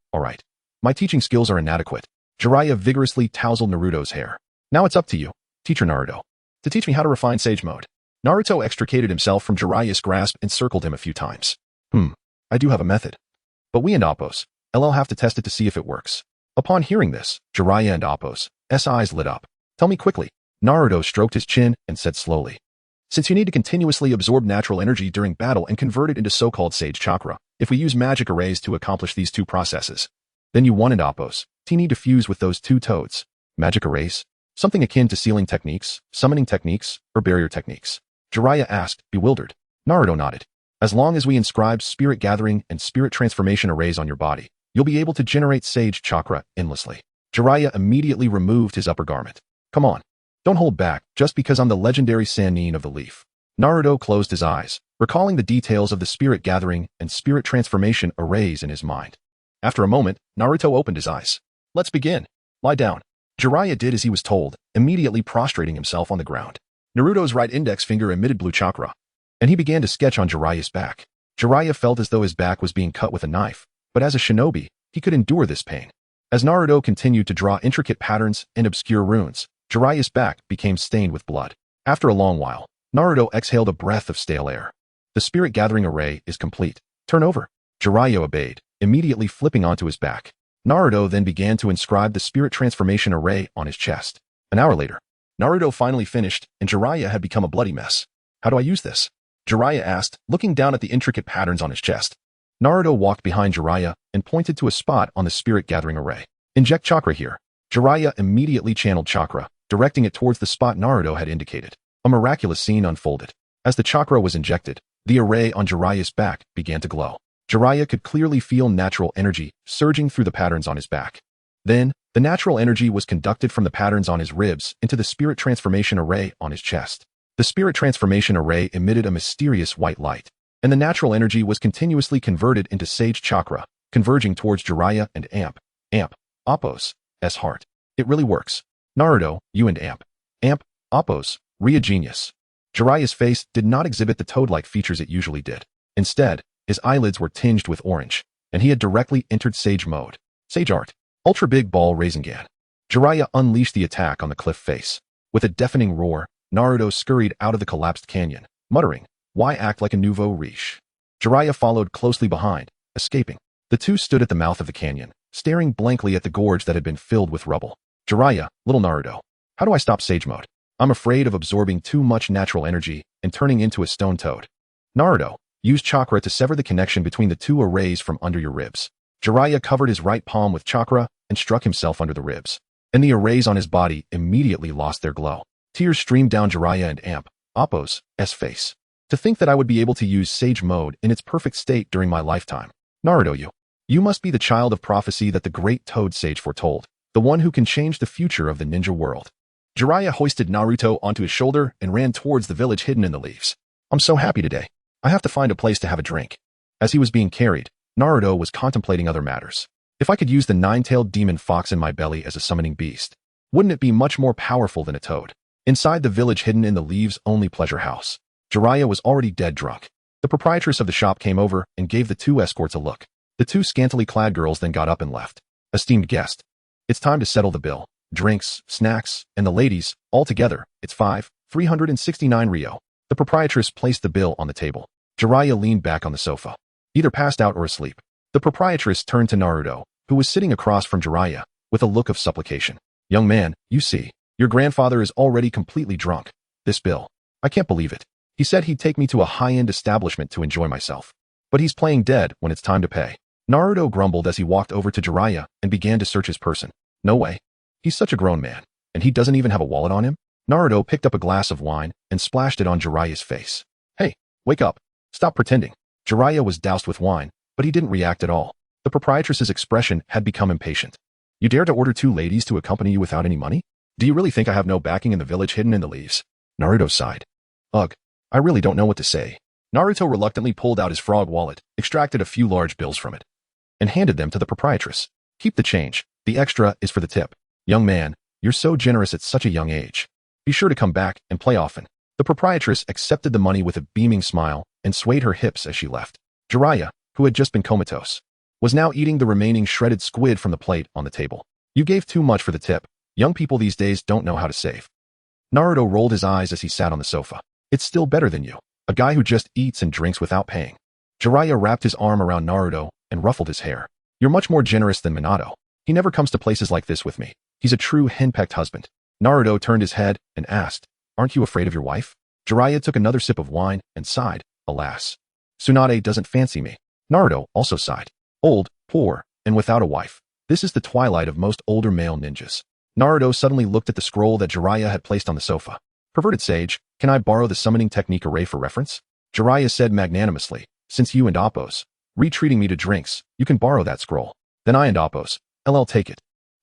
My teaching skills are inadequate. Jiraiya vigorously tousled Naruto's hair. Now it's up to you, Teacher Naruto, to teach me how to refine Sage Mode. Naruto extricated himself from Jiraiya's grasp and circled him a few times. I do have a method. But we and Appo's LL have to test it to see if it works. Upon hearing this, Jiraiya and Appo's eyes lit up. Tell me quickly. Naruto stroked his chin and said slowly. Since you need to continuously absorb natural energy during battle and convert it into so-called Sage Chakra, if we use magic arrays to accomplish these two processes, then you and Appo's need to fuse with those two toads. Magic arrays? Something akin to sealing techniques, summoning techniques, or barrier techniques? Jiraiya asked, bewildered. Naruto nodded. As long as we inscribe spirit gathering and spirit transformation arrays on your body, you'll be able to generate Sage Chakra endlessly. Jiraiya immediately removed his upper garment. Come on. Don't hold back just because I'm the legendary Sannin of the Leaf. Naruto closed his eyes, recalling the details of the spirit gathering and spirit transformation arrays in his mind. After a moment, Naruto opened his eyes. Let's begin. Lie down. Jiraiya did as he was told, immediately prostrating himself on the ground. Naruto's right index finger emitted blue chakra, and he began to sketch on Jiraiya's back. Jiraiya felt as though his back was being cut with a knife, but as a shinobi, he could endure this pain. As Naruto continued to draw intricate patterns and obscure runes, Jiraiya's back became stained with blood. After a long while, Naruto exhaled a breath of stale air. The spirit gathering array is complete. Turn over. Jiraiya obeyed, immediately flipping onto his back. Naruto then began to inscribe the spirit transformation array on his chest. An hour later, Naruto finally finished, and Jiraiya had become a bloody mess. How do I use this? Jiraiya asked, looking down at the intricate patterns on his chest. Naruto walked behind Jiraiya and pointed to a spot on the spirit gathering array. Inject chakra here. Jiraiya immediately channeled chakra, directing it towards the spot Naruto had indicated. A miraculous scene unfolded. As the chakra was injected, the array on Jiraiya's back began to glow. Jiraiya could clearly feel natural energy surging through the patterns on his back. Then, the natural energy was conducted from the patterns on his ribs into the spirit transformation array on his chest. The spirit transformation array emitted a mysterious white light, and the natural energy was continuously converted into Sage Chakra, converging towards Jiraiya and Appo's heart. It really works. Naruto, you and Appo's genius. Jiraiya's face did not exhibit the toad-like features it usually did. Instead, his eyelids were tinged with orange, and he had directly entered Sage Mode. Sage Art. Ultra Big Ball Rasengan. Jiraiya unleashed the attack on the cliff face. With a deafening roar, Naruto scurried out of the collapsed canyon, muttering, Why act like a nouveau riche? Jiraiya followed closely behind, escaping. The two stood at the mouth of the canyon, staring blankly at the gorge that had been filled with rubble. Jiraiya, little Naruto. How do I stop Sage Mode? I'm afraid of absorbing too much natural energy and turning into a stone toad. Naruto, use chakra to sever the connection between the two arrays from under your ribs. Jiraiya covered his right palm with chakra and struck himself under the ribs, and the arrays on his body immediately lost their glow. Tears streamed down Jiraiya and Appo's face. To think that I would be able to use Sage Mode in its perfect state during my lifetime. Naruto, you must be the child of prophecy that the great Toad Sage foretold, the one who can change the future of the ninja world. Jiraiya hoisted Naruto onto his shoulder and ran towards the village hidden in the leaves. I'm so happy today. I have to find a place to have a drink. As he was being carried, Naruto was contemplating other matters. If I could use the nine-tailed demon fox in my belly as a summoning beast, wouldn't it be much more powerful than a toad? Inside the village hidden in the leaves-only pleasure house, Jiraiya was already dead drunk. The proprietress of the shop came over and gave the two escorts a look. The two scantily clad girls then got up and left. Esteemed guest, it's time to settle the bill. Drinks, snacks, and the ladies, all together, it's 369 Rio. The proprietress placed the bill on the table. Jiraiya leaned back on the sofa, either passed out or asleep. The proprietress turned to Naruto, who was sitting across from Jiraiya, with a look of supplication. Young man, you see, your grandfather is already completely drunk. This bill. I can't believe it. He said he'd take me to a high-end establishment to enjoy myself. But he's playing dead when it's time to pay. Naruto grumbled as he walked over to Jiraiya and began to search his person. No way. He's such a grown man, and he doesn't even have a wallet on him? Naruto picked up a glass of wine and splashed it on Jiraiya's face. Hey, wake up. Stop pretending. Jiraiya was doused with wine, but he didn't react at all. The proprietress's expression had become impatient. You dare to order 2 ladies to accompany you without any money? Do you really think I have no backing in the village hidden in the leaves? Naruto sighed. Ugh, I really don't know what to say. Naruto reluctantly pulled out his frog wallet, extracted a few large bills from it, and handed them to the proprietress. Keep the change. The extra is for the tip. Young man, you're so generous at such a young age. Be sure to come back and play often. The proprietress accepted the money with a beaming smile and swayed her hips as she left. Jiraiya, who had just been comatose, was now eating the remaining shredded squid from the plate on the table. You gave too much for the tip. Young people these days don't know how to save. Naruto rolled his eyes as he sat on the sofa. It's still better than you. A guy who just eats and drinks without paying. Jiraiya wrapped his arm around Naruto and ruffled his hair. You're much more generous than Minato. He never comes to places like this with me. He's a true henpecked husband. Naruto turned his head and asked, Aren't you afraid of your wife? Jiraiya took another sip of wine and sighed, Alas. Tsunade doesn't fancy me. Naruto also sighed. Old, poor, and without a wife. This is the twilight of most older male ninjas. Naruto suddenly looked at the scroll that Jiraiya had placed on the sofa. Perverted sage, can I borrow the summoning technique array for reference? Jiraiya said magnanimously, Since you and Appos retreating me to drinks, you can borrow that scroll. Then I and Appos, LL take it.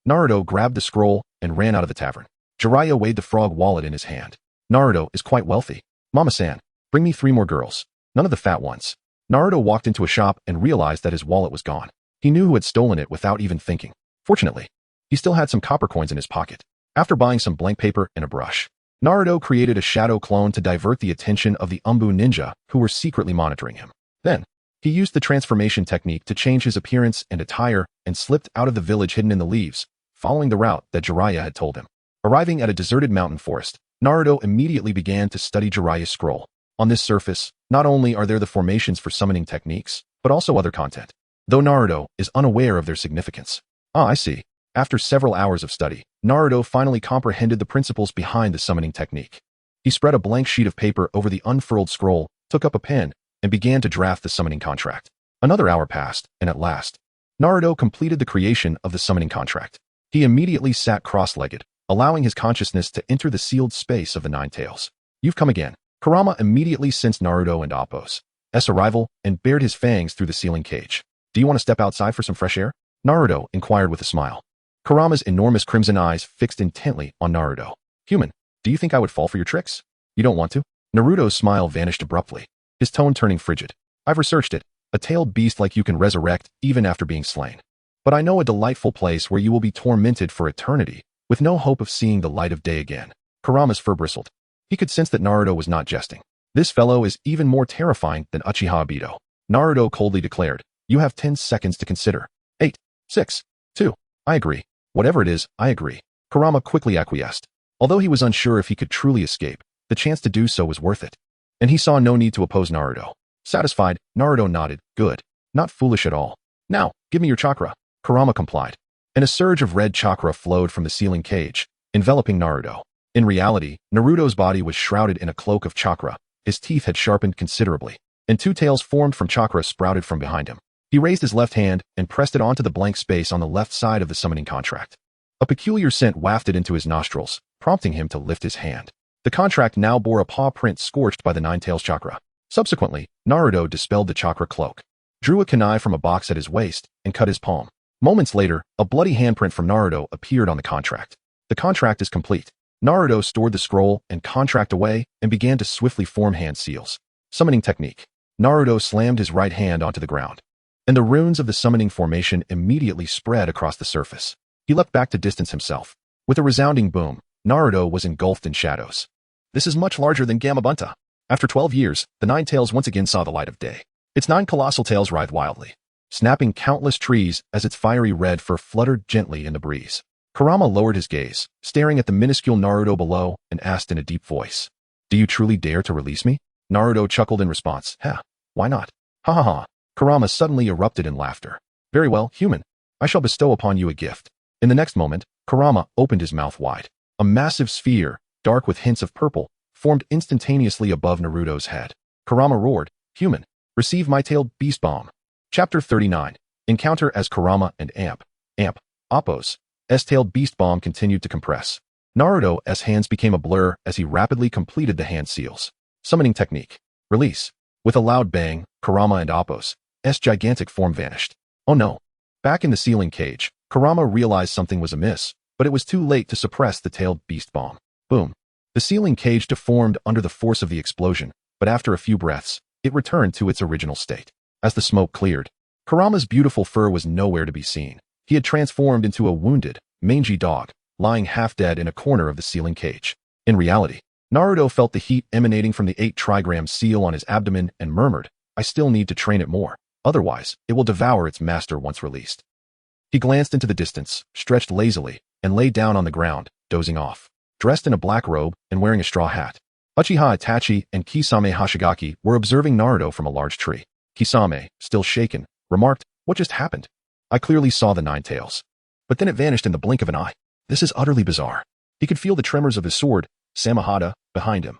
Naruto grabbed the scroll and ran out of the tavern. Jiraiya weighed the frog wallet in his hand. Naruto is quite wealthy. Mama-san, bring me 3 more girls. None of the fat ones. Naruto walked into a shop and realized that his wallet was gone. He knew who had stolen it without even thinking. Fortunately, he still had some copper coins in his pocket. After buying some blank paper and a brush, Naruto created a shadow clone to divert the attention of the Umbu ninja who were secretly monitoring him. Then, he used the transformation technique to change his appearance and attire and slipped out of the village hidden in the leaves, following the route that Jiraiya had told him. Arriving at a deserted mountain forest, Naruto immediately began to study Jiraiya's scroll. On this surface, not only are there the formations for summoning techniques, but also other content, though Naruto is unaware of their significance. I see. After several hours of study, Naruto finally comprehended the principles behind the summoning technique. He spread a blank sheet of paper over the unfurled scroll, took up a pen, and began to draft the summoning contract. Another hour passed, and at last, Naruto completed the creation of the summoning contract. He immediately sat cross-legged, allowing his consciousness to enter the sealed space of the Nine Tails. You've come again. Kurama immediately sensed Naruto and Appos' arrival and bared his fangs through the ceiling cage. Do you want to step outside for some fresh air? Naruto inquired with a smile. Kurama's enormous crimson eyes fixed intently on Naruto. Human, do you think I would fall for your tricks? You don't want to? Naruto's smile vanished abruptly, his tone turning frigid. I've researched it. A tailed beast like you can resurrect even after being slain. But I know a delightful place where you will be tormented for eternity, with no hope of seeing the light of day again. Kurama's fur bristled. He could sense that Naruto was not jesting. This fellow is even more terrifying than Uchiha Obito. Naruto coldly declared, You have 10 seconds to consider. 8, 6, 2. I agree. Whatever it is, I agree. Kurama quickly acquiesced. Although he was unsure if he could truly escape, the chance to do so was worth it. And he saw no need to oppose Naruto. Satisfied, Naruto nodded. Good. Not foolish at all. Now, give me your chakra. Kurama complied. And a surge of red chakra flowed from the ceiling cage, enveloping Naruto. In reality, Naruto's body was shrouded in a cloak of chakra. His teeth had sharpened considerably, and 2 tails formed from chakra sprouted from behind him. He raised his left hand and pressed it onto the blank space on the left side of the summoning contract. A peculiar scent wafted into his nostrils, prompting him to lift his hand. The contract now bore a paw print scorched by the Nine Tails chakra. Subsequently, Naruto dispelled the chakra cloak, drew a kunai from a box at his waist, and cut his palm. Moments later, a bloody handprint from Naruto appeared on the contract. The contract is complete. Naruto stored the scroll and contract away and began to swiftly form hand seals. Summoning technique. Naruto slammed his right hand onto the ground, and the runes of the summoning formation immediately spread across the surface. He leapt back to distance himself. With a resounding boom, Naruto was engulfed in shadows. This is much larger than Gamabunta. After 12 years, the Nine Tails once again saw the light of day. Its 9 colossal tails writhed wildly, snapping countless trees as its fiery red fur fluttered gently in the breeze. Kurama lowered his gaze, staring at the minuscule Naruto below, and asked in a deep voice, Do you truly dare to release me? Naruto chuckled in response. Why not? Ha ha ha. Kurama suddenly erupted in laughter. Very well, human. I shall bestow upon you a gift. In the next moment, Kurama opened his mouth wide. A massive sphere, dark with hints of purple, formed instantaneously above Naruto's head. Kurama roared, Human, receive my tailed beast bomb. Chapter 39. Encounter as Kurama and Amp. Appo's tailed beast bomb continued to compress. Naruto's hands became a blur as he rapidly completed the hand seals. Summoning technique. Release. With a loud bang, Kurama and Appo's gigantic form vanished. Oh no. Back in the sealing cage, Kurama realized something was amiss, but it was too late to suppress the tailed beast bomb. Boom. The sealing cage deformed under the force of the explosion, but after a few breaths, it returned to its original state. As the smoke cleared, Kurama's beautiful fur was nowhere to be seen. He had transformed into a wounded, mangy dog, lying half dead in a corner of the sealing cage. In reality, Naruto felt the heat emanating from the 8-trigram seal on his abdomen and murmured, I still need to train it more. Otherwise, it will devour its master once released. He glanced into the distance, stretched lazily, and lay down on the ground, dozing off. Dressed in a black robe and wearing a straw hat, Uchiha Itachi and Kisame Hashigaki were observing Naruto from a large tree. Kisame, still shaken, remarked, What just happened? I clearly saw the nine tails. But then it vanished in the blink of an eye. This is utterly bizarre. He could feel the tremors of his sword, Samahada, behind him.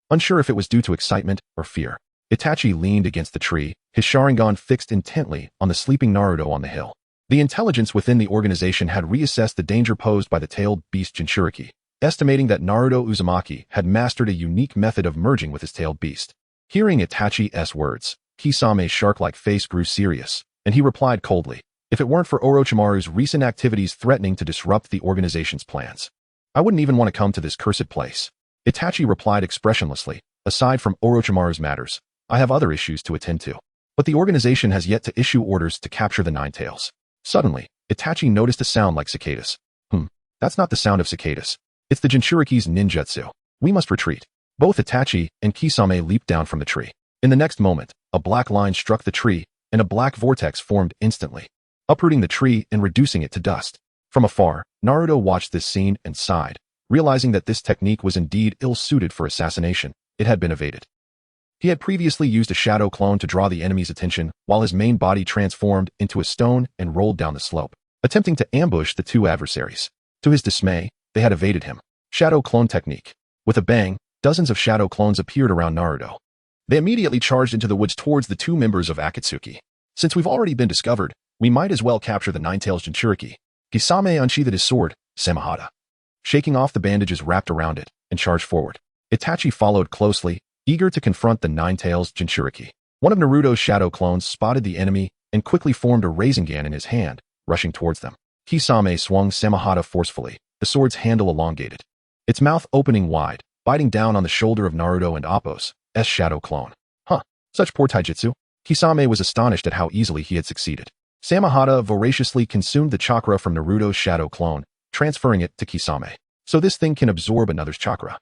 Unsure if it was due to excitement or fear, Itachi leaned against the tree, his Sharingan fixed intently on the sleeping Naruto on the hill. The intelligence within the organization had reassessed the danger posed by the tailed beast Jinchuriki, estimating that Naruto Uzumaki had mastered a unique method of merging with his tailed beast. Hearing Itachi's words, Kisame's shark-like face grew serious, and he replied coldly, If it weren't for Orochimaru's recent activities threatening to disrupt the organization's plans, I wouldn't even want to come to this cursed place. Itachi replied expressionlessly, Aside from Orochimaru's matters, I have other issues to attend to. But the organization has yet to issue orders to capture the nine tails. Suddenly, Itachi noticed a sound like cicadas. That's not the sound of cicadas. It's the Jinchuriki's ninjutsu. We must retreat. Both Itachi and Kisame leaped down from the tree. In the next moment, a black line struck the tree, and a black vortex formed instantly, uprooting the tree and reducing it to dust. From afar, Naruto watched this scene and sighed, realizing that this technique was indeed ill-suited for assassination. It had been evaded. He had previously used a shadow clone to draw the enemy's attention, while his main body transformed into a stone and rolled down the slope, attempting to ambush the two adversaries. To his dismay, they had evaded him. Shadow clone technique. With a bang, dozens of shadow clones appeared around Naruto. They immediately charged into the woods towards the two members of Akatsuki. Since we've already been discovered, we might as well capture the nine-tails Jinchuriki. Kisame unsheathed his sword, Samahada, shaking off the bandages wrapped around it, and charged forward. Itachi followed closely, eager to confront the nine-tails Jinchuriki. One of Naruto's shadow clones spotted the enemy and quickly formed a Rasengan in his hand, rushing towards them. Kisame swung Samahada forcefully, the sword's handle elongated, its mouth opening wide, biting down on the shoulder of Naruto and Appo's shadow clone. Such poor taijutsu. Kisame was astonished at how easily he had succeeded. Samahada voraciously consumed the chakra from Naruto's shadow clone, transferring it to Kisame. So this thing can absorb another's chakra.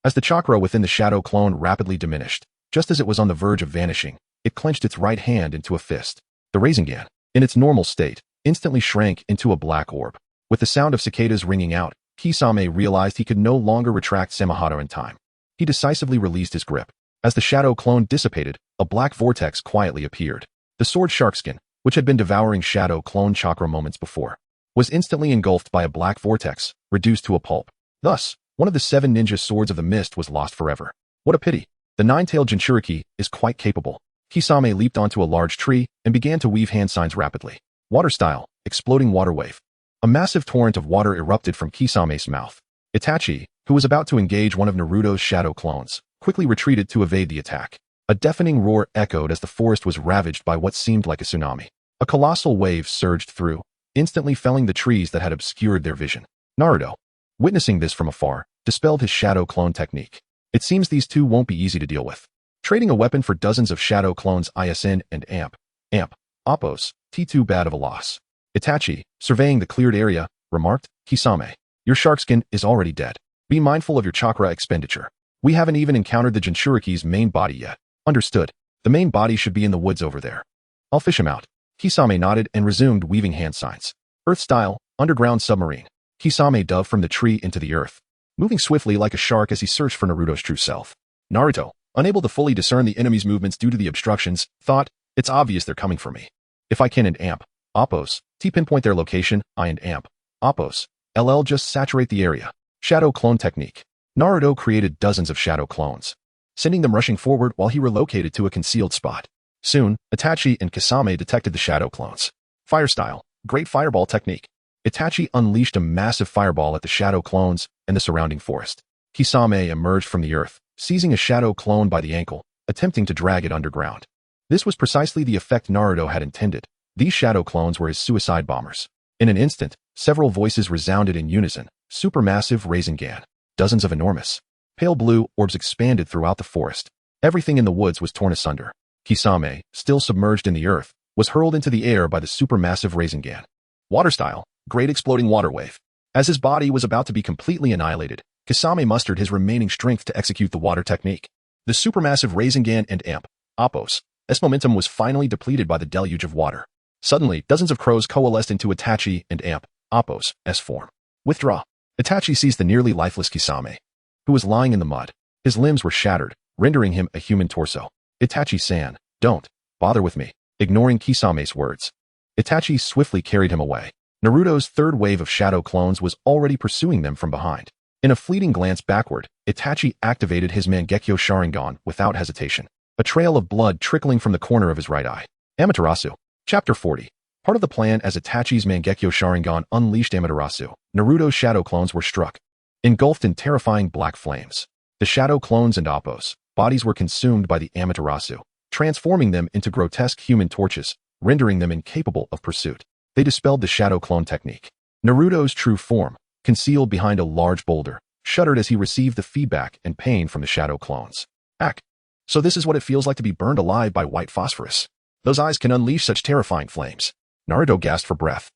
As the chakra within the shadow clone rapidly diminished, just as it was on the verge of vanishing, it clenched its right hand into a fist. The Rasengan, in its normal state, instantly shrank into a black orb. With the sound of cicadas ringing out, Kisame realized he could no longer retract Samahada in time. He decisively released his grip. As the shadow clone dissipated, a black vortex quietly appeared. The sword Sharkskin, which had been devouring shadow clone chakra moments before, was instantly engulfed by a black vortex, reduced to a pulp. Thus, one of the 7 ninja swords of the mist was lost forever. What a pity. The nine-tailed Jinchuriki is quite capable. Kisame leaped onto a large tree and began to weave hand signs rapidly. Water style, exploding water wave. A massive torrent of water erupted from Kisame's mouth. Itachi, who was about to engage one of Naruto's shadow clones, quickly retreated to evade the attack. A deafening roar echoed as the forest was ravaged by what seemed like a tsunami. A colossal wave surged through, instantly felling the trees that had obscured their vision. Naruto, witnessing this from afar, dispelled his shadow clone technique. It seems these two won't be easy to deal with. Trading a weapon for dozens of shadow clones ISN and Appo's, too bad of a loss. Itachi, surveying the cleared area, remarked, Kisame, your sharkskin is already dead. Be mindful of your chakra expenditure. We haven't even encountered the Jinchuriki's main body yet. Understood. The main body should be in the woods over there. I'll fish him out. Kisame nodded and resumed weaving hand signs. Earth-style, underground submarine. Kisame dove from the tree into the earth, moving swiftly like a shark as he searched for Naruto's true self. Naruto, unable to fully discern the enemy's movements due to the obstructions, thought, it's obvious they're coming for me. If I can and amp, Oppos, T pinpoint their location, I and amp, Oppos, LL just saturate the area. Shadow clone technique. Naruto created dozens of shadow clones, sending them rushing forward while he relocated to a concealed spot. Soon, Itachi and Kisame detected the shadow clones. Fire style, great fireball technique. Itachi unleashed a massive fireball at the shadow clones and the surrounding forest. Kisame emerged from the earth, seizing a shadow clone by the ankle, attempting to drag it underground. This was precisely the effect Naruto had intended. These shadow clones were his suicide bombers. In an instant, several voices resounded in unison. Supermassive Rasengan. Dozens of enormous, pale blue orbs expanded throughout the forest. Everything in the woods was torn asunder. Kisame, still submerged in the earth, was hurled into the air by the supermassive Rasengan. Water style, great exploding water wave. As his body was about to be completely annihilated, Kisame mustered his remaining strength to execute the water technique. The supermassive Rasengan and amp, Oppos, S momentum was finally depleted by the deluge of water. Suddenly, dozens of crows coalesced into Itachi and amp, Oppos, S form. Withdraw. Itachi seized the nearly lifeless Kisame, who was lying in the mud. His limbs were shattered, rendering him a human torso. Itachi-san, don't bother with me, ignoring Kisame's words. Itachi swiftly carried him away. Naruto's third wave of shadow clones was already pursuing them from behind. In a fleeting glance backward, Itachi activated his Mangekyo Sharingan without hesitation. A trail of blood trickling from the corner of his right eye. Amaterasu. Chapter 40. Part of the plan as Itachi's Mangekyo Sharingan unleashed Amaterasu, Naruto's shadow clones were struck, engulfed in terrifying black flames. The shadow clones and Oppos' bodies were consumed by the Amaterasu, transforming them into grotesque human torches, rendering them incapable of pursuit. They dispelled the shadow clone technique. Naruto's true form, concealed behind a large boulder, shuddered as he received the feedback and pain from the shadow clones. Ack. So this is what it feels like to be burned alive by white phosphorus. Those eyes can unleash such terrifying flames. Naruto gasped for breath,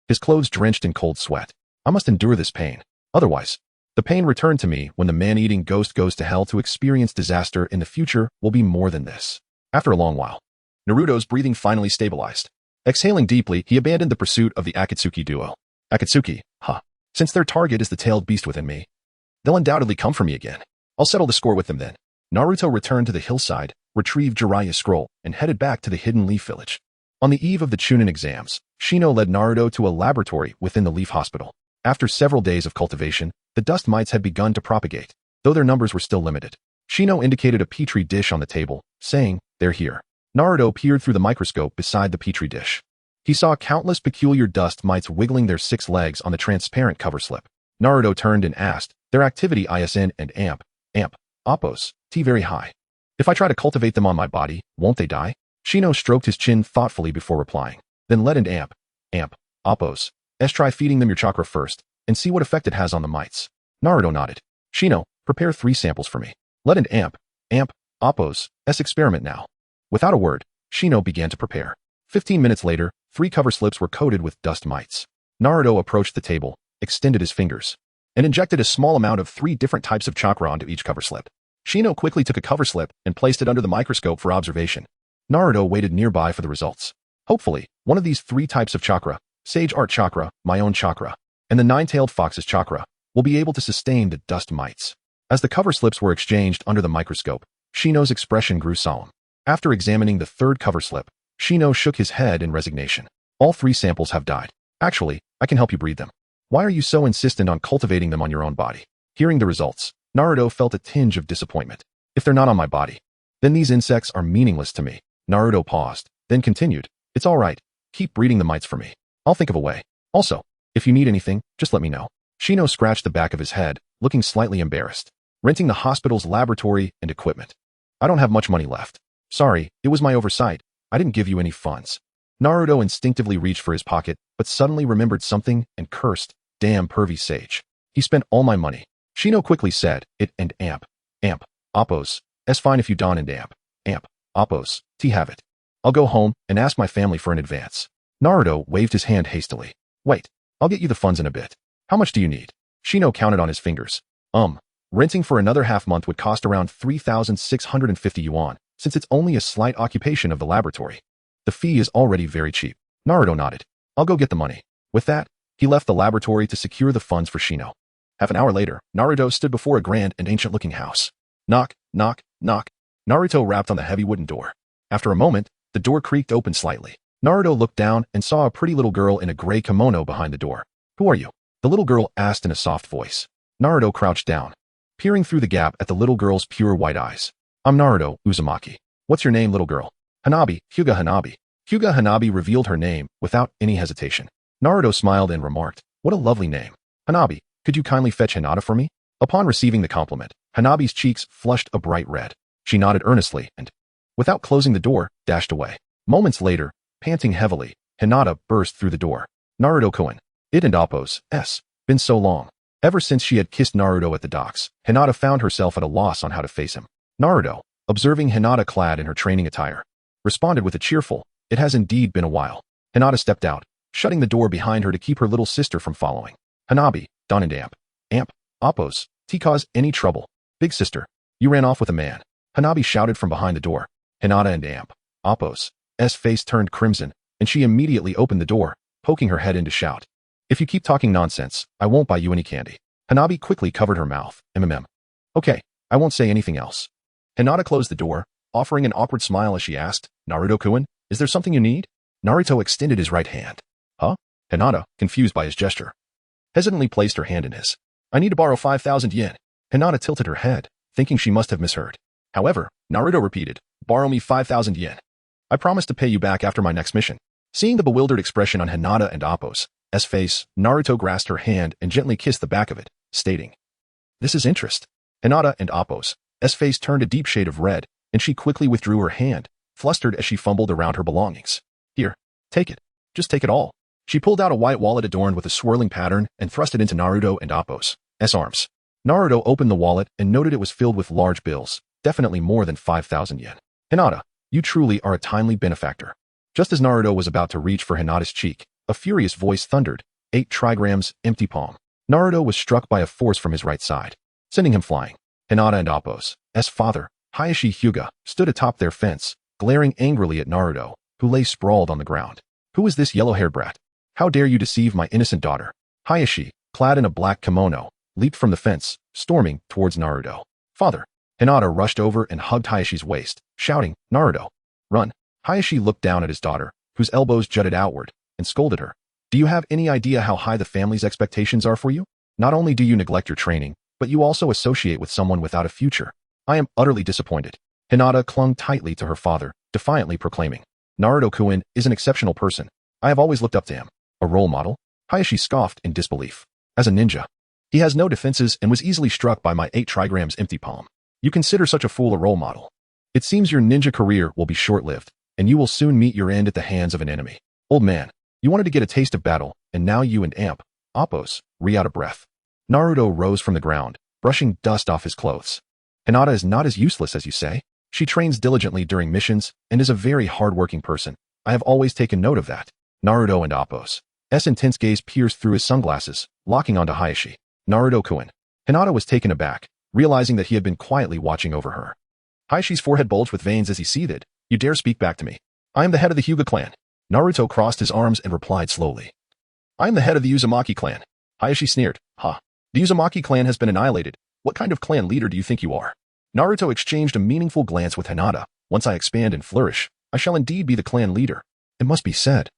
his clothes drenched in cold sweat. I must endure this pain. Otherwise, the pain returned to me when the man-eating ghost goes to hell to experience disaster in the future will be more than this. After a long while, Naruto's breathing finally stabilized. Exhaling deeply, he abandoned the pursuit of the Akatsuki duo. Akatsuki, huh. Since their target is the tailed beast within me, they'll undoubtedly come for me again. I'll settle the score with them then. Naruto returned to the hillside, retrieved Jiraiya's scroll, and headed back to the Hidden Leaf Village. On the eve of the Chunin exams, Shino led Naruto to a laboratory within the Leaf Hospital. After several days of cultivation, the dust mites had begun to propagate, though their numbers were still limited. Shino indicated a petri dish on the table, saying, "They're here." Naruto peered through the microscope beside the petri dish. He saw countless peculiar dust mites wiggling their 6 legs on the transparent cover slip. Naruto turned and asked, "Their activity ISN and amp, Oppos, T very high. If I try to cultivate them on my body, won't they die?" Shino stroked his chin thoughtfully before replying. "Then let and amp, Oppos, S try feeding them your chakra first, and see what effect it has on the mites." Naruto nodded. "Shino, prepare 3 samples for me. Let and amp, Oppos, S experiment now." Without a word, Shino began to prepare. 15 minutes later, 3 cover slips were coated with dust mites. Naruto approached the table, extended his fingers, and injected a small amount of 3 different types of chakra onto each cover slip. Shino quickly took a cover slip and placed it under the microscope for observation. Naruto waited nearby for the results. Hopefully, one of these 3 types of chakra, Sage Art Chakra, My Own Chakra, and the Nine-Tailed Fox's Chakra, will be able to sustain the dust mites. As the cover slips were exchanged under the microscope, Shino's expression grew solemn. After examining the 3rd cover slip, Shino shook his head in resignation. "All 3 samples have died. Actually, I can help you breed them. Why are you so insistent on cultivating them on your own body?" Hearing the results, Naruto felt a tinge of disappointment. "If they're not on my body, then these insects are meaningless to me." Naruto paused, then continued, "It's all right. Keep breeding the mites for me. I'll think of a way. Also, if you need anything, just let me know." Shino scratched the back of his head, looking slightly embarrassed. "Renting the hospital's laboratory and equipment. I don't have much money left. Sorry, it was my oversight. I didn't give you any funds." Naruto instinctively reached for his pocket, but suddenly remembered something and cursed, "Damn pervy sage. He spent all my money." Shino quickly said, "It and amp, Oppos, S fine if you don and amp, Oppos, T have it. I'll go home and ask my family for an advance." Naruto waved his hand hastily. "Wait, I'll get you the funds in a bit. How much do you need?" Shino counted on his fingers. Renting for another half month would cost around 3,650 yuan, since it's only a slight occupation of the laboratory. The fee is already very cheap. Naruto nodded. "I'll go get the money." With that, he left the laboratory to secure the funds for Shino. Half an hour later, Naruto stood before a grand and ancient-looking house. Knock, knock, knock. Naruto rapped on the heavy wooden door. After a moment, the door creaked open slightly. Naruto looked down and saw a pretty little girl in a gray kimono behind the door. "Who are you?" the little girl asked in a soft voice. Naruto crouched down, peering through the gap at the little girl's pure white eyes. "I'm Naruto, Uzumaki. What's your name, little girl?" "Hanabi, Hyuga Hanabi." Hyuga Hanabi revealed her name without any hesitation. Naruto smiled and remarked, "What a lovely name. Hanabi, could you kindly fetch Hinata for me?" Upon receiving the compliment, Hanabi's cheeks flushed a bright red. She nodded earnestly and, without closing the door, dashed away. Moments later, panting heavily, Hinata burst through the door. "Naruto-kun, it and Appo's been so long." Ever since she had kissed Naruto at the docks, Hinata found herself at a loss on how to face him. Naruto, observing Hinata clad in her training attire, responded with a cheerful, "It has indeed been a while." Hinata stepped out, shutting the door behind her to keep her little sister from following. "Hanabi, Don and Amp, Appos, T cause any trouble. Big sister, you ran off with a man." Hanabi shouted from behind the door. Hinata and Appos' face turned crimson, and she immediately opened the door, poking her head in to shout, "If you keep talking nonsense, I won't buy you any candy." Hanabi quickly covered her mouth. "Okay, I won't say anything else." Hinata closed the door, offering an awkward smile as she asked, "Naruto-kun, is there something you need?" Naruto extended his right hand. "Huh?" Hinata, confused by his gesture, hesitantly placed her hand in his. "I need to borrow 5,000 yen. Hinata tilted her head, thinking she must have misheard. However, Naruto repeated, "Borrow me 5,000 yen. I promise to pay you back after my next mission." Seeing the bewildered expression on Hinata and Appos' face, Naruto grasped her hand and gently kissed the back of it, stating, "This is interest." Hinata and Appos' face turned a deep shade of red, and she quickly withdrew her hand, flustered as she fumbled around her belongings. "Here, take it. Just take it all." She pulled out a white wallet adorned with a swirling pattern and thrust it into Naruto and Appos' arms. Naruto opened the wallet and noted it was filled with large bills, definitely more than 5,000 yen. "Hinata, you truly are a timely benefactor." Just as Naruto was about to reach for Hinata's cheek, a furious voice thundered, 8 trigrams, empty palm." Naruto was struck by a force from his right side, sending him flying. Hinata and Appos' father, Hayashi Hyuga, stood atop their fence, glaring angrily at Naruto, who lay sprawled on the ground. "Who is this yellow-haired brat? How dare you deceive my innocent daughter?" Hayashi, clad in a black kimono, leaped from the fence, storming towards Naruto. "Father!" Hinata rushed over and hugged Hayashi's waist, shouting, "Naruto, run!" Hayashi looked down at his daughter, whose elbows jutted outward, and scolded her. "Do you have any idea how high the family's expectations are for you? Not only do you neglect your training, but you also associate with someone without a future. I am utterly disappointed." Hinata clung tightly to her father, defiantly proclaiming, "Naruto-kun is an exceptional person. I have always looked up to him. A role model?" Hayashi scoffed in disbelief. "As a ninja, he has no defenses and was easily struck by my 8 trigrams empty palm. You consider such a fool a role model? It seems your ninja career will be short-lived, and you will soon meet your end at the hands of an enemy. Old man, you wanted to get a taste of battle, and now you and Appos, out of breath." Naruto rose from the ground, brushing dust off his clothes. "Hinata is not as useless as you say. She trains diligently during missions and is a very hard-working person. I have always taken note of that." Naruto and Appos' intense gaze pierced through his sunglasses, locking onto Hayashi. "Naruto-kun." Hinata was taken aback, realizing that he had been quietly watching over her. Hayashi's forehead bulged with veins as he seethed. "You dare speak back to me? I am the head of the Hyuga clan." Naruto crossed his arms and replied slowly, "I am the head of the Uzumaki clan." Hayashi sneered, "Ha! The Uzumaki clan has been annihilated. What kind of clan leader do you think you are?" Naruto exchanged a meaningful glance with Hinata. "Once I expand and flourish, I shall indeed be the clan leader." It must be said,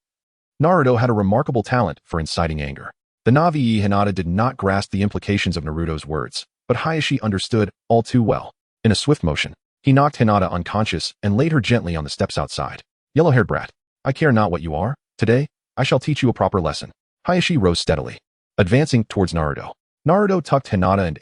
Naruto had a remarkable talent for inciting anger. The Navi Hinata did not grasp the implications of Naruto's words, but Hayashi understood all too well. In a swift motion, he knocked Hinata unconscious and laid her gently on the steps outside. "Yellow-haired brat, I care not what you are. Today, I shall teach you a proper lesson." Hayashi rose steadily, advancing towards Naruto. Naruto tucked Hinata and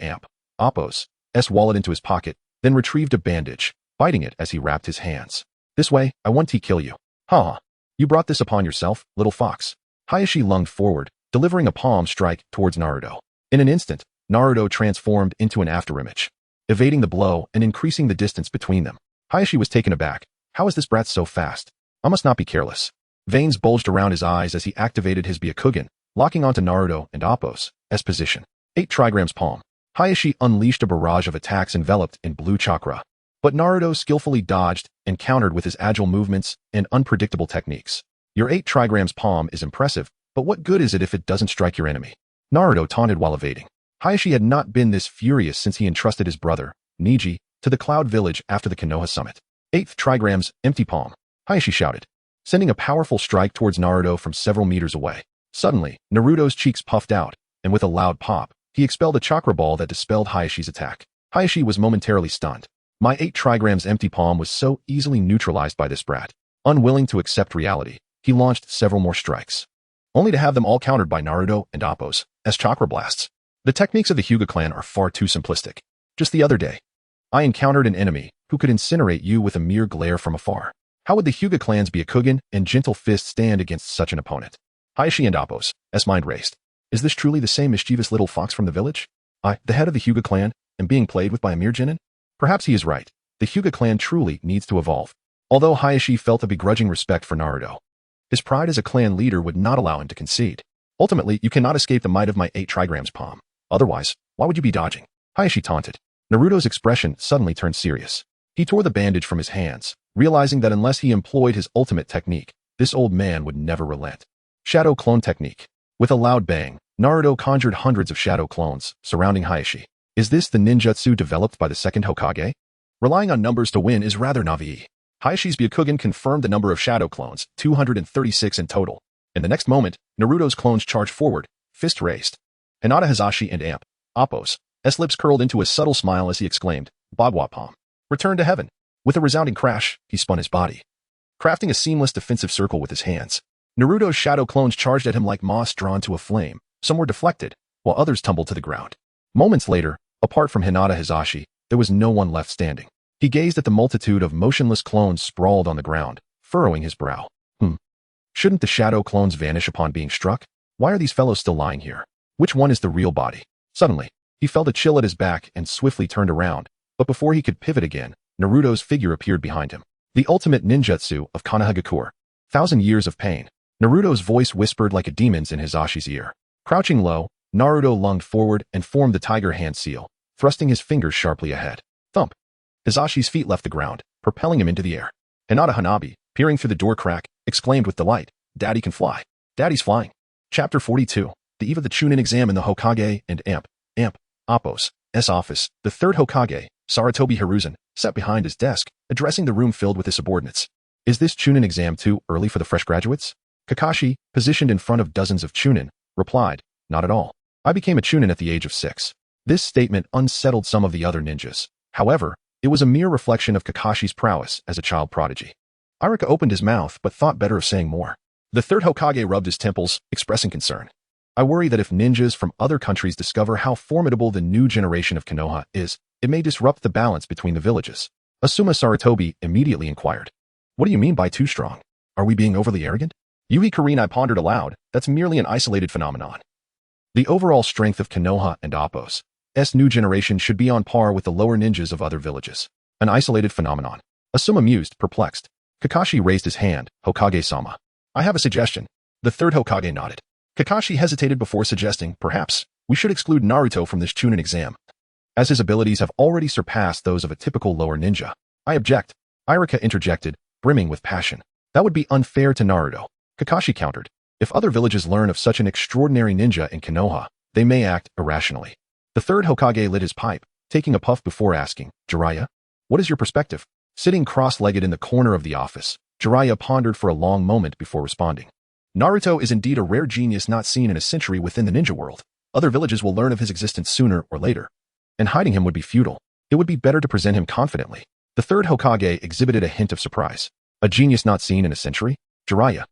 Appos' wallet into his pocket, then retrieved a bandage, biting it as he wrapped his hands. "This way, I want to kill you." "Ha! You brought this upon yourself, little fox." Hayashi lunged forward, delivering a palm strike towards Naruto. In an instant, Naruto transformed into an afterimage, evading the blow and increasing the distance between them. Hayashi was taken aback. How is this brat so fast? I must not be careless. Veins bulged around his eyes as he activated his Byakugan, locking onto Naruto and Appos' position. 8 trigrams palm. Hayashi unleashed a barrage of attacks enveloped in blue chakra. But Naruto skillfully dodged and countered with his agile movements and unpredictable techniques. "Your 8 trigrams palm is impressive, but what good is it if it doesn't strike your enemy?" Naruto taunted while evading. Hayashi had not been this furious since he entrusted his brother, Neji, To the Cloud Village after the Konoha Summit. 8th Trigram's empty palm. Hayashi shouted, sending a powerful strike towards Naruto from several meters away. Suddenly, Naruto's cheeks puffed out, and with a loud pop, he expelled a chakra ball that dispelled Hayashi's attack. Hayashi was momentarily stunned. My 8 Trigram's empty palm was so easily neutralized by this brat. Unwilling to accept reality, he launched several more strikes, only to have them all countered by Naruto and Appo's as chakra blasts. The techniques of the Hyuga clan are far too simplistic. Just the other day, I encountered an enemy who could incinerate you with a mere glare from afar. How would the Hyuga clans be a Kugan and Gentle Fist stand against such an opponent? Hayashi and Appo's mind raced. Is this truly the same mischievous little fox from the village? I, the head of the Hyuga clan, am being played with by a mere genin? Perhaps he is right. The Hyuga clan truly needs to evolve. Although Hayashi felt a begrudging respect for Naruto, his pride as a clan leader would not allow him to concede. Ultimately, you cannot escape the might of my 8 Trigram's palm. Otherwise, why would you be dodging? Hayashi taunted. Naruto's expression suddenly turned serious. He tore the bandage from his hands, realizing that unless he employed his ultimate technique, this old man would never relent. Shadow Clone Technique. With a loud bang, Naruto conjured hundreds of shadow clones surrounding Hayashi. Is this the ninjutsu developed by the second Hokage? Relying on numbers to win is rather naive. Hayashi's Byakugan confirmed the number of shadow clones, 236 in total. In the next moment, Naruto's clones charged forward, fist raised. Hinata Hizashi and Appo's lips curled into a subtle smile as he exclaimed, Bagua Palm. Return to heaven. With a resounding crash, he spun his body, crafting a seamless defensive circle with his hands. Naruto's shadow clones charged at him like moss drawn to a flame. Some were deflected, while others tumbled to the ground. Moments later, apart from Hinata Hizashi, there was no one left standing. He gazed at the multitude of motionless clones sprawled on the ground, furrowing his brow. Shouldn't the shadow clones vanish upon being struck? Why are these fellows still lying here? Which one is the real body? Suddenly, he felt a chill at his back and swiftly turned around, but before he could pivot again, Naruto's figure appeared behind him. The ultimate ninjutsu of Konohagakure. 1,000 years of pain. Naruto's voice whispered like a demon's in Hizashi's ear. Crouching low, Naruto lunged forward and formed the tiger hand seal, thrusting his fingers sharply ahead. Thump. Hizashi's feet left the ground, propelling him into the air. Hinata Hanabi, peering through the door crack, exclaimed with delight, Daddy can fly. Daddy's flying. Chapter 42. The eve of the Chunin exam in the Hokage and Appo's office, the third Hokage, Sarutobi Hiruzen, sat behind his desk, addressing the room filled with his subordinates. Is this Chunin exam too early for the fresh graduates? Kakashi, positioned in front of dozens of Chunin, replied, Not at all. I became a Chunin at the age of 6. This statement unsettled some of the other ninjas. However, it was a mere reflection of Kakashi's prowess as a child prodigy. Iruka opened his mouth but thought better of saying more. The third Hokage rubbed his temples, expressing concern. I worry that if ninjas from other countries discover how formidable the new generation of Konoha is, it may disrupt the balance between the villages. Asuma Sarutobi immediately inquired. What do you mean by too strong? Are we being overly arrogant? Yuhi Kurinai pondered aloud, that's merely an isolated phenomenon. The overall strength of Konoha and Appo's new generation should be on par with the lower ninjas of other villages. An isolated phenomenon. Asuma mused, perplexed. Kakashi raised his hand, Hokage-sama. I have a suggestion. The third Hokage nodded. Kakashi hesitated before suggesting, perhaps, we should exclude Naruto from this Chunin exam, as his abilities have already surpassed those of a typical lower ninja. I object. Iruka interjected, brimming with passion. That would be unfair to Naruto. Kakashi countered. If other villages learn of such an extraordinary ninja in Konoha, they may act irrationally. The third Hokage lit his pipe, taking a puff before asking, Jiraiya, what is your perspective? Sitting cross-legged in the corner of the office, Jiraiya pondered for a long moment before responding. Naruto is indeed a rare genius not seen in a century within the ninja world. Other villages will learn of his existence sooner or later, and hiding him would be futile. It would be better to present him confidently. The third Hokage exhibited a hint of surprise. A genius not seen in a century? Jiraiya,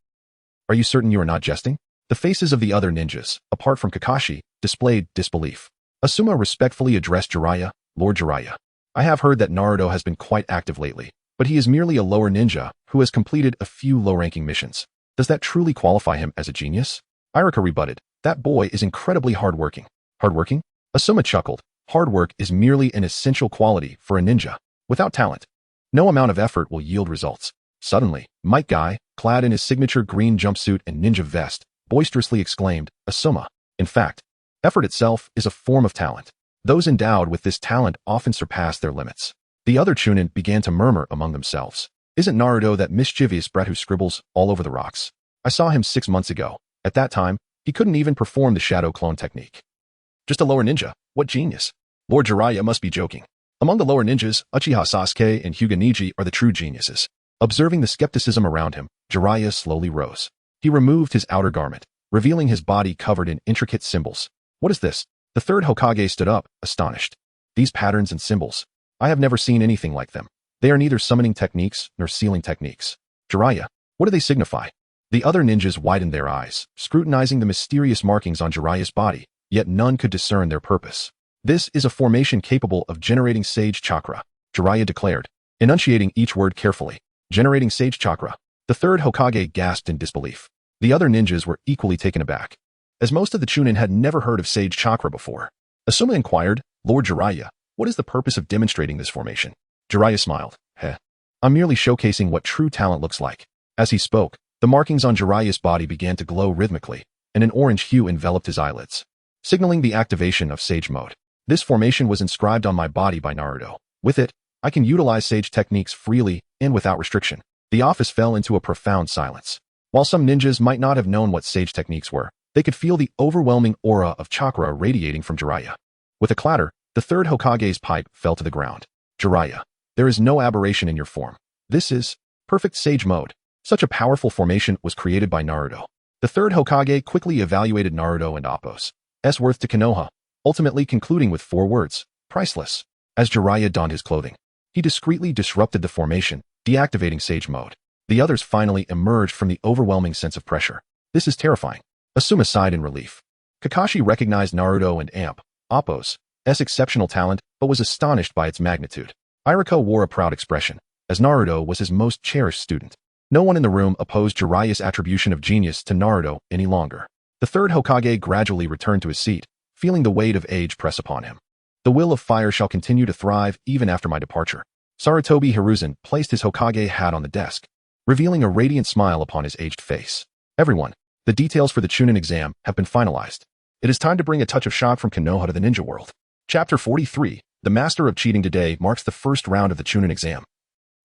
are you certain you are not jesting? The faces of the other ninjas, apart from Kakashi, displayed disbelief. Asuma respectfully addressed Jiraiya, Lord Jiraiya. I have heard that Naruto has been quite active lately, but he is merely a lower ninja who has completed a few low-ranking missions. Does that truly qualify him as a genius? Iruka rebutted. That boy is incredibly hardworking. Hardworking? Asuma chuckled. Hard work is merely an essential quality for a ninja. Without talent, no amount of effort will yield results. Suddenly, Might Guy, clad in his signature green jumpsuit and ninja vest, boisterously exclaimed, Asuma. In fact, effort itself is a form of talent. Those endowed with this talent often surpass their limits. The other Chunin began to murmur among themselves. Isn't Naruto that mischievous brat who scribbles all over the rocks? I saw him 6 months ago. At that time, he couldn't even perform the shadow clone technique. Just a lower ninja. What genius. Lord Jiraiya must be joking. Among the lower ninjas, Uchiha Sasuke and Hyuga Neji are the true geniuses. Observing the skepticism around him, Jiraiya slowly rose. He removed his outer garment, revealing his body covered in intricate symbols. What is this? The third Hokage stood up, astonished. These patterns and symbols. I have never seen anything like them. They are neither summoning techniques nor sealing techniques. Jiraiya, what do they signify? The other ninjas widened their eyes, scrutinizing the mysterious markings on Jiraiya's body, yet none could discern their purpose. This is a formation capable of generating sage chakra, Jiraiya declared, enunciating each word carefully. Generating sage chakra. The third Hokage gasped in disbelief. The other ninjas were equally taken aback, as most of the Chunin had never heard of sage chakra before. Asuma inquired, Lord Jiraiya, what is the purpose of demonstrating this formation? Jiraiya smiled. I'm merely showcasing what true talent looks like. As he spoke, the markings on Jiraiya's body began to glow rhythmically, and an orange hue enveloped his eyelids, signaling the activation of sage mode. This formation was inscribed on my body by Naruto. With it, I can utilize sage techniques freely and without restriction. The office fell into a profound silence. While some ninjas might not have known what sage techniques were, they could feel the overwhelming aura of chakra radiating from Jiraiya. With a clatter, the third Hokage's pipe fell to the ground. Jiraiya, there is no aberration in your form. This is perfect sage mode. Such a powerful formation was created by Naruto. The third Hokage quickly evaluated Naruto and Appo's worth to Konoha, ultimately concluding with 4 words, priceless. As Jiraiya donned his clothing, he discreetly disrupted the formation, deactivating sage mode. The others finally emerged from the overwhelming sense of pressure. This is terrifying. Asuma sighed in relief. Kakashi recognized Naruto and Appo's exceptional talent, but was astonished by its magnitude. Iruka wore a proud expression, as Naruto was his most cherished student. No one in the room opposed Jiraiya's attribution of genius to Naruto any longer. The third Hokage gradually returned to his seat, feeling the weight of age press upon him. The will of fire shall continue to thrive even after my departure. Sarutobi Hiruzen placed his Hokage hat on the desk, revealing a radiant smile upon his aged face. Everyone, the details for the Chunin exam have been finalized. It is time to bring a touch of shock from Konoha to the ninja world. Chapter 43, The Master of Cheating today marks the first round of the Chunin exam,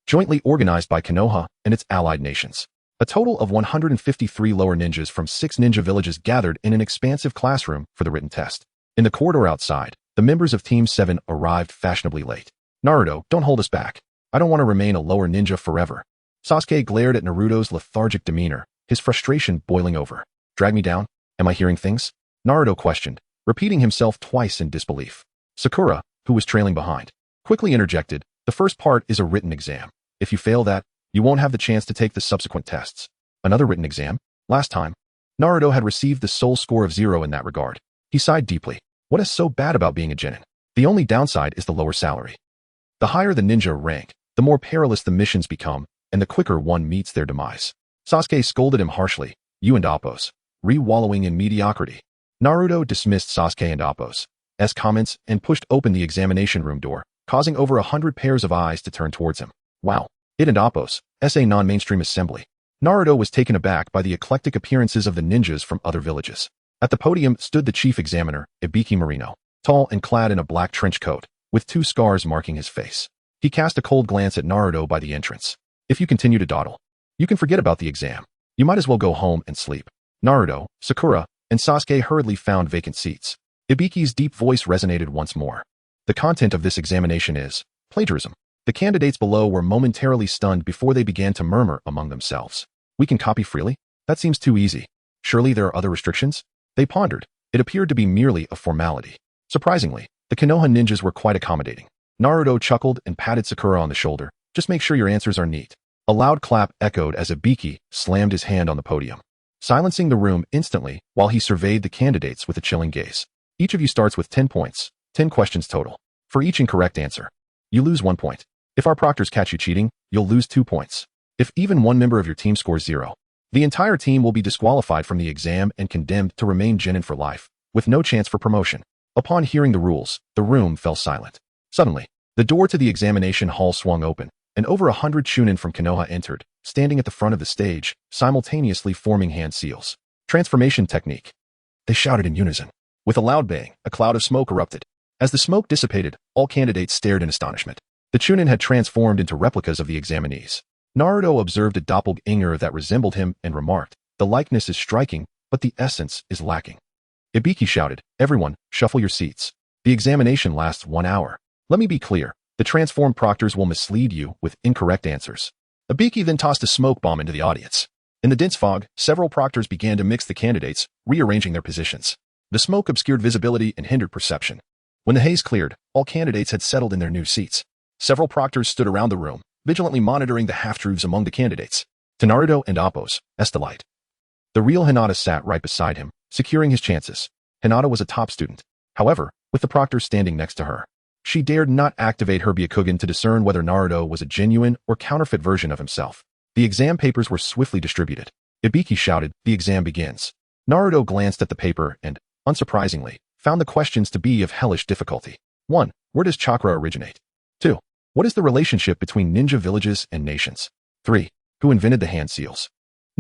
jointly organized by Konoha and its allied nations. A total of 153 lower ninjas from 6 ninja villages gathered in an expansive classroom for the written test. In the corridor outside, the members of Team 7 arrived fashionably late. Naruto, don't hold us back. I don't want to remain a lower ninja forever. Sasuke glared at Naruto's lethargic demeanor, his frustration boiling over. Drag me down? Am I hearing things? Naruto questioned, repeating himself twice in disbelief. Sakura, who was trailing behind, quickly interjected, the first part is a written exam. If you fail that, you won't have the chance to take the subsequent tests. Another written exam? Last time, Naruto had received the sole score of 0 in that regard. He sighed deeply. What is so bad about being a genin? The only downside is the lower salary. The higher the ninja rank, the more perilous the missions become, and the quicker one meets their demise. Sasuke scolded him harshly, you and Appo's, re-wallowing in mediocrity. Naruto dismissed Sasuke and Appo's comments and pushed open the examination room door, causing over 100 pairs of eyes to turn towards him. Wow, it and Appo's a non-mainstream assembly. Naruto was taken aback by the eclectic appearances of the ninjas from other villages. At the podium stood the chief examiner, Ibiki Marino, tall and clad in a black trench coat, with 2 scars marking his face. He cast a cold glance at Naruto by the entrance. If you continue to dawdle, you can forget about the exam. You might as well go home and sleep. Naruto, Sakura, and Sasuke hurriedly found vacant seats. Ibiki's deep voice resonated once more. The content of this examination is plagiarism. The candidates below were momentarily stunned before they began to murmur among themselves. We can copy freely? That seems too easy. Surely there are other restrictions? They pondered. It appeared to be merely a formality. Surprisingly, the Konoha ninjas were quite accommodating. Naruto chuckled and patted Sakura on the shoulder. Just make sure your answers are neat. A loud clap echoed as Ibiki slammed his hand on the podium, silencing the room instantly while he surveyed the candidates with a chilling gaze. Each of you starts with 10 points, 10 questions total. For each incorrect answer, you lose 1 point. If our proctors catch you cheating, you'll lose 2 points. If even one member of your team scores 0, the entire team will be disqualified from the exam and condemned to remain genin for life, with no chance for promotion. Upon hearing the rules, the room fell silent. Suddenly, the door to the examination hall swung open, and over 100 Chunin from Konoha entered, standing at the front of the stage, simultaneously forming hand seals. Transformation technique. They shouted in unison. With a loud bang, a cloud of smoke erupted. As the smoke dissipated, all candidates stared in astonishment. The Chunin had transformed into replicas of the examinees. Naruto observed a doppelganger that resembled him and remarked, the likeness is striking, but the essence is lacking. Ibiki shouted, everyone, shuffle your seats. The examination lasts 1 hour. Let me be clear, The transformed proctors will mislead you with incorrect answers. Ibiki then tossed a smoke bomb into the audience. In the dense fog, several proctors began to mix the candidates, rearranging their positions. The smoke obscured visibility and hindered perception. When the haze cleared, all candidates had settled in their new seats. Several proctors stood around the room, vigilantly monitoring the half-truths among the candidates. To Naruto and Appo's delight, the real Hinata sat right beside him, securing his chances. Hinata was a top student. However, with the proctor standing next to her, she dared not activate her Byakugan to discern whether Naruto was a genuine or counterfeit version of himself. The exam papers were swiftly distributed. Ibiki shouted, "The exam begins." Naruto glanced at the paper and, unsurprisingly, found the questions to be of hellish difficulty. 1. Where does chakra originate? 2. What is the relationship between ninja villages and nations? 3. Who invented the hand seals?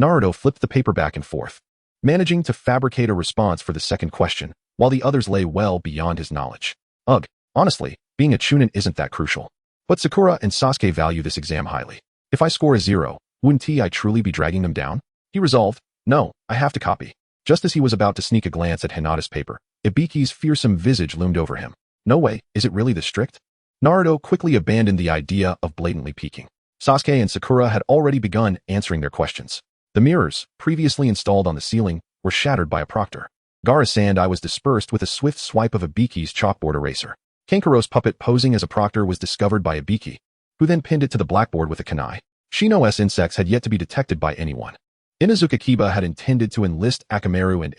Naruto flipped the paper back and forth, managing to fabricate a response for the second question, while the others lay well beyond his knowledge. Ugh, honestly, being a chunin isn't that crucial. But Sakura and Sasuke value this exam highly. If I score a 0, wouldn't I truly be dragging them down? He resolved, no, I have to copy. Just as he was about to sneak a glance at Hinata's paper, Ibiki's fearsome visage loomed over him. No way, is it really this strict? Naruto quickly abandoned the idea of blatantly peeking. Sasuke and Sakura had already begun answering their questions. The mirrors, previously installed on the ceiling, were shattered by a proctor. Gaara's sand eye was dispersed with a swift swipe of Ibiki's chalkboard eraser. Kankuro's puppet posing as a proctor was discovered by Ibiki, who then pinned it to the blackboard with a kunai. Shino's insects had yet to be detected by anyone. Inuzuka Kiba had intended to enlist Akamaru and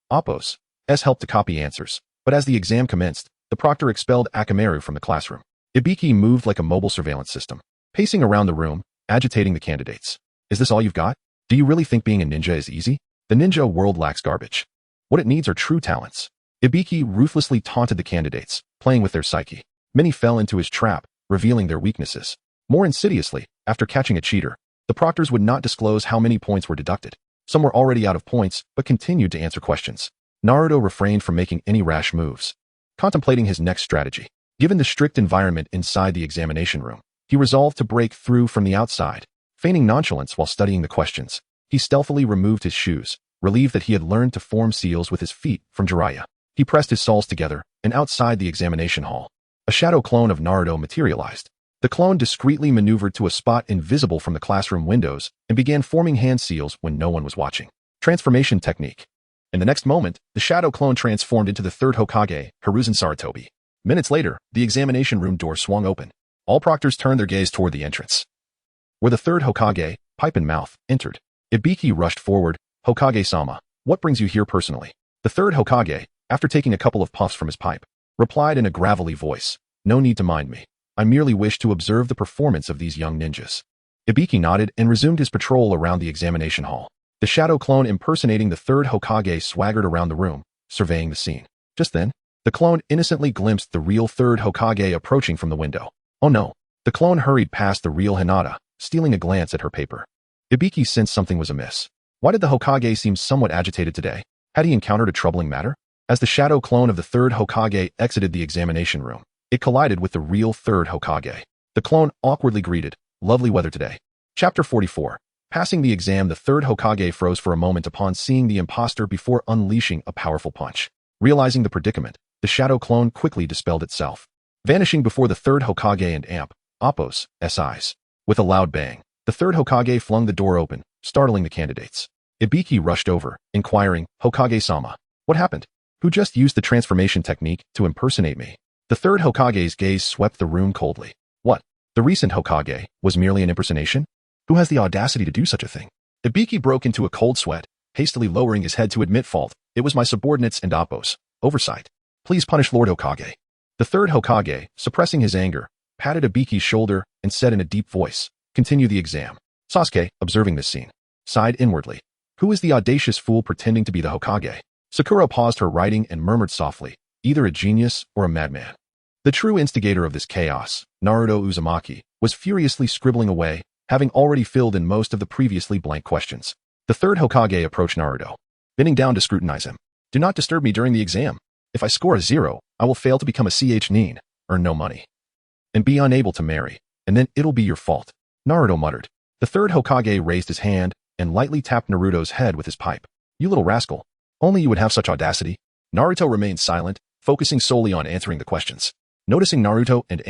Appo's help to copy answers, but as the exam commenced, the proctor expelled Akamaru from the classroom. Ibiki moved like a mobile surveillance system, pacing around the room, agitating the candidates. Is this all you've got? Do you really think being a ninja is easy? The ninja world lacks garbage. What it needs are true talents. Ibiki ruthlessly taunted the candidates, playing with their psyche. Many fell into his trap, revealing their weaknesses. More insidiously, after catching a cheater, the proctors would not disclose how many points were deducted. Some were already out of points, but continued to answer questions. Naruto refrained from making any rash moves, contemplating his next strategy. Given the strict environment inside the examination room, he resolved to break through from the outside. Feigning nonchalance while studying the questions, he stealthily removed his shoes, relieved that he had learned to form seals with his feet from Jiraiya. He pressed his soles together, and outside the examination hall, a shadow clone of Naruto materialized. The clone discreetly maneuvered to a spot invisible from the classroom windows and began forming hand seals when no one was watching. Transformation technique. In the next moment, the shadow clone transformed into the third Hokage, Hiruzen Sarutobi. Minutes later, the examination room door swung open. All proctors turned their gaze toward the entrance, where the third Hokage, pipe in mouth, entered. Ibiki rushed forward. Hokage-sama, what brings you here personally? The third Hokage, after taking a couple of puffs from his pipe, replied in a gravelly voice, no need to mind me. I merely wish to observe the performance of these young ninjas. Ibiki nodded and resumed his patrol around the examination hall. The shadow clone impersonating the third Hokage swaggered around the room, surveying the scene. Just then, the clone innocently glimpsed the real third Hokage approaching from the window. Oh no. The clone hurried past the real Hinata, stealing a glance at her paper. Ibiki sensed something was amiss. Why did the Hokage seem somewhat agitated today? Had he encountered a troubling matter? As the shadow clone of the third Hokage exited the examination room, it collided with the real third Hokage. The clone awkwardly greeted, lovely weather today. Chapter 44. Passing the exam, the third Hokage froze for a moment upon seeing the imposter before unleashing a powerful punch. Realizing the predicament, the shadow clone quickly dispelled itself, vanishing before the third Hokage and Appo's eyes. With a loud bang, the third Hokage flung the door open, startling the candidates. Ibiki rushed over, inquiring, Hokage-sama, what happened? Who just used the transformation technique to impersonate me? The third Hokage's gaze swept the room coldly. What? The recent Hokage was merely an impersonation? Who has the audacity to do such a thing? Ibiki broke into a cold sweat, hastily lowering his head to admit fault. It was my subordinates and Appo's oversight. Please punish Lord Hokage. The third Hokage, suppressing his anger, patted Ibiki's shoulder and said in a deep voice, continue the exam. Sasuke, observing this scene, sighed inwardly. Who is the audacious fool pretending to be the Hokage? Sakura paused her writing and murmured softly, either a genius or a madman. The true instigator of this chaos, Naruto Uzumaki, was furiously scribbling away, having already filled in most of the previously blank questions. The third Hokage approached Naruto, bending down to scrutinize him. Do not disturb me during the exam. If I score a 0, I will fail to become a nin, earn no money, and be unable to marry, and then it'll be your fault. Naruto muttered. The third Hokage raised his hand and lightly tapped Naruto's head with his pipe. You little rascal. Only you would have such audacity. Naruto remained silent, focusing solely on answering the questions. Noticing Naruto and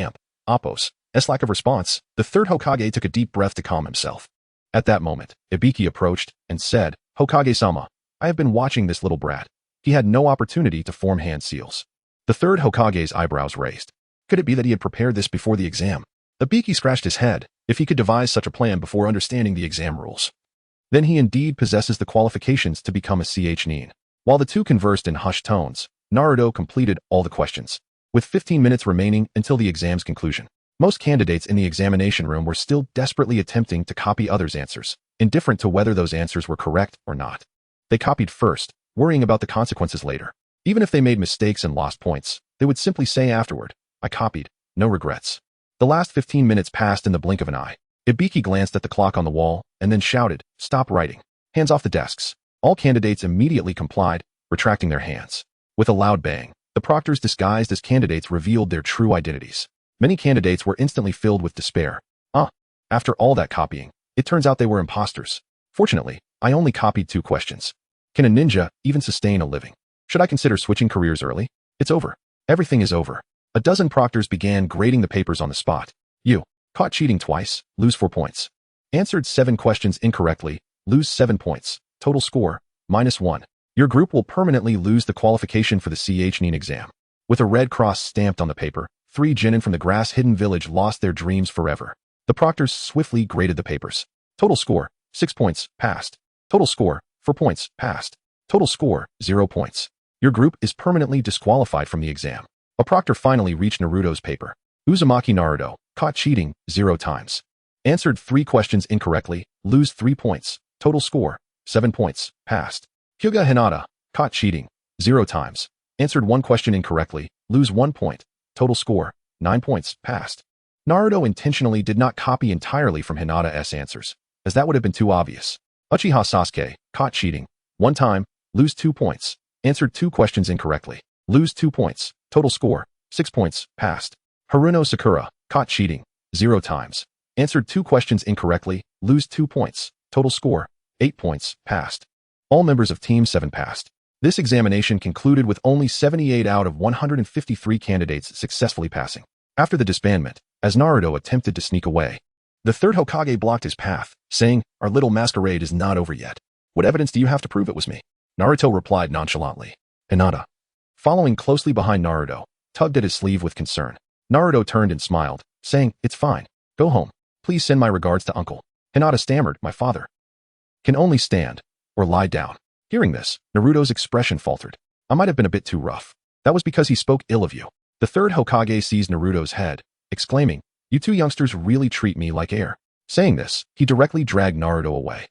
Appos. As lack of response, the third Hokage took a deep breath to calm himself. At that moment, Ibiki approached and said, Hokage-sama, I have been watching this little brat. He had no opportunity to form hand seals. The third Hokage's eyebrows raised. Could it be that he had prepared this before the exam? Ibiki scratched his head. If he could devise such a plan before understanding the exam rules, then he indeed possesses the qualifications to become a nin. While the two conversed in hushed tones, Naruto completed all the questions. With 15 minutes remaining until the exam's conclusion, most candidates in the examination room were still desperately attempting to copy others' answers, indifferent to whether those answers were correct or not. They copied first, worrying about the consequences later. Even if they made mistakes and lost points, they would simply say afterward, I copied, no regrets. The last 15 minutes passed in the blink of an eye. Ibiki glanced at the clock on the wall and then shouted, stop writing. Hands off the desks. All candidates immediately complied, retracting their hands. With a loud bang, the proctors disguised as candidates revealed their true identities. Many candidates were instantly filled with despair. After all that copying, it turns out they were imposters. Fortunately, I only copied 2 questions. Can a ninja even sustain a living? Should I consider switching careers early? It's over. Everything is over. A dozen proctors began grading the papers on the spot. You, caught cheating twice, lose 4 points. Answered 7 questions incorrectly, lose 7 points. Total score, -1. Your group will permanently lose the qualification for the nin exam. With a red cross stamped on the paper, 3 genin from the grass-hidden village lost their dreams forever. The proctors swiftly graded the papers. Total score, 6 points, passed. Total score, 4 points, passed. Total score, 0 points. Your group is permanently disqualified from the exam. A proctor finally reached Naruto's paper. Uzumaki Naruto, caught cheating, 0 times. Answered 3 questions incorrectly, lose 3 points. Total score, 7 points, passed. Hyuga Hinata, caught cheating, 0 times. Answered 1 question incorrectly, lose 1 point. Total score, 9 points, passed. Naruto intentionally did not copy entirely from Hinata's answers, as that would have been too obvious. Uchiha Sasuke, caught cheating, 1 time, lose 2 points. Answered 2 questions incorrectly, lose 2 points. Total score, 6 points, passed. Haruno Sakura, caught cheating, 0 times. Answered 2 questions incorrectly, lose 2 points. Total score, 8 points, passed. All members of Team 7 passed. This examination concluded with only 78 out of 153 candidates successfully passing. After the disbandment, as Naruto attempted to sneak away, the third Hokage blocked his path, saying, our little masquerade is not over yet. What evidence do you have to prove it was me? Naruto replied nonchalantly. Hinata, following closely behind Naruto, tugged at his sleeve with concern. Naruto turned and smiled, saying, it's fine. Go home. Please send my regards to uncle. Hinata stammered, my father can only stand or lie down. Hearing this, Naruto's expression faltered. I might have been a bit too rough. That was because he spoke ill of you. The third Hokage seized Naruto's head, exclaiming, you 2 youngsters really treat me like air. Saying this, he directly dragged Naruto away.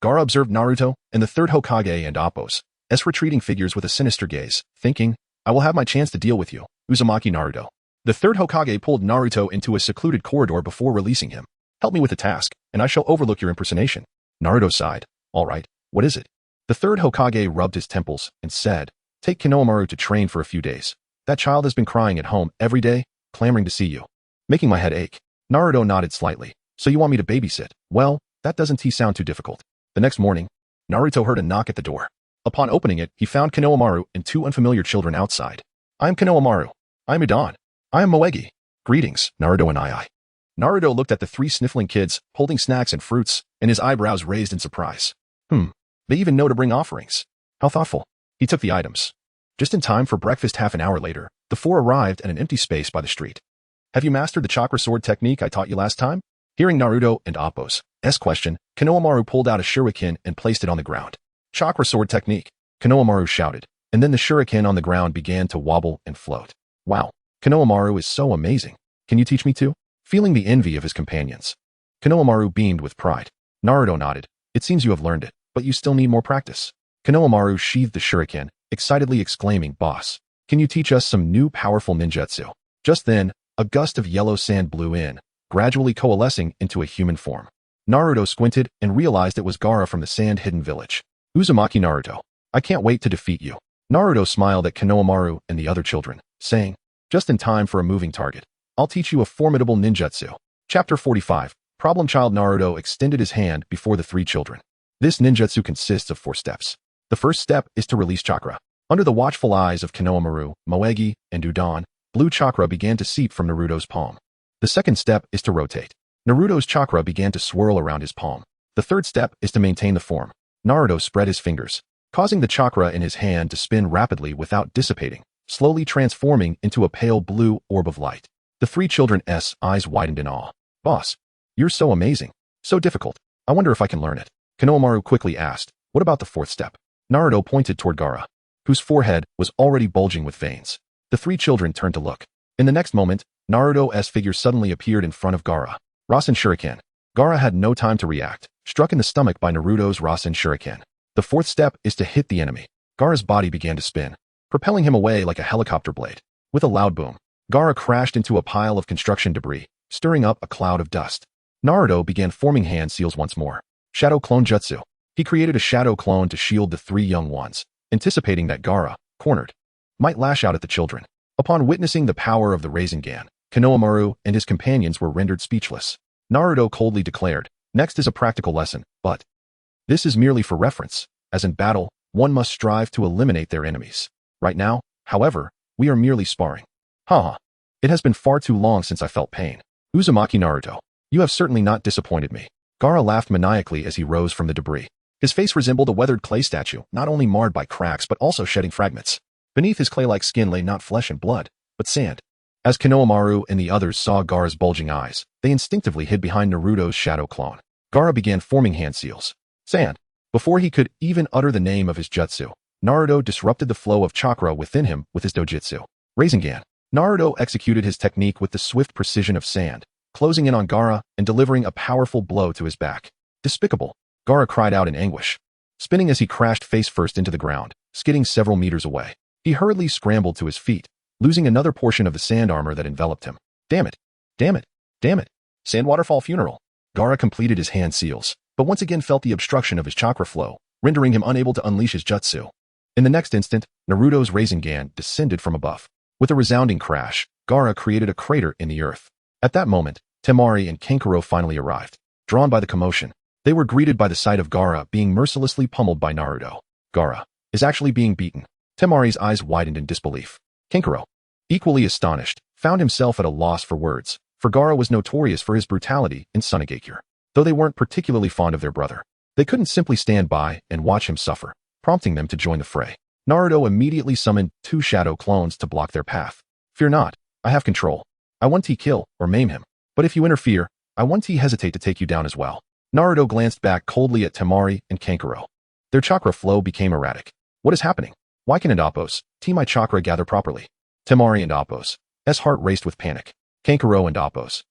Gaara observed Naruto and the third Hokage and Appos as retreating figures with a sinister gaze, thinking, I will have my chance to deal with you, Uzumaki Naruto. The third Hokage pulled Naruto into a secluded corridor before releasing him. Help me with the task, and I shall overlook your impersonation. Naruto sighed. All right, what is it? The third Hokage rubbed his temples and said, take Konohamaru to train for a few days. That child has been crying at home every day, clamoring to see you. Making my head ache. Naruto nodded slightly. So you want me to babysit? Well, that doesn't sound too difficult. The next morning, Naruto heard a knock at the door. Upon opening it, he found Konohamaru and 2 unfamiliar children outside. I am Konohamaru. I am Idan. I am Moegi. Greetings, Naruto and I. Naruto looked at the 3 sniffling kids, holding snacks and fruits, and his eyebrows raised in surprise. They even know to bring offerings. How thoughtful. He took the items. Just in time for breakfast half an hour later, the 4 arrived at an empty space by the street. Have you mastered the chakra sword technique I taught you last time? Hearing Naruto and Appos' question, Konohamaru pulled out a shuriken and placed it on the ground. Chakra sword technique, Konohamaru shouted, and then the shuriken on the ground began to wobble and float. Wow, Konohamaru is so amazing. Can you teach me too? Feeling the envy of his companions, Konohamaru beamed with pride. Naruto nodded. It seems you have learned it, but you still need more practice. Konohamaru sheathed the shuriken, excitedly exclaiming, Boss, can you teach us some new powerful ninjutsu? Just then, a gust of yellow sand blew in, gradually coalescing into a human form. Naruto squinted and realized it was Gaara from the sand-hidden village. Uzumaki Naruto, I can't wait to defeat you. Naruto smiled at Konohamaru and the other children, saying, just in time for a moving target. I'll teach you a formidable ninjutsu. Chapter 45. Problem Child Naruto extended his hand before the 3 children. This ninjutsu consists of 4 steps. The first step is to release chakra. Under the watchful eyes of Konohamaru, Moegi, and Udon, blue chakra began to seep from Naruto's palm. The second step is to rotate. Naruto's chakra began to swirl around his palm. The third step is to maintain the form. Naruto spread his fingers, causing the chakra in his hand to spin rapidly without dissipating, slowly transforming into a pale blue orb of light. The three children's eyes widened in awe. Boss, you're so amazing. So difficult. I wonder if I can learn it. Konohamaru quickly asked, what about the fourth step? Naruto pointed toward Gaara, whose forehead was already bulging with veins. The three children turned to look. In the next moment, Naruto's figure suddenly appeared in front of Gaara. Rasen Shuriken. Gaara had no time to react, struck in the stomach by Naruto's Rasen Shuriken. The fourth step is to hit the enemy. Gaara's body began to spin, propelling him away like a helicopter blade. With a loud boom, Gaara crashed into a pile of construction debris, stirring up a cloud of dust. Naruto began forming hand seals once more. Shadow Clone Jutsu. He created a shadow clone to shield the three young ones, anticipating that Gaara, cornered, might lash out at the children. Upon witnessing the power of the Rasengan, Konohamaru and his companions were rendered speechless. Naruto coldly declared, next is a practical lesson, but this is merely for reference. As in battle, one must strive to eliminate their enemies. Right now, however, we are merely sparring. Haha. It has been far too long since I felt pain. Uzumaki Naruto, you have certainly not disappointed me. Gaara laughed maniacally as he rose from the debris. His face resembled a weathered clay statue, not only marred by cracks but also shedding fragments. Beneath his clay-like skin lay not flesh and blood, but sand. As Konohamaru and the others saw Gaara's bulging eyes, they instinctively hid behind Naruto's shadow clone. Gaara began forming hand seals. Sand. Before he could even utter the name of his jutsu, Naruto disrupted the flow of chakra within him with his dojutsu. Rasengan. Naruto executed his technique with the swift precision of sand, closing in on Gaara and delivering a powerful blow to his back. Despicable. Gaara cried out in anguish, spinning as he crashed face first into the ground, skidding several meters away. He hurriedly scrambled to his feet, losing another portion of the sand armor that enveloped him. Damn it! Damn it! Damn it! Sand waterfall funeral. Gaara completed his hand seals, but once again felt the obstruction of his chakra flow, rendering him unable to unleash his jutsu. In the next instant, Naruto's Rasengan descended from above. With a resounding crash, Gaara created a crater in the earth. At that moment, Temari and Kankuro finally arrived. Drawn by the commotion, they were greeted by the sight of Gaara being mercilessly pummeled by Naruto. Gaara is actually being beaten. Temari's eyes widened in disbelief. Kankuro, equally astonished, found himself at a loss for words, for Gaara was notorious for his brutality in Sunagakure. Though they weren't particularly fond of their brother, they couldn't simply stand by and watch him suffer, prompting them to join the fray. Naruto immediately summoned two shadow clones to block their path. Fear not, I have control. I want to kill or maim him, but if you interfere, I want to hesitate to take you down as well. Naruto glanced back coldly at Temari and Kankuro. Their chakra flow became erratic. What is happening? Why can Apos, my chakra gather properly? Temari and Apos' heart raced with panic. Kankuro and Apos'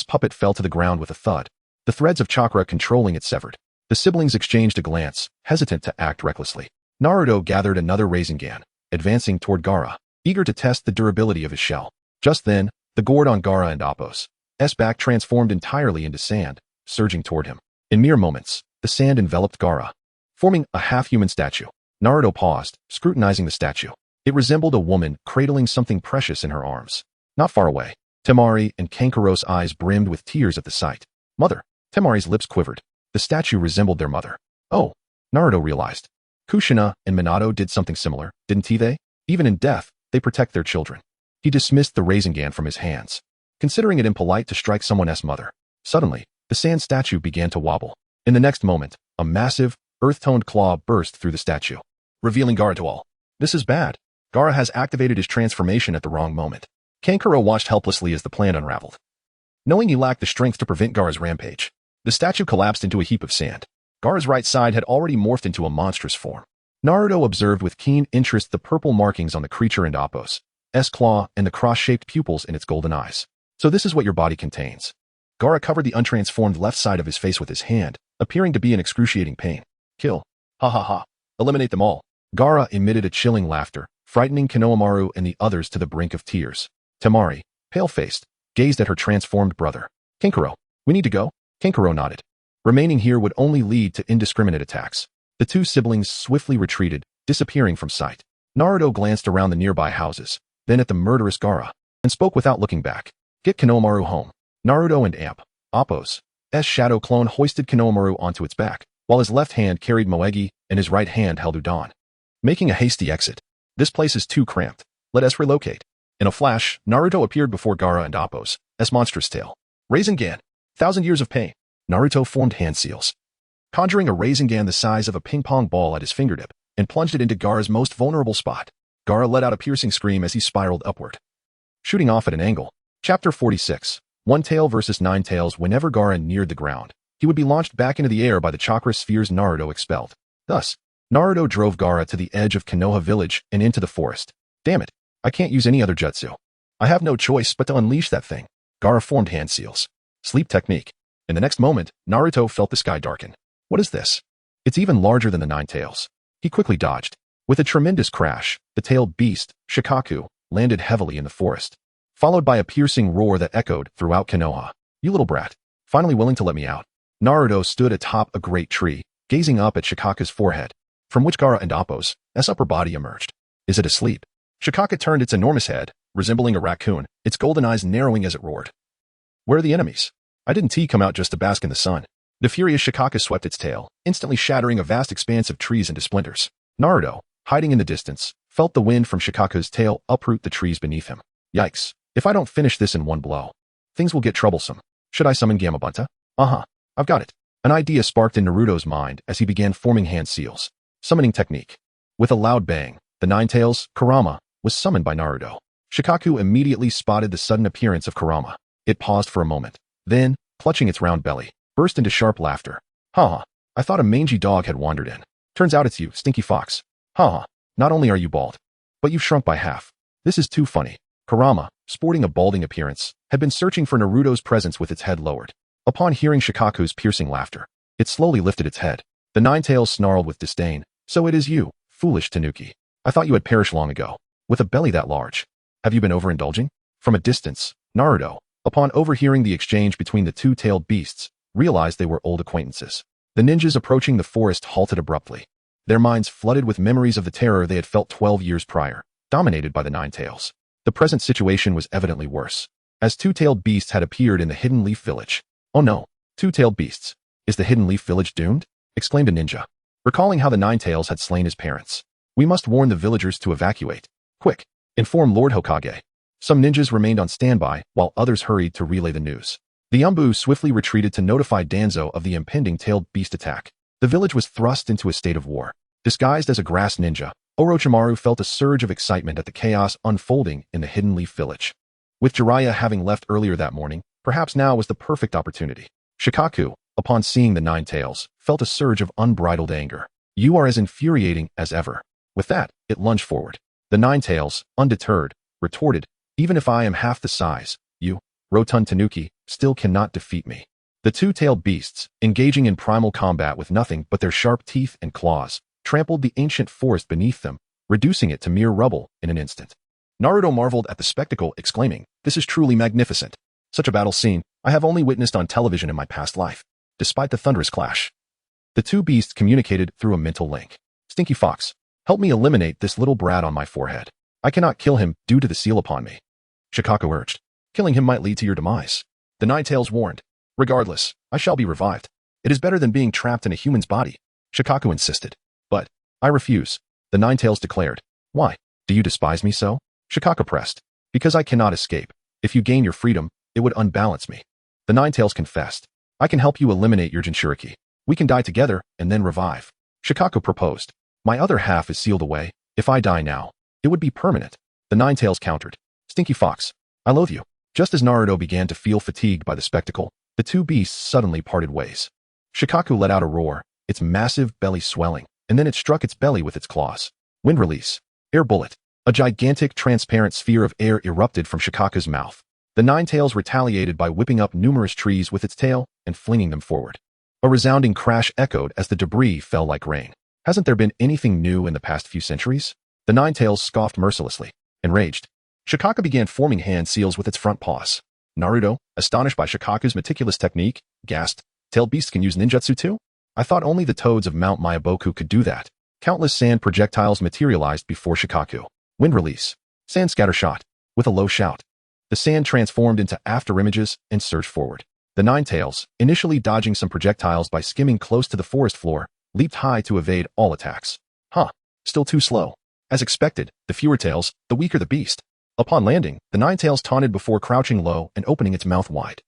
puppet fell to the ground with a thud. The threads of chakra controlling it severed. The siblings exchanged a glance, hesitant to act recklessly. Naruto gathered another Rasengan, advancing toward Gaara, eager to test the durability of his shell. Just then, the gourd on Gaara and Apos' back transformed entirely into sand, surging toward him. In mere moments, the sand enveloped Gaara, forming a half-human statue. Naruto paused, scrutinizing the statue. It resembled a woman cradling something precious in her arms. Not far away, Temari and Kankuro's eyes brimmed with tears at the sight. Mother. Temari's lips quivered. The statue resembled their mother. Oh, Naruto realized. Kushina and Minato did something similar, didn't they? Even in death, they protect their children. He dismissed the Rasengan from his hands, considering it impolite to strike someone's mother. Suddenly, the sand statue began to wobble. In the next moment, a massive, earth-toned claw burst through the statue, revealing Gaara to all. This is bad. Gaara has activated his transformation at the wrong moment. Kankuro watched helplessly as the plan unraveled. Knowing he lacked the strength to prevent Gaara's rampage, the statue collapsed into a heap of sand. Gaara's right side had already morphed into a monstrous form. Naruto observed with keen interest the purple markings on the creature and Apos' claw and the cross-shaped pupils in its golden eyes. So this is what your body contains. Gaara covered the untransformed left side of his face with his hand, appearing to be in excruciating pain. Kill. Ha ha ha. Eliminate them all. Gaara emitted a chilling laughter, frightening Konohamaru and the others to the brink of tears. Temari, pale-faced, gazed at her transformed brother. Kankuro, we need to go? Kankuro nodded. Remaining here would only lead to indiscriminate attacks. The two siblings swiftly retreated, disappearing from sight. Naruto glanced around the nearby houses, then at the murderous Gaara, and spoke without looking back. Get Konohamaru home. Naruto and Apos' shadow clone hoisted Konohamaru onto its back, while his left hand carried Moegi and his right hand held Udon. Making a hasty exit. This place is too cramped. Let us relocate. In a flash, Naruto appeared before Gaara and Apos' S monstrous tail. Rasengan. 1,000 years of pain. Naruto formed hand seals, conjuring a Rasengan the size of a ping-pong ball at his fingertip, and plunged it into Gaara's most vulnerable spot. Gaara let out a piercing scream as he spiraled upward, shooting off at an angle. Chapter 46. One Tail versus Nine Tails. Whenever Gaara neared the ground, he would be launched back into the air by the chakra spheres Naruto expelled. Thus, Naruto drove Gaara to the edge of Konoha village and into the forest. Damn it, I can't use any other jutsu. I have no choice but to unleash that thing. Gaara formed hand seals. Sleep technique. In the next moment, Naruto felt the sky darken. What is this? It's even larger than the Nine Tails. He quickly dodged. With a tremendous crash, the tailed beast, Shikaku, landed heavily in the forest, followed by a piercing roar that echoed throughout Konoha. You little brat, finally willing to let me out. Naruto stood atop a great tree, gazing up at Shikaku's forehead, from which Gaara and Appo's upper body emerged. Is it asleep? Shikaku turned its enormous head, resembling a raccoon, its golden eyes narrowing as it roared. Where are the enemies? I didn't come out just to bask in the sun. The furious Shikaku swept its tail, instantly shattering a vast expanse of trees into splinters. Naruto, hiding in the distance, felt the wind from Shikaku's tail uproot the trees beneath him. Yikes. If I don't finish this in one blow, things will get troublesome. Should I summon Gamabunta? I've got it. An idea sparked in Naruto's mind as he began forming hand seals. Summoning technique. With a loud bang, the Nine Tails, Kurama, was summoned by Naruto. Shikaku immediately spotted the sudden appearance of Kurama. It paused for a moment. Then, clutching its round belly, burst into sharp laughter. Ha! I thought a mangy dog had wandered in. Turns out it's you, stinky fox. Ha! Not only are you bald, but you've shrunk by half. This is too funny. Kurama, sporting a balding appearance, had been searching for Naruto's presence with its head lowered. Upon hearing Shikaku's piercing laughter, it slowly lifted its head. The Nine Tails snarled with disdain. So it is you, foolish Tanuki. I thought you had perished long ago. With a belly that large. Have you been overindulging? From a distance, Naruto, upon overhearing the exchange between the two-tailed beasts, realized they were old acquaintances. The ninjas approaching the forest halted abruptly, their minds flooded with memories of the terror they had felt 12 years prior, dominated by the Nine Tails. The present situation was evidently worse, as two-tailed beasts had appeared in the Hidden Leaf Village. Oh no, two-tailed beasts. Is the Hidden Leaf Village doomed? Exclaimed a ninja, recalling how the Nine Tails had slain his parents. We must warn the villagers to evacuate. Quick, inform Lord Hokage. Some ninjas remained on standby, while others hurried to relay the news. The Umbu swiftly retreated to notify Danzo of the impending tailed beast attack. The village was thrust into a state of war. Disguised as a grass ninja, Orochimaru felt a surge of excitement at the chaos unfolding in the Hidden Leaf Village. With Jiraiya having left earlier that morning, perhaps now was the perfect opportunity. Shikaku, upon seeing the Nine Tails, felt a surge of unbridled anger. You are as infuriating as ever. With that, it lunged forward. The Nine Tails, undeterred, retorted, even if I am half the size, you, rotund Tanuki, still cannot defeat me. The two-tailed beasts, engaging in primal combat with nothing but their sharp teeth and claws, trampled the ancient forest beneath them, reducing it to mere rubble in an instant. Naruto marveled at the spectacle, exclaiming, "This is truly magnificent. Such a battle scene I have only witnessed on television in my past life." Despite the thunderous clash, the two beasts communicated through a mental link. Stinky Fox, help me eliminate this little brat on my forehead. I cannot kill him due to the seal upon me. Shikaku urged. Killing him might lead to your demise. The Nine Tails warned. Regardless, I shall be revived. It is better than being trapped in a human's body. Shikaku insisted. But, I refuse. The Nine Tails declared. Why? Do you despise me so? Shikaku pressed. Because I cannot escape. If you gain your freedom, it would unbalance me. The Nine Tails confessed. I can help you eliminate your Jinchuriki. We can die together and then revive. Shikaku proposed. My other half is sealed away. If I die now, it would be permanent. The Nine Tails countered. Stinky Fox, I loathe you. Just as Naruto began to feel fatigued by the spectacle, the two beasts suddenly parted ways. Shikaku let out a roar, its massive belly swelling, and then it struck its belly with its claws. Wind release. Air bullet. A gigantic transparent sphere of air erupted from Shikaku's mouth. The Nine Tails retaliated by whipping up numerous trees with its tail and flinging them forward. A resounding crash echoed as the debris fell like rain. Hasn't there been anything new in the past few centuries? The Nine Tails scoffed mercilessly. Enraged, Shikaku began forming hand seals with its front paws. Naruto, astonished by Shikaku's meticulous technique, gasped, Tailed beasts can use ninjutsu too? I thought only the toads of Mount Myaboku could do that. Countless sand projectiles materialized before Shikaku. Wind release. Sand scatter shot. With a low shout, the sand transformed into afterimages and surged forward. The Nine Tails, initially dodging some projectiles by skimming close to the forest floor, leaped high to evade all attacks. Still too slow. As expected, the fewer tails, the weaker the beast. Upon landing, the Ninetales taunted before crouching low and opening its mouth wide.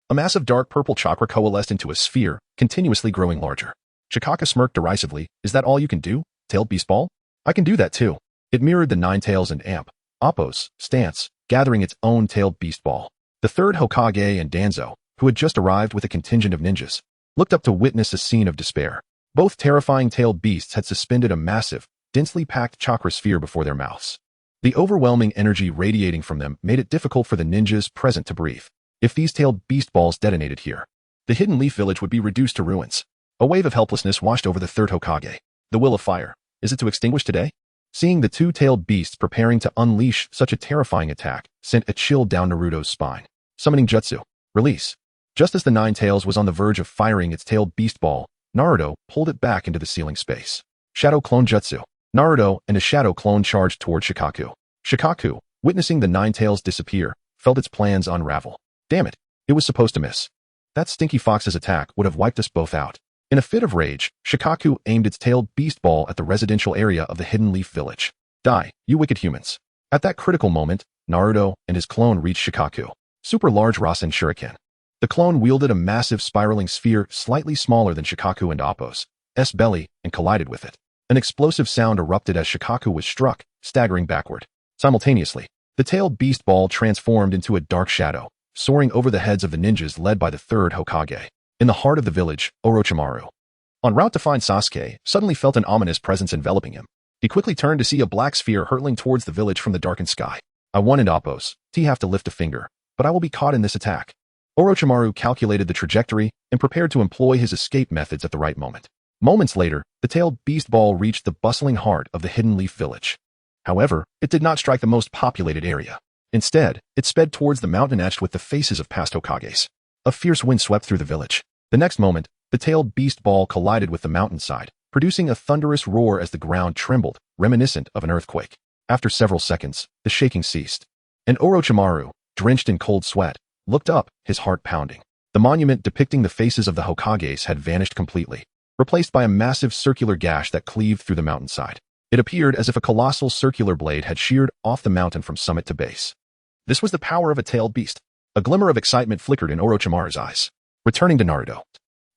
A massive dark purple chakra coalesced into a sphere, continuously growing larger. Shikaka smirked derisively. Is that all you can do, tailed beast ball? I can do that too. It mirrored the Ninetales and Amp, Appo's, stance, gathering its own tailed beast ball. The third Hokage and Danzo, who had just arrived with a contingent of ninjas, looked up to witness a scene of despair. Both terrifying tailed beasts had suspended a massive, densely packed chakra sphere before their mouths. The overwhelming energy radiating from them made it difficult for the ninjas present to breathe. If these tailed beast balls detonated here, the Hidden Leaf Village would be reduced to ruins. A wave of helplessness washed over the third Hokage. The will of fire. Is it to extinguish today? Seeing the two-tailed beasts preparing to unleash such a terrifying attack sent a chill down Naruto's spine. Summoning Jutsu. Release. Just as the Ninetales was on the verge of firing its tailed beast ball, Naruto pulled it back into the ceiling space. Shadow Clone Jutsu. Naruto and a shadow clone charged toward Shikaku. Shikaku, witnessing the Ninetales disappear, felt its plans unravel. Damn it, it was supposed to miss. That stinky fox's attack would have wiped us both out. In a fit of rage, Shikaku aimed its tailed beast ball at the residential area of the Hidden Leaf Village. Die, you wicked humans. At that critical moment, Naruto and his clone reached Shikaku. Super large Rasen Shuriken. The clone wielded a massive spiraling sphere slightly smaller than Shikaku and Appo's belly and collided with it. An explosive sound erupted as Shikaku was struck, staggering backward. Simultaneously, the tailed beast ball transformed into a dark shadow, soaring over the heads of the ninjas led by the third Hokage. In the heart of the village, Orochimaru, en route to find Sasuke, suddenly felt an ominous presence enveloping him. He quickly turned to see a black sphere hurtling towards the village from the darkened sky. I wanted Appo's have to lift a finger, but I will be caught in this attack. Orochimaru calculated the trajectory and prepared to employ his escape methods at the right moment. Moments later, the tailed beast ball reached the bustling heart of the Hidden Leaf Village. However, it did not strike the most populated area. Instead, it sped towards the mountain etched with the faces of past Hokages. A fierce wind swept through the village. The next moment, the tailed beast ball collided with the mountainside, producing a thunderous roar as the ground trembled, reminiscent of an earthquake. After several seconds, the shaking ceased, and Orochimaru, drenched in cold sweat, looked up, his heart pounding. The monument depicting the faces of the Hokages had vanished completely, replaced by a massive circular gash that cleaved through the mountainside. It appeared as if a colossal circular blade had sheared off the mountain from summit to base. This was the power of a tailed beast. A glimmer of excitement flickered in Orochimaru's eyes. Returning to Naruto,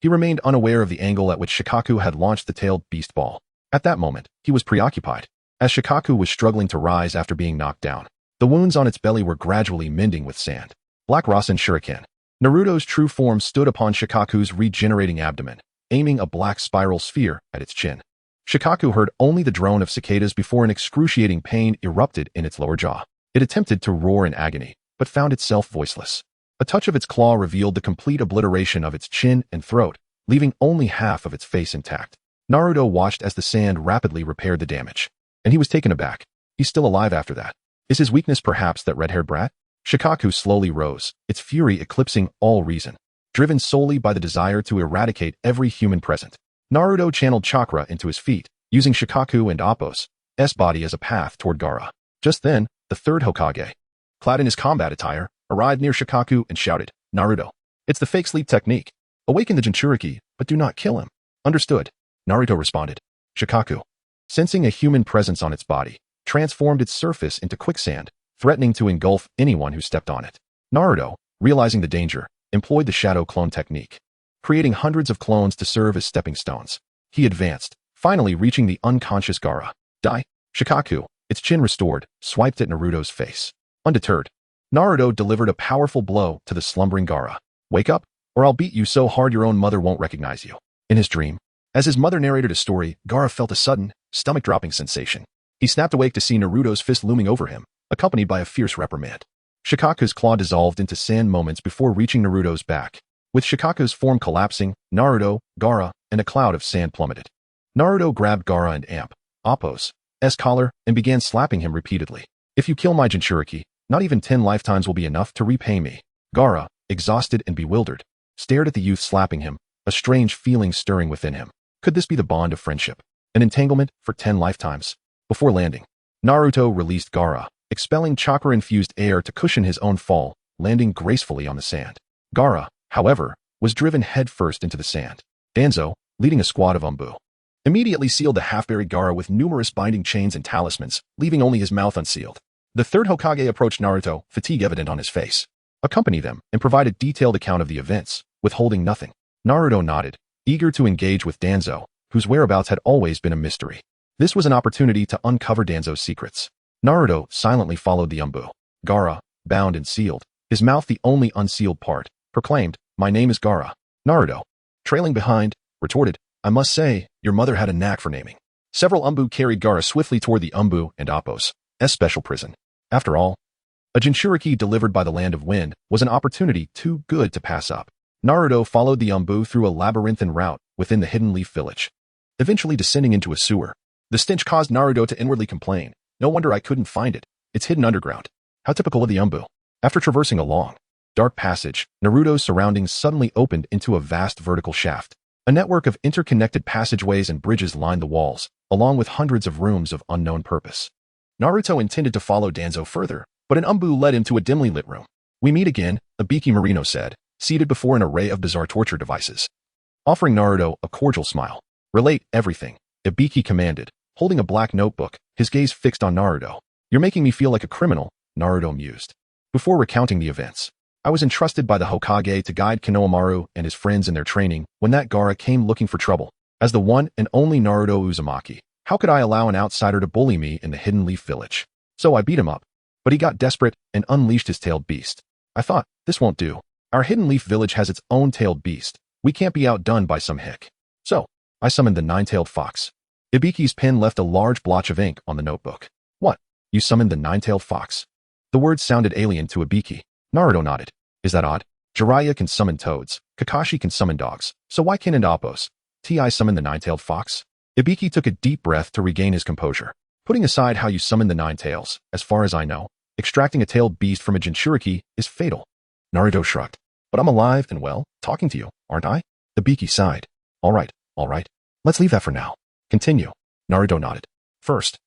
he remained unaware of the angle at which Shikaku had launched the tailed beast ball. At that moment, he was preoccupied, as Shikaku was struggling to rise after being knocked down. The wounds on its belly were gradually mending with sand. Black Rasen Shuriken. Naruto's true form stood upon Shikaku's regenerating abdomen, aiming a black spiral sphere at its chin. Shikaku heard only the drone of cicadas before an excruciating pain erupted in its lower jaw. It attempted to roar in agony, but found itself voiceless. A touch of its claw revealed the complete obliteration of its chin and throat, leaving only half of its face intact. Naruto watched as the sand rapidly repaired the damage, and he was taken aback. He's still alive after that. Is his weakness perhaps that red-haired brat? Shikaku slowly rose, its fury eclipsing all reason, driven solely by the desire to eradicate every human present. Naruto channeled chakra into his feet, using Shikaku and Appo's body as a path toward Gaara. Just then, the third Hokage, clad in his combat attire, arrived near Shikaku and shouted, Naruto, it's the fake sleep technique. Awaken the Jinchuriki, but do not kill him. Understood. Naruto responded. Shikaku, sensing a human presence on its body, transformed its surface into quicksand, threatening to engulf anyone who stepped on it. Naruto, realizing the danger, employed the shadow clone technique, creating hundreds of clones to serve as stepping stones. He advanced, finally reaching the unconscious Gaara. Die. Shikaku, its chin restored, swiped at Naruto's face. Undeterred, Naruto delivered a powerful blow to the slumbering Gaara. Wake up, or I'll beat you so hard your own mother won't recognize you. In his dream, as his mother narrated a story, Gaara felt a sudden, stomach-dropping sensation. He snapped awake to see Naruto's fist looming over him, accompanied by a fierce reprimand. Shikaku's claw dissolved into sand moments before reaching Naruto's back. With Shikaku's form collapsing, Naruto, Gaara, and a cloud of sand plummeted. Naruto grabbed Gaara and Amp, Appo's collar, and began slapping him repeatedly. If you kill my Jinchuriki, not even 10 lifetimes will be enough to repay me. Gaara, exhausted and bewildered, stared at the youth slapping him, a strange feeling stirring within him. Could this be the bond of friendship? An entanglement for 10 lifetimes? Before landing, Naruto released Gaara, expelling chakra-infused air to cushion his own fall, landing gracefully on the sand. Gaara, however, was driven headfirst into the sand. Danzo, leading a squad of Umbu, immediately sealed the half-buried Gaara with numerous binding chains and talismans, leaving only his mouth unsealed. The third Hokage approached Naruto, fatigue evident on his face, accompanied them, and provided a detailed account of the events, withholding nothing. Naruto nodded, eager to engage with Danzo, whose whereabouts had always been a mystery. This was an opportunity to uncover Danzo's secrets. Naruto silently followed the Umbu. Gaara, bound and sealed, his mouth the only unsealed part, proclaimed, "My name is Gaara." Naruto, trailing behind, retorted, "I must say, your mother had a knack for naming." Several Umbu carried Gaara swiftly toward the Umbu and Appos' special prison. After all, a Jinchuriki delivered by the Land of Wind was an opportunity too good to pass up. Naruto followed the Umbu through a labyrinthine route within the Hidden Leaf Village, eventually descending into a sewer. The stench caused Naruto to inwardly complain. "No wonder I couldn't find it. It's hidden underground." How typical of the Umbu. After traversing a long, dark passage, Naruto's surroundings suddenly opened into a vast vertical shaft. A network of interconnected passageways and bridges lined the walls, along with hundreds of rooms of unknown purpose. Naruto intended to follow Danzo further, but an Umbu led him to a dimly lit room. "We meet again," Ibiki Marino said, seated before an array of bizarre torture devices. Offering Naruto a cordial smile. "Relate everything," Ibiki commanded, holding a black notebook, his gaze fixed on Naruto. "You're making me feel like a criminal," Naruto mused. Before recounting the events, "I was entrusted by the Hokage to guide Konohamaru and his friends in their training when that Gaara came looking for trouble. As the one and only Naruto Uzumaki, how could I allow an outsider to bully me in the Hidden Leaf Village? So I beat him up. But he got desperate and unleashed his tailed beast. I thought, this won't do. Our Hidden Leaf Village has its own tailed beast. We can't be outdone by some hick. So, I summoned the nine-tailed fox." Ibiki's pen left a large blotch of ink on the notebook. "What? You summoned the nine-tailed fox?" The words sounded alien to Ibiki. Naruto nodded. "Is that odd? Jiraiya can summon toads. Kakashi can summon dogs. So why can't Appos Ti summon the nine-tailed fox?" Ibiki took a deep breath to regain his composure. "Putting aside how you summon the nine tails, as far as I know, extracting a tailed beast from a Jinchuriki is fatal." Naruto shrugged. "But I'm alive and well, talking to you, aren't I?" Ibiki sighed. All right. Let's leave that for now. Continue." Naruto nodded. "First,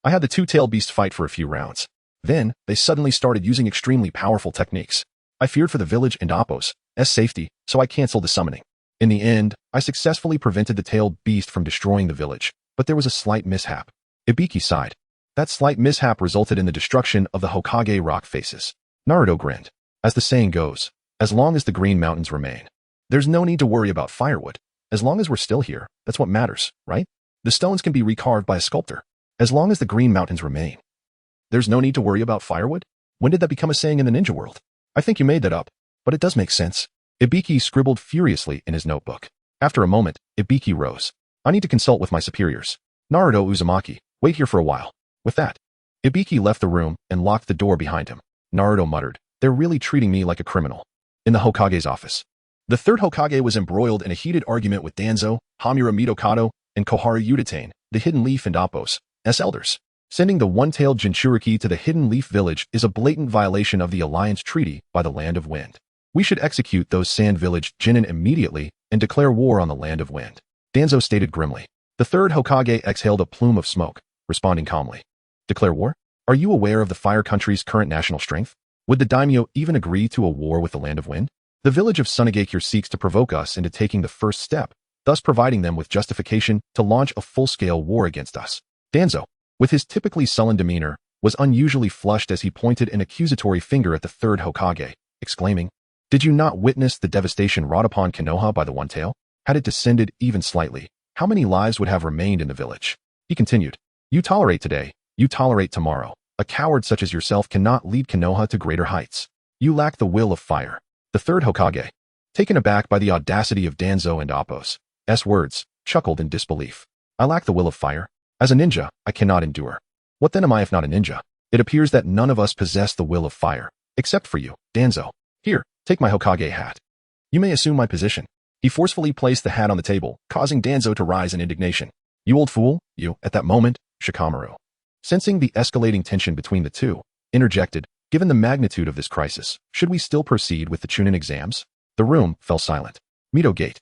I had the two-tailed beast fight for a few rounds. Then, they suddenly started using extremely powerful techniques. I feared for the village and Appos' safety, so I canceled the summoning. In the end, I successfully prevented the tailed beast from destroying the village, but there was a slight mishap." Ibiki sighed. "That slight mishap resulted in the destruction of the Hokage rock faces." Naruto grinned. "As the saying goes, as long as the Green Mountains remain, there's no need to worry about firewood. As long as we're still here, that's what matters, right? The stones can be recarved by a sculptor. As long as the Green Mountains remain, there's no need to worry about firewood?" When did that become a saying in the ninja world? I think you made that up, but it does make sense. Ibiki scribbled furiously in his notebook. After a moment, Ibiki rose. "I need to consult with my superiors. Naruto Uzumaki, wait here for a while." With that, Ibiki left the room and locked the door behind him. Naruto muttered, "They're really treating me like a criminal." In the Hokage's office, the third Hokage was embroiled in a heated argument with Danzo, Hamura Mitokado, and Koharu Udatane, the Hidden Leaf and Appos' elders. Sending the one-tailed Jinchuriki to the Hidden Leaf Village is a blatant violation of the Alliance Treaty by the Land of Wind. We should execute those Sand Village Genin immediately and declare war on the Land of Wind," Danzo stated grimly. The third Hokage exhaled a plume of smoke, responding calmly. "Declare war? Are you aware of the Fire Country's current national strength? Would the daimyo even agree to a war with the Land of Wind? The village of Sunagakure seeks to provoke us into taking the first step, thus providing them with justification to launch a full-scale war against us." Danzo, with his typically sullen demeanor, was unusually flushed as he pointed an accusatory finger at the third Hokage, exclaiming, "Did you not witness the devastation wrought upon Konoha by the One Tail? Had it descended even slightly, how many lives would have remained in the village?" He continued, "You tolerate today, you tolerate tomorrow. A coward such as yourself cannot lead Konoha to greater heights. You lack the will of fire." The third Hokage, taken aback by the audacity of Danzo and Appos' words, chuckled in disbelief. "I lack the will of fire? As a ninja, I cannot endure. What then am I if not a ninja? It appears that none of us possess the will of fire, except for you, Danzo. Here, take my Hokage hat. You may assume my position." He forcefully placed the hat on the table, causing Danzo to rise in indignation. "You old fool, you." At that moment, Shikamaru, sensing the escalating tension between the two, interjected, "Given the magnitude of this crisis, should we still proceed with the Chunin exams?" The room fell silent. Mito Gate,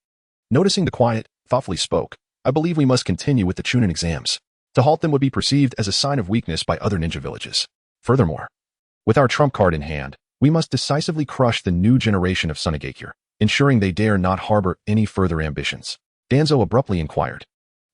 noticing the quiet, thoughtfully spoke, "I believe we must continue with the Chunin exams. To halt them would be perceived as a sign of weakness by other ninja villages. Furthermore, with our trump card in hand, we must decisively crush the new generation of Sunagakure, ensuring they dare not harbor any further ambitions." Danzo abruptly inquired,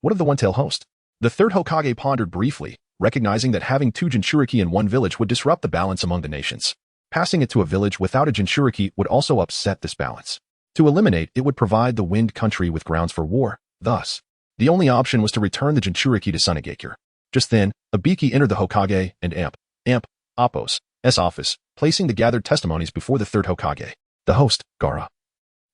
"What of the one-tail host?" The third Hokage pondered briefly, recognizing that having two Jinchuriki in one village would disrupt the balance among the nations. Passing it to a village without a Jinchuriki would also upset this balance. To eliminate, it would provide the Wind Country with grounds for war. Thus, the only option was to return the Jinchuriki to Sunagakure. Just then, Ibiki entered the Hokage and Appo's office, placing the gathered testimonies before the third Hokage. The host, Gaara,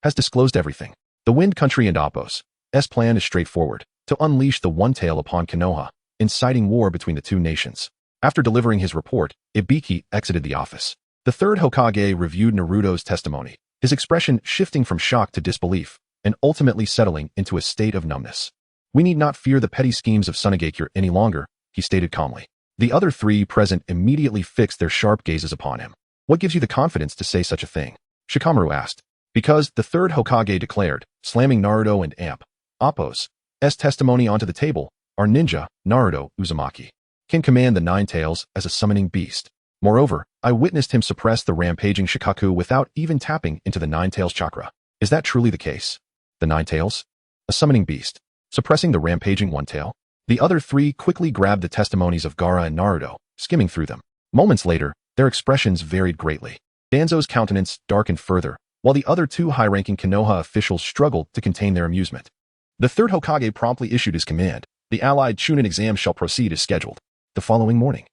has disclosed everything. The Wind Country and Appo's plan is straightforward, to unleash the One Tail upon Konoha, inciting war between the two nations. After delivering his report, Ibiki exited the office. The third Hokage reviewed Naruto's testimony, his expression shifting from shock to disbelief, and ultimately settling into a state of numbness. We need not fear the petty schemes of Sunagakure any longer, he stated calmly. The other three present immediately fixed their sharp gazes upon him. What gives you the confidence to say such a thing? Shikamaru asked. Because, the third Hokage declared, slamming Naruto and Appo's testimony onto the table, our ninja, Naruto Uzumaki, can command the Nine Tails as a summoning beast. Moreover, I witnessed him suppress the rampaging Shikaku without even tapping into the Nine Tails chakra. Is that truly the case? The Nine Tails? A summoning beast, suppressing the rampaging One Tail? The other three quickly grabbed the testimonies of Gaara and Naruto, skimming through them. Moments later, their expressions varied greatly. Danzo's countenance darkened further, while the other two high-ranking Konoha officials struggled to contain their amusement. The third Hokage promptly issued his command. The allied Chunin exam shall proceed as scheduled. The following morning,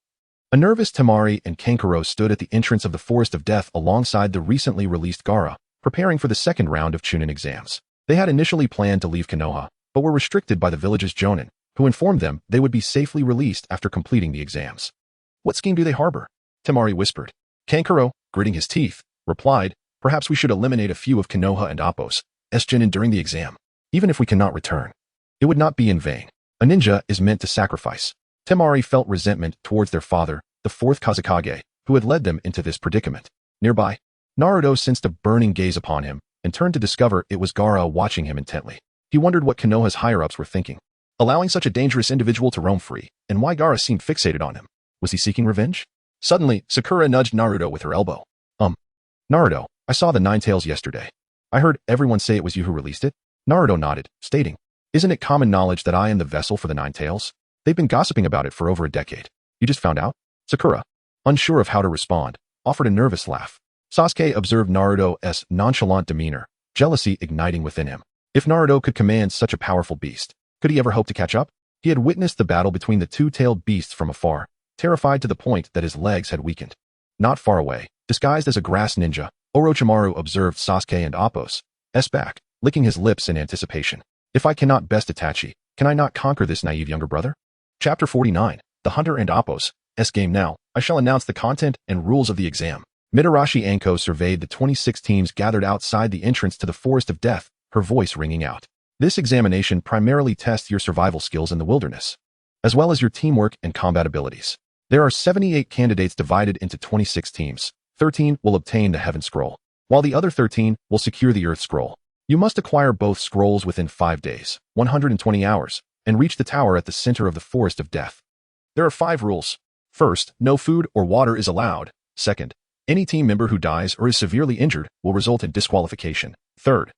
a nervous Temari and Kankuro stood at the entrance of the Forest of Death alongside the recently released Gaara, preparing for the second round of Chunin exams. They had initially planned to leave Konoha, but were restricted by the village's Jonin, who informed them they would be safely released after completing the exams. What scheme do they harbor? Temari whispered. Kankuro, gritting his teeth, replied, perhaps we should eliminate a few of Konoha and Appo's Jonin during the exam. Even if we cannot return, it would not be in vain. A ninja is meant to sacrifice. Temari felt resentment towards their father, the fourth Kazekage, who had led them into this predicament. Nearby, Naruto sensed a burning gaze upon him and turned to discover it was Gaara watching him intently. He wondered what Konoha's higher-ups were thinking, allowing such a dangerous individual to roam free, and why Gaara seemed fixated on him. Was he seeking revenge? Suddenly, Sakura nudged Naruto with her elbow. Naruto, I saw the Nine Tails yesterday. I heard everyone say it was you who released it. Naruto nodded, stating, isn't it common knowledge that I am the vessel for the Nine Tails? They've been gossiping about it for over a decade. You just found out? Sakura, unsure of how to respond, offered a nervous laugh. Sasuke observed Naruto's nonchalant demeanor, jealousy igniting within him. If Naruto could command such a powerful beast, could he ever hope to catch up? He had witnessed the battle between the two-tailed beasts from afar, terrified to the point that his legs had weakened. Not far away, disguised as a grass ninja, Orochimaru observed Sasuke and Appo's back, licking his lips in anticipation. If I cannot best Itachi, can I not conquer this naive younger brother? Chapter 49, The Hunter and Appo's game. Now, I shall announce the content and rules of the exam. Mitarashi Anko surveyed the 26 teams gathered outside the entrance to the Forest of Death, her voice ringing out. This examination primarily tests your survival skills in the wilderness, as well as your teamwork and combat abilities. There are 78 candidates divided into 26 teams. 13 will obtain the Heaven Scroll, while the other 13 will secure the Earth Scroll. You must acquire both scrolls within 5 days, 120 hours, and reach the tower at the center of the Forest of Death. There are 5 rules. First, no food or water is allowed. Second, any team member who dies or is severely injured will result in disqualification. Third,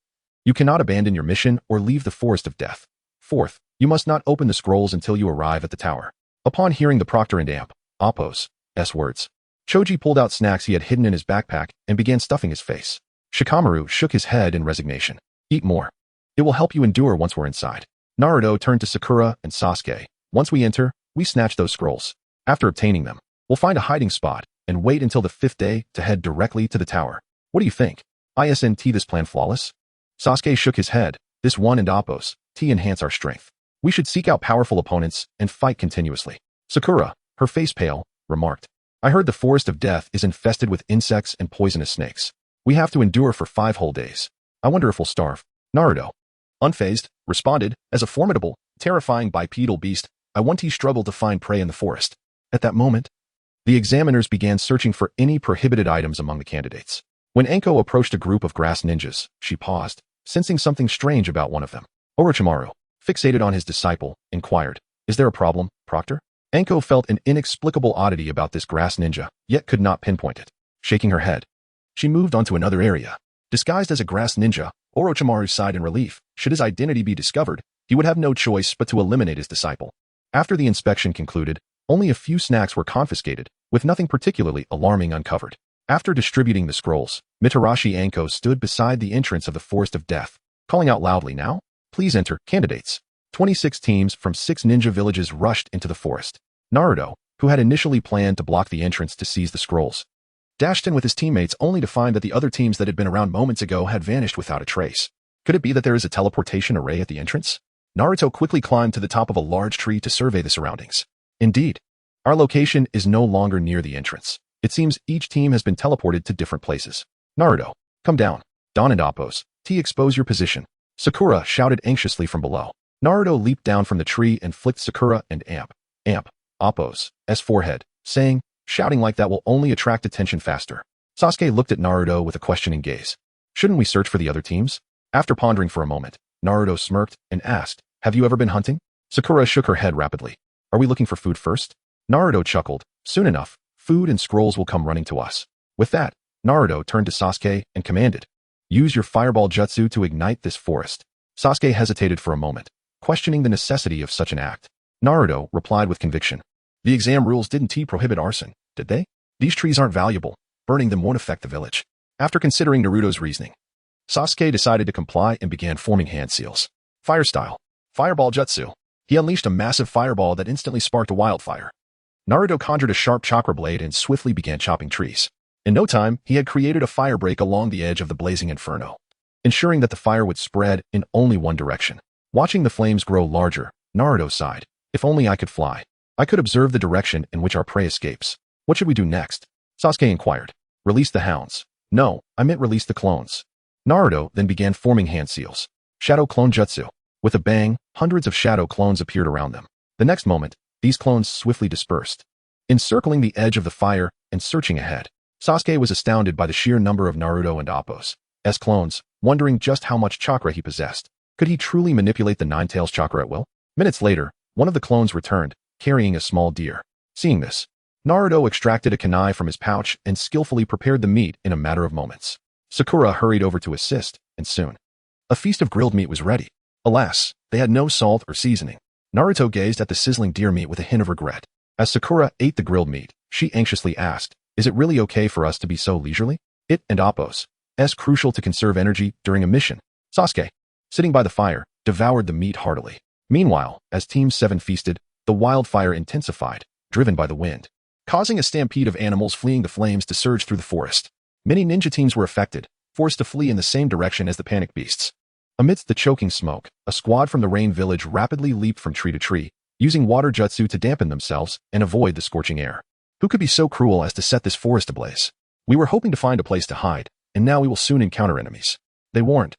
you cannot abandon your mission or leave the Forest of Death. Fourth, you must not open the scrolls until you arrive at the tower. Upon hearing the Proctor and Appo's words, Choji pulled out snacks he had hidden in his backpack and began stuffing his face. Shikamaru shook his head in resignation. Eat more. It will help you endure once we're inside. Naruto turned to Sakura and Sasuke. Once we enter, we snatch those scrolls. After obtaining them, we'll find a hiding spot and wait until the 5th day to head directly to the tower. What do you think? Isn't this plan flawless? Sasuke shook his head. This one and Appo's enhance our strength. We should seek out powerful opponents and fight continuously. Sakura, her face pale, remarked. I heard the Forest of Death is infested with insects and poisonous snakes. We have to endure for 5 whole days. I wonder if we'll starve. Naruto, unfazed, responded, as a formidable, terrifying bipedal beast, I once struggled to find prey in the forest. At that moment, the examiners began searching for any prohibited items among the candidates. When Anko approached a group of grass ninjas, she paused, sensing something strange about one of them. Orochimaru, fixated on his disciple, inquired, is there a problem, Proctor? Anko felt an inexplicable oddity about this grass ninja, yet could not pinpoint it. Shaking her head, she moved on to another area. Disguised as a grass ninja, Orochimaru sighed in relief. Should his identity be discovered, he would have no choice but to eliminate his disciple. After the inspection concluded, Only a few snacks were confiscated, with nothing particularly alarming uncovered. After distributing the scrolls, Mitarashi Anko stood beside the entrance of the Forest of Death, calling out loudly, "Now, please enter, candidates." 26 teams from 6 ninja villages rushed into the forest. Naruto, who had initially planned to block the entrance to seize the scrolls, dashed in with his teammates only to find that the other teams that had been around moments ago had vanished without a trace. Could it be that there is a teleportation array at the entrance? Naruto quickly climbed to the top of a large tree to survey the surroundings. Indeed, our location is no longer near the entrance. It seems each team has been teleported to different places. Naruto, come down. Don and Appos, expose your position. Sakura shouted anxiously from below. Naruto leaped down from the tree and flicked Sakura and Appos' forehead, shouting like that will only attract attention faster. Sasuke looked at Naruto with a questioning gaze. Shouldn't we search for the other teams? After pondering for a moment, Naruto smirked and asked, have you ever been hunting? Sakura shook her head rapidly. Are we looking for food first? Naruto chuckled. Soon enough, food and scrolls will come running to us. With that, Naruto turned to Sasuke and commanded, use your fireball jutsu to ignite this forest. Sasuke hesitated for a moment, questioning the necessity of such an act. Naruto replied with conviction. The exam rules didn't prohibit arson, did they? These trees aren't valuable. Burning them won't affect the village. After considering Naruto's reasoning, Sasuke decided to comply and began forming hand seals. Fire style. Fireball jutsu. He unleashed a massive fireball that instantly sparked a wildfire. Naruto conjured a sharp chakra blade and swiftly began chopping trees. In no time, he had created a fire break along the edge of the blazing inferno, ensuring that the fire would spread in only one direction. Watching the flames grow larger, Naruto sighed. If only I could fly. I could observe the direction in which our prey escapes. What should we do next? Sasuke inquired. Release the hounds. No, I meant release the clones. Naruto then began forming hand seals. Shadow clone jutsu. With a bang, hundreds of shadow clones appeared around them. The next moment, these clones swiftly dispersed, encircling the edge of the fire and searching ahead. Sasuke was astounded by the sheer number of Naruto and Appos' clones, wondering just how much chakra he possessed. Could he truly manipulate the Nine-Tails chakra at will? Minutes later, one of the clones returned, carrying a small deer. Seeing this, Naruto extracted a kunai from his pouch and skillfully prepared the meat in a matter of moments. Sakura hurried over to assist, and soon, a feast of grilled meat was ready. Alas, they had no salt or seasoning. Naruto gazed at the sizzling deer meat with a hint of regret. As Sakura ate the grilled meat, she anxiously asked, is it really okay for us to be so leisurely? It and Appos' crucial to conserve energy during a mission. Sasuke, sitting by the fire, devoured the meat heartily. Meanwhile, as Team 7 feasted, the wildfire intensified, driven by the wind, causing a stampede of animals fleeing the flames to surge through the forest. Many ninja teams were affected, forced to flee in the same direction as the panicked beasts. Amidst the choking smoke, a squad from the Rain Village rapidly leaped from tree to tree, using water jutsu to dampen themselves and avoid the scorching air. Who could be so cruel as to set this forest ablaze? We were hoping to find a place to hide, and now we will soon encounter enemies, they warned,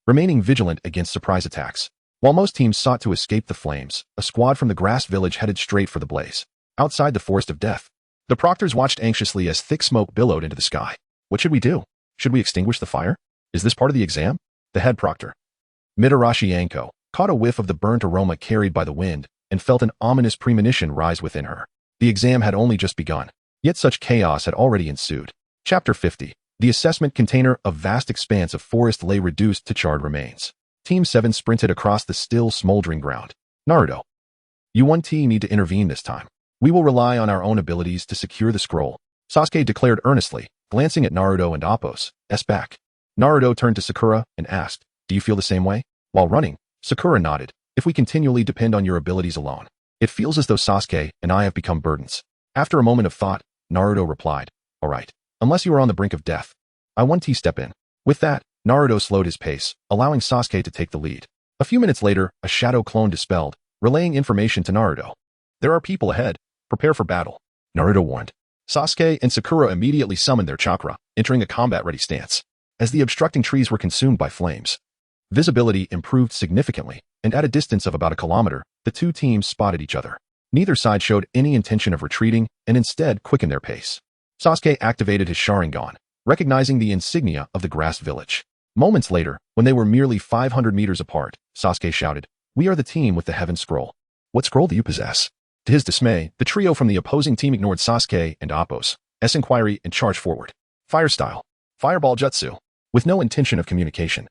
remaining vigilant against surprise attacks. While most teams sought to escape the flames, a squad from the Grass Village headed straight for the blaze. Outside the Forest of Death, the proctors watched anxiously as thick smoke billowed into the sky. What should we do? Should we extinguish the fire? Is this part of the exam? The head proctor, Mitarashi Anko, caught a whiff of the burnt aroma carried by the wind and felt an ominous premonition rise within her. The exam had only just begun, yet such chaos had already ensued. Chapter 50. The assessment container, a vast expanse of forest lay reduced to charred remains. Team 7 sprinted across the still smoldering ground. Naruto, you 1T need to intervene this time. We will rely on our own abilities to secure the scroll, Sasuke declared earnestly, glancing at Naruto and Appos' back. Naruto turned to Sakura and asked, do you feel the same way? While running, Sakura nodded. If we continually depend on your abilities alone, it feels as though Sasuke and I have become burdens. After a moment of thought, Naruto replied, all right, unless you are on the brink of death, I 1T step in. With that, Naruto slowed his pace, allowing Sasuke to take the lead. A few minutes later, a shadow clone dispelled, relaying information to Naruto. There are people ahead. Prepare for battle, Naruto warned. Sasuke and Sakura immediately summoned their chakra, entering a combat-ready stance. As the obstructing trees were consumed by flames, visibility improved significantly, and at a distance of about a kilometer, the two teams spotted each other. Neither side showed any intention of retreating and instead quickened their pace. Sasuke activated his Sharingan, recognizing the insignia of the Grass Village. Moments later, when they were merely 500 meters apart, Sasuke shouted, we are the team with the Heaven Scroll. What scroll do you possess? To his dismay, the trio from the opposing team ignored Sasuke and Appos' inquiry and charged forward. Fire style. Fireball jutsu. With no intention of communication,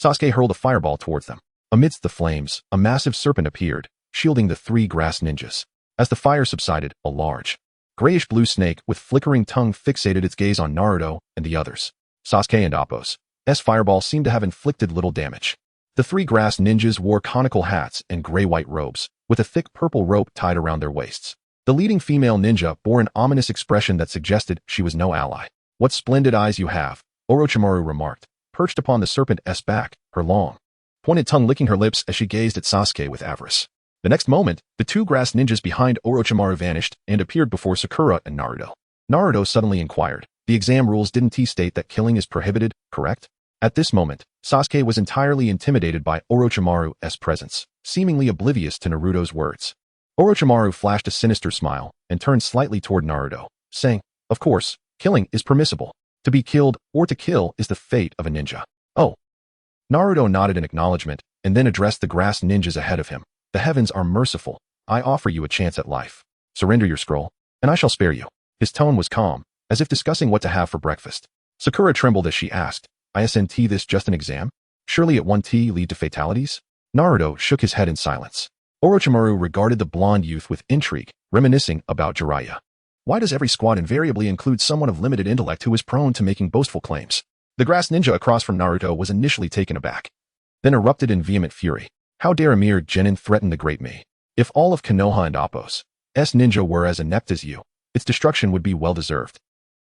Sasuke hurled a fireball towards them. Amidst the flames, a massive serpent appeared, shielding the three grass ninjas. As the fire subsided, a large, grayish-blue snake with flickering tongue fixated its gaze on Naruto and the others. Sasuke and Appo's fireball seemed to have inflicted little damage. The three grass ninjas wore conical hats and gray-white robes, with a thick purple rope tied around their waists. The leading female ninja bore an ominous expression that suggested she was no ally. "What splendid eyes you have," Orochimaru remarked, perched upon the serpent's back, her long, pointed tongue licking her lips as she gazed at Sasuke with avarice. The next moment, the two grass ninjas behind Orochimaru vanished and appeared before Sakura and Naruto. Naruto suddenly inquired, "The exam rules didn't state that killing is prohibited, correct?" At this moment, Sasuke was entirely intimidated by Orochimaru's presence, seemingly oblivious to Naruto's words. Orochimaru flashed a sinister smile and turned slightly toward Naruto, saying, "Of course, killing is permissible. To be killed or to kill is the fate of a ninja." "Oh." Naruto nodded in acknowledgement and then addressed the grass ninjas ahead of him. "The heavens are merciful. I offer you a chance at life. Surrender your scroll, and I shall spare you." His tone was calm, as if discussing what to have for breakfast. Sakura trembled as she asked, "Isn't this just an exam? Surely it won't lead to fatalities?" Naruto shook his head in silence. Orochimaru regarded the blonde youth with intrigue, reminiscing about Jiraiya. Why does every squad invariably include someone of limited intellect who is prone to making boastful claims? The grass ninja across from Naruto was initially taken aback, then erupted in vehement fury. How dare a mere genin threaten the great me? If all of Konoha and Appo's ninja were as inept as you, its destruction would be well-deserved.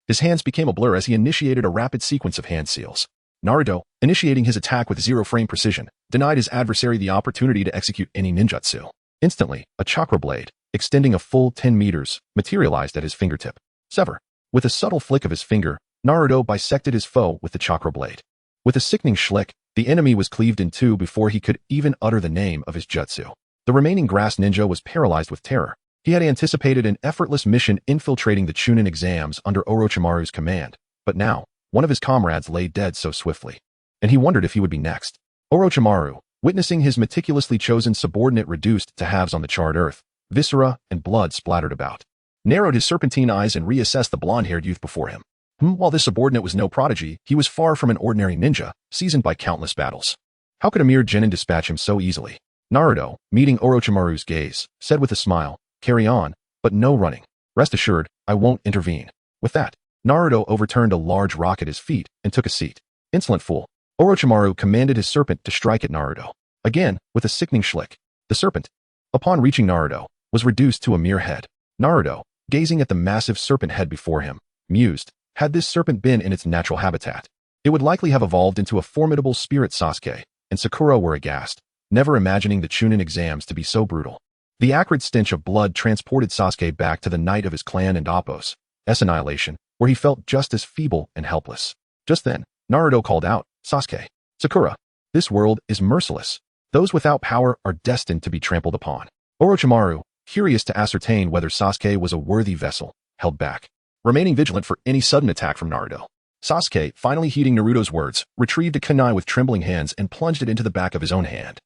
His hands became a blur as he initiated a rapid sequence of hand seals. Naruto, initiating his attack with zero-frame precision, denied his adversary the opportunity to execute any ninjutsu. Instantly, a chakra blade, extending a full 10 meters, materialized at his fingertip. Sever. With a subtle flick of his finger, Naruto bisected his foe with the chakra blade. With a sickening schlick, the enemy was cleaved in two before he could even utter the name of his jutsu. The remaining grass ninja was paralyzed with terror. He had anticipated an effortless mission infiltrating the Chunin exams under Orochimaru's command, but now, one of his comrades lay dead so swiftly, and he wondered if he would be next. Orochimaru, witnessing his meticulously chosen subordinate reduced to halves on the charred earth, viscera and blood splattered about, narrowed his serpentine eyes and reassessed the blonde-haired youth before him. While this subordinate was no prodigy, he was far from an ordinary ninja, seasoned by countless battles. How could a mere genin dispatch him so easily? Naruto, meeting Orochimaru's gaze, said with a smile, "Carry on, but no running. Rest assured, I won't intervene." With that, Naruto overturned a large rock at his feet and took a seat. "Insolent fool." Orochimaru commanded his serpent to strike at Naruto. Again, with a sickening schlick, the serpent, upon reaching Naruto, was reduced to a mere head. Naruto, gazing at the massive serpent head before him, mused, had this serpent been in its natural habitat, it would likely have evolved into a formidable spirit. Sasuke and Sakura were aghast, never imagining the Chunin exams to be so brutal. The acrid stench of blood transported Sasuke back to the night of his clan and Appo's annihilation, where he felt just as feeble and helpless. Just then, Naruto called out, "Sasuke, Sakura, this world is merciless. Those without power are destined to be trampled upon." Orochimaru, curious to ascertain whether Sasuke was a worthy vessel, held back, remaining vigilant for any sudden attack from Naruto. Sasuke, finally heeding Naruto's words, retrieved a kunai with trembling hands and plunged it into the back of his own hand,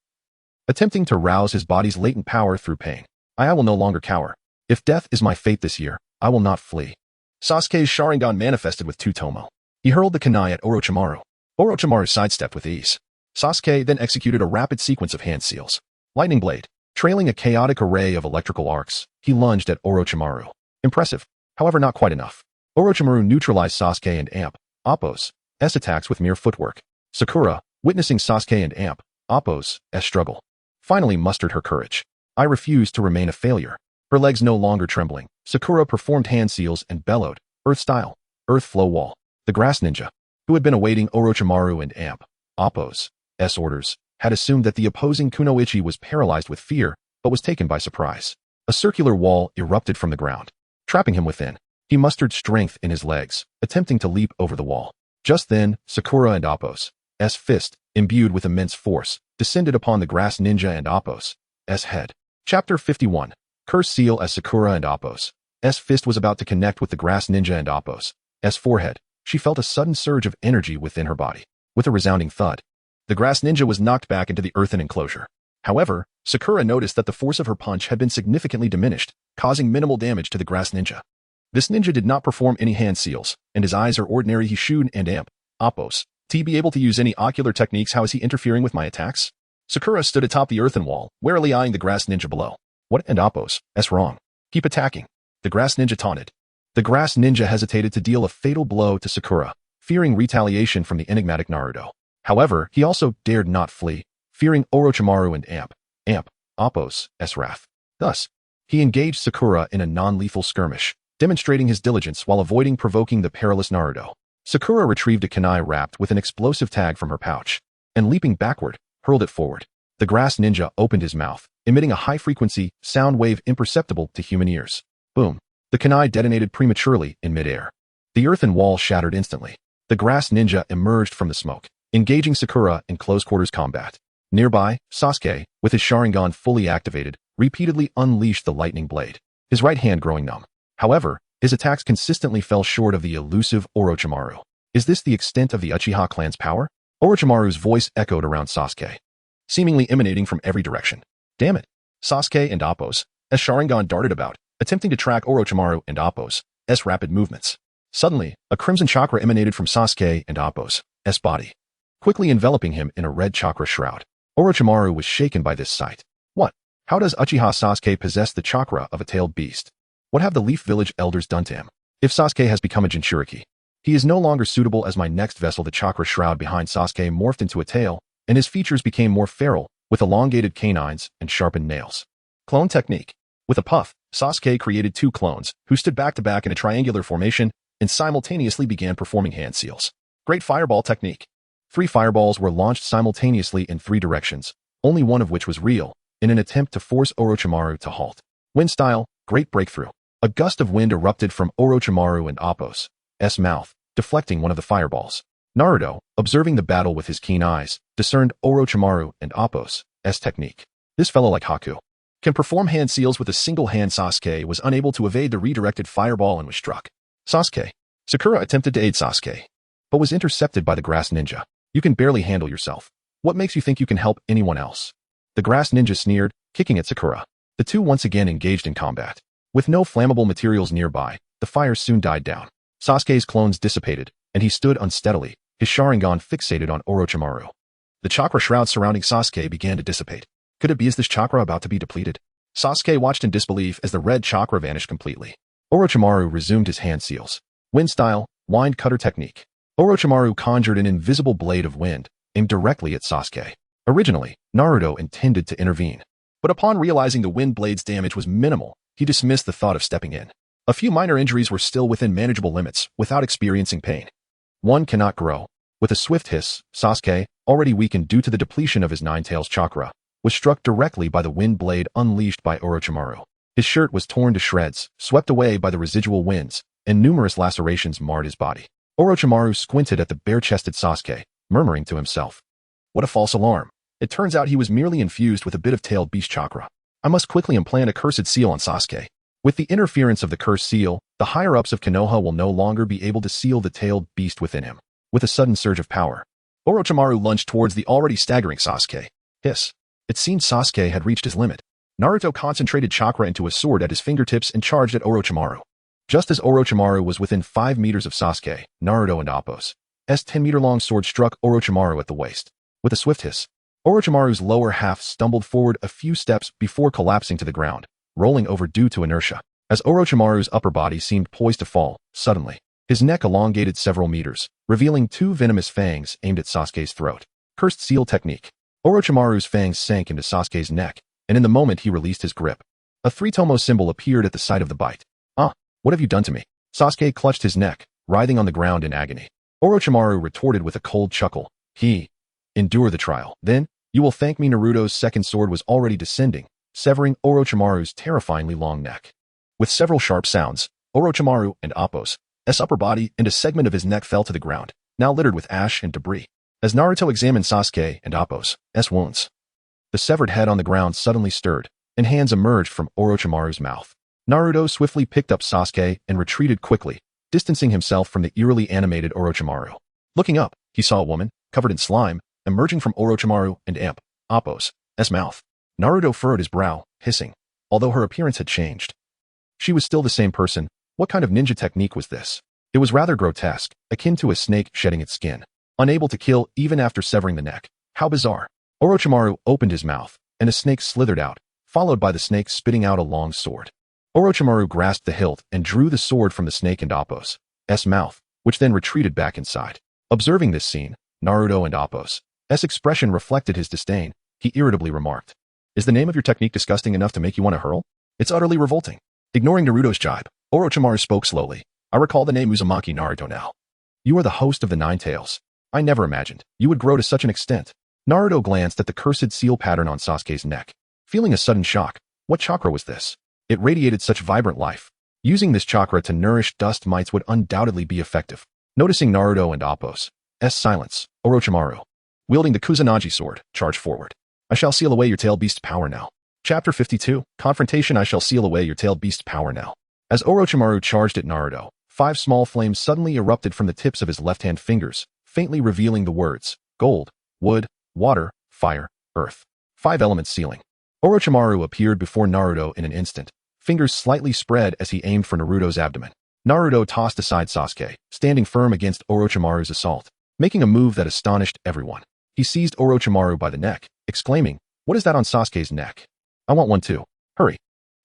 attempting to rouse his body's latent power through pain. I will no longer cower. If death is my fate this year, I will not flee." Sasuke's Sharingan manifested with Tutomo. He hurled the kunai at Orochimaru. Orochimaru sidestepped with ease. Sasuke then executed a rapid sequence of hand seals. Lightning blade, trailing a chaotic array of electrical arcs, he lunged at Orochimaru. Impressive, however not quite enough. Orochimaru neutralized Sasuke and Appo's attacks with mere footwork. Sakura, witnessing Sasuke and Appo's struggle, finally mustered her courage. "I refuse to remain a failure." Her legs no longer trembling, Sakura performed hand seals and bellowed, "Earth style, earth flow wall." The grass ninja, who had been awaiting Orochimaru and Appo's orders, had assumed that the opposing kunoichi was paralyzed with fear, but was taken by surprise. A circular wall erupted from the ground, trapping him within. He mustered strength in his legs, attempting to leap over the wall. Just then, Sakura and Appo's fist, imbued with immense force, descended upon the grass ninja and Appo's head. Chapter 51. Curse Seal. As Sakura and Appo's fist was about to connect with the grass ninja and Appo's forehead, she felt a sudden surge of energy within her body. With a resounding thud, the grass ninja was knocked back into the earthen enclosure. However, Sakura noticed that the force of her punch had been significantly diminished, causing minimal damage to the grass ninja. This ninja did not perform any hand seals, and his eyes are ordinary. Hishun and Appo's be able to use any ocular techniques. How is he interfering with my attacks? Sakura stood atop the earthen wall, warily eyeing the grass ninja below. What and Appo's wrong? Keep attacking. The grass ninja taunted. The grass ninja hesitated to deal a fatal blow to Sakura, fearing retaliation from the enigmatic Naruto. However, he also dared not flee, fearing Orochimaru and Appo's wrath. Thus, he engaged Sakura in a non-lethal skirmish, demonstrating his diligence while avoiding provoking the perilous Naruto. Sakura retrieved a kunai wrapped with an explosive tag from her pouch, and leaping backward, hurled it forward. The grass ninja opened his mouth, emitting a high-frequency sound wave imperceptible to human ears. Boom. The kunai detonated prematurely in midair. The earthen wall shattered instantly. The grass ninja emerged from the smoke, engaging Sakura in close-quarters combat. Nearby, Sasuke, with his Sharingan fully activated, repeatedly unleashed the lightning blade, his right hand growing numb. However, his attacks consistently fell short of the elusive Orochimaru. Is this the extent of the Uchiha clan's power? Orochimaru's voice echoed around Sasuke, seemingly emanating from every direction. Damn it! Sasuke and Appo's Sharingan darted about, attempting to track Orochimaru and Appo's rapid movements. Suddenly, a crimson chakra emanated from Sasuke and Appo's body, quickly enveloping him in a red chakra shroud. Orochimaru was shaken by this sight. What? How does Uchiha Sasuke possess the chakra of a tailed beast? What have the Leaf Village elders done to him? If Sasuke has become a Jinchuriki, he is no longer suitable as my next vessel. The chakra shroud behind Sasuke morphed into a tail, and his features became more feral, with elongated canines and sharpened nails. Clone technique. With a puff, Sasuke created two clones, who stood back to back in a triangular formation, and simultaneously began performing hand seals. Great fireball technique. 3 fireballs were launched simultaneously in 3 directions, only one of which was real, in an attempt to force Orochimaru to halt. Wind style, great breakthrough. A gust of wind erupted from Orochimaru and Appo's mouth, deflecting one of the fireballs. Naruto, observing the battle with his keen eyes, discerned Orochimaru and Appo's technique. This fellow like Haku can perform hand seals with a single hand. Sasuke was unable to evade the redirected fireball and was struck. Sakura attempted to aid Sasuke, but was intercepted by the grass ninja. You can barely handle yourself. What makes you think you can help anyone else? The grass ninja sneered, kicking at Sakura. The two once again engaged in combat. With no flammable materials nearby, the fire soon died down. Sasuke's clones dissipated, and he stood unsteadily, his Sharingan fixated on Orochimaru. The chakra shroud surrounding Sasuke began to dissipate. Could it be this chakra about to be depleted? Sasuke watched in disbelief as the red chakra vanished completely. Orochimaru resumed his hand seals. Wind style, wind cutter technique. Orochimaru conjured an invisible blade of wind, aimed directly at Sasuke. Originally, Naruto intended to intervene, but upon realizing the wind blade's damage was minimal, he dismissed the thought of stepping in. A few minor injuries were still within manageable limits, without experiencing pain. One cannot grow. With a swift hiss, Sasuke, already weakened due to the depletion of his Nine-Tails chakra, was struck directly by the wind blade unleashed by Orochimaru. His shirt was torn to shreds, swept away by the residual winds, and numerous lacerations marred his body. Orochimaru squinted at the bare-chested Sasuke, murmuring to himself. What a false alarm. It turns out he was merely infused with a bit of tailed beast chakra. I must quickly implant a cursed seal on Sasuke. With the interference of the cursed seal, the higher-ups of Konoha will no longer be able to seal the tailed beast within him. With a sudden surge of power, Orochimaru lunged towards the already staggering Sasuke. Hiss. It seemed Sasuke had reached his limit. Naruto concentrated chakra into a sword at his fingertips and charged at Orochimaru. Just as Orochimaru was within 5 meters of Sasuke, Naruto and Appo's 10-meter-long sword struck Orochimaru at the waist. With a swift hiss, Orochimaru's lower half stumbled forward a few steps before collapsing to the ground, rolling over due to inertia. As Orochimaru's upper body seemed poised to fall, suddenly, his neck elongated several meters, revealing 2 venomous fangs aimed at Sasuke's throat. Cursed seal technique. Orochimaru's fangs sank into Sasuke's neck, and in the moment he released his grip, a 3-tomo symbol appeared at the site of the bite. What have you done to me? Sasuke clutched his neck, writhing on the ground in agony. Orochimaru retorted with a cold chuckle. Endure the trial. Then, you will thank me. Naruto's second sword was already descending, severing Orochimaru's terrifyingly long neck. With several sharp sounds, Orochimaru and Appo's upper body and a segment of his neck fell to the ground, now littered with ash and debris. As Naruto examined Sasuke and Appo's wounds, the severed head on the ground suddenly stirred, and hands emerged from Orochimaru's mouth. Naruto swiftly picked up Sasuke and retreated quickly, distancing himself from the eerily animated Orochimaru. Looking up, he saw a woman, covered in slime, emerging from Orochimaru and Appo's mouth. Naruto furrowed his brow, hissing, although her appearance had changed. She was still the same person. What kind of ninja technique was this? It was rather grotesque, akin to a snake shedding its skin, unable to kill even after severing the neck. How bizarre. Orochimaru opened his mouth, and a snake slithered out, followed by the snake spitting out a long sword. Orochimaru grasped the hilt and drew the sword from the snake and Appo's mouth, which then retreated back inside. Observing this scene, Naruto and Appo's expression reflected his disdain. He irritably remarked, "Is the name of your technique disgusting enough to make you want to hurl? It's utterly revolting." Ignoring Naruto's jibe, Orochimaru spoke slowly. "I recall the name Uzumaki Naruto now. You are the host of the Nine Tails. I never imagined you would grow to such an extent." Naruto glanced at the cursed seal pattern on Sasuke's neck, feeling a sudden shock. What chakra was this? It radiated such vibrant life. Using this chakra to nourish dust mites would undoubtedly be effective. Noticing Naruto and Appo's silence, Orochimaru, wielding the Kusanagi sword, charged forward. "I shall seal away your tailed beast's power now." Chapter 52, Confrontation. I shall seal away your tailed beast's power now. As Orochimaru charged at Naruto, 5 small flames suddenly erupted from the tips of his left-hand fingers, faintly revealing the words, gold, wood, water, fire, earth. 5 elements sealing. Orochimaru appeared before Naruto in an instant, fingers slightly spread as he aimed for Naruto's abdomen. Naruto tossed aside Sasuke, standing firm against Orochimaru's assault, making a move that astonished everyone. He seized Orochimaru by the neck, exclaiming, "What is that on Sasuke's neck? I want one too. Hurry."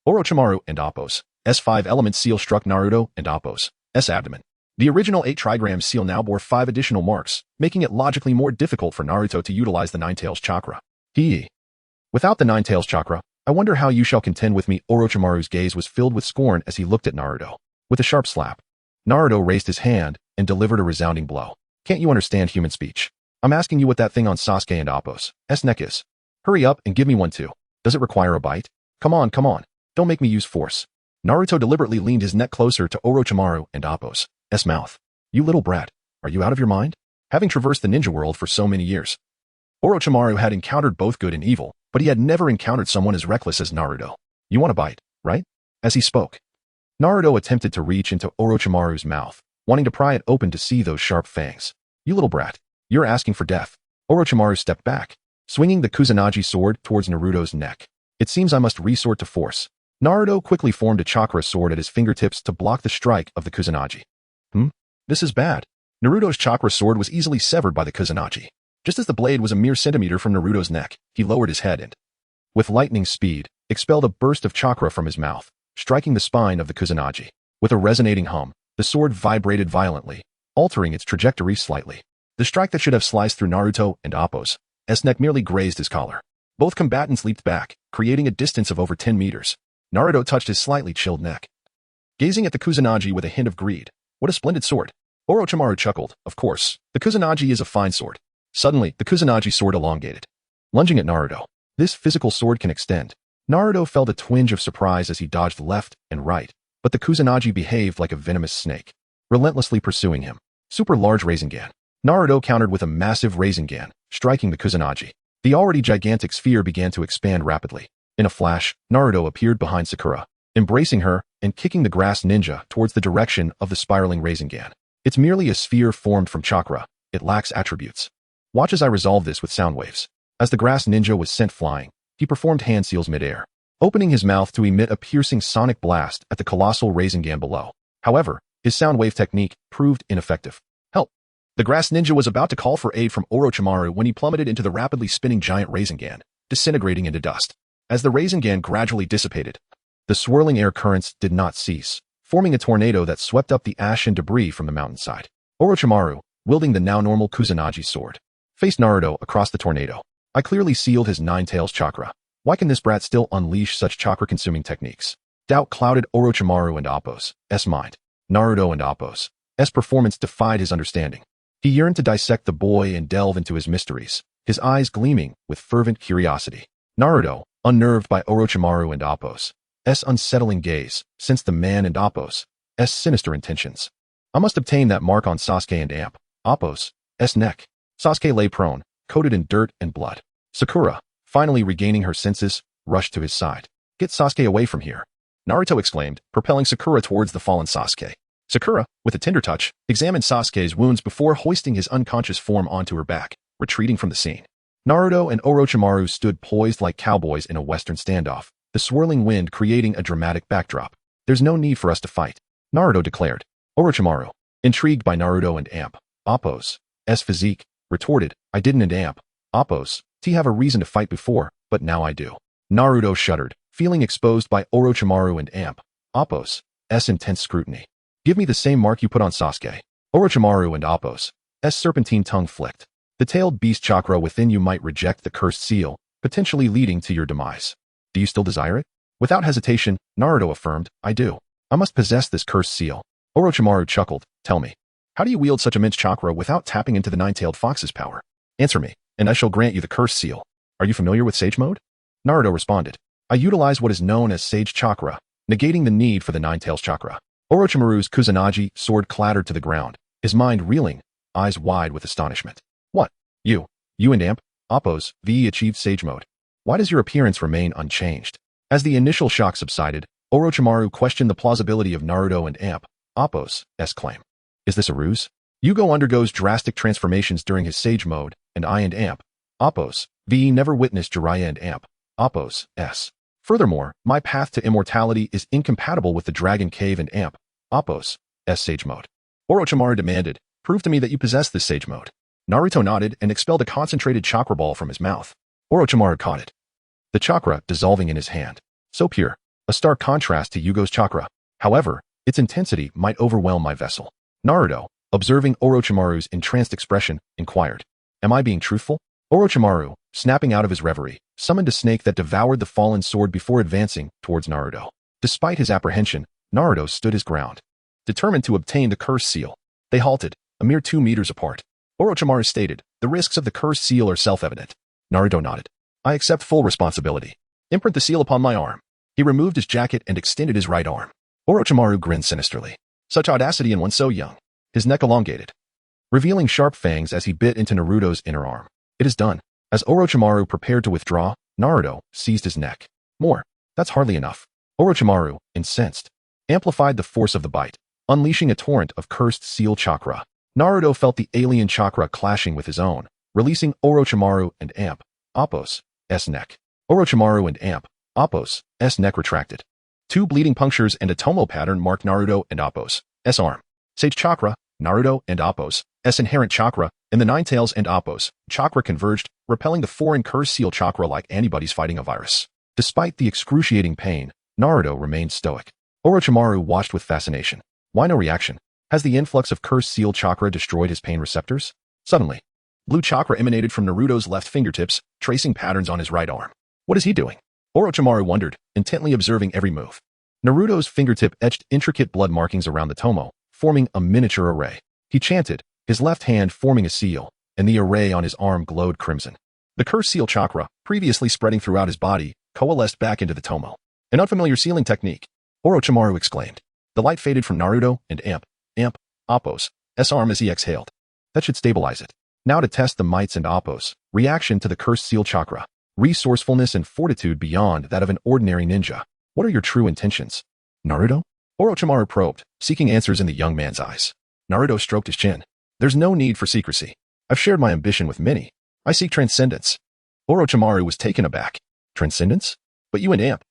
Orochimaru and Appo's 5 element seal struck Naruto and Appo's abdomen. The original 8 trigram seal now bore 5 additional marks, making it logically more difficult for Naruto to utilize the Nine Tails chakra. Without the Nine Tails chakra, I wonder how you shall contend with me." Orochimaru's gaze was filled with scorn as he looked at Naruto. With a sharp slap, Naruto raised his hand and delivered a resounding blow. "Can't you understand human speech? I'm asking you what that thing on Sasuke and Appo's neck is. Hurry up and give me one too. Does it require a bite? Come on. Don't make me use force." Naruto deliberately leaned his neck closer to Orochimaru and Appo's mouth. "You little brat, are you out of your mind?" Having traversed the ninja world for so many years, Orochimaru had encountered both good and evil, but he had never encountered someone as reckless as Naruto. "You want a bite, right?" As he spoke, Naruto attempted to reach into Orochimaru's mouth, wanting to pry it open to see those sharp fangs. "You little brat, you're asking for death." Orochimaru stepped back, swinging the Kusanagi sword towards Naruto's neck. "It seems I must resort to force." Naruto quickly formed a chakra sword at his fingertips to block the strike of the Kusanagi. This is bad. Naruto's chakra sword was easily severed by the Kusanagi. Just as the blade was a mere centimeter from Naruto's neck, he lowered his head and, with lightning speed, expelled a burst of chakra from his mouth, striking the spine of the Kusanagi. With a resonating hum, the sword vibrated violently, altering its trajectory slightly. The strike that should have sliced through Naruto and Appo's neck merely grazed his collar. Both combatants leaped back, creating a distance of over 10 meters. Naruto touched his slightly chilled neck, gazing at the Kusanagi with a hint of greed. "What a splendid sword." Orochimaru chuckled. "Of course, the Kusanagi is a fine sword." Suddenly, the Kusanagi sword elongated, lunging at Naruto. This physical sword can extend. Naruto felt a twinge of surprise as he dodged left and right, but the Kusanagi behaved like a venomous snake, relentlessly pursuing him. Super large Rasengan. Naruto countered with a massive Rasengan, striking the Kusanagi. The already gigantic sphere began to expand rapidly. In a flash, Naruto appeared behind Sakura, embracing her and kicking the grass ninja towards the direction of the spiraling Rasengan. It's merely a sphere formed from chakra. It lacks attributes. Watch as I resolve this with sound waves. As the grass ninja was sent flying, he performed hand seals midair, opening his mouth to emit a piercing sonic blast at the colossal Rasengan below. However, his sound wave technique proved ineffective. Help! The grass ninja was about to call for aid from Orochimaru when he plummeted into the rapidly spinning giant Rasengan, disintegrating into dust. As the Rasengan gradually dissipated, the swirling air currents did not cease, forming a tornado that swept up the ash and debris from the mountainside. Orochimaru, wielding the now normal Kusanagi sword, faced Naruto across the tornado. "I clearly sealed his Nine Tails chakra. Why can this brat still unleash such chakra-consuming techniques?" Doubt clouded Orochimaru and Appo's mind. Naruto and Appo's performance defied his understanding. He yearned to dissect the boy and delve into his mysteries, his eyes gleaming with fervent curiosity. Naruto, unnerved by Orochimaru and Appo's unsettling gaze, sensed the man and Appo's sinister intentions. "I must obtain that mark on Sasuke and Appo's neck." Sasuke lay prone, coated in dirt and blood. Sakura, finally regaining her senses, rushed to his side. "Get Sasuke away from here," Naruto exclaimed, propelling Sakura towards the fallen Sasuke. Sakura, with a tender touch, examined Sasuke's wounds before hoisting his unconscious form onto her back, retreating from the scene. Naruto and Orochimaru stood poised like cowboys in a western standoff, the swirling wind creating a dramatic backdrop. "There's no need for us to fight," Naruto declared. Orochimaru, intrigued by Naruto and Appo's physique, retorted, "I didn't and Appo's have a reason to fight before, but now I do." Naruto shuddered, feeling exposed by Orochimaru and Apos, S intense scrutiny. Give me the same mark you put on Sasuke. Orochimaru and Apos, S serpentine tongue flicked. The tailed beast chakra within you might reject the cursed seal, potentially leading to your demise. Do you still desire it? Without hesitation, Naruto affirmed, I do. I must possess this cursed seal. Orochimaru chuckled, tell me, how do you wield such immense chakra without tapping into the nine-tailed fox's power? Answer me, and I shall grant you the cursed seal. Are you familiar with Sage Mode? Naruto responded, I utilize what is known as Sage Chakra, negating the need for the nine-tails chakra. Orochimaru's Kusanagi sword clattered to the ground, his mind reeling, eyes wide with astonishment. What? You and Apos, VE achieved Sage Mode. Why does your appearance remain unchanged? As the initial shock subsided, Orochimaru questioned the plausibility of Naruto and Apos' claim. Is this a ruse? Yugo undergoes drastic transformations during his Sage Mode, and I and Apos, VE never witnessed Jiraiya and Apos'. Furthermore, my path to immortality is incompatible with the Dragon Cave and Apos' Sage Mode. Orochimaru demanded, prove to me that you possess this Sage Mode. Naruto nodded and expelled a concentrated chakra ball from his mouth. Orochimaru caught it. The chakra dissolving in his hand. So pure, a stark contrast to Yugo's chakra. However, its intensity might overwhelm my vessel. Naruto, observing Orochimaru's entranced expression, inquired, am I being truthful? Orochimaru, snapping out of his reverie, summoned a snake that devoured the fallen sword before advancing towards Naruto. Despite his apprehension, Naruto stood his ground, determined to obtain the cursed seal. They halted, a mere 2 meters apart. Orochimaru stated, the risks of the cursed seal are self-evident. Naruto nodded. I accept full responsibility. Imprint the seal upon my arm. He removed his jacket and extended his right arm. Orochimaru grinned sinisterly. Such audacity in one so young. His neck elongated, revealing sharp fangs as he bit into Naruto's inner arm. It is done. As Orochimaru prepared to withdraw, Naruto seized his neck. More. That's hardly enough. Orochimaru, incensed, amplified the force of the bite, unleashing a torrent of cursed seal chakra. Naruto felt the alien chakra clashing with his own, releasing Orochimaru and Apos' neck. Orochimaru and Apos' neck retracted. 2 bleeding punctures and a tomo pattern marked Naruto and Apos' arm. Sage chakra, Naruto and Apos' inherent chakra, and the nine tails and Apos' chakra converged, repelling the foreign cursed seal chakra like antibodies fighting a virus. Despite the excruciating pain, Naruto remained stoic. Orochimaru watched with fascination. Why no reaction? Has the influx of cursed seal chakra destroyed his pain receptors? Suddenly, blue chakra emanated from Naruto's left fingertips, tracing patterns on his right arm. What is he doing? Orochimaru wondered, intently observing every move. Naruto's fingertip etched intricate blood markings around the tomo, forming a miniature array. He chanted, his left hand forming a seal, and the array on his arm glowed crimson. The cursed seal chakra, previously spreading throughout his body, coalesced back into the tomo. An unfamiliar sealing technique, Orochimaru exclaimed. The light faded from Naruto and Apos' arm as he exhaled. That should stabilize it. Now to test the mites and Apos' reaction to the cursed seal chakra. Resourcefulness and fortitude beyond that of an ordinary ninja. What are your true intentions? Naruto? Orochimaru probed, seeking answers in the young man's eyes. Naruto stroked his chin. There's no need for secrecy. I've shared my ambition with many. I seek transcendence. Orochimaru was taken aback. Transcendence? But you and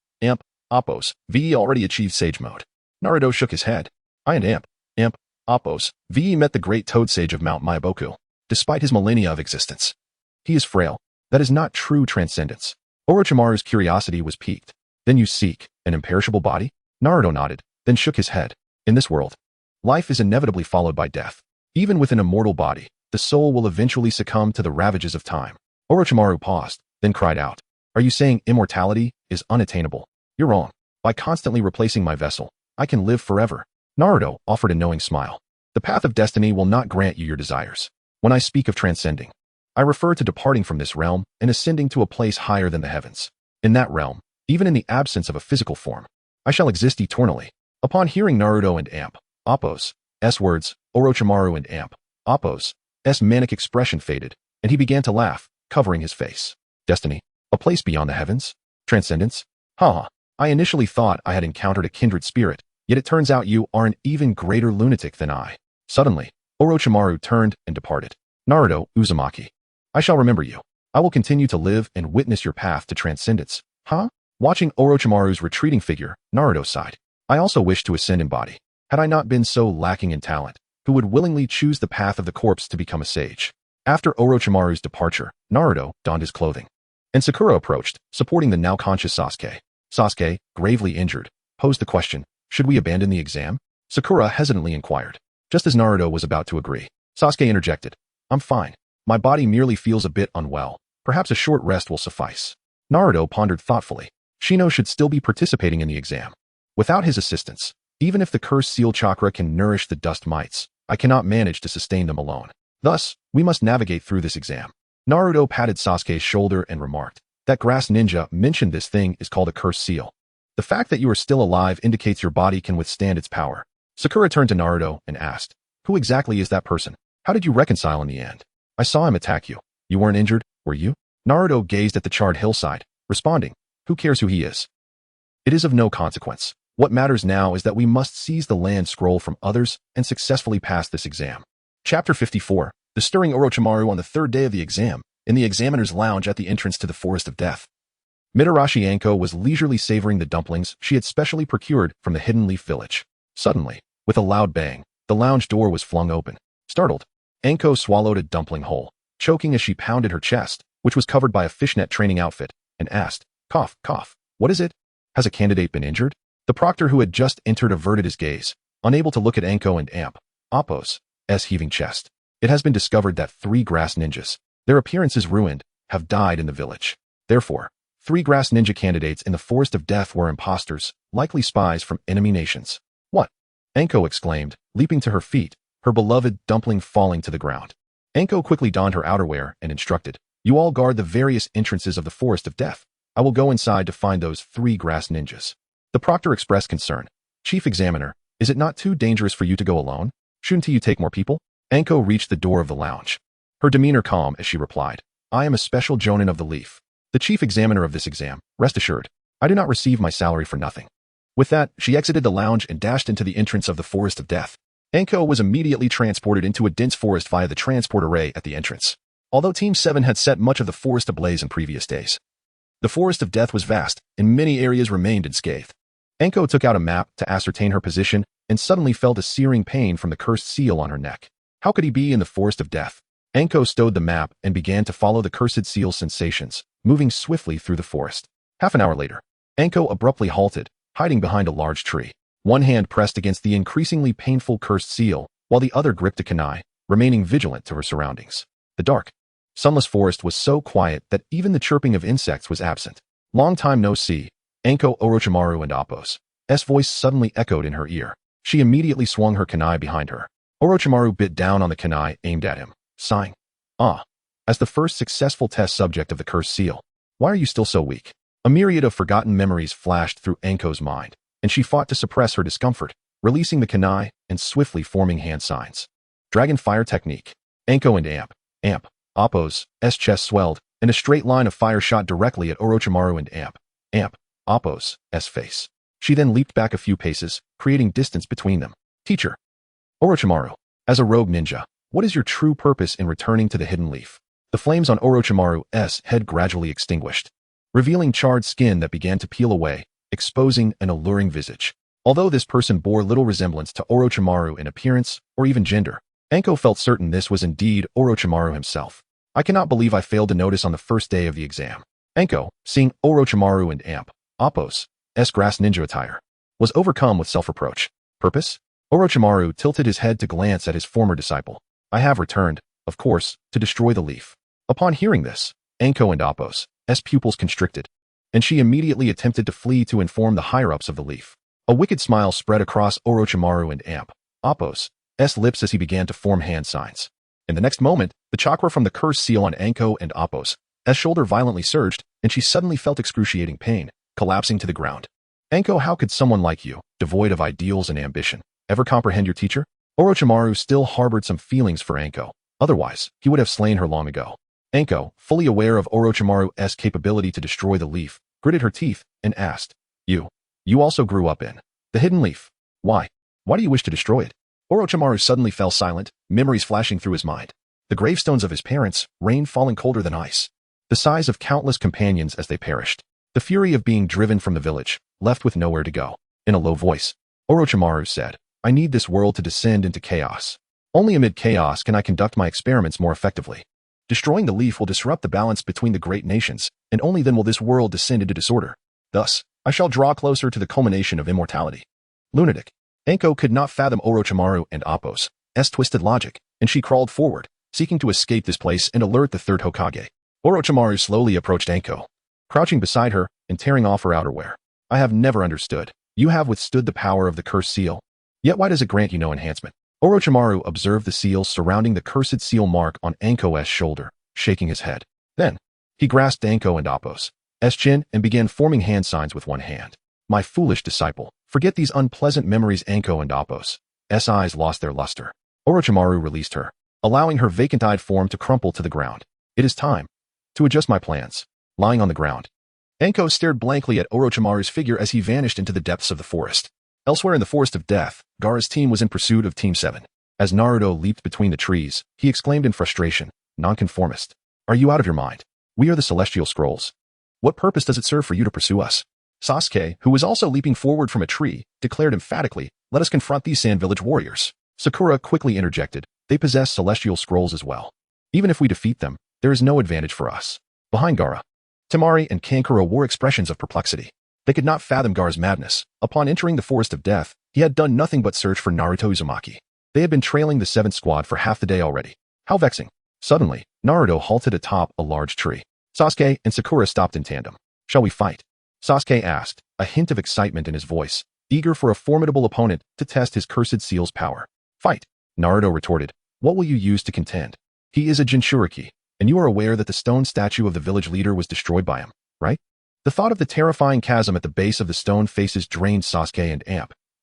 Apos, VE already achieved Sage Mode. Naruto shook his head. I and Apos, VE met the great Toad Sage of Mount Myaboku, despite his millennia of existence. He is frail. That is not true transcendence. Orochimaru's curiosity was piqued. Then you seek an imperishable body? Naruto nodded, then shook his head. In this world, life is inevitably followed by death. Even with an immortal body, the soul will eventually succumb to the ravages of time. Orochimaru paused, then cried out. Are you saying immortality is unattainable? You're wrong. By constantly replacing my vessel, I can live forever. Naruto offered a knowing smile. The path of destiny will not grant you your desires. When I speak of transcending, I refer to departing from this realm and ascending to a place higher than the heavens. In that realm, even in the absence of a physical form, I shall exist eternally. Upon hearing Naruto and Apos' words, Orochimaru and Apos' manic expression faded, and he began to laugh, covering his face. Destiny? A place beyond the heavens? Transcendence? Ha! I initially thought I had encountered a kindred spirit, yet it turns out you are an even greater lunatic than I. Suddenly, Orochimaru turned and departed. Naruto Uzumaki. I shall remember you. I will continue to live and witness your path to transcendence. Huh? Watching Orochimaru's retreating figure, Naruto sighed. I also wish to ascend in body. Had I not been so lacking in talent, who would willingly choose the path of the corpse to become a sage? After Orochimaru's departure, Naruto donned his clothing, and Sakura approached, supporting the now conscious Sasuke. Sasuke, gravely injured, posed the question, Should we abandon the exam? Sakura hesitantly inquired. Just as Naruto was about to agree, Sasuke interjected. I'm fine. My body merely feels a bit unwell. Perhaps a short rest will suffice. Naruto pondered thoughtfully. Shino should still be participating in the exam. Without his assistance, even if the cursed seal chakra can nourish the dust mites, I cannot manage to sustain them alone. Thus, we must navigate through this exam. Naruto patted Sasuke's shoulder and remarked, that grass ninja mentioned this thing is called a cursed seal. The fact that you are still alive indicates your body can withstand its power. Sakura turned to Naruto and asked, who exactly is that person? How did you reconcile in the end? I saw him attack you. You weren't injured, were you? Naruto gazed at the charred hillside, responding, who cares who he is? It is of no consequence. What matters now is that we must seize the land scroll from others and successfully pass this exam. Chapter 54. The stirring Orochimaru on the third day of the exam, in the examiner's lounge at the entrance to the Forest of Death. Mitarashi Anko was leisurely savoring the dumplings she had specially procured from the Hidden Leaf village. Suddenly, with a loud bang, the lounge door was flung open. Startled, Anko swallowed a dumpling whole, choking as she pounded her chest, which was covered by a fishnet training outfit, and asked, cough, cough, what is it? Has a candidate been injured? The proctor who had just entered averted his gaze, unable to look at Anko and Appo's heaving chest. It has been discovered that 3 grass ninjas, their appearances ruined, have died in the village. Therefore, 3 grass ninja candidates in the Forest of Death were imposters, likely spies from enemy nations. What? Anko exclaimed, leaping to her feet, her beloved dumpling falling to the ground. Anko quickly donned her outerwear and instructed, you all guard the various entrances of the Forest of Death. I will go inside to find those 3 grass ninjas. The proctor expressed concern. Chief Examiner, is it not too dangerous for you to go alone? Shouldn't you take more people? Anko reached the door of the lounge. Her demeanor calm as she replied, I am a special jonin of the Leaf, the chief examiner of this exam. Rest assured, I do not receive my salary for nothing. With that, she exited the lounge and dashed into the entrance of the Forest of Death. Anko was immediately transported into a dense forest via the transport array at the entrance. Although Team 7 had set much of the forest ablaze in previous days, the Forest of Death was vast, and many areas remained unscathed. Anko took out a map to ascertain her position and suddenly felt a searing pain from the cursed seal on her neck. How could he be in the Forest of Death? Anko stowed the map and began to follow the cursed seal's sensations, moving swiftly through the forest. Half an hour later, Anko abruptly halted, hiding behind a large tree. One hand pressed against the increasingly painful cursed seal, while the other gripped a kunai, remaining vigilant to her surroundings. The dark, sunless forest was so quiet that even the chirping of insects was absent. Long time no see. Anko, Orochimaru, and Appo's voice suddenly echoed in her ear. She immediately swung her kunai behind her. Orochimaru bit down on the kunai aimed at him, sighing, as the first successful test subject of the cursed seal. Why are you still so weak? A myriad of forgotten memories flashed through Anko's mind, and she fought to suppress her discomfort, releasing the kunai and swiftly forming hand signs. Dragon Fire Technique. Anko and Appo's chest swelled, and a straight line of fire shot directly at Orochimaru and Appo's face. She then leaped back a few paces, creating distance between them. Teacher. Orochimaru. As a rogue ninja, what is your true purpose in returning to the Hidden Leaf? The flames on Orochimaru's head gradually extinguished, revealing charred skin that began to peel away, exposing an alluring visage. Although this person bore little resemblance to Orochimaru in appearance or even gender, Anko felt certain this was indeed Orochimaru himself. I cannot believe I failed to notice on the first day of the exam. Anko, seeing Orochimaru and Appo's grass ninja attire, was overcome with self-reproach. Purpose? Orochimaru tilted his head to glance at his former disciple. I have returned, of course, to destroy the leaf. Upon hearing this, Anko and Appo's pupils constricted, and she immediately attempted to flee to inform the higher-ups of the leaf. A wicked smile spread across Orochimaru and Appo's lips as he began to form hand signs. In the next moment, the chakra from the cursed seal on Anko and Appo's shoulder violently surged, and she suddenly felt excruciating pain, collapsing to the ground. Anko, how could someone like you, devoid of ideals and ambition, ever comprehend your teacher? Orochimaru still harbored some feelings for Anko. Otherwise, he would have slain her long ago. Anko, fully aware of Orochimaru's capability to destroy the leaf, gritted her teeth and asked, You also grew up in the Hidden Leaf. Why? Why do you wish to destroy it? Orochimaru suddenly fell silent, memories flashing through his mind. The gravestones of his parents, rain falling colder than ice. The sighs of countless companions as they perished. The fury of being driven from the village, left with nowhere to go. In a low voice, Orochimaru said, I need this world to descend into chaos. Only amid chaos can I conduct my experiments more effectively. Destroying the leaf will disrupt the balance between the great nations, and only then will this world descend into disorder. Thus, I shall draw closer to the culmination of immortality. Lunatic. Anko could not fathom Orochimaru and Appo's twisted logic, and she crawled forward, seeking to escape this place and alert the third Hokage. Orochimaru slowly approached Anko, crouching beside her and tearing off her outerwear. I have never understood. You have withstood the power of the cursed seal. Yet why does it grant you no enhancement? Orochimaru observed the seal surrounding the cursed seal mark on Anko's shoulder, shaking his head. Then, he grasped Anko and Appo's chin and began forming hand signs with one hand. My foolish disciple, forget these unpleasant memories. Anko and Appo's eyes lost their luster. Orochimaru released her, allowing her vacant-eyed form to crumple to the ground. It is time to adjust my plans. Lying on the ground, Anko stared blankly at Orochimaru's figure as he vanished into the depths of the forest. Elsewhere in the Forest of Death, Gaara's team was in pursuit of Team 7. As Naruto leaped between the trees, he exclaimed in frustration, "Nonconformist. Are you out of your mind? We are the Celestial Scrolls. What purpose does it serve for you to pursue us?" Sasuke, who was also leaping forward from a tree, declared emphatically, "Let us confront these Sand Village warriors." Sakura quickly interjected, "They possess Celestial Scrolls as well. Even if we defeat them, there is no advantage for us." Behind Gaara, Temari and Kankuro wore expressions of perplexity. They could not fathom Gaara's madness. Upon entering the Forest of Death, he had done nothing but search for Naruto Uzumaki. They had been trailing the 7th squad for half the day already. How vexing. Suddenly, Naruto halted atop a large tree. Sasuke and Sakura stopped in tandem. "Shall we fight?" Sasuke asked, a hint of excitement in his voice, eager for a formidable opponent to test his cursed seal's power. "Fight," Naruto retorted. "What will you use to contend? He is a Jinchuriki, and you are aware that the stone statue of the village leader was destroyed by him, right?" The thought of the terrifying chasm at the base of the stone faces drained Sasuke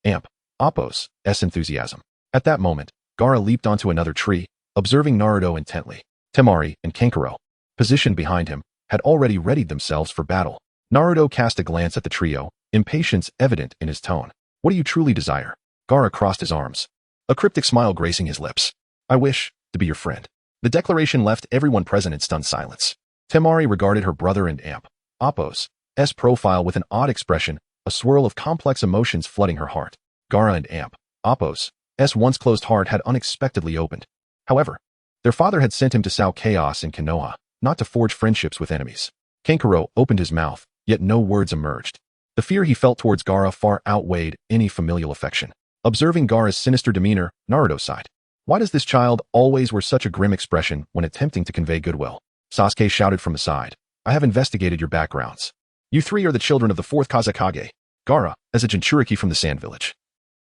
and Appo's enthusiasm. At that moment, Gaara leaped onto another tree, observing Naruto intently. Temari and Kankuro, positioned behind him, had already readied themselves for battle. Naruto cast a glance at the trio, impatience evident in his tone. "What do you truly desire?" Gaara crossed his arms, a cryptic smile gracing his lips. "I wish to be your friend." The declaration left everyone present in stunned silence. Temari regarded her brother and Appo's profile with an odd expression, a swirl of complex emotions flooding her heart. Gaara and Appo's once closed heart had unexpectedly opened. However, their father had sent him to sow chaos in Konoha, not to forge friendships with enemies. Kankuro opened his mouth, yet no words emerged. The fear he felt towards Gaara far outweighed any familial affection. Observing Gaara's sinister demeanor, Naruto sighed. Why does this child always wear such a grim expression when attempting to convey goodwill? Sasuke shouted from the side. "I have investigated your backgrounds. You three are the children of the 4th Kazekage. Gaara, as a Jinchuriki from the Sand Village,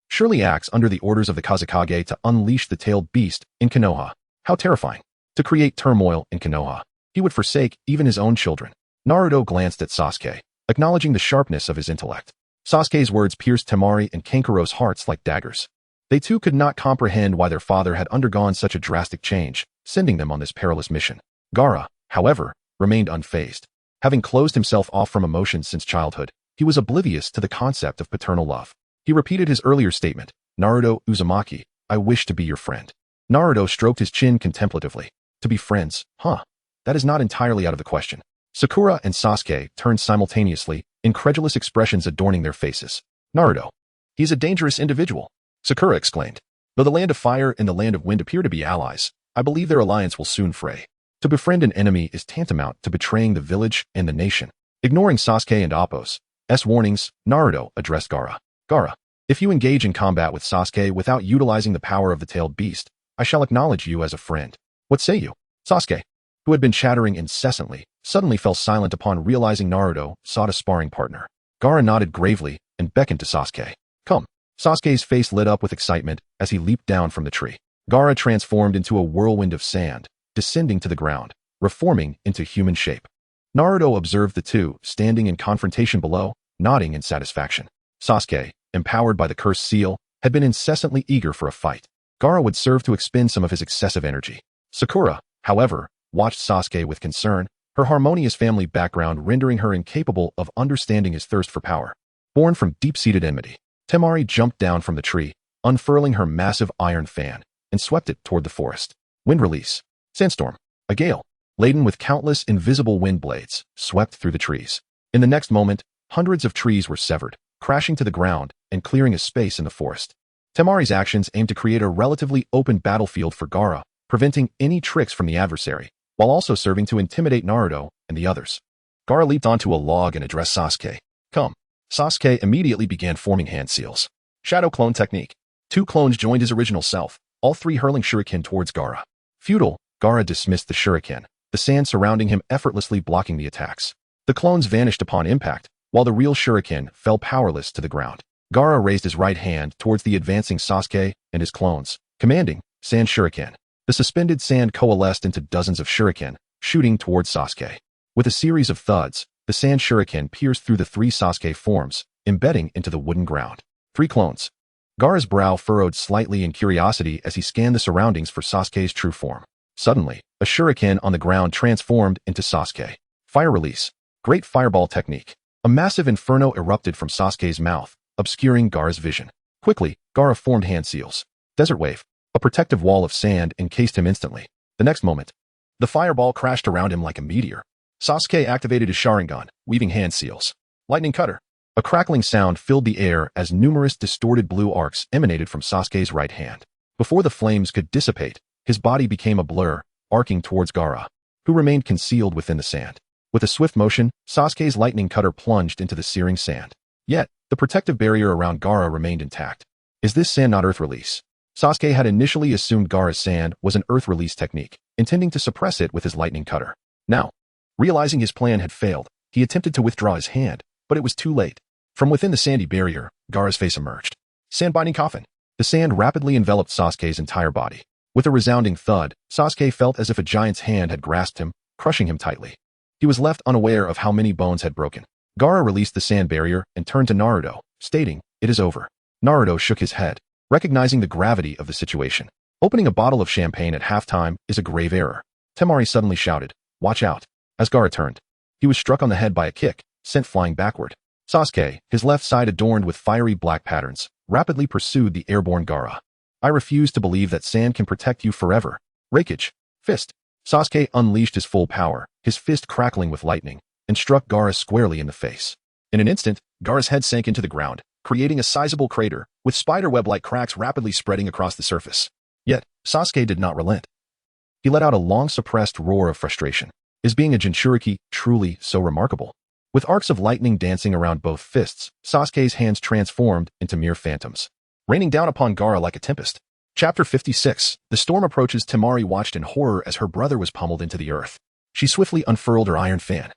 surely acts under the orders of the Kazekage to unleash the tailed beast in Konoha. How terrifying. To create turmoil in Konoha, he would forsake even his own children." Naruto glanced at Sasuke, acknowledging the sharpness of his intellect. Sasuke's words pierced Temari and Kankuro's hearts like daggers. They too could not comprehend why their father had undergone such a drastic change, sending them on this perilous mission. Gaara, however, remained unfazed. Having closed himself off from emotions since childhood, he was oblivious to the concept of paternal love. He repeated his earlier statement, "Naruto Uzumaki, I wish to be your friend." Naruto stroked his chin contemplatively. To be friends, huh? That is not entirely out of the question. Sakura and Sasuke turned simultaneously, incredulous expressions adorning their faces. "Naruto. He is a dangerous individual," Sakura exclaimed. "Though the Land of Fire and the Land of Wind appear to be allies, I believe their alliance will soon fray. To befriend an enemy is tantamount to betraying the village and the nation." Ignoring Sasuke and Appo's warnings, Naruto addressed Gaara. "Gaara, if you engage in combat with Sasuke without utilizing the power of the tailed beast, I shall acknowledge you as a friend. What say you?" Sasuke, who had been chattering incessantly, suddenly fell silent upon realizing Naruto sought a sparring partner. Gaara nodded gravely and beckoned to Sasuke. "Come." Sasuke's face lit up with excitement as he leaped down from the tree. Gaara transformed into a whirlwind of sand, descending to the ground, reforming into human shape. Naruto observed the two, standing in confrontation below, nodding in satisfaction. Sasuke, empowered by the cursed seal, had been incessantly eager for a fight. Gaara would serve to expend some of his excessive energy. Sakura, however, watched Sasuke with concern, her harmonious family background rendering her incapable of understanding his thirst for power. Born from deep-seated enmity, Temari jumped down from the tree, unfurling her massive iron fan, and swept it toward the forest. Wind release. Sandstorm. A gale, laden with countless invisible wind blades, swept through the trees. In the next moment, hundreds of trees were severed, crashing to the ground and clearing a space in the forest. Temari's actions aimed to create a relatively open battlefield for Gaara, preventing any tricks from the adversary, while also serving to intimidate Naruto and the others. Gaara leaped onto a log and addressed Sasuke. "Come." Sasuke immediately began forming hand seals. Shadow clone technique. Two clones joined his original self, all three hurling shuriken towards Gaara. Futile, Gaara dismissed the shuriken, the sand surrounding him effortlessly blocking the attacks. The clones vanished upon impact, while the real shuriken fell powerless to the ground. Gaara raised his right hand towards the advancing Sasuke and his clones, commanding, Sand Shuriken. The suspended sand coalesced into dozens of shuriken, shooting towards Sasuke. With a series of thuds, the sand shuriken pierced through the three Sasuke forms, embedding into the wooden ground. Three clones. Gaara's brow furrowed slightly in curiosity as he scanned the surroundings for Sasuke's true form. Suddenly, a shuriken on the ground transformed into Sasuke. Fire release. Great fireball technique. A massive inferno erupted from Sasuke's mouth, obscuring Gaara's vision. Quickly, Gaara formed hand seals. Desert wave. A protective wall of sand encased him instantly. The next moment, the fireball crashed around him like a meteor. Sasuke activated his Sharingan, weaving hand seals. Lightning cutter. A crackling sound filled the air as numerous distorted blue arcs emanated from Sasuke's right hand. Before the flames could dissipate, his body became a blur, arcing towards Gaara, who remained concealed within the sand. With a swift motion, Sasuke's lightning cutter plunged into the searing sand. Yet, the protective barrier around Gaara remained intact. Is this sand not earth release? Sasuke had initially assumed Gaara's sand was an earth release technique, intending to suppress it with his lightning cutter. Now, realizing his plan had failed, he attempted to withdraw his hand, but it was too late. From within the sandy barrier, Gaara's face emerged. Sand binding coffin. The sand rapidly enveloped Sasuke's entire body. With a resounding thud, Sasuke felt as if a giant's hand had grasped him, crushing him tightly. He was left unaware of how many bones had broken. Gaara released the sand barrier and turned to Naruto, stating, "It is over." Naruto shook his head, recognizing the gravity of the situation. Opening a bottle of champagne at halftime is a grave error. Temari suddenly shouted, "Watch out." As Gaara turned, he was struck on the head by a kick, sent flying backward. Sasuke, his left side adorned with fiery black patterns, rapidly pursued the airborne Gaara. "I refuse to believe that sand can protect you forever." Raikage. Fist. Sasuke unleashed his full power, his fist crackling with lightning, and struck Gaara squarely in the face. In an instant, Gaara's head sank into the ground, creating a sizable crater, with spiderweb-like cracks rapidly spreading across the surface. Yet, Sasuke did not relent. He let out a long-suppressed roar of frustration. Is being a Jinchuriki truly so remarkable? With arcs of lightning dancing around both fists, Sasuke's hands transformed into mere phantoms, raining down upon Gaara like a tempest. Chapter 56. The storm approaches. Temari watched in horror as her brother was pummeled into the earth. She swiftly unfurled her iron fan,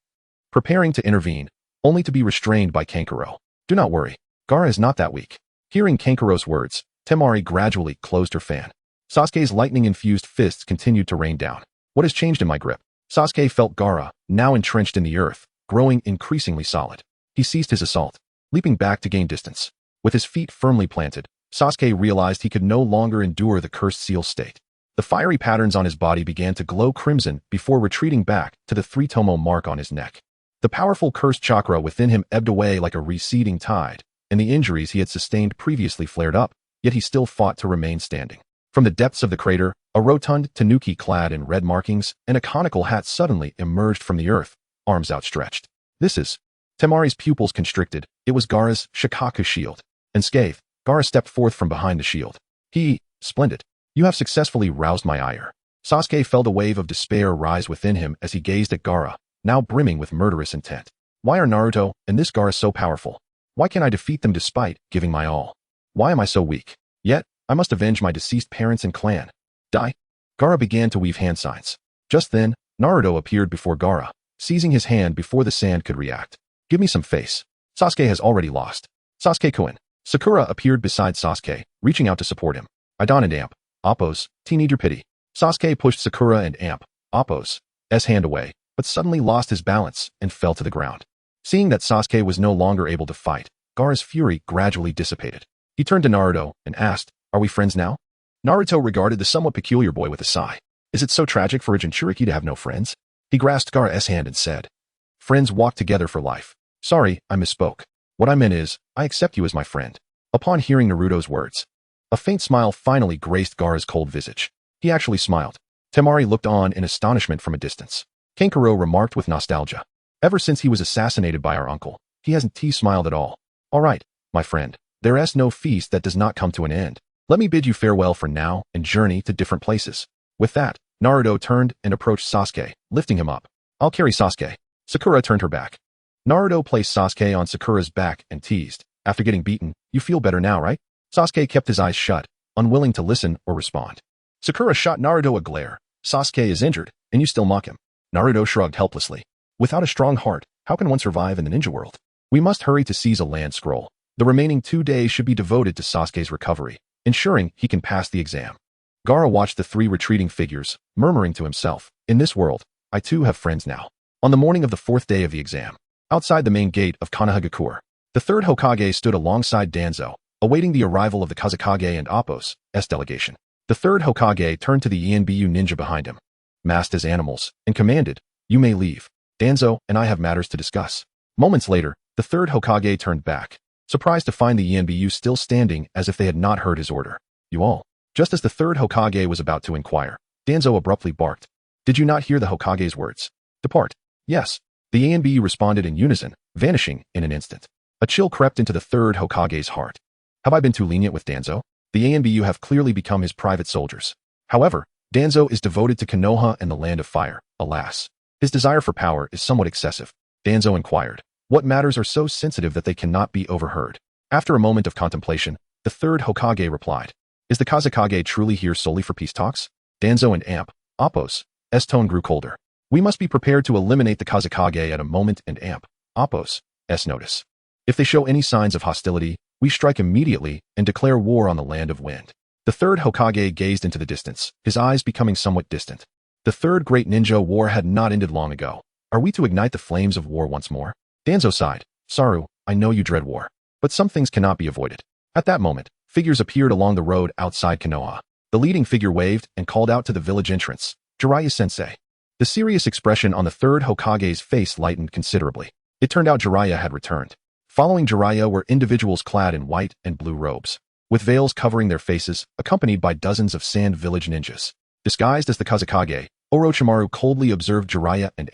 preparing to intervene, only to be restrained by Kankuro. "Do not worry. Gaara is not that weak." Hearing Kankuro's words, Temari gradually closed her fan. Sasuke's lightning-infused fists continued to rain down. "What has changed in my grip?" Sasuke felt Gaara, now entrenched in the earth, growing increasingly solid. He ceased his assault, leaping back to gain distance. With his feet firmly planted, Sasuke realized he could no longer endure the cursed seal state. The fiery patterns on his body began to glow crimson before retreating back to the three-tomo mark on his neck. The powerful cursed chakra within him ebbed away like a receding tide, and the injuries he had sustained previously flared up, yet he still fought to remain standing. From the depths of the crater, a rotund tanuki clad in red markings and a conical hat suddenly emerged from the earth, arms outstretched. "This is..." Temari's pupils constricted. It was Gaara's Shikaku shield. Unscathed, Gaara stepped forth from behind the shield. "Splendid. You have successfully roused my ire." Sasuke felt a wave of despair rise within him as he gazed at Gaara, now brimming with murderous intent. Why are Naruto and this Gaara so powerful? Why can't I defeat them despite giving my all? Why am I so weak? Yet, I must avenge my deceased parents and clan. Die. Gaara began to weave hand signs. Just then, Naruto appeared before Gaara, seizing his hand before the sand could react. "Give me some face. Sasuke has already lost." Sasuke-kun. Sakura appeared beside Sasuke, reaching out to support him. Idon and Amp. Appo's. Teenager pity. Sasuke pushed Sakura and Amp. Appo's hand away, but suddenly lost his balance and fell to the ground. Seeing that Sasuke was no longer able to fight, Gaara's fury gradually dissipated. He turned to Naruto and asked, "Are we friends now?" Naruto regarded the somewhat peculiar boy with a sigh. Is it so tragic for a Jinchuriki to have no friends? He grasped Gaara's hand and said, "Friends walk together for life." "Sorry, I misspoke. What I meant is, I accept you as my friend." Upon hearing Naruto's words, a faint smile finally graced Gaara's cold visage. He actually smiled. Temari looked on in astonishment from a distance. Kankuro remarked with nostalgia, "Ever since he was assassinated by our uncle, he hasn't smiled at all." "All right, my friend. There is no feast that does not come to an end. Let me bid you farewell for now and journey to different places." With that, Naruto turned and approached Sasuke, lifting him up. "I'll carry Sasuke." Sakura turned her back. Naruto placed Sasuke on Sakura's back and teased, "After getting beaten, you feel better now, right?" Sasuke kept his eyes shut, unwilling to listen or respond. Sakura shot Naruto a glare. Sasuke is injured, and you still mock him. Naruto shrugged helplessly. Without a strong heart, how can one survive in the ninja world? We must hurry to seize a land scroll. The remaining 2 days should be devoted to Sasuke's recovery, ensuring he can pass the exam. Gaara watched the 3 retreating figures, murmuring to himself, in this world, I too have friends now. On the morning of the 4th day of the exam, outside the main gate of Konohagakure, the 3rd Hokage stood alongside Danzo, awaiting the arrival of the Kazekage and Appo's delegation. The 3rd Hokage turned to the Enbu ninja behind him, masked as animals, and commanded, "You may leave. Danzo and I have matters to discuss." Moments later, the 3rd Hokage turned back, surprised to find the Enbu still standing as if they had not heard his order. "You all." Just as the 3rd Hokage was about to inquire, Danzo abruptly barked. "Did you not hear the Hokage's words? Depart." "Yes." The Enbu responded in unison, vanishing in an instant. A chill crept into the 3rd Hokage's heart. Have I been too lenient with Danzo? The Enbu have clearly become his private soldiers. However, Danzo is devoted to Konoha and the Land of Fire, alas. His desire for power is somewhat excessive. Danzo inquired, what matters are so sensitive that they cannot be overheard? After a moment of contemplation, the 3rd Hokage replied, "Is the Kazekage truly here solely for peace talks?" Danzo and Appo's tone grew colder. "We must be prepared to eliminate the Kazekage at a moment and Appo's notice. If they show any signs of hostility, we strike immediately and declare war on the Land of Wind." The 3rd Hokage gazed into the distance, his eyes becoming somewhat distant. The 3rd Great Ninja War had not ended long ago. Are we to ignite the flames of war once more? Danzo sighed. "Saru, I know you dread war, but some things cannot be avoided." At that moment, figures appeared along the road outside Konoha. The leading figure waved and called out to the village entrance, "Jiraiya-sensei." The serious expression on the 3rd Hokage's face lightened considerably. It turned out Jiraiya had returned. Following Jiraiya were individuals clad in white and blue robes, with veils covering their faces, accompanied by dozens of Sand Village ninjas. Disguised as the Kazekage, Orochimaru coldly observed Jiraiya and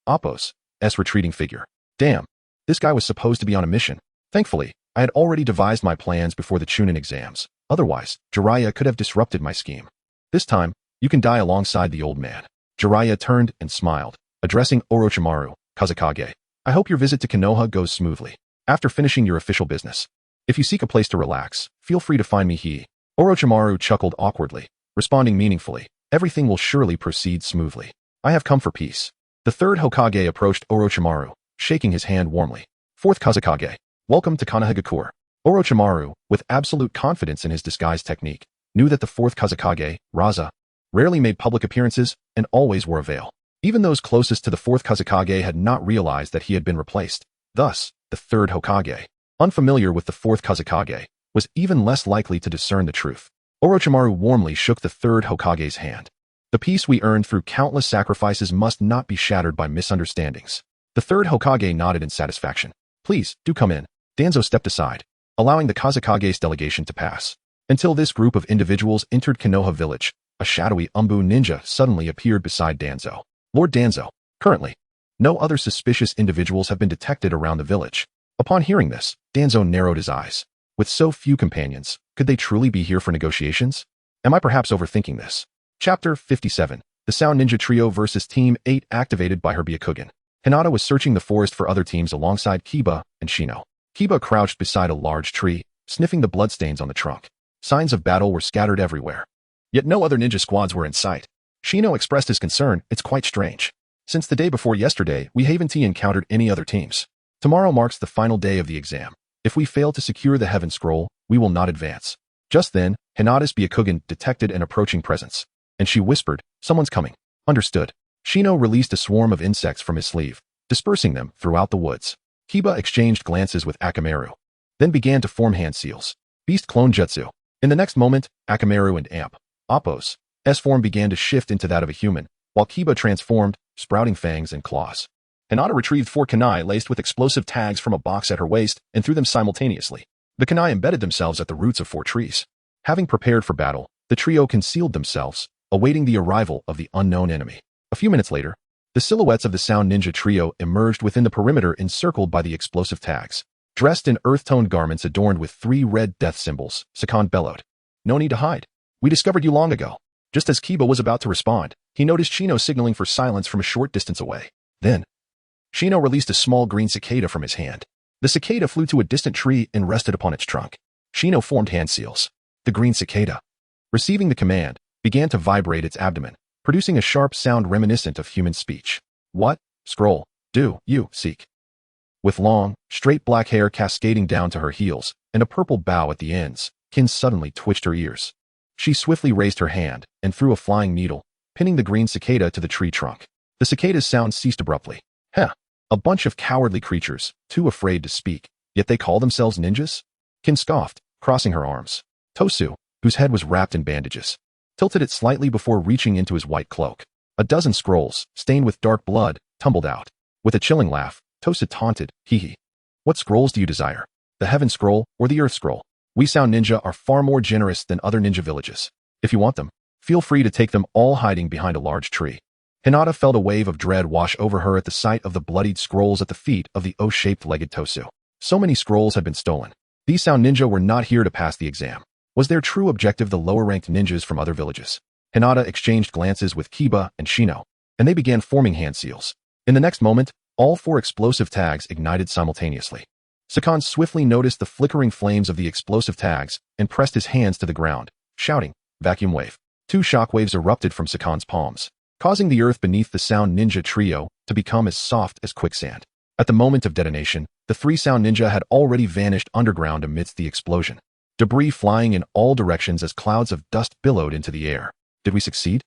Appo's retreating figure. Damn, this guy was supposed to be on a mission. Thankfully, I had already devised my plans before the Chunin exams. Otherwise, Jiraiya could have disrupted my scheme. This time, you can die alongside the old man. Jiraiya turned and smiled, addressing Orochimaru, Kazekage. I hope your visit to Konoha goes smoothly. After finishing your official business, if you seek a place to relax, feel free to find me. Orochimaru chuckled awkwardly, responding meaningfully, everything will surely proceed smoothly. I have come for peace. The 3rd Hokage approached Orochimaru, shaking his hand warmly. 4th Kazekage, welcome to Konohagakure. Orochimaru, with absolute confidence in his disguise technique, knew that the 4th Kazekage, Raza, rarely made public appearances and always wore a veil. Even those closest to the 4th Kazekage had not realized that he had been replaced. Thus, the 3rd Hokage, unfamiliar with the 4th Kazekage, was even less likely to discern the truth. Orochimaru warmly shook the 3rd Hokage's hand. The peace we earned through countless sacrifices must not be shattered by misunderstandings. The 3rd Hokage nodded in satisfaction. Please, do come in. Danzo stepped aside, allowing the Kazekage's delegation to pass. Until this group of individuals entered Konoha village, a shadowy Umbu ninja suddenly appeared beside Danzo. Lord Danzo, currently, no other suspicious individuals have been detected around the village. Upon hearing this, Danzo narrowed his eyes. With so few companions, could they truly be here for negotiations? Am I perhaps overthinking this? Chapter 57. The Sound Ninja Trio vs. Team 8 activated by her Byakugan. Hinata was searching the forest for other teams alongside Kiba and Shino. Kiba crouched beside a large tree, sniffing the bloodstains on the trunk. Signs of battle were scattered everywhere. Yet no other ninja squads were in sight. Shino expressed his concern. It's quite strange. Since the day before yesterday, we haven't encountered any other teams. Tomorrow marks the final day of the exam. If we fail to secure the Heaven Scroll, we will not advance. Just then, Hinata's Byakugan detected an approaching presence, and she whispered, someone's coming. Understood. Shino released a swarm of insects from his sleeve, dispersing them throughout the woods. Kiba exchanged glances with Akamaru, then began to form hand seals. Beast clone jutsu. In the next moment, Akamaru and Appo's form began to shift into that of a human, while Kiba transformed, sprouting fangs and claws. Hinata retrieved 4 kunai laced with explosive tags from a box at her waist and threw them simultaneously. The kunai embedded themselves at the roots of 4 trees. Having prepared for battle, the trio concealed themselves, awaiting the arrival of the unknown enemy. A few minutes later, the silhouettes of the Sound Ninja Trio emerged within the perimeter encircled by the explosive tags. Dressed in earth-toned garments adorned with 3 red death symbols, Sakan bellowed. No need to hide. We discovered you long ago. Just as Kiba was about to respond, he noticed Shino signaling for silence from a short distance away. Then, Shino released a small green cicada from his hand. The cicada flew to a distant tree and rested upon its trunk. Shino formed hand seals. The green cicada, receiving the command, began to vibrate its abdomen, producing a sharp sound reminiscent of human speech. What, scroll, do you seek? With long, straight black hair cascading down to her heels and a purple bow at the ends, Kin suddenly twitched her ears. She swiftly raised her hand and threw a flying needle, pinning the green cicada to the tree trunk. The cicada's sound ceased abruptly. Heh, a bunch of cowardly creatures, too afraid to speak, yet they call themselves ninjas? Kin scoffed, crossing her arms. Tosu, whose head was wrapped in bandages, tilted it slightly before reaching into his white cloak. A dozen scrolls, stained with dark blood, tumbled out. With a chilling laugh, Tosu taunted, hee hee. What scrolls do you desire? The Heaven Scroll or the Earth Scroll? We Sound Ninja are far more generous than other ninja villages. If you want them, feel free to take them, all hiding behind a large tree. Hinata felt a wave of dread wash over her at the sight of the bloodied scrolls at the feet of the O-shaped legged Tosu. So many scrolls had been stolen. These Sound Ninja were not here to pass the exam. Was their true objective the lower-ranked ninjas from other villages? Hinata exchanged glances with Kiba and Shino, and they began forming hand seals. In the next moment, all 4 explosive tags ignited simultaneously. Sakan swiftly noticed the flickering flames of the explosive tags and pressed his hands to the ground, shouting, vacuum wave. 2 shockwaves erupted from Sakan's palms, causing the earth beneath the Sound Ninja trio to become as soft as quicksand. At the moment of detonation, the 3 Sound Ninja had already vanished underground amidst the explosion, debris flying in all directions as clouds of dust billowed into the air. Did we succeed?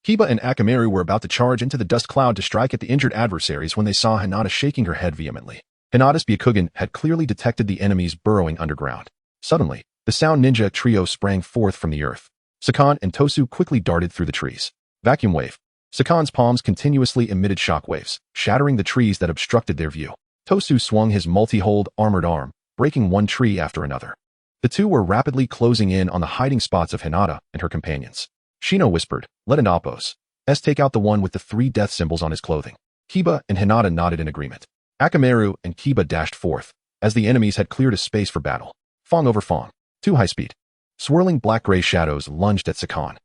Kiba and Akamaru were about to charge into the dust cloud to strike at the injured adversaries when they saw Hinata shaking her head vehemently. Hinata's Byakugan had clearly detected the enemies burrowing underground. Suddenly, the Sound Ninja trio sprang forth from the earth. Sakan and Tosu quickly darted through the trees. Vacuum wave. Sakan's palms continuously emitted shockwaves, shattering the trees that obstructed their view. Tosu swung his multi-hold armored arm, breaking one tree after another. The two were rapidly closing in on the hiding spots of Hinata and her companions. Shino whispered, let an Appos take out the one with the 3 death symbols on his clothing. Kiba and Hinata nodded in agreement. Akamaru and Kiba dashed forth, as the enemies had cleared a space for battle. Fong over Fong. 2 high speed. Swirling black-gray shadows lunged at Sakan.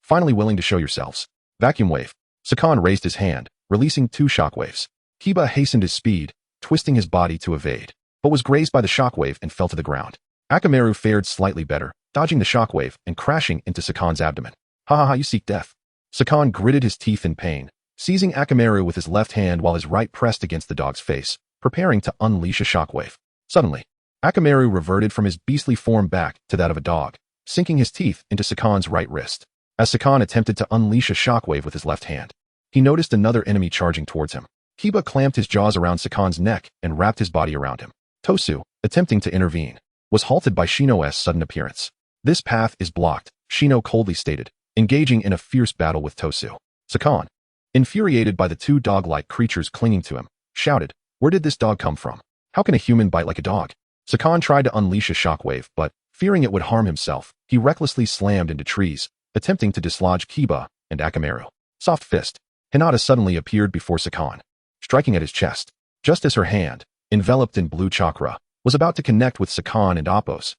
Finally willing to show yourselves. Vacuum wave. Sakan raised his hand, releasing 2 shockwaves. Kiba hastened his speed, twisting his body to evade, but was grazed by the shockwave and fell to the ground. Akamaru fared slightly better, dodging the shockwave and crashing into Sakan's abdomen. Ha, you seek death. Sakan gritted his teeth in pain, seizing Akamaru with his left hand while his right pressed against the dog's face, preparing to unleash a shockwave. Suddenly, Akamaru reverted from his beastly form back to that of a dog, sinking his teeth into Sakan's right wrist. As Sakan attempted to unleash a shockwave with his left hand, he noticed another enemy charging towards him. Kiba clamped his jaws around Sakan's neck and wrapped his body around him. Tosu, attempting to intervene, was halted by Shino's sudden appearance. This path is blocked, Shino coldly stated, engaging in a fierce battle with Tosu. Sakan, infuriated by the 2 dog-like creatures clinging to him, shouted, where did this dog come from? How can a human bite like a dog? Sakan tried to unleash a shockwave, but, fearing it would harm himself, he recklessly slammed into trees, attempting to dislodge Kiba and Akamaru. Soft fist. Hinata suddenly appeared before Sakan, striking at his chest, just as her hand, enveloped in blue chakra, was about to connect with Sakan and Appos'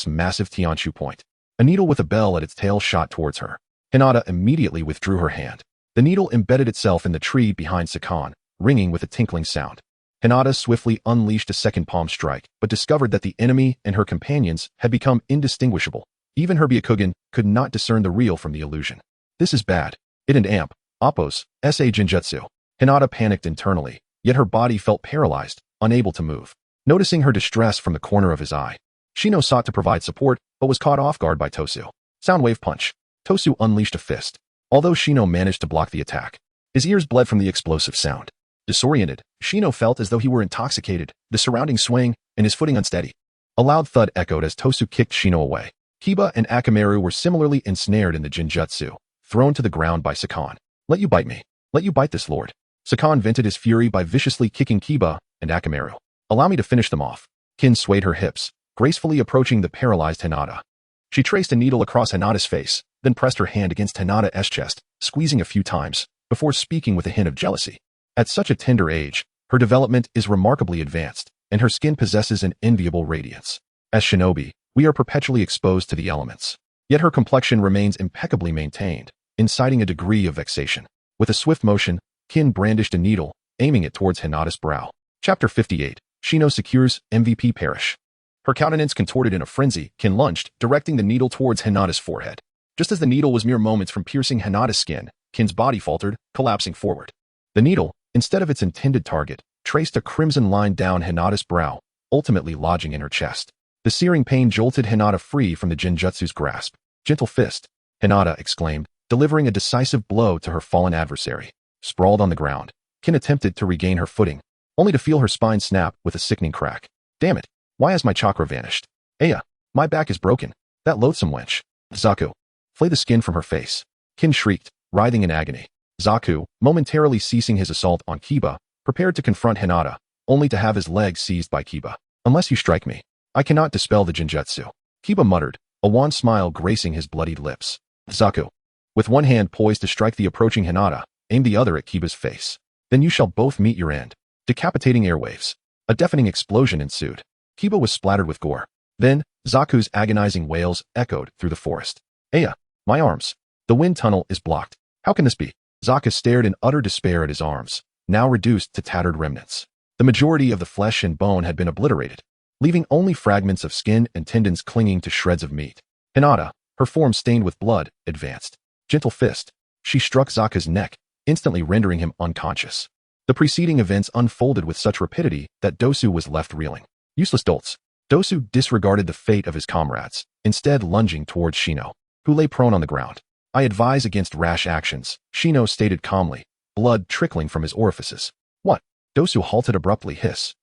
massive Tianshu point. A needle with a bell at its tail shot towards her. Hinata immediately withdrew her hand. The needle embedded itself in the tree behind Sakan, ringing with a tinkling sound. Hinata swiftly unleashed a second palm strike, but discovered that the enemy and her companions had become indistinguishable. Even her Byakugan could not discern the real from the illusion. This is bad. It and Amp, Appos, Genjutsu. Hinata panicked internally, yet her body felt paralyzed, unable to move. Noticing her distress from the corner of his eye, Shino sought to provide support, but was caught off guard by Tosu. Soundwave punch. Tosu unleashed a fist, although Shino managed to block the attack. His ears bled from the explosive sound. Disoriented, Shino felt as though he were intoxicated, the surrounding swaying, and his footing unsteady. A loud thud echoed as Tosu kicked Shino away. Kiba and Akamaru were similarly ensnared in the Genjutsu, thrown to the ground by Sakan. Let you bite me. Let you bite this lord. Sakan vented his fury by viciously kicking Kiba and Akamaru. Allow me to finish them off. Kin swayed her hips, gracefully approaching the paralyzed Hinata. She traced a needle across Hinata's face, then pressed her hand against Hinata's chest, squeezing a few times, before speaking with a hint of jealousy. At such a tender age, her development is remarkably advanced, and her skin possesses an enviable radiance. As shinobi, we are perpetually exposed to the elements. Yet her complexion remains impeccably maintained, inciting a degree of vexation. With a swift motion, Kin brandished a needle, aiming it towards Hinata's brow. Chapter 58. Shino secures MVP Parish. Her countenance contorted in a frenzy, Kin lunged, directing the needle towards Hinata's forehead. Just as the needle was mere moments from piercing Hinata's skin, Kin's body faltered, collapsing forward. The needle, instead of its intended target, traced a crimson line down Hinata's brow, ultimately lodging in her chest. The searing pain jolted Hinata free from the Genjutsu's grasp. Gentle fist, Hinata exclaimed, delivering a decisive blow to her fallen adversary. Sprawled on the ground, Kin attempted to regain her footing, only to feel her spine snap with a sickening crack. Damn it, why has my chakra vanished? Aya, my back is broken. That loathsome wench. Zaku, flay the skin from her face. Kin shrieked, writhing in agony. Zaku, momentarily ceasing his assault on Kiba, prepared to confront Hinata, only to have his leg seized by Kiba. Unless you strike me, I cannot dispel the Genjutsu. Kiba muttered, a wan smile gracing his bloodied lips. Zaku, with one hand poised to strike the approaching Hinata, aimed the other at Kiba's face. Then you shall both meet your end. Decapitating airwaves. A deafening explosion ensued. Kiba was splattered with gore. Then, Zaku's agonizing wails echoed through the forest. Aya, my arms. The wind tunnel is blocked. How can this be? Zaku stared in utter despair at his arms, now reduced to tattered remnants. The majority of the flesh and bone had been obliterated, leaving only fragments of skin and tendons clinging to shreds of meat. Hinata, her form stained with blood, advanced. Gentle fist. She struck Zaku's neck, instantly rendering him unconscious. The preceding events unfolded with such rapidity that Dosu was left reeling. Useless dolts. Dosu disregarded the fate of his comrades, instead lunging towards Shino, who lay prone on the ground. I advise against rash actions, Shino stated calmly, blood trickling from his orifices. What? Dosu halted abruptly. Hiss.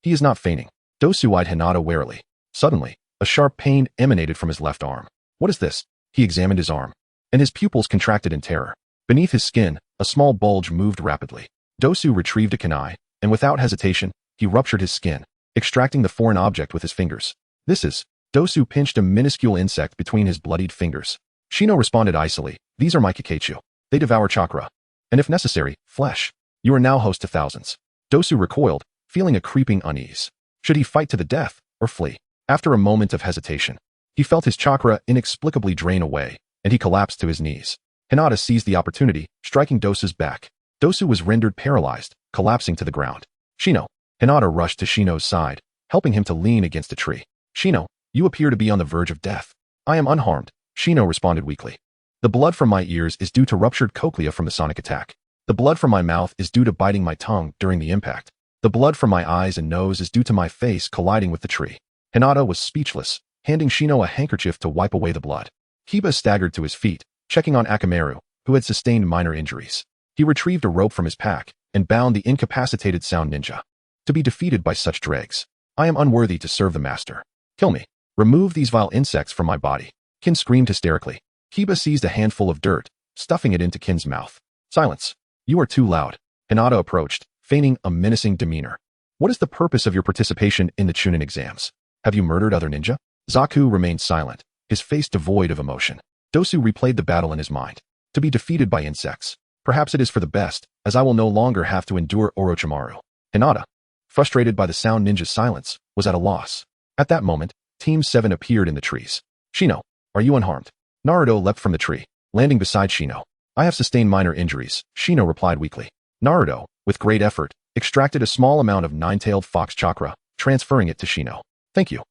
He is not feigning. Dosu eyed Hinata warily. Suddenly, a sharp pain emanated from his left arm. What is this? He examined his arm, and his pupils contracted in terror. Beneath his skin, a small bulge moved rapidly. Dosu retrieved a kunai, and without hesitation, he ruptured his skin, extracting the foreign object with his fingers. This is... Dosu pinched a minuscule insect between his bloodied fingers. Shino responded icily, these are my Kikeichu. They devour chakra. And if necessary, flesh. You are now host to thousands. Dosu recoiled, feeling a creeping unease. Should he fight to the death, or flee? After a moment of hesitation, he felt his chakra inexplicably drain away, and he collapsed to his knees. Hinata seized the opportunity, striking Dosu's back. Dosu was rendered paralyzed, collapsing to the ground. Shino. Hinata rushed to Shino's side, helping him to lean against a tree. Shino, you appear to be on the verge of death. I am unharmed, Shino responded weakly. The blood from my ears is due to ruptured cochlea from the sonic attack. The blood from my mouth is due to biting my tongue during the impact. The blood from my eyes and nose is due to my face colliding with the tree. Hinata was speechless, handing Shino a handkerchief to wipe away the blood. Kiba staggered to his feet, checking on Akamaru, who had sustained minor injuries. He retrieved a rope from his pack and bound the incapacitated sound ninja. To be defeated by such dregs. I am unworthy to serve the master. Kill me. Remove these vile insects from my body. Kin screamed hysterically. Kiba seized a handful of dirt, stuffing it into Kin's mouth. Silence. You are too loud. Hinata approached, feigning a menacing demeanor. What is the purpose of your participation in the Chunin exams? Have you murdered other ninja? Zaku remained silent, his face devoid of emotion. Dosu replayed the battle in his mind. To be defeated by insects. Perhaps it is for the best, as I will no longer have to endure Orochimaru. Hinata, frustrated by the sound ninja's silence, was at a loss. At that moment, Team 7 appeared in the trees. Shino, are you unharmed? Naruto leapt from the tree, landing beside Shino. I have sustained minor injuries, Shino replied weakly. Naruto, with great effort, extracted a small amount of nine-tailed fox chakra, transferring it to Shino. Thank you.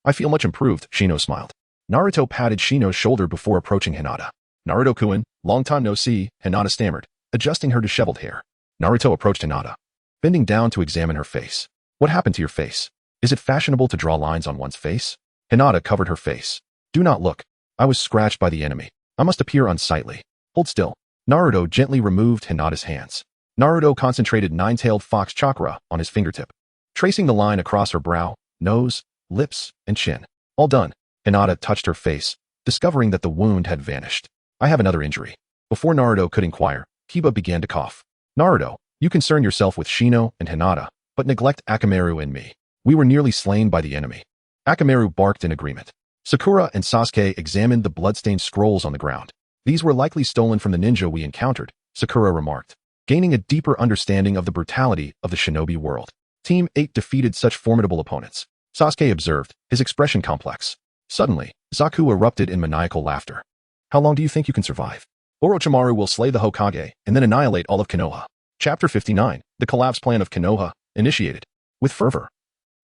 I feel much improved, Shino smiled. Naruto patted Shino's shoulder before approaching Hinata. Naruto-kun, long time no see, Hinata stammered, adjusting her disheveled hair. Naruto approached Hinata, bending down to examine her face. What happened to your face? Is it fashionable to draw lines on one's face? Hinata covered her face. Do not look. I was scratched by the enemy. I must appear unsightly. Hold still. Naruto gently removed Hinata's hands. Naruto concentrated nine-tailed fox chakra on his fingertip, tracing the line across her brow, nose, lips, and chin. All done. Hinata touched her face, discovering that the wound had vanished. I have another injury. Before Naruto could inquire, Kiba began to cough. Naruto, you concern yourself with Shino and Hinata, but neglect Akamaru and me. We were nearly slain by the enemy. Akamaru barked in agreement. Sakura and Sasuke examined the bloodstained scrolls on the ground. These were likely stolen from the ninja we encountered, Sakura remarked, gaining a deeper understanding of the brutality of the shinobi world. Team 8 defeated such formidable opponents, Sasuke observed, his expression complex. Suddenly, Zaku erupted in maniacal laughter. How long do you think you can survive? Orochimaru will slay the Hokage and then annihilate all of Konoha. Chapter 59, the collapse plan of Konoha, initiated. With fervor.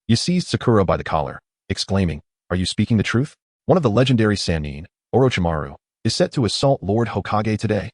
You seized Sakura by the collar, exclaiming, "Are you speaking the truth? One of the legendary Sannin, Orochimaru, is set to assault Lord Hokage today."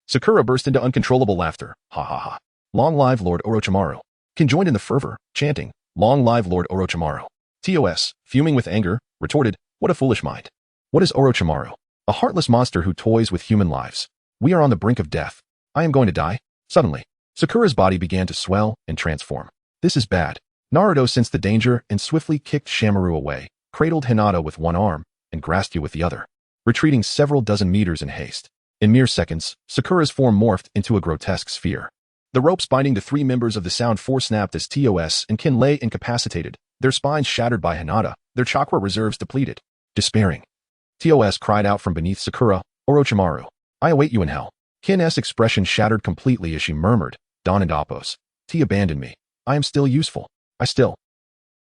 Sakura burst into uncontrollable laughter. Ha ha ha. Long live Lord Orochimaru. Kin joined in the fervor, chanting, "Long live Lord Orochimaru." TOS, fuming with anger, retorted, "What a foolish mind. What is Orochimaru? A heartless monster who toys with human lives. We are on the brink of death. I am going to die." Suddenly, Sakura's body began to swell and transform. This is bad. Naruto sensed the danger and swiftly kicked Shamaru away, cradled Hinata with one arm, and grasped you with the other, retreating several dozen meters in haste. In mere seconds, Sakura's form morphed into a grotesque sphere. The ropes binding the three members of the Sound Force snapped as TOS and Kin lay incapacitated, their spines shattered by Hinata, their chakra reserves depleted. Despairing, TOS cried out from beneath Sakura, "Orochimaru, I await you in hell." Kin's expression shattered completely as she murmured, "Don and Appos, T abandoned me. I am still useful. I still..."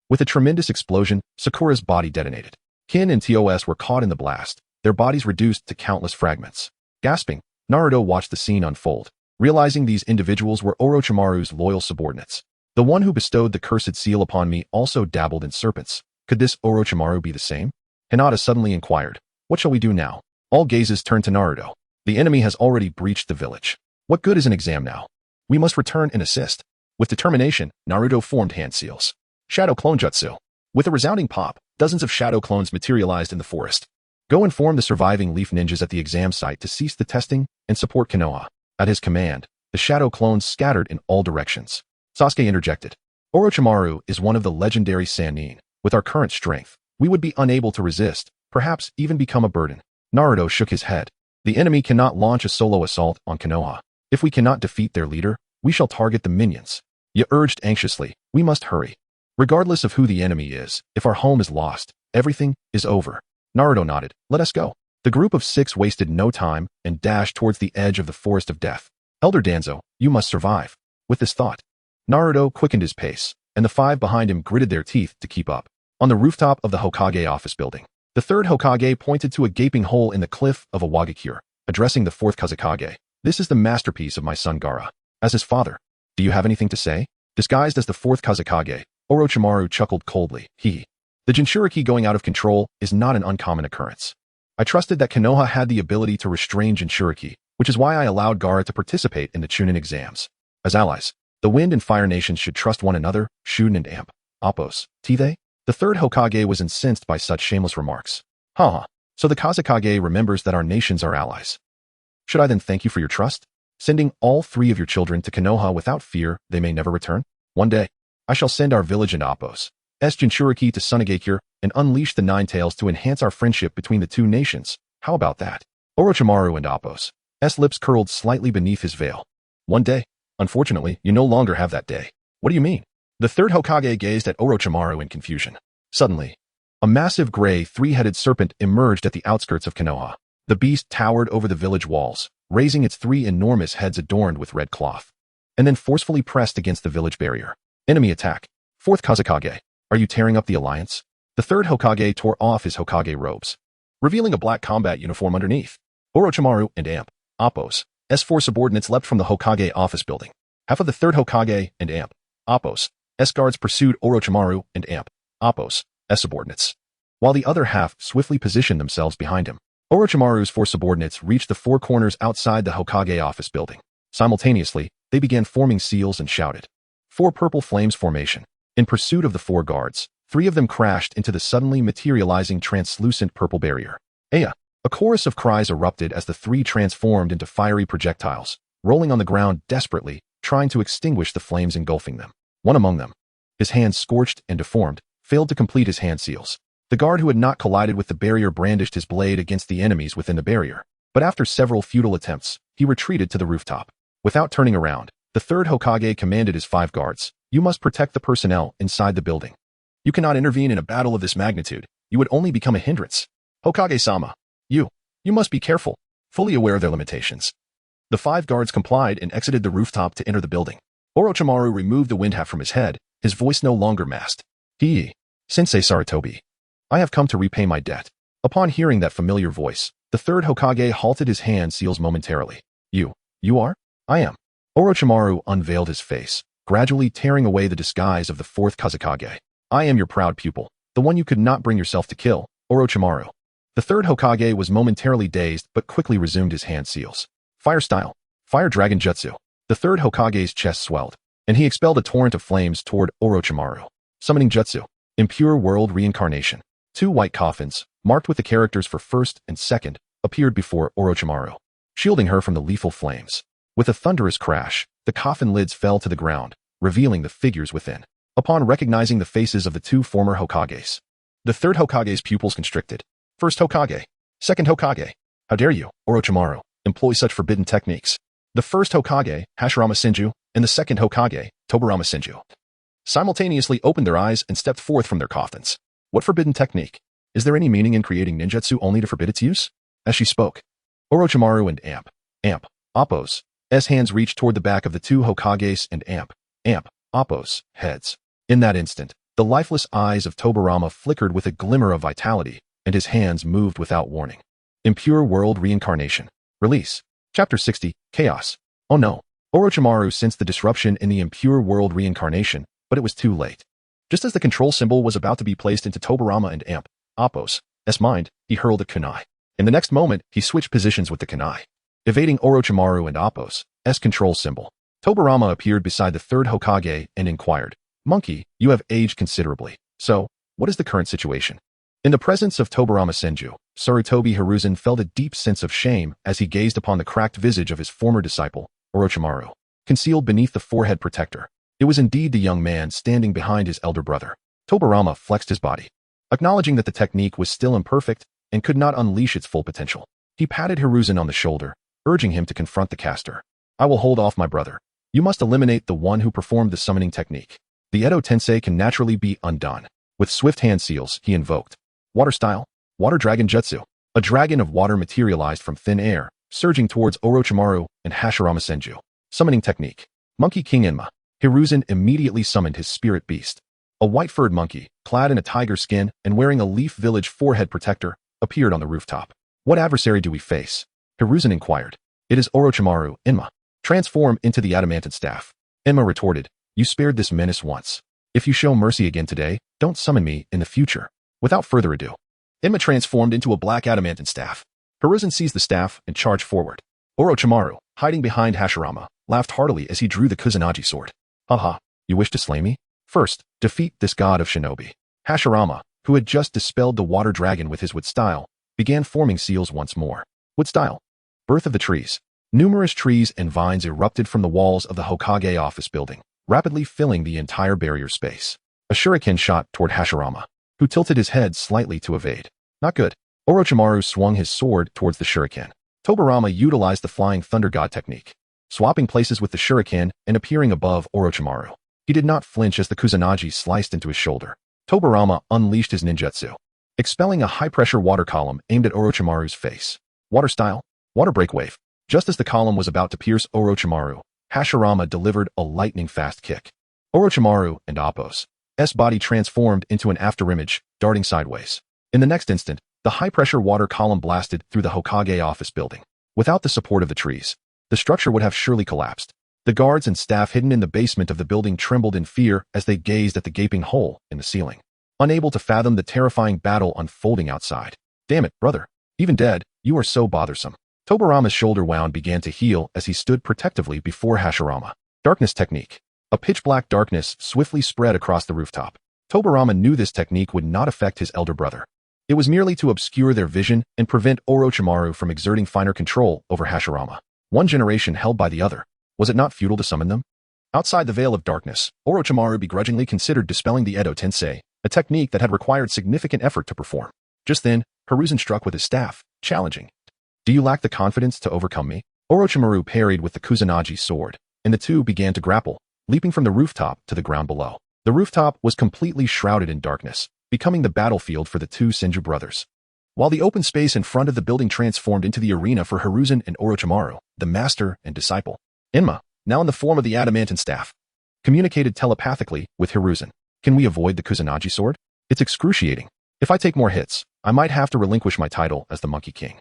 With a tremendous explosion, Sakura's body detonated. Kin and TOS were caught in the blast, their bodies reduced to countless fragments. Gasping, Naruto watched the scene unfold, realizing these individuals were Orochimaru's loyal subordinates. The one who bestowed the cursed seal upon me also dabbled in serpents. Could this Orochimaru be the same? Hinata suddenly inquired, "What shall we do now?" All gazes turned to Naruto. The enemy has already breached the village. What good is an exam now? We must return and assist. With determination, Naruto formed hand seals. Shadow Clone Jutsu. With a resounding pop, dozens of shadow clones materialized in the forest. Go inform the surviving Leaf Ninjas at the exam site to cease the testing and support Konoha. At his command, the shadow clones scattered in all directions. Sasuke interjected. Orochimaru is one of the legendary Sannin. With our current strength, we would be unable to resist, perhaps even become a burden. Naruto shook his head. The enemy cannot launch a solo assault on Konoha. If we cannot defeat their leader, we shall target the minions. Ye urged anxiously, "We must hurry. Regardless of who the enemy is, if our home is lost, everything is over." Naruto nodded. "Let us go." The group of 6 wasted no time and dashed towards the edge of the forest of death. "Elder Danzo, you must survive." With this thought, Naruto quickened his pace, and the 5 behind him gritted their teeth to keep up. On the rooftop of the Hokage office building, the 3rd Hokage pointed to a gaping hole in the cliff of Awagakure, addressing the 4th Kazekage. "This is the masterpiece of my son Gaara. As his father, do you have anything to say?" Disguised as the 4th Kazekage, Orochimaru chuckled coldly. The Jinchuriki going out of control is not an uncommon occurrence. I trusted that Konoha had the ability to restrain Jinchuriki, which is why I allowed Gaara to participate in the Chunin exams. As allies, the Wind and Fire nations should trust one another, Shuden and Amp. Appos, they? The 3rd Hokage was incensed by such shameless remarks. Haha, so the Kazekage remembers that our nations are allies. Should I then thank you for your trust? Sending all 3 of your children to Konoha without fear they may never return? One day, I shall send our village and Appos, Jinchuriki to Sunagakure and unleash the 9 tails to enhance our friendship between the 2 nations. How about that? Orochimaru and Appos, lips curled slightly beneath his veil. One day? Unfortunately, you no longer have that day. What do you mean? The 3rd Hokage gazed at Orochimaru in confusion. Suddenly, a massive gray 3-headed serpent emerged at the outskirts of Konoha. The beast towered over the village walls, raising its 3 enormous heads adorned with red cloth, and then forcefully pressed against the village barrier. Enemy attack. 4th Kazekage, are you tearing up the alliance? The 3rd Hokage tore off his Hokage robes, revealing a black combat uniform underneath. Orochimaru and Amp, Appos, S4 subordinates leapt from the Hokage office building. Half of the 3rd Hokage and Amp, Appos, S guards pursued Orochimaru and Amp, Appos, S subordinates, while the other half swiftly positioned themselves behind him. Orochimaru's 4 subordinates reached the 4 corners outside the Hokage office building. Simultaneously, they began forming seals and shouted, "4 purple flames formation." In pursuit of the 4 guards, 3 of them crashed into the suddenly materializing translucent purple barrier. Aya! A chorus of cries erupted as the 3 transformed into fiery projectiles, rolling on the ground desperately, trying to extinguish the flames engulfing them. One among them, his hands scorched and deformed, failed to complete his hand seals. The guard who had not collided with the barrier brandished his blade against the enemies within the barrier, but after several futile attempts, he retreated to the rooftop. Without turning around, the 3rd Hokage commanded his 5 guards, "You must protect the personnel inside the building. You cannot intervene in a battle of this magnitude. You would only become a hindrance. Hokage-sama, you must be careful," fully aware of their limitations. The 5 guards complied and exited the rooftop to enter the building. Orochimaru removed the wind hat from his head, his voice no longer masked. Sensei Sarutobi, I have come to repay my debt." Upon hearing that familiar voice, the 3rd Hokage halted his hand seals momentarily. You are? I am." Orochimaru unveiled his face, gradually tearing away the disguise of the 4th Kazekage. "I am your proud pupil, the the one you could not bring yourself to kill, Orochimaru. The third Hokage was momentarily dazed but quickly resumed his hand seals. Fire style. Fire Dragon Jutsu. The third Hokage's chest swelled, and he expelled a torrent of flames toward Orochimaru. Summoning Jutsu. Impure World Reincarnation. 2 white coffins, marked with the characters for first and second, appeared before Orochimaru, shielding her from the lethal flames. With a thunderous crash, the coffin lids fell to the ground, revealing the figures within. Upon recognizing the faces of the 2 former Hokages, the third Hokage's pupils constricted. First Hokage. Second Hokage. How dare you, Orochimaru, employ such forbidden techniques? The first Hokage, Hashirama Senju, and the second Hokage, Tobirama Senju, simultaneously opened their eyes and stepped forth from their coffins. What forbidden technique? Is there any meaning in creating ninjutsu only to forbid its use? As she spoke, Orochimaru and Appo's hands reached toward the back of the 2 Hokages and Appo's heads. In that instant, the lifeless eyes of Tobirama flickered with a glimmer of vitality, and his hands moved without warning. Impure World Reincarnation. Release. Chapter 60, Chaos. Oh no. Orochimaru sensed the disruption in the Impure World Reincarnation, but it was too late. Just as the control symbol was about to be placed into Tobirama and Appo's mind, he hurled a kunai. In the next moment, he switched positions with the kunai, evading Orochimaru and Appo's control symbol. Tobirama appeared beside the third Hokage and inquired, "Monkey, you have aged considerably. So, what is the current situation?" In the presence of Tobirama Senju, Sarutobi Hiruzen felt a deep sense of shame as he gazed upon the cracked visage of his former disciple, Orochimaru, concealed beneath the forehead protector. It was indeed the young man standing behind his elder brother. Tobirama flexed his body, acknowledging that the technique was still imperfect and could not unleash its full potential. He patted Hiruzen on the shoulder, urging him to confront the caster. "I will hold off, my brother. You must eliminate the one who performed the summoning technique. The Edo Tensei can naturally be undone." With swift hand seals, he invoked Water Style, Water Dragon Jutsu. A dragon of water materialized from thin air, surging towards Orochimaru and Hashirama Senju. Summoning technique. Monkey King Enma. Hiruzen immediately summoned his spirit beast. A white-furred monkey, clad in a tiger skin and wearing a Leaf Village forehead protector, appeared on the rooftop. "What adversary do we face?" Hiruzen inquired. "It is Orochimaru, Enma. Transform into the adamantine staff." Enma retorted, "You spared this menace once. If you show mercy again today, don't summon me in the future." Without further ado, Enma transformed into a black adamantine staff. Hiruzen seized the staff and charged forward. Orochimaru, hiding behind Hashirama, laughed heartily as he drew the Kusanagi sword. "Haha, you wish to slay me? First, defeat this god of shinobi." Hashirama, who had just dispelled the water dragon with his wood style, began forming seals once more. Wood style. Birth of the trees. Numerous trees and vines erupted from the walls of the Hokage office building, rapidly filling the entire barrier space. A shuriken shot toward Hashirama, who tilted his head slightly to evade. Not good. Orochimaru swung his sword towards the shuriken. Tobirama utilized the Flying Thunder God technique, swapping places with the shuriken and appearing above Orochimaru. He did not flinch as the Kusanagi sliced into his shoulder. Tobirama unleashed his ninjutsu, expelling a high-pressure water column aimed at Orochimaru's face. Water Style, Water Break Wave. Just as the column was about to pierce Orochimaru, Hashirama delivered a lightning-fast kick. Orochimaru and Appo's body transformed into an afterimage, darting sideways. In the next instant, the high-pressure water column blasted through the Hokage office building. Without the support of the trees, the structure would have surely collapsed. The guards and staff hidden in the basement of the building trembled in fear as they gazed at the gaping hole in the ceiling, unable to fathom the terrifying battle unfolding outside. "Damn it, brother. Even dead, you are so bothersome." Tobirama's shoulder wound began to heal as he stood protectively before Hashirama. Darkness technique. A pitch-black darkness swiftly spread across the rooftop. Tobirama knew this technique would not affect his elder brother. It was merely to obscure their vision and prevent Orochimaru from exerting finer control over Hashirama. One generation held by the other. Was it not futile to summon them? Outside the veil of darkness, Orochimaru begrudgingly considered dispelling the Edo Tensei, a technique that had required significant effort to perform. Just then, Hiruzen struck with his staff, challenging. "Do you lack the confidence to overcome me?" Orochimaru parried with the Kusanagi sword, and the two began to grapple, leaping from the rooftop to the ground below. The rooftop was completely shrouded in darkness, becoming the battlefield for the 2 Senju brothers. While the open space in front of the building transformed into the arena for Hiruzen and Orochimaru, the master and disciple. Enma, now in the form of the adamantine staff, communicated telepathically with Hiruzen. "Can we avoid the Kusanagi sword? It's excruciating. If I take more hits, I might have to relinquish my title as the Monkey King."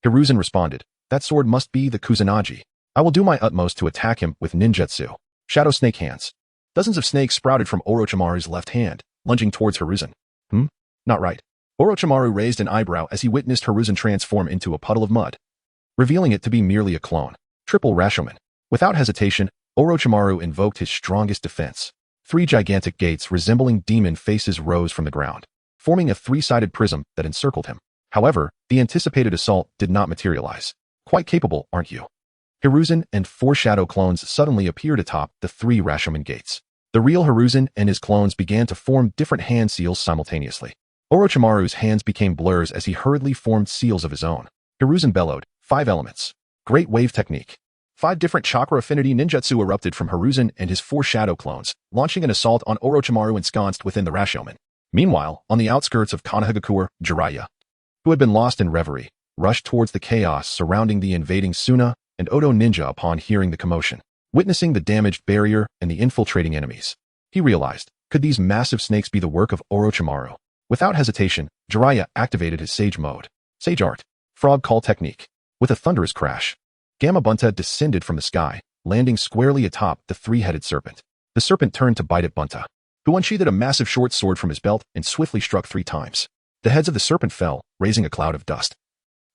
Hiruzen responded, "That sword must be the Kusanagi. I will do my utmost to attack him with ninjutsu." Shadow Snake Hands. Dozens of snakes sprouted from Orochimaru's left hand, lunging towards Hiruzen. Not right. Orochimaru raised an eyebrow as he witnessed Hiruzen transform into a puddle of mud, revealing it to be merely a clone. Triple Rashomon. Without hesitation, Orochimaru invoked his strongest defense. 3 gigantic gates resembling demon faces rose from the ground, forming a 3-sided prism that encircled him. However, the anticipated assault did not materialize. Quite capable, aren't you? Hiruzen and 4 shadow clones suddenly appeared atop the 3 Rashomon gates. The real Hiruzen and his clones began to form different hand seals simultaneously. Orochimaru's hands became blurs as he hurriedly formed seals of his own. Hiruzen bellowed, 5 elements. Great wave technique. 5 different chakra affinity ninjutsu erupted from Hiruzen and his 4 shadow clones, launching an assault on Orochimaru ensconced within the Rashomon. Meanwhile, on the outskirts of Konohagakure, Jiraiya, who had been lost in reverie, rushed towards the chaos surrounding the invading Suna and Odo ninja upon hearing the commotion. Witnessing the damaged barrier and the infiltrating enemies, he realized, could these massive snakes be the work of Orochimaru? Without hesitation, Jiraiya activated his Sage Mode. Sage Art. Frog Call Technique. With a thunderous crash, Gamma Bunta descended from the sky, landing squarely atop the 3-headed serpent. The serpent turned to bite at Bunta, who unsheathed a massive short sword from his belt and swiftly struck 3 times. The heads of the serpent fell, raising a cloud of dust,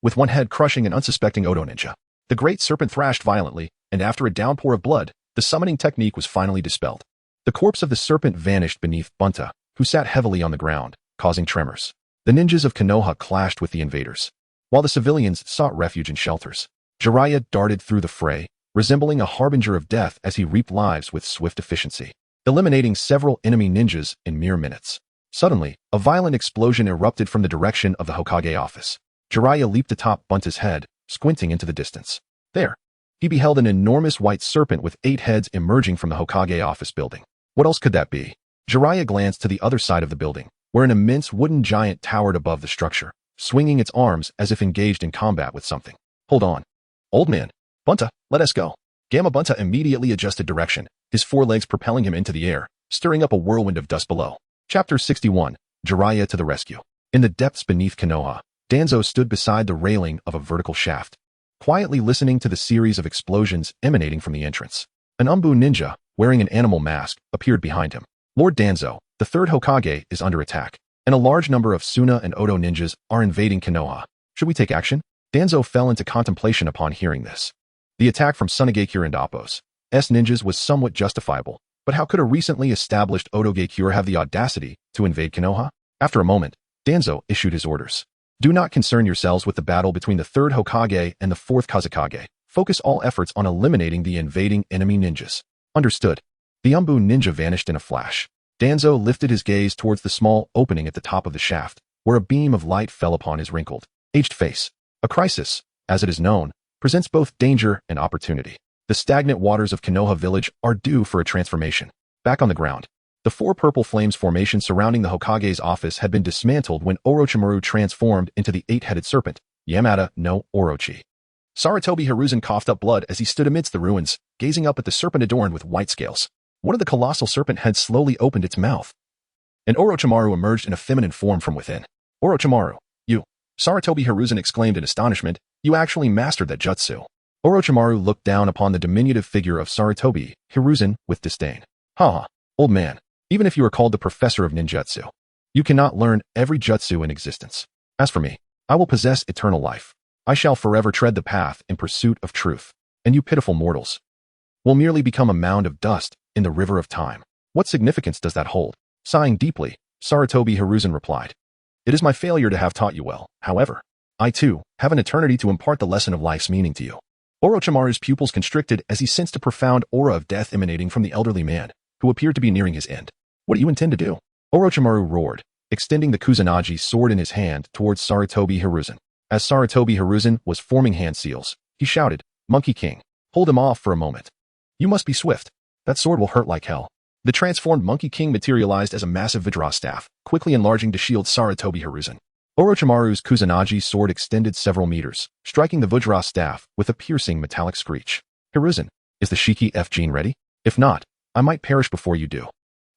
with one head crushing an unsuspecting Odo ninja. The great serpent thrashed violently, and after a downpour of blood, the summoning technique was finally dispelled. The corpse of the serpent vanished beneath Bunta, who sat heavily on the ground, causing tremors. The ninjas of Konoha clashed with the invaders, while the civilians sought refuge in shelters. Jiraiya darted through the fray, resembling a harbinger of death as he reaped lives with swift efficiency, eliminating several enemy ninjas in mere minutes. Suddenly, a violent explosion erupted from the direction of the Hokage office. Jiraiya leaped atop Bunta's head, squinting into the distance. There, he beheld an enormous white serpent with 8 heads emerging from the Hokage office building. What else could that be? Jiraiya glanced to the other side of the building, where an immense wooden giant towered above the structure, swinging its arms as if engaged in combat with something. Hold on. Old man. Bunta, let us go. Gamma Bunta immediately adjusted direction, his 4 legs propelling him into the air, stirring up a whirlwind of dust below. Chapter 61. Jiraiya to the rescue. In the depths beneath Konoha, Danzo stood beside the railing of a vertical shaft, quietly listening to the series of explosions emanating from the entrance. An Umbu ninja, wearing an animal mask, appeared behind him. Lord Danzo, the 3rd Hokage, is under attack, and a large number of Suna and Odo ninjas are invading Konoha. Should we take action? Danzo fell into contemplation upon hearing this. The attack from Sunagakure and Appo's ninjas was somewhat justifiable, but how could a recently established Odogakure have the audacity to invade Konoha? After a moment, Danzo issued his orders. Do not concern yourselves with the battle between the 3rd Hokage and the 4th Kazekage. Focus all efforts on eliminating the invading enemy ninjas. Understood. The Umbu ninja vanished in a flash. Danzo lifted his gaze towards the small opening at the top of the shaft, where a beam of light fell upon his wrinkled, aged face. A crisis, as it is known, presents both danger and opportunity. The stagnant waters of Konoha village are due for a transformation. Back on the ground, the 4 purple flames formation surrounding the Hokage's office had been dismantled when Orochimaru transformed into the 8-headed serpent, Yamada no Orochi. Sarutobi Hiruzen coughed up blood as he stood amidst the ruins, gazing up at the serpent adorned with white scales. One of the colossal serpent heads slowly opened its mouth, and Orochimaru emerged in a feminine form from within. Orochimaru, you. Sarutobi Hiruzen exclaimed in astonishment, you actually mastered that jutsu. Orochimaru looked down upon the diminutive figure of Sarutobi Hiruzen with disdain. Ha, old man, even if you are called the professor of ninjutsu, you cannot learn every jutsu in existence. As for me, I will possess eternal life. I shall forever tread the path in pursuit of truth, and you pitiful mortals will merely become a mound of dust in the river of time. What significance does that hold? Sighing deeply, Sarutobi Hiruzen replied. It is my failure to have taught you well. However, I too have an eternity to impart the lesson of life's meaning to you. Orochimaru's pupils constricted as he sensed a profound aura of death emanating from the elderly man, who appeared to be nearing his end. What do you intend to do? Orochimaru roared, extending the Kusanagi sword in his hand towards Sarutobi Hiruzen. As Sarutobi Hiruzen was forming hand seals, he shouted, Monkey King, hold him off for a moment. You must be swift. That sword will hurt like hell. The transformed Monkey King materialized as a massive Vajra staff, quickly enlarging to shield Sarutobi Hiruzen. Orochimaru's Kusanagi sword extended several meters, striking the Vajra staff with a piercing metallic screech. Hiruzen, is the Shiki F gene ready? If not, I might perish before you do.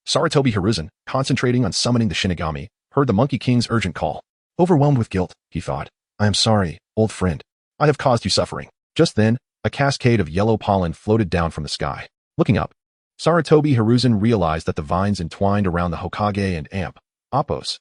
Sarutobi Hiruzen, concentrating on summoning the Shinigami, heard the Monkey King's urgent call. Overwhelmed with guilt, he thought, I am sorry, old friend. I have caused you suffering. Just then, a cascade of yellow pollen floated down from the sky. Looking up, Sarutobi Hiruzen realized that the vines entwined around the Hokage and Appo's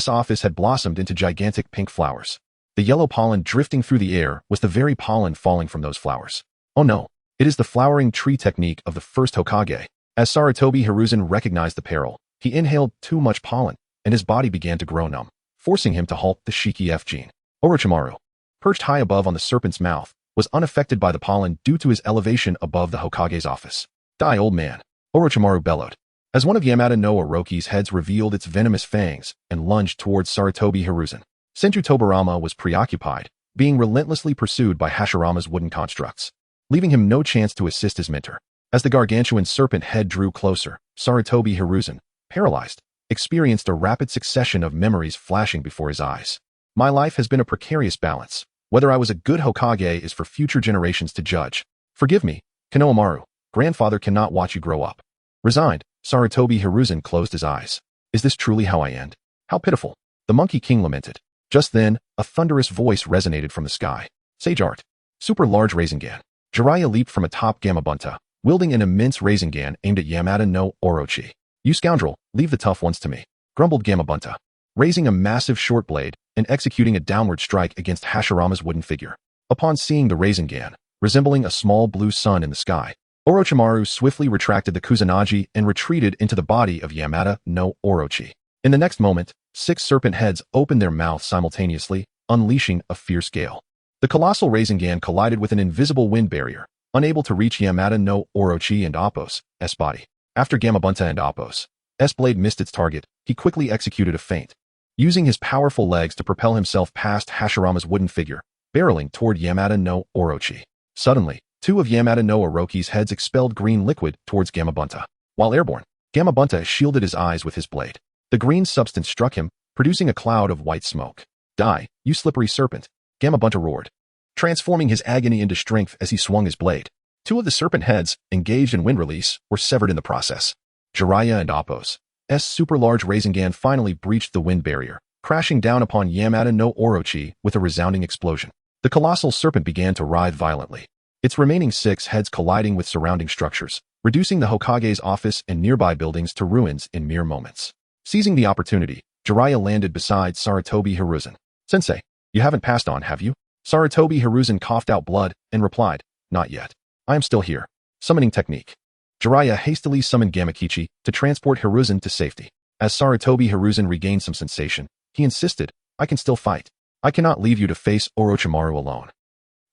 office had blossomed into gigantic pink flowers. The yellow pollen drifting through the air was the very pollen falling from those flowers. Oh no, it is the flowering tree technique of the first Hokage. As Sarutobi Hiruzen recognized the peril, he inhaled too much pollen, and his body began to grow numb, forcing him to halt the Shiki F gene. Orochimaru, perched high above on the serpent's mouth, was unaffected by the pollen due to his elevation above the Hokage's office. Die, old man, Orochimaru bellowed. As one of Yamada no Orochi's heads revealed its venomous fangs and lunged towards Sarutobi Hiruzen, Senju Tobirama was preoccupied, being relentlessly pursued by Hashirama's wooden constructs, leaving him no chance to assist his mentor. As the gargantuan serpent head drew closer, Sarutobi Hiruzen, paralyzed, experienced a rapid succession of memories flashing before his eyes. My life has been a precarious balance. Whether I was a good Hokage is for future generations to judge. Forgive me, Konohamaru. Grandfather cannot watch you grow up. Resigned, Sarutobi Hiruzen closed his eyes. Is this truly how I end? How pitiful. The Monkey King lamented. Just then, a thunderous voice resonated from the sky. Sage Art. Super large Rasengan. Jiraiya leaped from atop Gamabunta, wielding an immense Rasengan aimed at Yamada no Orochi. You scoundrel, leave the tough ones to me, grumbled Gamabunta, raising a massive short blade and executing a downward strike against Hashirama's wooden figure. Upon seeing the Rasengan, resembling a small blue sun in the sky, Orochimaru swiftly retracted the Kusanagi and retreated into the body of Yamada no Orochi. In the next moment, 6 serpent heads opened their mouths simultaneously, unleashing a fierce gale. The colossal Rasengan collided with an invisible wind barrier, unable to reach Yamada no Orochi and Appo's body. After Gamabunta and Appo's blade missed its target, he quickly executed a feint, using his powerful legs to propel himself past Hashirama's wooden figure, barreling toward Yamada no Orochi. Suddenly, 2 of Yamada no Orochi's heads expelled green liquid towards Gamabunta. While airborne, Gamabunta shielded his eyes with his blade. The green substance struck him, producing a cloud of white smoke. Die, you slippery serpent, Gamabunta roared, transforming his agony into strength as he swung his blade. 2 of the serpent heads, engaged in wind release, were severed in the process. Jiraiya and Appo's super large Rasengan finally breached the wind barrier, crashing down upon Yamada no Orochi with a resounding explosion. The colossal serpent began to writhe violently, its remaining 6 heads colliding with surrounding structures, reducing the Hokage's office and nearby buildings to ruins in mere moments. Seizing the opportunity, Jiraiya landed beside Sarutobi Hiruzen. Sensei, you haven't passed on, have you? Sarutobi Hiruzen coughed out blood and replied, not yet. I am still here. Summoning technique. Jiraiya hastily summoned Gamakichi to transport Hiruzen to safety. As Sarutobi Hiruzen regained some sensation, he insisted, I can still fight. I cannot leave you to face Orochimaru alone.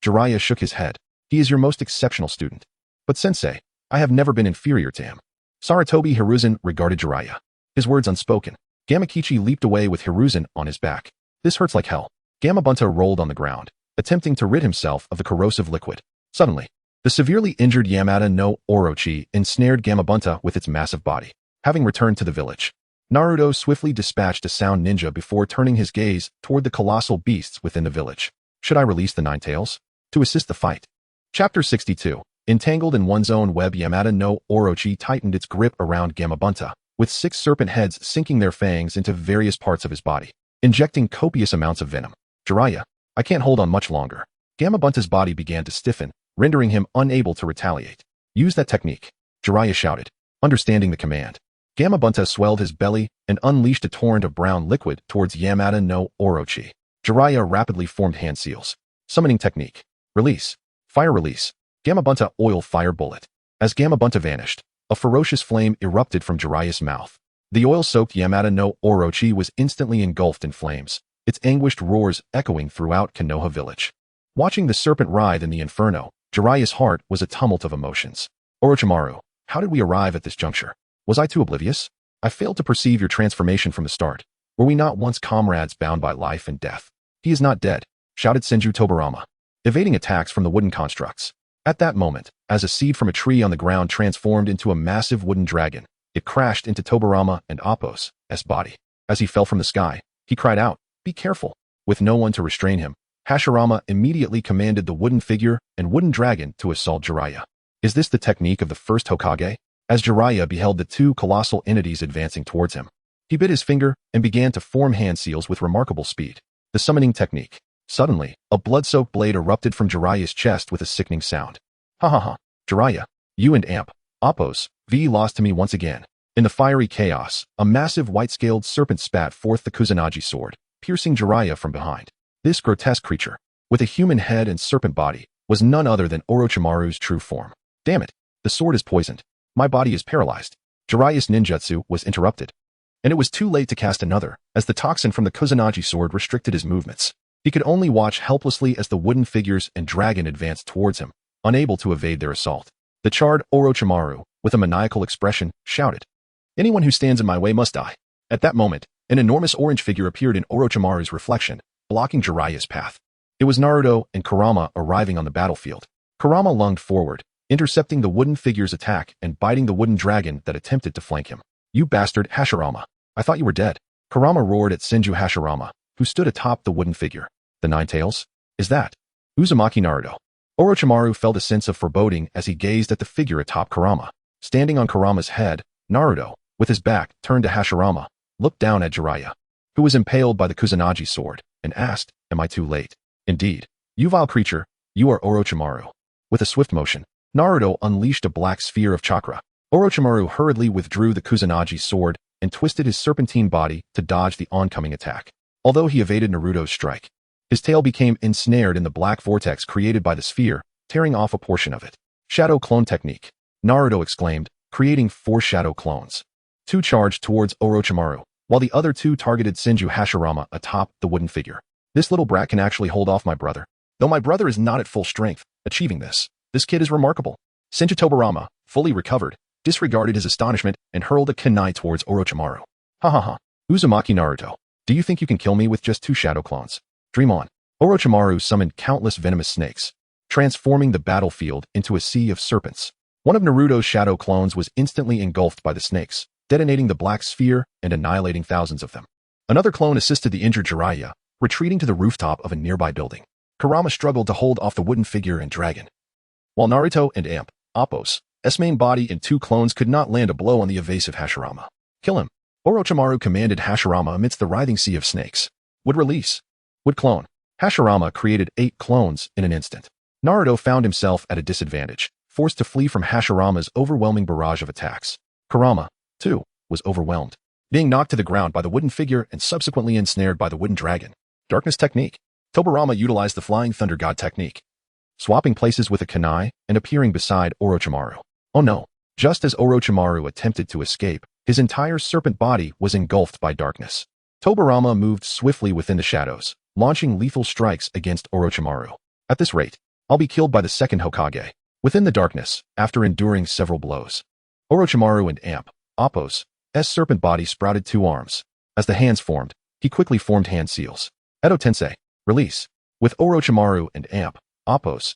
Jiraiya shook his head. He is your most exceptional student. But sensei, I have never been inferior to him. Sarutobi Hiruzen regarded Jiraiya. His words unspoken. Gamakichi leaped away with Hiruzen on his back. This hurts like hell. Gamabunta rolled on the ground, attempting to rid himself of the corrosive liquid. Suddenly, the severely injured Yamada no Orochi ensnared Gamabunta with its massive body. Having returned to the village, Naruto swiftly dispatched a sound ninja before turning his gaze toward the colossal beasts within the village. Should I release the 9 tails? To assist the fight. Chapter 62. Entangled in one's own web, Yamada no Orochi tightened its grip around Gamabunta, with 6 serpent heads sinking their fangs into various parts of his body, injecting copious amounts of venom. Jiraiya, I can't hold on much longer. Gamabunta's body began to stiffen, rendering him unable to retaliate. Use that technique, Jiraiya shouted, understanding the command. Gamabunta swelled his belly and unleashed a torrent of brown liquid towards Yamada no Orochi. Jiraiya rapidly formed hand seals. Summoning technique. Release. Fire release. Gamabunta oil fire bullet. As Gamabunta vanished, a ferocious flame erupted from Jiraiya's mouth. The oil-soaked Yamada no Orochi was instantly engulfed in flames, its anguished roars echoing throughout Konoha village. Watching the serpent writhe in the inferno, Jiraiya's heart was a tumult of emotions. Orochimaru, how did we arrive at this juncture? Was I too oblivious? I failed to perceive your transformation from the start. Were we not once comrades bound by life and death? He is not dead, shouted Senju Tobirama, evading attacks from the wooden constructs. At that moment, as a seed from a tree on the ground transformed into a massive wooden dragon, it crashed into Tobirama and Appo's body. As he fell from the sky, he cried out, be careful. With no one to restrain him, Hashirama immediately commanded the wooden figure and wooden dragon to assault Jiraiya. Is this the technique of the first Hokage? As Jiraiya beheld the 2 colossal entities advancing towards him, he bit his finger and began to form hand seals with remarkable speed. The summoning technique. Suddenly, a blood-soaked blade erupted from Jiraiya's chest with a sickening sound. Ha ha ha, Jiraiya, you and Appo's lost to me once again. In the fiery chaos, a massive white-scaled serpent spat forth the Kusanagi sword, piercing Jiraiya from behind. This grotesque creature, with a human head and serpent body, was none other than Orochimaru's true form. Damn it, the sword is poisoned. My body is paralyzed. Jiraiya's ninjutsu was interrupted. And it was too late to cast another, as the toxin from the Kusanagi sword restricted his movements. He could only watch helplessly as the wooden figures and dragon advanced towards him, unable to evade their assault. The charred Orochimaru, with a maniacal expression, shouted, "Anyone who stands in my way must die." At that moment, an enormous orange figure appeared in Orochimaru's reflection, blocking Jiraiya's path. It was Naruto and Kurama arriving on the battlefield. Kurama lunged forward, intercepting the wooden figure's attack and biting the wooden dragon that attempted to flank him. "You bastard, Hashirama. I thought you were dead." Kurama roared at Senju Hashirama, who stood atop the wooden figure. "The Nine Tails? Is that Uzumaki Naruto?" Orochimaru felt a sense of foreboding as he gazed at the figure atop Kurama. Standing on Kurama's head, Naruto, with his back turned to Hashirama, looked down at Jiraiya, who was impaled by the Kusanagi sword, and asked, "Am I too late?" "Indeed. You vile creature, you are Orochimaru." With a swift motion, Naruto unleashed a black sphere of chakra. Orochimaru hurriedly withdrew the Kusanagi sword and twisted his serpentine body to dodge the oncoming attack. Although he evaded Naruto's strike, his tail became ensnared in the black vortex created by the sphere, tearing off a portion of it. "Shadow clone technique," Naruto exclaimed, creating 4 shadow clones. 2 charged towards Orochimaru, while the other 2 targeted Senju Hashirama atop the wooden figure. "This little brat can actually hold off my brother. Though my brother is not at full strength, achieving this kid is remarkable." Senju Tobirama, fully recovered, disregarded his astonishment and hurled a kunai towards Orochimaru. "Ha ha ha. Uzumaki Naruto, do you think you can kill me with just 2 shadow clones? Dream on." Orochimaru summoned countless venomous snakes, transforming the battlefield into a sea of serpents. One of Naruto's shadow clones was instantly engulfed by the snakes, detonating the black sphere and annihilating thousands of them. Another clone assisted the injured Jiraiya, retreating to the rooftop of a nearby building. Kurama struggled to hold off the wooden figure and dragon, while Naruto and Apos, main body and 2 clones could not land a blow on the evasive Hashirama. "Kill him," Orochimaru commanded Hashirama amidst the writhing sea of snakes. Would release. Would clone. Hashirama created 8 clones in an instant. Naruto found himself at a disadvantage, forced to flee from Hashirama's overwhelming barrage of attacks. Kurama, too, was overwhelmed, being knocked to the ground by the wooden figure and subsequently ensnared by the wooden dragon. Darkness technique. Tobirama utilized the Flying Thunder God technique, swapping places with a kunai and appearing beside Orochimaru. Oh no. Just as Orochimaru attempted to escape, his entire serpent body was engulfed by darkness. Tobirama moved swiftly within the shadows, launching lethal strikes against Orochimaru. "At this rate, I'll be killed by the second Hokage." Within the darkness, after enduring several blows, Orochimaru and Apos' serpent body sprouted 2 arms. As the hands formed, he quickly formed hand seals. "Edo Tensei, release." With Orochimaru and Apos'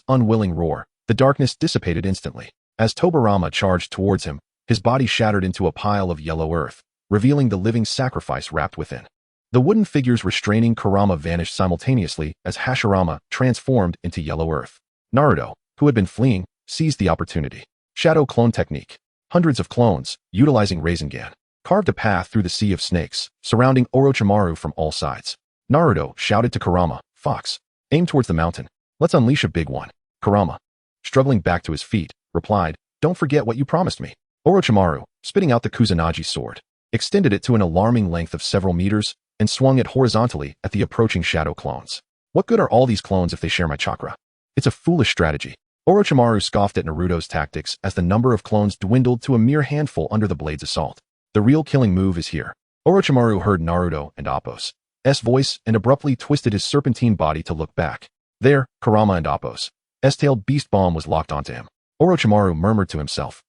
unwilling roar, the darkness dissipated instantly. As Tobirama charged towards him, his body shattered into a pile of yellow earth, revealing the living sacrifice wrapped within. The wooden figures restraining Kurama vanished simultaneously as Hashirama transformed into yellow earth. Naruto, who had been fleeing, seized the opportunity. Shadow clone technique. Hundreds of clones, utilizing Rasengan, carved a path through the sea of snakes, surrounding Orochimaru from all sides. Naruto shouted to Kurama, "Fox, aim towards the mountain. Let's unleash a big one." Kurama, struggling back to his feet, replied, "Don't forget what you promised me." Orochimaru, spitting out the Kusanagi sword, extended it to an alarming length of several meters and swung it horizontally at the approaching shadow clones. "What good are all these clones if they share my chakra? It's a foolish strategy." Orochimaru scoffed at Naruto's tactics as the number of clones dwindled to a mere handful under the blade's assault. "The real killing move is here." Orochimaru heard Naruto and Apos' voice and abruptly twisted his serpentine body to look back. There, Kurama and Apos' tailed beast bomb was locked onto him. Orochimaru murmured to himself,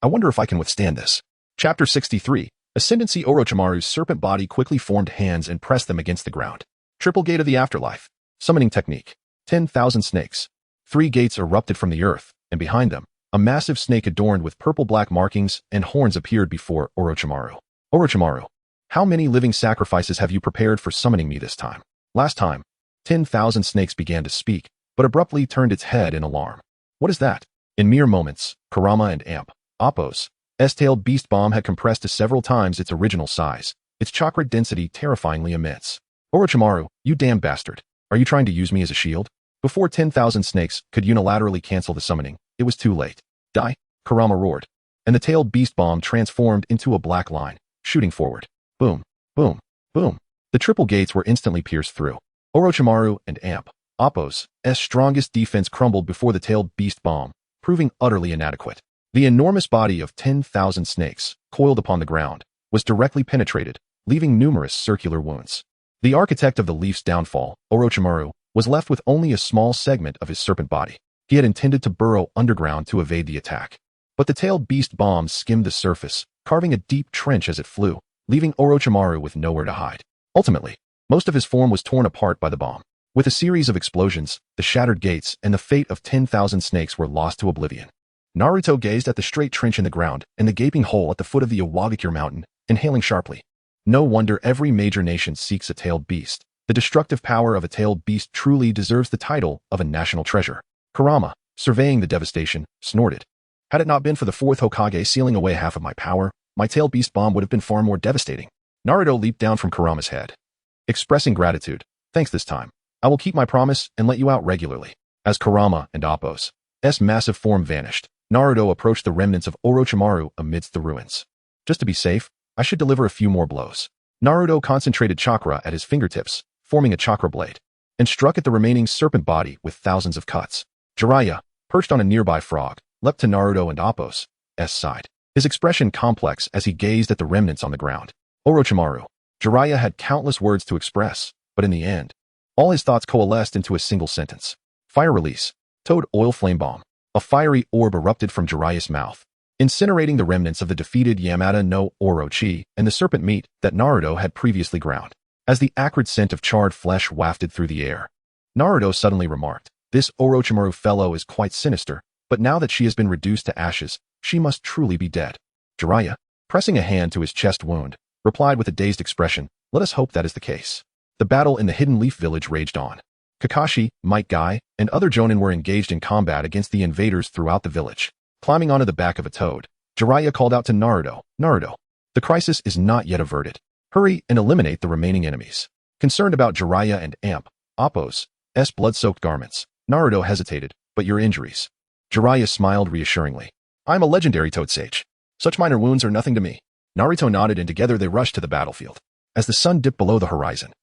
"I wonder if I can withstand this." Chapter 63. Ascendancy. Orochimaru's serpent body quickly formed hands and pressed them against the ground. Triple Gate of the Afterlife. Summoning technique. 10,000 snakes. 3 gates erupted from the earth, and behind them, a massive snake adorned with purple-black markings and horns appeared before Orochimaru. "Orochimaru, how many living sacrifices have you prepared for summoning me this time?" Last time, 10,000 snakes began to speak, but abruptly turned its head in alarm. "What is that?" In mere moments, Kurama and Apos' tailed beast bomb had compressed to several times its original size, its chakra density terrifyingly immense. "Orochimaru, you damn bastard. Are you trying to use me as a shield?" Before 10,000 snakes could unilaterally cancel the summoning, it was too late. "Die!" Kurama roared. and the tailed beast bomb transformed into a black line, shooting forward. Boom, boom, boom. The triple gates were instantly pierced through. Orochimaru and Appo's strongest defense crumbled before the tailed beast bomb, proving utterly inadequate. The enormous body of 10,000 snakes, coiled upon the ground, was directly penetrated, leaving numerous circular wounds. The architect of the Leaf's downfall, Orochimaru, was left with only a small segment of his serpent body. He had intended to burrow underground to evade the attack. But the tailed beast bomb skimmed the surface, carving a deep trench as it flew, leaving Orochimaru with nowhere to hide. Ultimately, most of his form was torn apart by the bomb. With a series of explosions, the shattered gates and the fate of 10,000 snakes were lost to oblivion. Naruto gazed at the straight trench in the ground and the gaping hole at the foot of the Iwagakure mountain, inhaling sharply. No wonder every major nation seeks a tailed beast. The destructive power of a tailed beast truly deserves the title of a national treasure. Kurama, surveying the devastation, snorted. Had it not been for the fourth Hokage sealing away half of my power, my tailed beast bomb would have been far more devastating. Naruto leaped down from Kurama's head. Expressing gratitude, thanks this time. I will keep my promise and let you out regularly. As Kurama and Appo's massive form vanished, Naruto approached the remnants of Orochimaru amidst the ruins. Just to be safe, I should deliver a few more blows. Naruto concentrated chakra at his fingertips, forming a chakra blade, and struck at the remaining serpent body with thousands of cuts. Jiraiya, perched on a nearby frog, leapt to Naruto and Appo's side, his expression complex as he gazed at the remnants on the ground. Orochimaru. Jiraiya had countless words to express, but in the end, all his thoughts coalesced into a single sentence. Fire release. Toad oil flame bomb. A fiery orb erupted from Jiraiya's mouth, incinerating the remnants of the defeated Yamata no Orochi and the serpent meat that Naruto had previously ground. As the acrid scent of charred flesh wafted through the air, Naruto suddenly remarked, "This Orochimaru fellow is quite sinister, but now that she has been reduced to ashes, she must truly be dead." Jiraiya, pressing a hand to his chest wound, replied with a dazed expression, "Let us hope that is the case." The battle in the Hidden Leaf Village raged on. Kakashi, Might Guy, and other Jonin were engaged in combat against the invaders throughout the village. Climbing onto the back of a toad, Jiraiya called out to Naruto, "Naruto, the crisis is not yet averted. Hurry and eliminate the remaining enemies." Concerned about Jiraiya and Appo's blood-soaked garments, Naruto hesitated, "But your injuries?" Jiraiya smiled reassuringly. "I am a legendary toad sage. Such minor wounds are nothing to me." Naruto nodded and together they rushed to the battlefield. As the sun dipped below the horizon,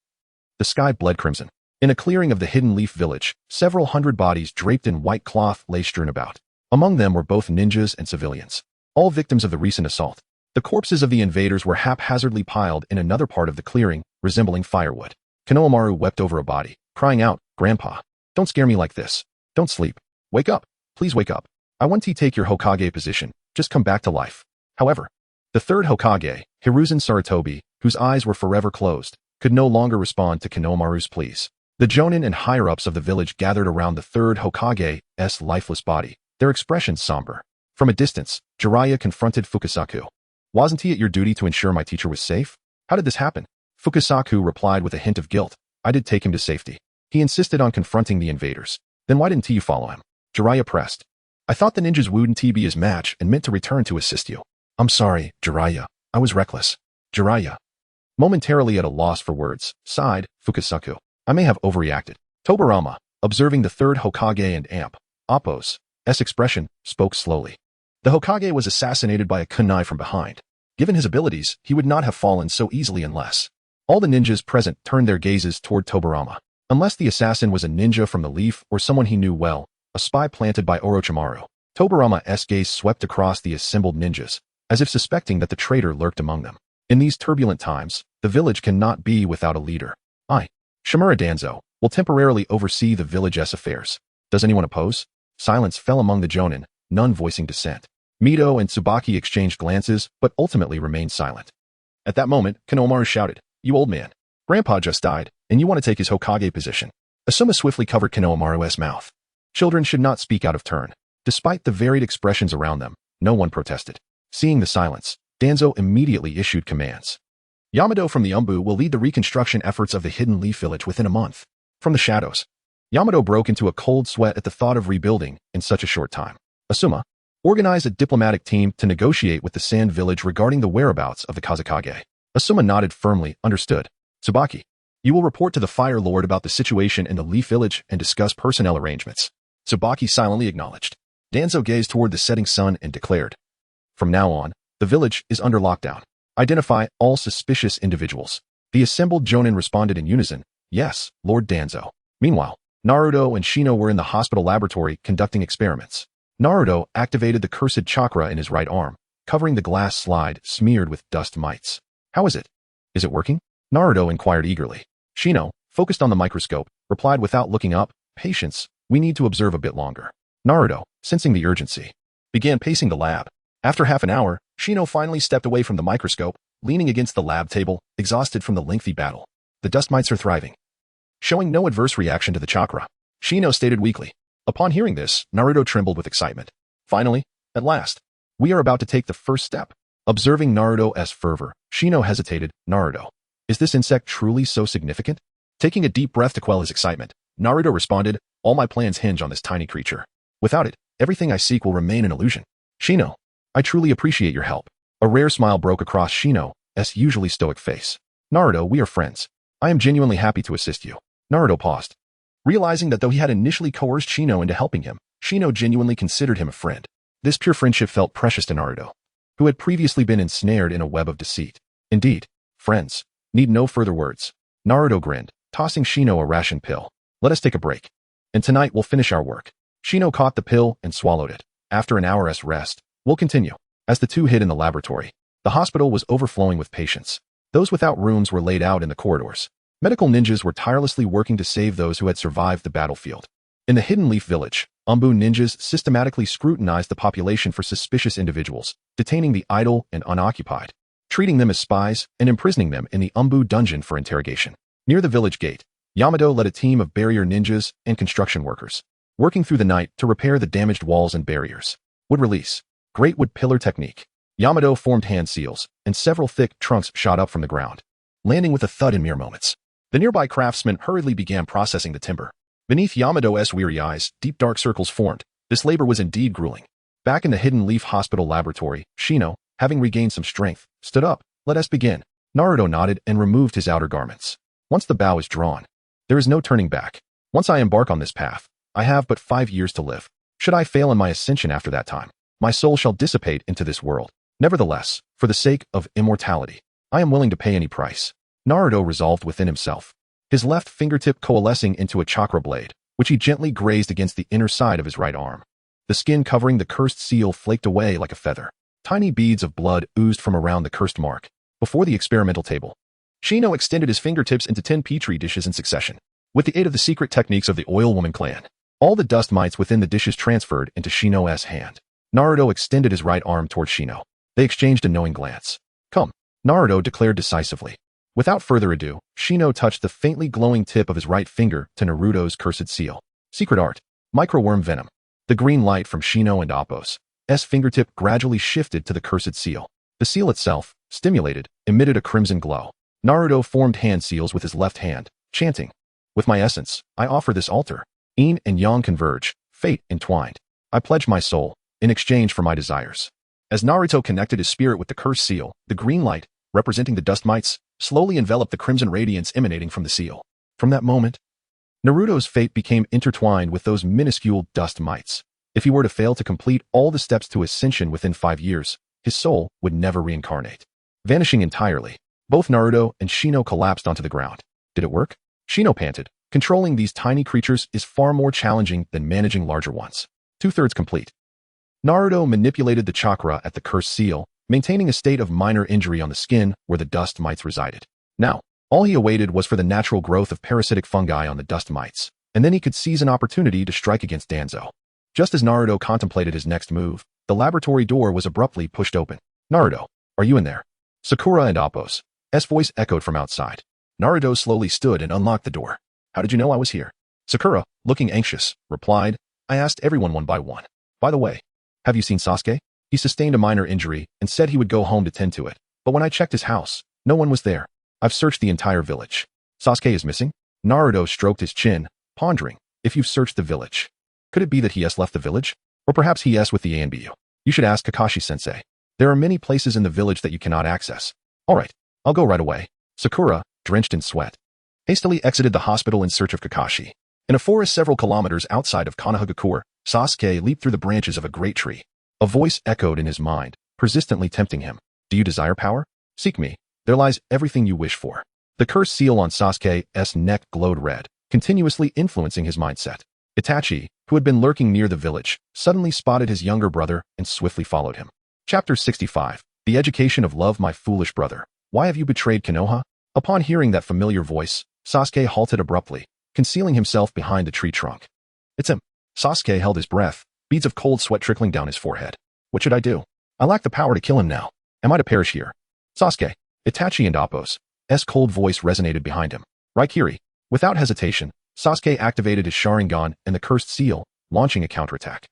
the sky bled crimson. In a clearing of the Hidden Leaf Village, several hundred bodies draped in white cloth lay strewn about. Among them were both ninjas and civilians, all victims of the recent assault. The corpses of the invaders were haphazardly piled in another part of the clearing, resembling firewood. Konohamaru wept over a body, crying out, "Grandpa, don't scare me like this. Don't sleep. Wake up. Please wake up. I want to take your Hokage position. Just come back to life." However, the third Hokage, Hiruzen Sarutobi, whose eyes were forever closed, could no longer respond to Konohamaru's pleas. The Jonin and higher-ups of the village gathered around the third Hokage's lifeless body, their expressions somber. From a distance, Jiraiya confronted Fukasaku. "Wasn't he at your duty to ensure my teacher was safe? How did this happen?" Fukasaku replied with a hint of guilt, "I did take him to safety. He insisted on confronting the invaders. Then why didn't you follow him?" Jiraiya pressed. "I thought the ninjas wouldn't be his match and meant to return to assist you." "I'm sorry, Jiraiya. I was reckless." Jiraiya, momentarily at a loss for words, sighed, "Fukasaku, I may have overreacted." Tobirama, observing the third Hokage and Appo's expression, spoke slowly. "The Hokage was assassinated by a kunai from behind. Given his abilities, he would not have fallen so easily unless..." All the ninjas present turned their gazes toward Tobirama. Unless the assassin was a ninja from the Leaf or someone he knew well, a spy planted by Orochimaru. Tobirama's gaze swept across the assembled ninjas, as if suspecting that the traitor lurked among them. In these turbulent times, the village cannot be without a leader. Shimura Danzo, will temporarily oversee the village's affairs. Does anyone oppose? Silence fell among the Jonin, none voicing dissent. Mito and Tsubaki exchanged glances, but ultimately remained silent. At that moment, Konohamaru shouted, "You old man. Grandpa just died, and you want to take his Hokage position." Asuma swiftly covered Konohamaru's mouth. Children should not speak out of turn. Despite the varied expressions around them, no one protested. Seeing the silence, Danzo immediately issued commands. "Yamato from the Umbu will lead the reconstruction efforts of the Hidden Leaf Village within a month." From the shadows, Yamato broke into a cold sweat at the thought of rebuilding in such a short time. Asuma, organize a diplomatic team to negotiate with the Sand Village regarding the whereabouts of the Kazekage. Asuma nodded firmly, understood. Tsubaki, you will report to the Fire Lord about the situation in the Leaf Village and discuss personnel arrangements. Tsubaki silently acknowledged. Danzo gazed toward the setting sun and declared, From now on, the village is under lockdown. Identify all suspicious individuals. The assembled Jonin responded in unison, yes, Lord Danzo. Meanwhile, Naruto and Shino were in the hospital laboratory conducting experiments. Naruto activated the cursed chakra in his right arm, covering the glass slide smeared with dust mites. How is it? Is it working? Naruto inquired eagerly. Shino, focused on the microscope, replied without looking up, patience, we need to observe a bit longer. Naruto, sensing the urgency, began pacing the lab. After half an hour, Shino finally stepped away from the microscope, leaning against the lab table, exhausted from the lengthy battle. The dust mites are thriving, showing no adverse reaction to the chakra, Shino stated weakly. Upon hearing this, Naruto trembled with excitement. Finally, at last, we are about to take the first step. Observing Naruto's fervor, Shino hesitated. Naruto, is this insect truly so significant? Taking a deep breath to quell his excitement, Naruto responded, all my plans hinge on this tiny creature. Without it, everything I seek will remain an illusion. Shino, I truly appreciate your help. A rare smile broke across Shino's usually stoic face. Naruto, we are friends. I am genuinely happy to assist you. Naruto paused, realizing that though he had initially coerced Shino into helping him, Shino genuinely considered him a friend. This pure friendship felt precious to Naruto, who had previously been ensnared in a web of deceit. Indeed, friends need no further words. Naruto grinned, tossing Shino a ration pill. Let us take a break, and tonight we'll finish our work. Shino caught the pill and swallowed it. After an hour's rest, we'll continue. As the two hid in the laboratory, the hospital was overflowing with patients. Those without rooms were laid out in the corridors. Medical ninjas were tirelessly working to save those who had survived the battlefield. In the Hidden Leaf Village, Umbu ninjas systematically scrutinized the population for suspicious individuals, detaining the idle and unoccupied, treating them as spies, and imprisoning them in the Umbu dungeon for interrogation. Near the village gate, Yamato led a team of barrier ninjas and construction workers, working through the night to repair the damaged walls and barriers. Wood release. Great wood pillar technique. Yamato formed hand seals, and several thick trunks shot up from the ground, landing with a thud in mere moments. The nearby craftsmen hurriedly began processing the timber. Beneath Yamato's weary eyes, deep dark circles formed. This labor was indeed grueling. Back in the Hidden Leaf Hospital laboratory, Shino, having regained some strength, stood up. Let us begin. Naruto nodded and removed his outer garments. Once the bow is drawn, there is no turning back. Once I embark on this path, I have but 5 years to live. Should I fail in my ascension after that time, my soul shall dissipate into this world. Nevertheless, for the sake of immortality, I am willing to pay any price. Naruto resolved within himself, his left fingertip coalescing into a chakra blade, which he gently grazed against the inner side of his right arm. The skin covering the cursed seal flaked away like a feather. Tiny beads of blood oozed from around the cursed mark. Before the experimental table, Shino extended his fingertips into 10 petri dishes in succession. With the aid of the secret techniques of the Oil Woman clan, all the dust mites within the dishes transferred into Shino's hand. Naruto extended his right arm toward Shino. They exchanged a knowing glance. Come, Naruto declared decisively. Without further ado, Shino touched the faintly glowing tip of his right finger to Naruto's cursed seal. Secret art. Microworm venom. The green light from Shino and Appo's fingertip gradually shifted to the cursed seal. The seal itself, stimulated, emitted a crimson glow. Naruto formed hand seals with his left hand, chanting, with my essence, I offer this altar. Yin and Yang converge, fate entwined. I pledge my soul, in exchange for my desires. As Naruto connected his spirit with the cursed seal, the green light, representing the dust mites, slowly enveloped the crimson radiance emanating from the seal. From that moment, Naruto's fate became intertwined with those minuscule dust mites. If he were to fail to complete all the steps to ascension within 5 years, his soul would never reincarnate. Vanishing entirely, both Naruto and Shino collapsed onto the ground. Did it work? Shino panted. Controlling these tiny creatures is far more challenging than managing larger ones. 2/3 complete. Naruto manipulated the chakra at the cursed seal, maintaining a state of minor injury on the skin where the dust mites resided. Now, all he awaited was for the natural growth of parasitic fungi on the dust mites, and then he could seize an opportunity to strike against Danzo. Just as Naruto contemplated his next move, the laboratory door was abruptly pushed open. Naruto, are you in there? Sakura and Appo's voice echoed from outside. Naruto slowly stood and unlocked the door. How did you know I was here? Sakura, looking anxious, replied, I asked everyone one by one. By the way, have you seen Sasuke? He sustained a minor injury and said he would go home to tend to it. But when I checked his house, no one was there. I've searched the entire village. Sasuke is missing? Naruto stroked his chin, pondering, if you've searched the village, could it be that he has left the village? Or perhaps he is with the ANBU? You should ask Kakashi-sensei. There are many places in the village that you cannot access. All right, I'll go right away. Sakura, drenched in sweat, hastily exited the hospital in search of Kakashi. In a forest several kilometers outside of Konohagakure, Sasuke leaped through the branches of a great tree. A voice echoed in his mind. persistently tempting him. Do you desire power? Seek me. There lies everything you wish for. The cursed seal on Sasuke's neck glowed red, continuously influencing his mindset. Itachi, who had been lurking near the village, suddenly spotted his younger brother and swiftly followed him. Chapter 65. The Education of Love. My foolish brother, why have you betrayed Konoha? Upon hearing that familiar voice, Sasuke halted abruptly, concealing himself behind the tree trunk. It's him. Sasuke held his breath, beads of cold sweat trickling down his forehead. What should I do? I lack the power to kill him now. Am I to perish here? Sasuke. Itachi and Appo's cold voice resonated behind him. Raikiri. Without hesitation, Sasuke activated his Sharingan and the cursed seal, launching a counterattack.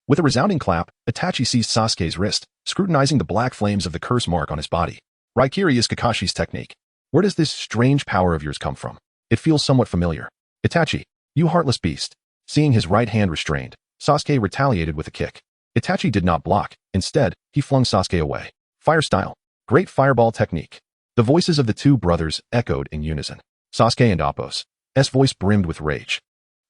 With a resounding clap, Itachi seized Sasuke's wrist, scrutinizing the black flames of the curse mark on his body. Raikiri is Kakashi's technique. Where does this strange power of yours come from? It feels somewhat familiar. Itachi, you heartless beast. Seeing his right hand restrained, Sasuke retaliated with a kick. Itachi did not block. Instead, he flung Sasuke away. Fire style. Great fireball technique. The voices of the two brothers echoed in unison. Sasuke and Appo's voice brimmed with rage,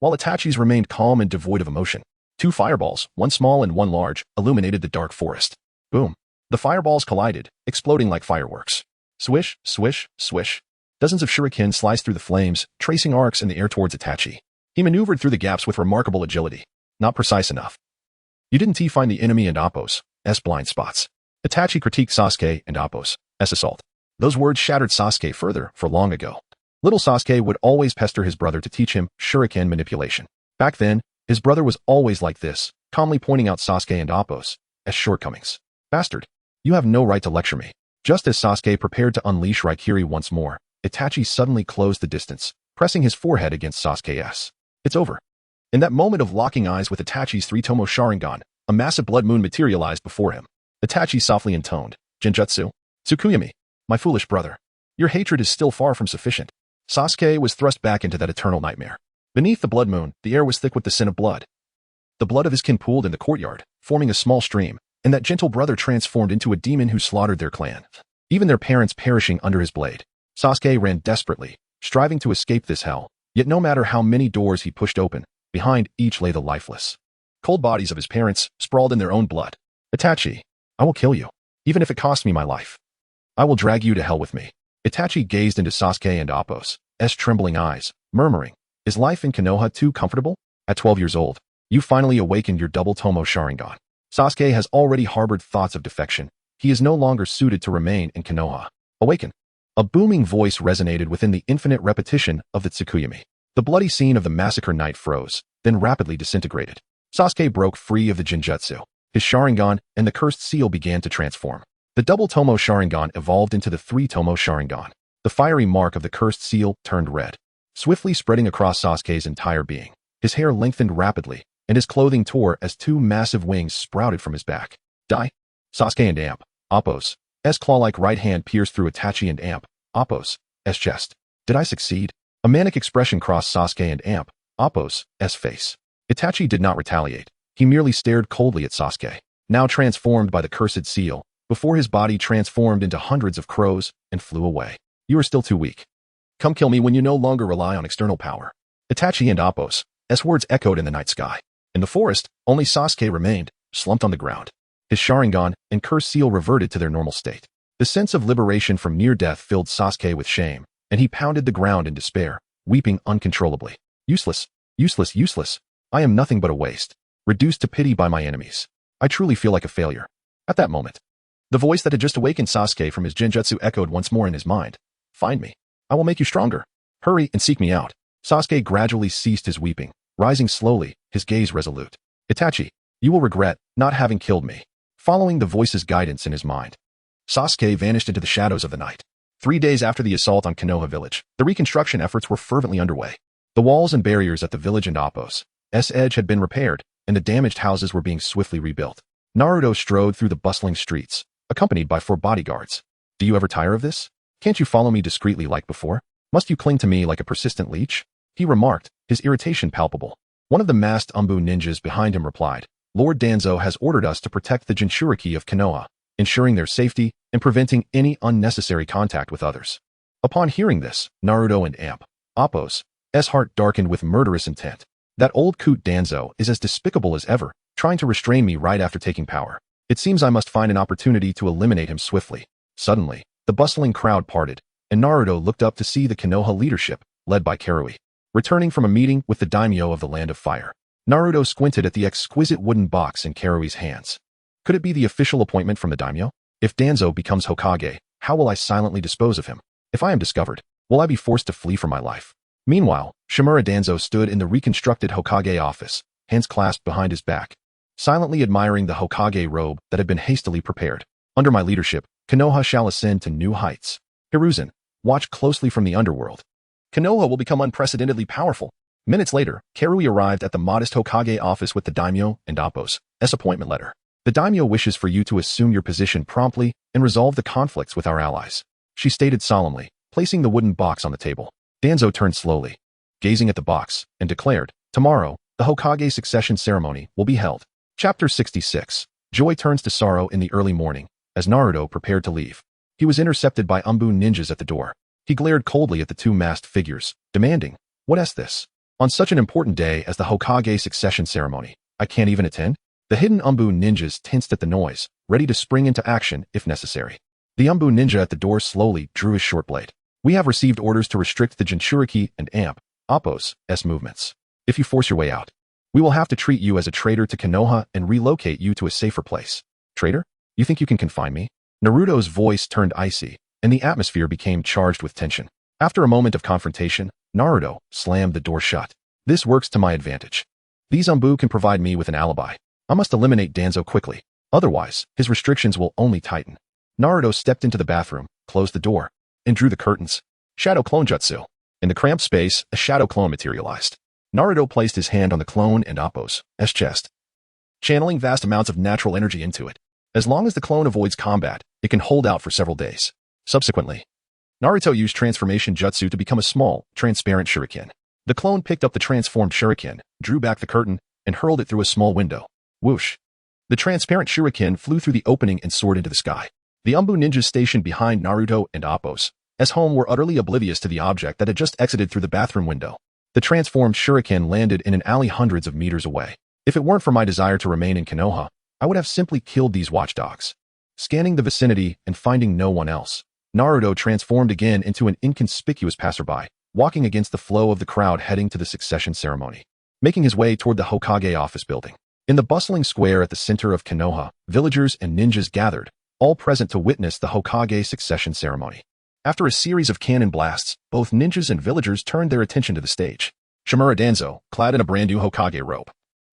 while Itachi's remained calm and devoid of emotion. Two fireballs, one small and one large, illuminated the dark forest. Boom. The fireballs collided, exploding like fireworks. Swish, swish, swish. Dozens of shurikens sliced through the flames, tracing arcs in the air towards Itachi. He maneuvered through the gaps with remarkable agility. Not precise enough. You didn't find the enemy and Appo's blind spots. Itachi critiqued Sasuke and Appo's assault. Those words shattered Sasuke further, for long ago. Little Sasuke would always pester his brother to teach him shuriken manipulation. Back then, his brother was always like this, calmly pointing out Sasuke and Appo's shortcomings. Bastard. You have no right to lecture me. Just as Sasuke prepared to unleash Raikiri once more, Itachi suddenly closed the distance, pressing his forehead against Sasuke's. It's over. In that moment of locking eyes with Itachi's three-tomo Sharingan, a massive blood moon materialized before him. Itachi softly intoned, Genjutsu. Tsukuyami. My foolish brother. Your hatred is still far from sufficient. Sasuke was thrust back into that eternal nightmare. Beneath the blood moon, the air was thick with the scent of blood. The blood of his kin pooled in the courtyard, forming a small stream, and that gentle brother transformed into a demon who slaughtered their clan, even their parents perishing under his blade. Sasuke ran desperately, striving to escape this hell, yet no matter how many doors he pushed open, behind each lay the lifeless, cold bodies of his parents, sprawled in their own blood. Itachi, I will kill you, even if it costs me my life. I will drag you to hell with me. Itachi gazed into Sasuke and Appo's trembling eyes, murmuring, is life in Konoha too comfortable? At 12 years old, you finally awakened your double Tomo Sharingan. Sasuke has already harbored thoughts of defection. He is no longer suited to remain in Konoha. Awaken. A booming voice resonated within the infinite repetition of the Tsukuyami. The bloody scene of the massacre night froze, then rapidly disintegrated. Sasuke broke free of the Genjutsu. His Sharingan and the cursed seal began to transform. The double Tomo Sharingan evolved into the three-tomo Sharingan. The fiery mark of the cursed seal turned red, swiftly spreading across Sasuke's entire being. His hair lengthened rapidly, and his clothing tore as two massive wings sprouted from his back. Die. Sasuke and Appo's claw-like right hand pierced through Itachi and Appo's chest. Did I succeed? A manic expression crossed Sasuke and Appo's face. Itachi did not retaliate. He merely stared coldly at Sasuke, now transformed by the cursed seal, before his body transformed into hundreds of crows and flew away. You are still too weak. Come kill me when you no longer rely on external power. Itachi and Appo's words echoed in the night sky. In the forest, only Sasuke remained, slumped on the ground. His Sharingan and cursed seal reverted to their normal state. The sense of liberation from near death filled Sasuke with shame, and he pounded the ground in despair, weeping uncontrollably. Useless, useless, useless. I am nothing but a waste, reduced to pity by my enemies. I truly feel like a failure. At that moment, the voice that had just awakened Sasuke from his Genjutsu echoed once more in his mind. Find me. I will make you stronger. Hurry and seek me out. Sasuke gradually ceased his weeping, rising slowly, his gaze resolute. Itachi, you will regret not having killed me. Following the voice's guidance in his mind, Sasuke vanished into the shadows of the night. 3 days after the assault on Konoha village, the reconstruction efforts were fervently underway. The walls and barriers at the village and Appo's edge had been repaired, and the damaged houses were being swiftly rebuilt. Naruto strode through the bustling streets, accompanied by 4 bodyguards. Do you ever tire of this? Can't you follow me discreetly like before? Must you cling to me like a persistent leech? He remarked, his irritation palpable. One of the masked Umbu ninjas behind him replied, Lord Danzo has ordered us to protect the Jinchuriki of Konoha, ensuring their safety and preventing any unnecessary contact with others. Upon hearing this, Naruto and Appo's heart darkened with murderous intent. That old coot Danzo is as despicable as ever, trying to restrain me right after taking power. It seems I must find an opportunity to eliminate him swiftly. Suddenly, the bustling crowd parted, and Naruto looked up to see the Konoha leadership, led by Karui, returning from a meeting with the daimyo of the Land of Fire. Naruto squinted at the exquisite wooden box in Karui's hands. Could it be the official appointment from the daimyo? If Danzo becomes Hokage, how will I silently dispose of him? If I am discovered, will I be forced to flee for my life? Meanwhile, Shimura Danzo stood in the reconstructed Hokage office, hands clasped behind his back, silently admiring the Hokage robe that had been hastily prepared. Under my leadership, Konoha shall ascend to new heights. Hiruzen, watch closely from the underworld. Konoha will become unprecedentedly powerful. Minutes later, Karui arrived at the modest Hokage office with the daimyo and Appo's appointment letter. The daimyo wishes for you to assume your position promptly and resolve the conflicts with our allies, she stated solemnly, placing the wooden box on the table. Danzo turned slowly, gazing at the box, and declared, tomorrow, the Hokage succession ceremony will be held. Chapter 66. Joy turns to sorrow in the early morning, as Naruto prepared to leave. He was intercepted by Umbu ninjas at the door. He glared coldly at the two masked figures, demanding, what is this? On such an important day as the Hokage succession ceremony, I can't even attend? The hidden Umbu ninjas tensed at the noise, ready to spring into action if necessary. The Umbu ninja at the door slowly drew his short blade. We have received orders to restrict the Jinchuriki and Appo's movements. If you force your way out, we will have to treat you as a traitor to Konoha and relocate you to a safer place. Traitor? You think you can confine me? Naruto's voice turned icy, and the atmosphere became charged with tension. After a moment of confrontation, Naruto slammed the door shut. This works to my advantage. These Umbu can provide me with an alibi. I must eliminate Danzo quickly. Otherwise, his restrictions will only tighten. Naruto stepped into the bathroom, closed the door, and drew the curtains. Shadow Clone Jutsu. In the cramped space, a shadow clone materialized. Naruto placed his hand on the clone and Appo's chest, channeling vast amounts of natural energy into it. As long as the clone avoids combat, it can hold out for several days. Subsequently, Naruto used transformation jutsu to become a small, transparent shuriken. The clone picked up the transformed shuriken, drew back the curtain, and hurled it through a small window. Whoosh! The transparent shuriken flew through the opening and soared into the sky. The Umbu ninjas stationed behind Naruto and Appo's home were utterly oblivious to the object that had just exited through the bathroom window. The transformed shuriken landed in an alley hundreds of meters away. If it weren't for my desire to remain in Konoha, I would have simply killed these watchdogs. Scanning the vicinity and finding no one else, Naruto transformed again into an inconspicuous passerby, walking against the flow of the crowd heading to the succession ceremony, making his way toward the Hokage office building. In the bustling square at the center of Konoha, villagers and ninjas gathered, all present to witness the Hokage succession ceremony. After a series of cannon blasts, both ninjas and villagers turned their attention to the stage. Shimura Danzo, clad in a brand new Hokage robe,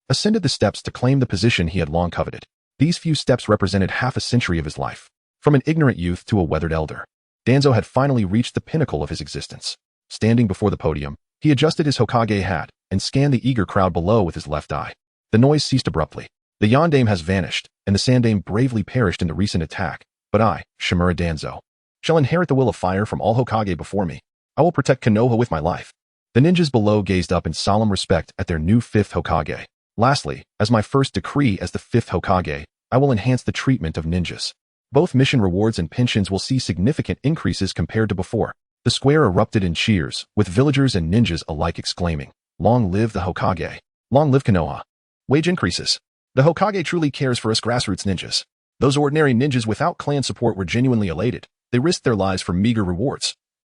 ascended the steps to claim the position he had long coveted. These few steps represented half a century of his life. From an ignorant youth to a weathered elder, Danzo had finally reached the pinnacle of his existence. Standing before the podium, he adjusted his Hokage hat and scanned the eager crowd below with his left eye. The noise ceased abruptly. The Yondaime has vanished, and the Sandaime bravely perished in the recent attack. But I, Shimura Danzo, shall inherit the will of fire from all Hokage before me. I will protect Konoha with my life. The ninjas below gazed up in solemn respect at their new fifth Hokage. Lastly, as my first decree as the fifth Hokage, I will enhance the treatment of ninjas. Both mission rewards and pensions will see significant increases compared to before. The square erupted in cheers, with villagers and ninjas alike exclaiming, long live the Hokage. Long live Konoha. Wage increases. The Hokage truly cares for us grassroots ninjas. Those ordinary ninjas without clan support were genuinely elated. They risked their lives for meager rewards,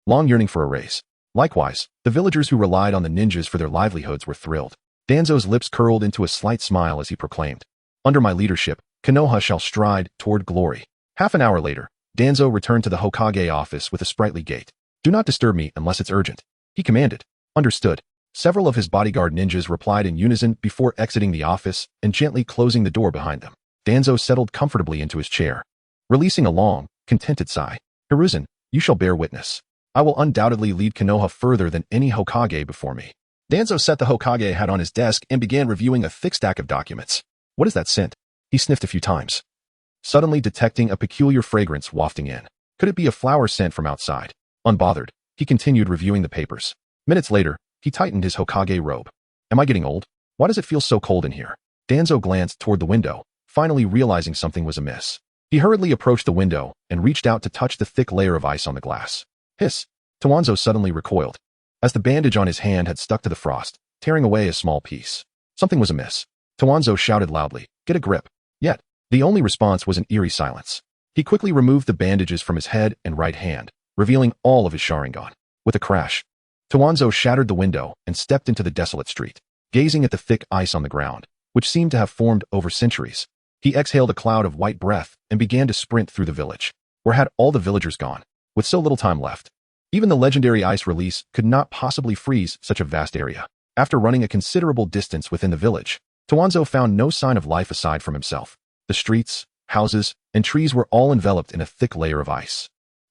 long yearning for a raise. Likewise, the villagers who relied on the ninjas for their livelihoods were thrilled. Danzo's lips curled into a slight smile as he proclaimed, under my leadership, Konoha shall stride toward glory. Half an hour later, Danzo returned to the Hokage office with a sprightly gait. Do not disturb me unless it's urgent, he commanded. Understood. Several of his bodyguard ninjas replied in unison before exiting the office and gently closing the door behind them. Danzo settled comfortably into his chair, releasing a long, contented sigh. Hiruzen, you shall bear witness. I will undoubtedly lead Konoha further than any Hokage before me. Danzo set the Hokage hat on his desk and began reviewing a thick stack of documents. What is that scent? He sniffed a few times, suddenly detecting a peculiar fragrance wafting in. Could it be a flower scent from outside? Unbothered, he continued reviewing the papers. Minutes later, he tightened his Hokage robe. Am I getting old? Why does it feel so cold in here? Danzo glanced toward the window, finally realizing something was amiss. He hurriedly approached the window and reached out to touch the thick layer of ice on the glass. Hiss! Tawanzo suddenly recoiled, as the bandage on his hand had stuck to the frost, tearing away a small piece. Something was amiss. Tawanzo shouted loudly, get a grip. Yet, The only response was an eerie silence. He quickly removed the bandages from his head and right hand, revealing all of his Sharingan. With a crash, Tawanzo shattered the window and stepped into the desolate street. Gazing at the thick ice on the ground, which seemed to have formed over centuries, he exhaled a cloud of white breath and began to sprint through the village. Where had all the villagers gone? With so little time left, even the legendary ice release could not possibly freeze such a vast area. After running a considerable distance within the village, Tawanzo found no sign of life aside from himself. The streets, houses, and trees were all enveloped in a thick layer of ice.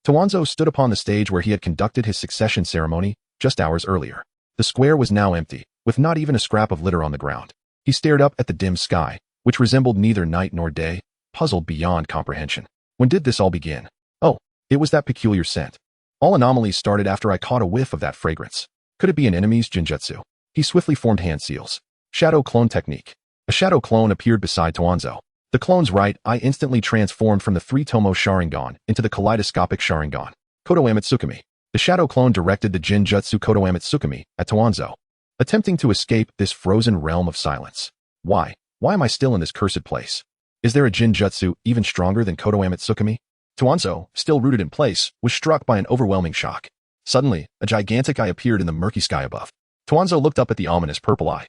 Tawanzo stood upon the stage where he had conducted his succession ceremony just hours earlier. The square was now empty, with not even a scrap of litter on the ground. He stared up at the dim sky, which resembled neither night nor day, puzzled beyond comprehension. When did this all begin? Oh, it was that peculiar scent. All anomalies started after I caught a whiff of that fragrance. Could it be an enemy's Jinjutsu? He swiftly formed hand seals. Shadow clone technique. A shadow clone appeared beside Tawanzo. The clone's right eye instantly transformed from the 3-Tomo Sharingan into the kaleidoscopic Sharingan. Kodo Amatsukami. The shadow clone directed the Jinjutsu Kodo Amatsukami at Tawanzo, attempting to escape this frozen realm of silence. Why? Why am I still in this cursed place? Is there a Jinjutsu even stronger than Kodo Amatsukami? Tawanzo, still rooted in place, was struck by an overwhelming shock. Suddenly, a gigantic eye appeared in the murky sky above. Tawanzo looked up at the ominous purple eye,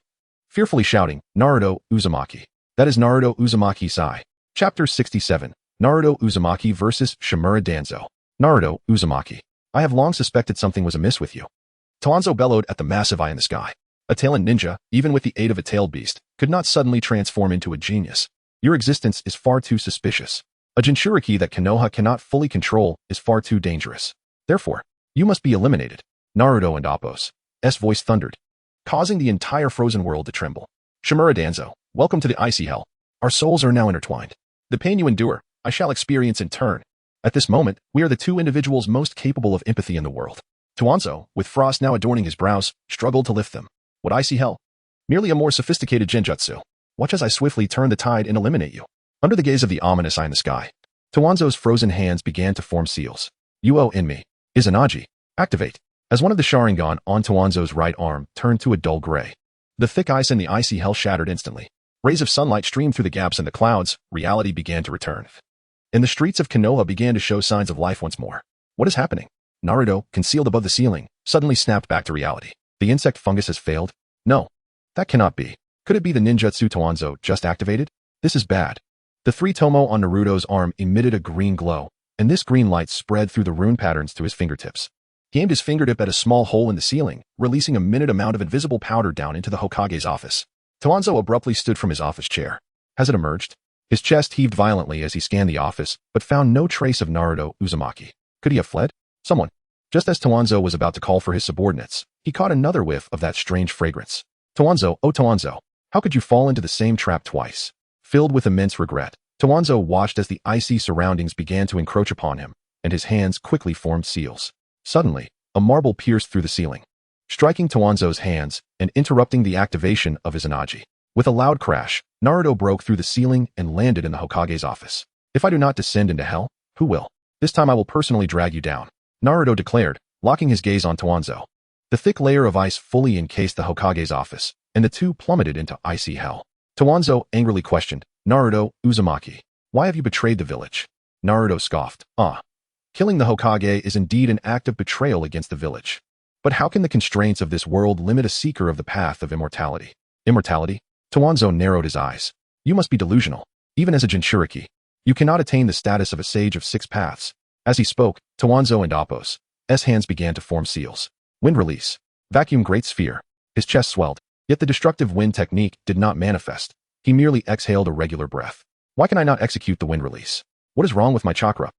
fearfully shouting, "Naruto Uzumaki." That is Naruto Uzumaki's eye. Chapter 67. Naruto Uzumaki vs. Shimura Danzo. Naruto Uzumaki. I have long suspected something was amiss with you. Tawanzo bellowed at the massive eye in the sky. A tailed ninja, even with the aid of a tailed beast, could not suddenly transform into a genius. Your existence is far too suspicious. A Jinchuriki that Konoha cannot fully control is far too dangerous. Therefore, you must be eliminated. Naruto and Appo's voice thundered, causing the entire frozen world to tremble. Shimura Danzo, welcome to the icy hell. Our souls are now intertwined. The pain you endure, I shall experience in turn. At this moment, we are the two individuals most capable of empathy in the world. Tawanzo, with frost now adorning his brows, struggled to lift them. What icy hell? Merely a more sophisticated Jinjutsu. Watch as I swiftly turn the tide and eliminate you. Under the gaze of the ominous eye in the sky, Tawanzo's frozen hands began to form seals. Uo in me. Izanagi. Activate. As one of the Sharingan on Tawanzo's right arm turned to a dull gray, the thick ice in the icy hell shattered instantly. Rays of sunlight streamed through the gaps in the clouds. Reality began to return. And the streets of Konoha began to show signs of life once more. What is happening? Naruto, concealed above the ceiling, suddenly snapped back to reality. The insect fungus has failed? No. That cannot be. Could it be the ninjutsu Tawanzo just activated? This is bad. The 3-Tomo on Naruto's arm emitted a green glow, and this green light spread through the rune patterns to his fingertips. He aimed his fingertip at a small hole in the ceiling, releasing a minute amount of invisible powder down into the Hokage's office. Tawanzo abruptly stood from his office chair. Has it emerged? His chest heaved violently as he scanned the office, but found no trace of Naruto Uzumaki. Could he have fled? Someone. Just as Tawanzo was about to call for his subordinates, he caught another whiff of that strange fragrance. Tawanzo, oh Tawanzo, how could you fall into the same trap twice? Filled with immense regret, Tawanzo watched as the icy surroundings began to encroach upon him, and his hands quickly formed seals. Suddenly, a marble pierced through the ceiling, striking Tawanzo's hands and interrupting the activation of his Izanagi. With a loud crash, Naruto broke through the ceiling and landed in the Hokage's office. If I do not descend into hell, who will? This time I will personally drag you down, Naruto declared, locking his gaze on Tawanzo. The thick layer of ice fully encased the Hokage's office, and the two plummeted into icy hell. Tawanzo angrily questioned, Naruto Uzumaki, why have you betrayed the village? Naruto scoffed, Killing the Hokage is indeed an act of betrayal against the village. But how can the constraints of this world limit a seeker of the path of immortality? Immortality? Tawanzo narrowed his eyes. You must be delusional. Even as a Jinchuriki, you cannot attain the status of a sage of 6 paths. As he spoke, Tawanzo and Appo's hands began to form seals. Wind release. Vacuum great sphere. His chest swelled, yet the destructive wind technique did not manifest. He merely exhaled a regular breath. Why can I not execute the wind release? What is wrong with my chakra?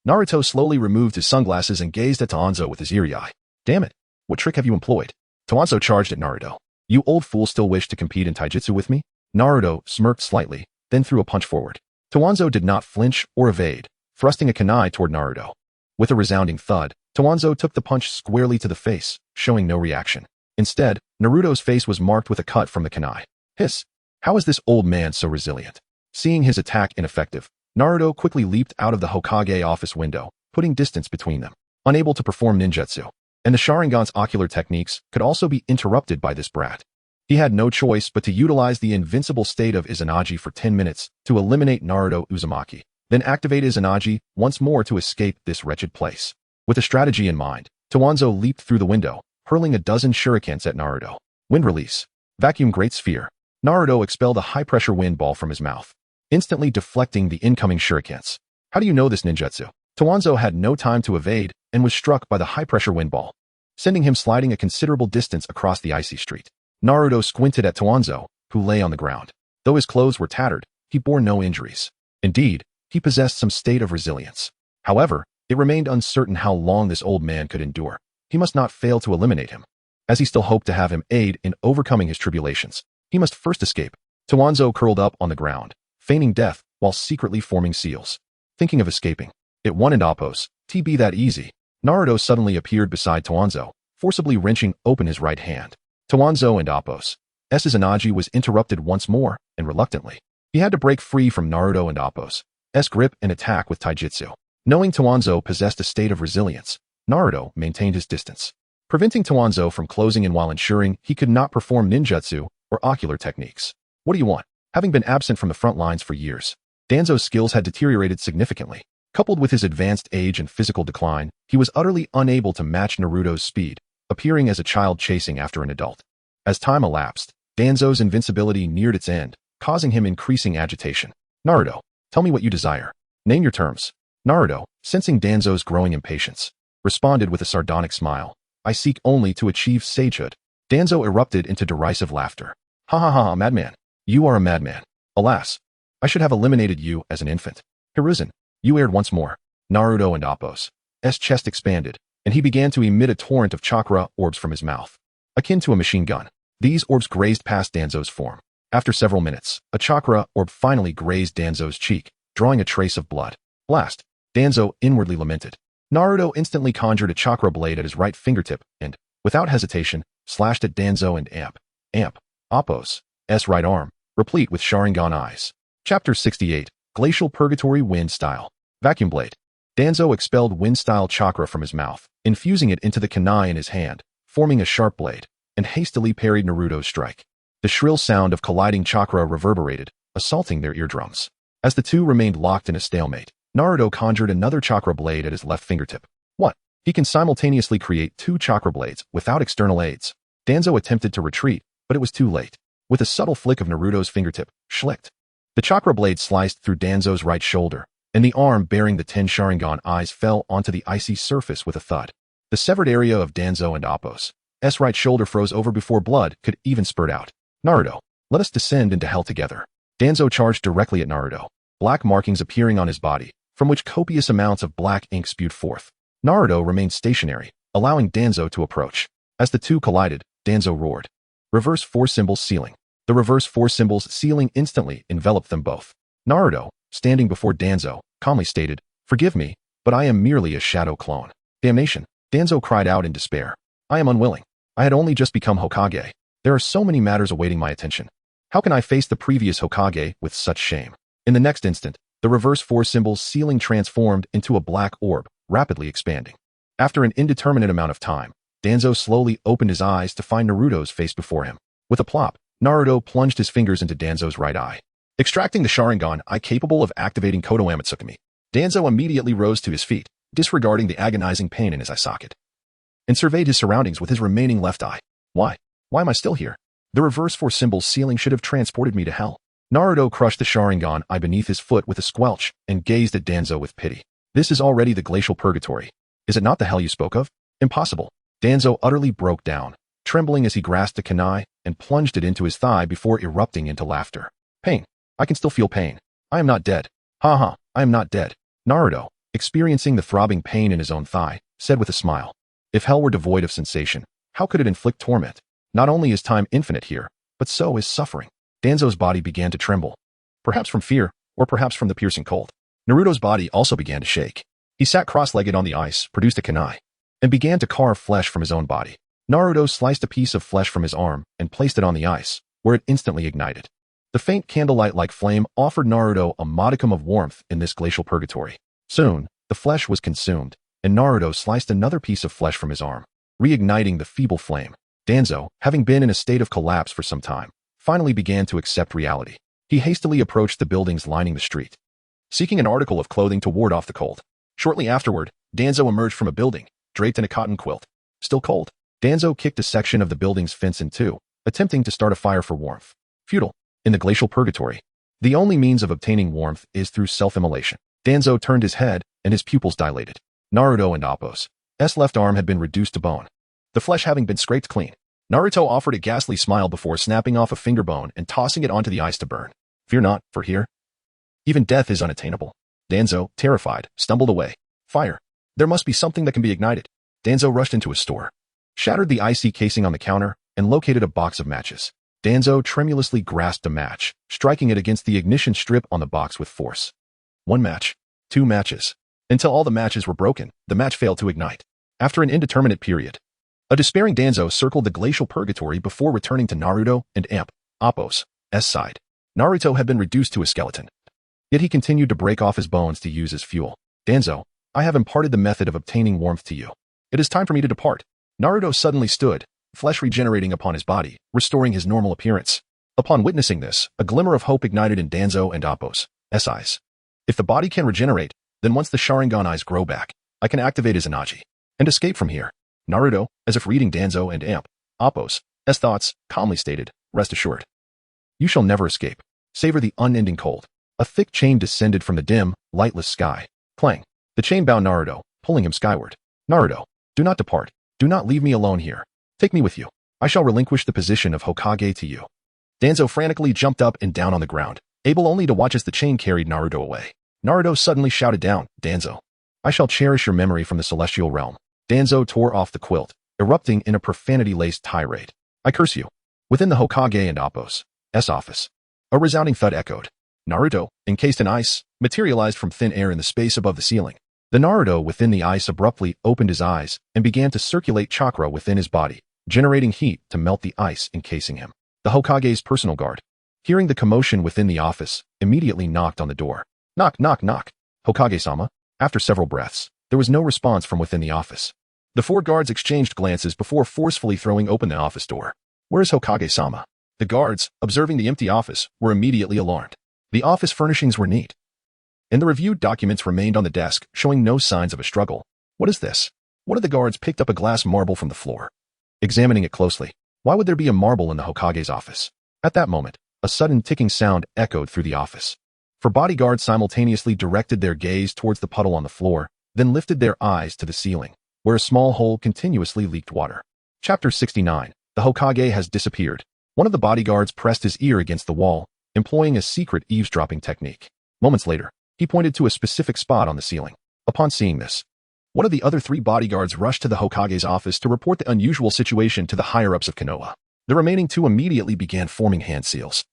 Naruto slowly removed his sunglasses and gazed at Tawanzo with his eerie eye. Damn it. What trick have you employed? Tawanzo charged at Naruto. You old fool still wish to compete in taijutsu with me? Naruto smirked slightly, then threw a punch forward. Tawanzo did not flinch or evade, thrusting a kunai toward Naruto. With a resounding thud, Tawanzo took the punch squarely to the face, showing no reaction. Instead, Naruto's face was marked with a cut from the kunai. Hiss! How is this old man so resilient? Seeing his attack ineffective, Naruto quickly leaped out of the Hokage office window, putting distance between them. Unable to perform ninjutsu, and the Sharingan's ocular techniques could also be interrupted by this brat. He had no choice but to utilize the invincible state of Izanagi for 10 minutes to eliminate Naruto Uzumaki, then activate Izanagi once more to escape this wretched place. With a strategy in mind, Tawanzo leaped through the window, hurling a dozen shurikens at Naruto. Wind release. Vacuum Great Sphere. Naruto expelled a high-pressure wind ball from his mouth, instantly deflecting the incoming shurikens. How do you know this ninjutsu? Tawanzo had no time to evade and was struck by the high-pressure wind ball, sending him sliding a considerable distance across the icy street. Naruto squinted at Tawanzo, who lay on the ground. Though his clothes were tattered, he bore no injuries. Indeed, he possessed some state of resilience. However, it remained uncertain how long this old man could endure. He must not fail to eliminate him. As he still hoped to have him aid in overcoming his tribulations, he must first escape. Tawanzo curled up on the ground, feigning death while secretly forming seals. Thinking of escaping. It wouldn't oppose. Be that easy. Naruto suddenly appeared beside Tawanzo, forcibly wrenching open his right hand. Tawanzo and Appo's Izanagi was interrupted once more, and reluctantly. He had to break free from Naruto and Appo's grip and attack with taijutsu. Knowing Tawanzo possessed a state of resilience, Naruto maintained his distance, preventing Tawanzo from closing in while ensuring he could not perform ninjutsu or ocular techniques. What do you want? Having been absent from the front lines for years, Danzo's skills had deteriorated significantly. Coupled with his advanced age and physical decline, he was utterly unable to match Naruto's speed, appearing as a child chasing after an adult. As time elapsed, Danzo's invincibility neared its end, causing him increasing agitation. Naruto, tell me what you desire. Name your terms. Naruto, sensing Danzo's growing impatience, responded with a sardonic smile. I seek only to achieve sagehood. Danzo erupted into derisive laughter. Ha ha ha, madman. You are a madman. Alas, I should have eliminated you as an infant. Hiruzen, you erred once more. Naruto and Appo's chest expanded, and he began to emit a torrent of chakra orbs from his mouth, akin to a machine gun. These orbs grazed past Danzo's form. After several minutes, a chakra orb finally grazed Danzo's cheek, drawing a trace of blood. Blast! Danzo inwardly lamented. Naruto instantly conjured a chakra blade at his right fingertip and, without hesitation, slashed at Danzo and Appo's right arm, replete with Sharingan eyes. Chapter 68, Glacial Purgatory Wind Style. Vacuum Blade. Danzo expelled wind-style chakra from his mouth, infusing it into the kunai in his hand, forming a sharp blade, and hastily parried Naruto's strike. The shrill sound of colliding chakra reverberated, assaulting their eardrums. As the two remained locked in a stalemate, Naruto conjured another chakra blade at his left fingertip. What? He can simultaneously create two chakra blades without external aids. Danzo attempted to retreat, but it was too late. With a subtle flick of Naruto's fingertip, schlicked. The chakra blade sliced through Danzo's right shoulder, and the arm bearing the 10 Sharingan eyes fell onto the icy surface with a thud. The severed area of Danzo and Appo's right shoulder froze over before blood could even spurt out. Naruto, let us descend into hell together. Danzo charged directly at Naruto, black markings appearing on his body, from which copious amounts of black ink spewed forth. Naruto remained stationary, allowing Danzo to approach. As the two collided, Danzo roared. Reverse 4 symbols sealing. The reverse 4 symbols sealing instantly enveloped them both. Naruto, standing before Danzo, calmly stated, Forgive me, but I am merely a shadow clone. Damnation! Danzo cried out in despair. I am unwilling. I had only just become Hokage. There are so many matters awaiting my attention. How can I face the previous Hokage with such shame? In the next instant, the reverse 4 symbols sealing transformed into a black orb, rapidly expanding. After an indeterminate amount of time, Danzo slowly opened his eyes to find Naruto's face before him. With a plop, Naruto plunged his fingers into Danzo's right eye, extracting the Sharingan eye capable of activating Kodo Amatsukami. Danzo immediately rose to his feet, disregarding the agonizing pain in his eye socket, and surveyed his surroundings with his remaining left eye. Why? Why am I still here? The reverse 4 symbols sealing should have transported me to hell. Naruto crushed the Sharingan eye beneath his foot with a squelch and gazed at Danzo with pity. This is already the glacial purgatory. Is it not the hell you spoke of? Impossible. Danzo utterly broke down, trembling as he grasped a kunai and plunged it into his thigh before erupting into laughter. Pain. I can still feel pain. I am not dead. Ha ha, I am not dead. Naruto, experiencing the throbbing pain in his own thigh, said with a smile. If hell were devoid of sensation, how could it inflict torment? Not only is time infinite here, but so is suffering. Danzo's body began to tremble. Perhaps from fear, or perhaps from the piercing cold. Naruto's body also began to shake. He sat cross-legged on the ice, produced a kunai, and began to carve flesh from his own body. Naruto sliced a piece of flesh from his arm and placed it on the ice, where it instantly ignited. The faint candlelight-like flame offered Naruto a modicum of warmth in this glacial purgatory. Soon, the flesh was consumed, and Naruto sliced another piece of flesh from his arm, reigniting the feeble flame. Danzo, having been in a state of collapse for some time, finally began to accept reality. He hastily approached the buildings lining the street, seeking an article of clothing to ward off the cold. Shortly afterward, Danzo emerged from a building, draped in a cotton quilt. Still cold, Danzo kicked a section of the building's fence in two, attempting to start a fire for warmth. Futile. In the glacial purgatory, the only means of obtaining warmth is through self-immolation. Danzo turned his head, and his pupils dilated. Naruto and Appo's left arm had been reduced to bone, the flesh having been scraped clean. Naruto offered a ghastly smile before snapping off a finger bone and tossing it onto the ice to burn. Fear not, for here, even death is unattainable. Danzo, terrified, stumbled away. Fire. There must be something that can be ignited. Danzo rushed into a store, shattered the icy casing on the counter, and located a box of matches. Danzo tremulously grasped a match, striking it against the ignition strip on the box with force. 1 match. 2 matches. Until all the matches were broken, the match failed to ignite. After an indeterminate period, a despairing Danzo circled the glacial purgatory before returning to Naruto and Appo's side. Naruto had been reduced to a skeleton, yet he continued to break off his bones to use as fuel. Danzo, I have imparted the method of obtaining warmth to you. It is time for me to depart. Naruto suddenly stood, flesh regenerating upon his body, restoring his normal appearance. Upon witnessing this, a glimmer of hope ignited in Danzo and Appo's eyes. If the body can regenerate, then once the Sharingan eyes grow back, I can activate his Anaji and escape from here. Naruto, as if reading Danzo and Appo's thoughts, calmly stated, rest assured. You shall never escape. Savor the unending cold. A thick chain descended from the dim, lightless sky. Clang. The chain bound Naruto, pulling him skyward. Naruto, do not depart. Do not leave me alone here. Take me with you. I shall relinquish the position of Hokage to you. Danzo frantically jumped up and down on the ground, able only to watch as the chain carried Naruto away. Naruto suddenly shouted down, Danzo, I shall cherish your memory from the celestial realm. Danzo tore off the quilt, erupting in a profanity-laced tirade. I curse you. Within the Hokage and Appo's office, a resounding thud echoed. Naruto, encased in ice, materialized from thin air in the space above the ceiling. The Naruto within the ice abruptly opened his eyes and began to circulate chakra within his body, generating heat to melt the ice encasing him. The Hokage's personal guard, hearing the commotion within the office, immediately knocked on the door. Knock, knock, knock. Hokage-sama. After several breaths, there was no response from within the office. The 4 guards exchanged glances before forcefully throwing open the office door. Where is Hokage-sama? The guards, observing the empty office, were immediately alarmed. The office furnishings were neat, and the reviewed documents remained on the desk, showing no signs of a struggle. What is this? One of the guards picked up a glass marble from the floor, examining it closely. Why would there be a marble in the Hokage's office? At that moment, a sudden ticking sound echoed through the office. 4 bodyguards simultaneously directed their gaze towards the puddle on the floor, then lifted their eyes to the ceiling, where a small hole continuously leaked water. Chapter 69. The Hokage has disappeared. One of the bodyguards pressed his ear against the wall, employing a secret eavesdropping technique. Moments later, he pointed to a specific spot on the ceiling. Upon seeing this, one of the other 3 bodyguards rushed to the Hokage's office to report the unusual situation to the higher-ups of Konoha. The remaining 2 immediately began forming hand seals,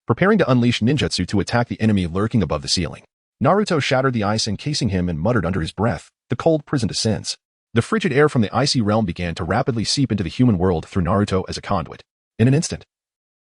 preparing to unleash ninjutsu to attack the enemy lurking above the ceiling. Naruto shattered the ice encasing him and muttered under his breath, the cold prison descends. The frigid air from the icy realm began to rapidly seep into the human world through Naruto as a conduit. In an instant,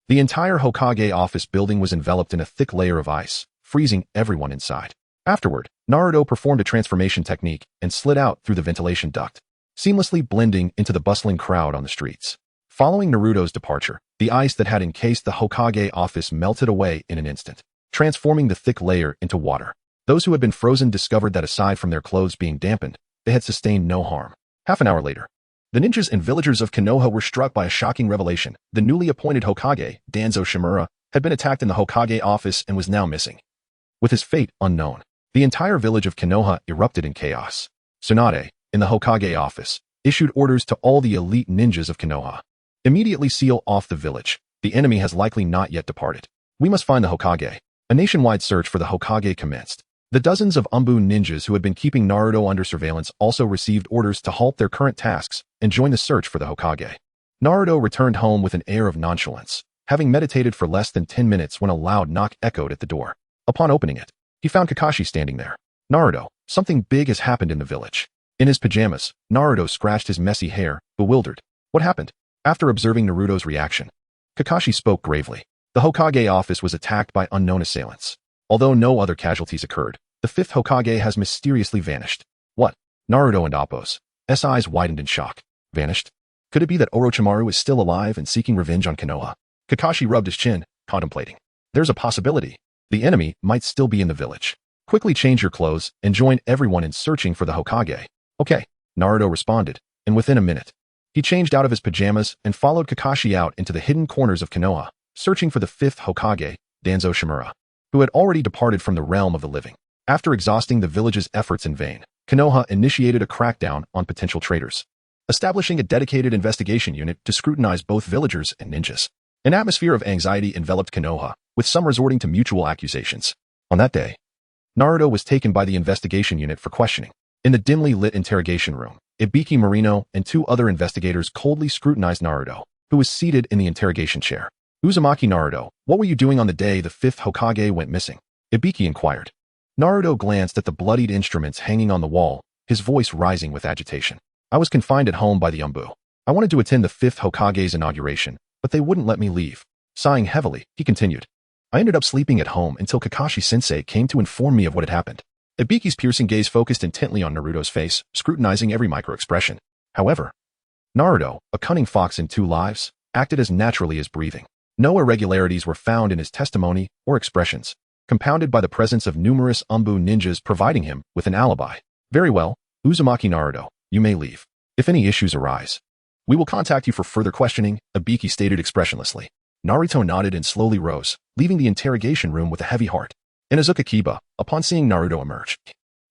the entire Hokage office building was enveloped in a thick layer of ice, freezing everyone inside. Afterward, Naruto performed a transformation technique and slid out through the ventilation duct, seamlessly blending into the bustling crowd on the streets. Following Naruto's departure, the ice that had encased the Hokage office melted away in an instant, transforming the thick layer into water. Those who had been frozen discovered that aside from their clothes being dampened, they had sustained no harm. Half an hour later, the ninjas and villagers of Konoha were struck by a shocking revelation. The newly appointed Hokage, Danzo Shimura, had been attacked in the Hokage office and was now missing. With his fate unknown, the entire village of Konoha erupted in chaos. Tsunade, in the Hokage office, issued orders to all the elite ninjas of Konoha. Immediately seal off the village. The enemy has likely not yet departed. We must find the Hokage. A nationwide search for the Hokage commenced. The dozens of Umbu ninjas who had been keeping Naruto under surveillance also received orders to halt their current tasks and join the search for the Hokage. Naruto returned home with an air of nonchalance, having meditated for less than 10 minutes when a loud knock echoed at the door. Upon opening it, he found Kakashi standing there. Naruto, something big has happened in the village. In his pajamas, Naruto scratched his messy hair, bewildered. What happened? After observing Naruto's reaction, Kakashi spoke gravely. The Hokage office was attacked by unknown assailants. Although no other casualties occurred, the 5th Hokage has mysteriously vanished. What? Naruto and Appo's eyes widened in shock. Vanished? Could it be that Orochimaru is still alive and seeking revenge on Konoha? Kakashi rubbed his chin, contemplating. There's a possibility. The enemy might still be in the village. Quickly change your clothes and join everyone in searching for the Hokage. Okay, Naruto responded, and within a minute, he changed out of his pajamas and followed Kakashi out into the hidden corners of Konoha, searching for the fifth Hokage, Danzo Shimura, who had already departed from the realm of the living. After exhausting the village's efforts in vain, Konoha initiated a crackdown on potential traitors, establishing a dedicated investigation unit to scrutinize both villagers and ninjas. An atmosphere of anxiety enveloped Konoha, with some resorting to mutual accusations. On that day, Naruto was taken by the investigation unit for questioning. In the dimly lit interrogation room, Ibiki Marino and two other investigators coldly scrutinized Naruto, who was seated in the interrogation chair. Uzumaki Naruto, what were you doing on the day the fifth Hokage went missing? Ibiki inquired. Naruto glanced at the bloodied instruments hanging on the wall, his voice rising with agitation. I was confined at home by the Umbu. I wanted to attend the fifth Hokage's inauguration, but they wouldn't let me leave. Sighing heavily, he continued. I ended up sleeping at home until Kakashi-sensei came to inform me of what had happened. Ibiki's piercing gaze focused intently on Naruto's face, scrutinizing every micro-expression. However, Naruto, a cunning fox in two lives, acted as naturally as breathing. No irregularities were found in his testimony or expressions, compounded by the presence of numerous Umbu ninjas providing him with an alibi. Very well, Uzumaki Naruto, you may leave. If any issues arise, we will contact you for further questioning, Ibiki stated expressionlessly. Naruto nodded and slowly rose, leaving the interrogation room with a heavy heart. Inuzuka Kiba, upon seeing Naruto emerge,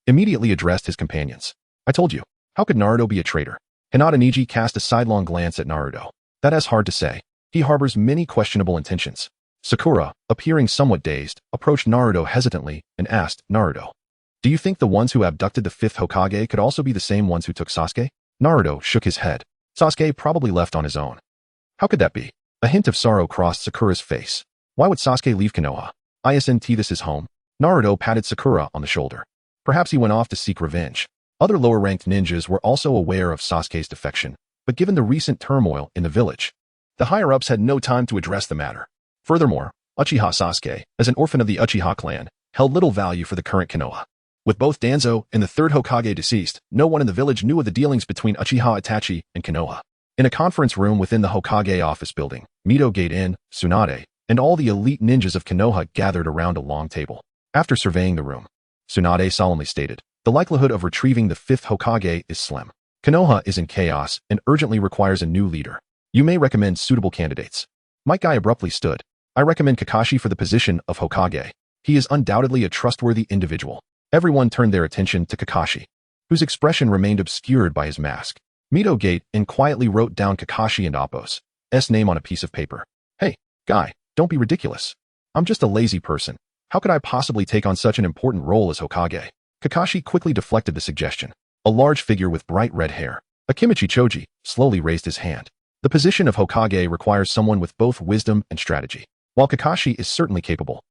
immediately addressed his companions. I told you, how could Naruto be a traitor? Hinata Niji cast a sidelong glance at Naruto. That is hard to say. He harbors many questionable intentions. Sakura, appearing somewhat dazed, approached Naruto hesitantly and asked, Naruto, do you think the ones who abducted the fifth Hokage could also be the same ones who took Sasuke? Naruto shook his head. Sasuke probably left on his own. How could that be? A hint of sorrow crossed Sakura's face. Why would Sasuke leave Konoha? Isn't this his home? Naruto patted Sakura on the shoulder. Perhaps he went off to seek revenge. Other lower-ranked ninjas were also aware of Sasuke's defection, but given the recent turmoil in the village, the higher-ups had no time to address the matter. Furthermore, Uchiha Sasuke, as an orphan of the Uchiha clan, held little value for the current Konoha. With both Danzo and the third Hokage deceased, no one in the village knew of the dealings between Uchiha Itachi and Konoha. In a conference room within the Hokage office building, Mito Gate Inn, Tsunade, and all the elite ninjas of Konoha gathered around a long table. After surveying the room, Tsunade solemnly stated, the likelihood of retrieving the fifth Hokage is slim. Konoha is in chaos and urgently requires a new leader. You may recommend suitable candidates. Might Guy abruptly stood. I recommend Kakashi for the position of Hokage. He is undoubtedly a trustworthy individual. Everyone turned their attention to Kakashi, whose expression remained obscured by his mask. Mito Gate and quietly wrote down Kakashi and Appo's name on a piece of paper. Hey, Guy, don't be ridiculous. I'm just a lazy person. How could I possibly take on such an important role as Hokage? Kakashi quickly deflected the suggestion. A large figure with bright red hair, Akimichi Choji, slowly raised his hand. The position of Hokage requires someone with both wisdom and strategy. While Kakashi is certainly capable,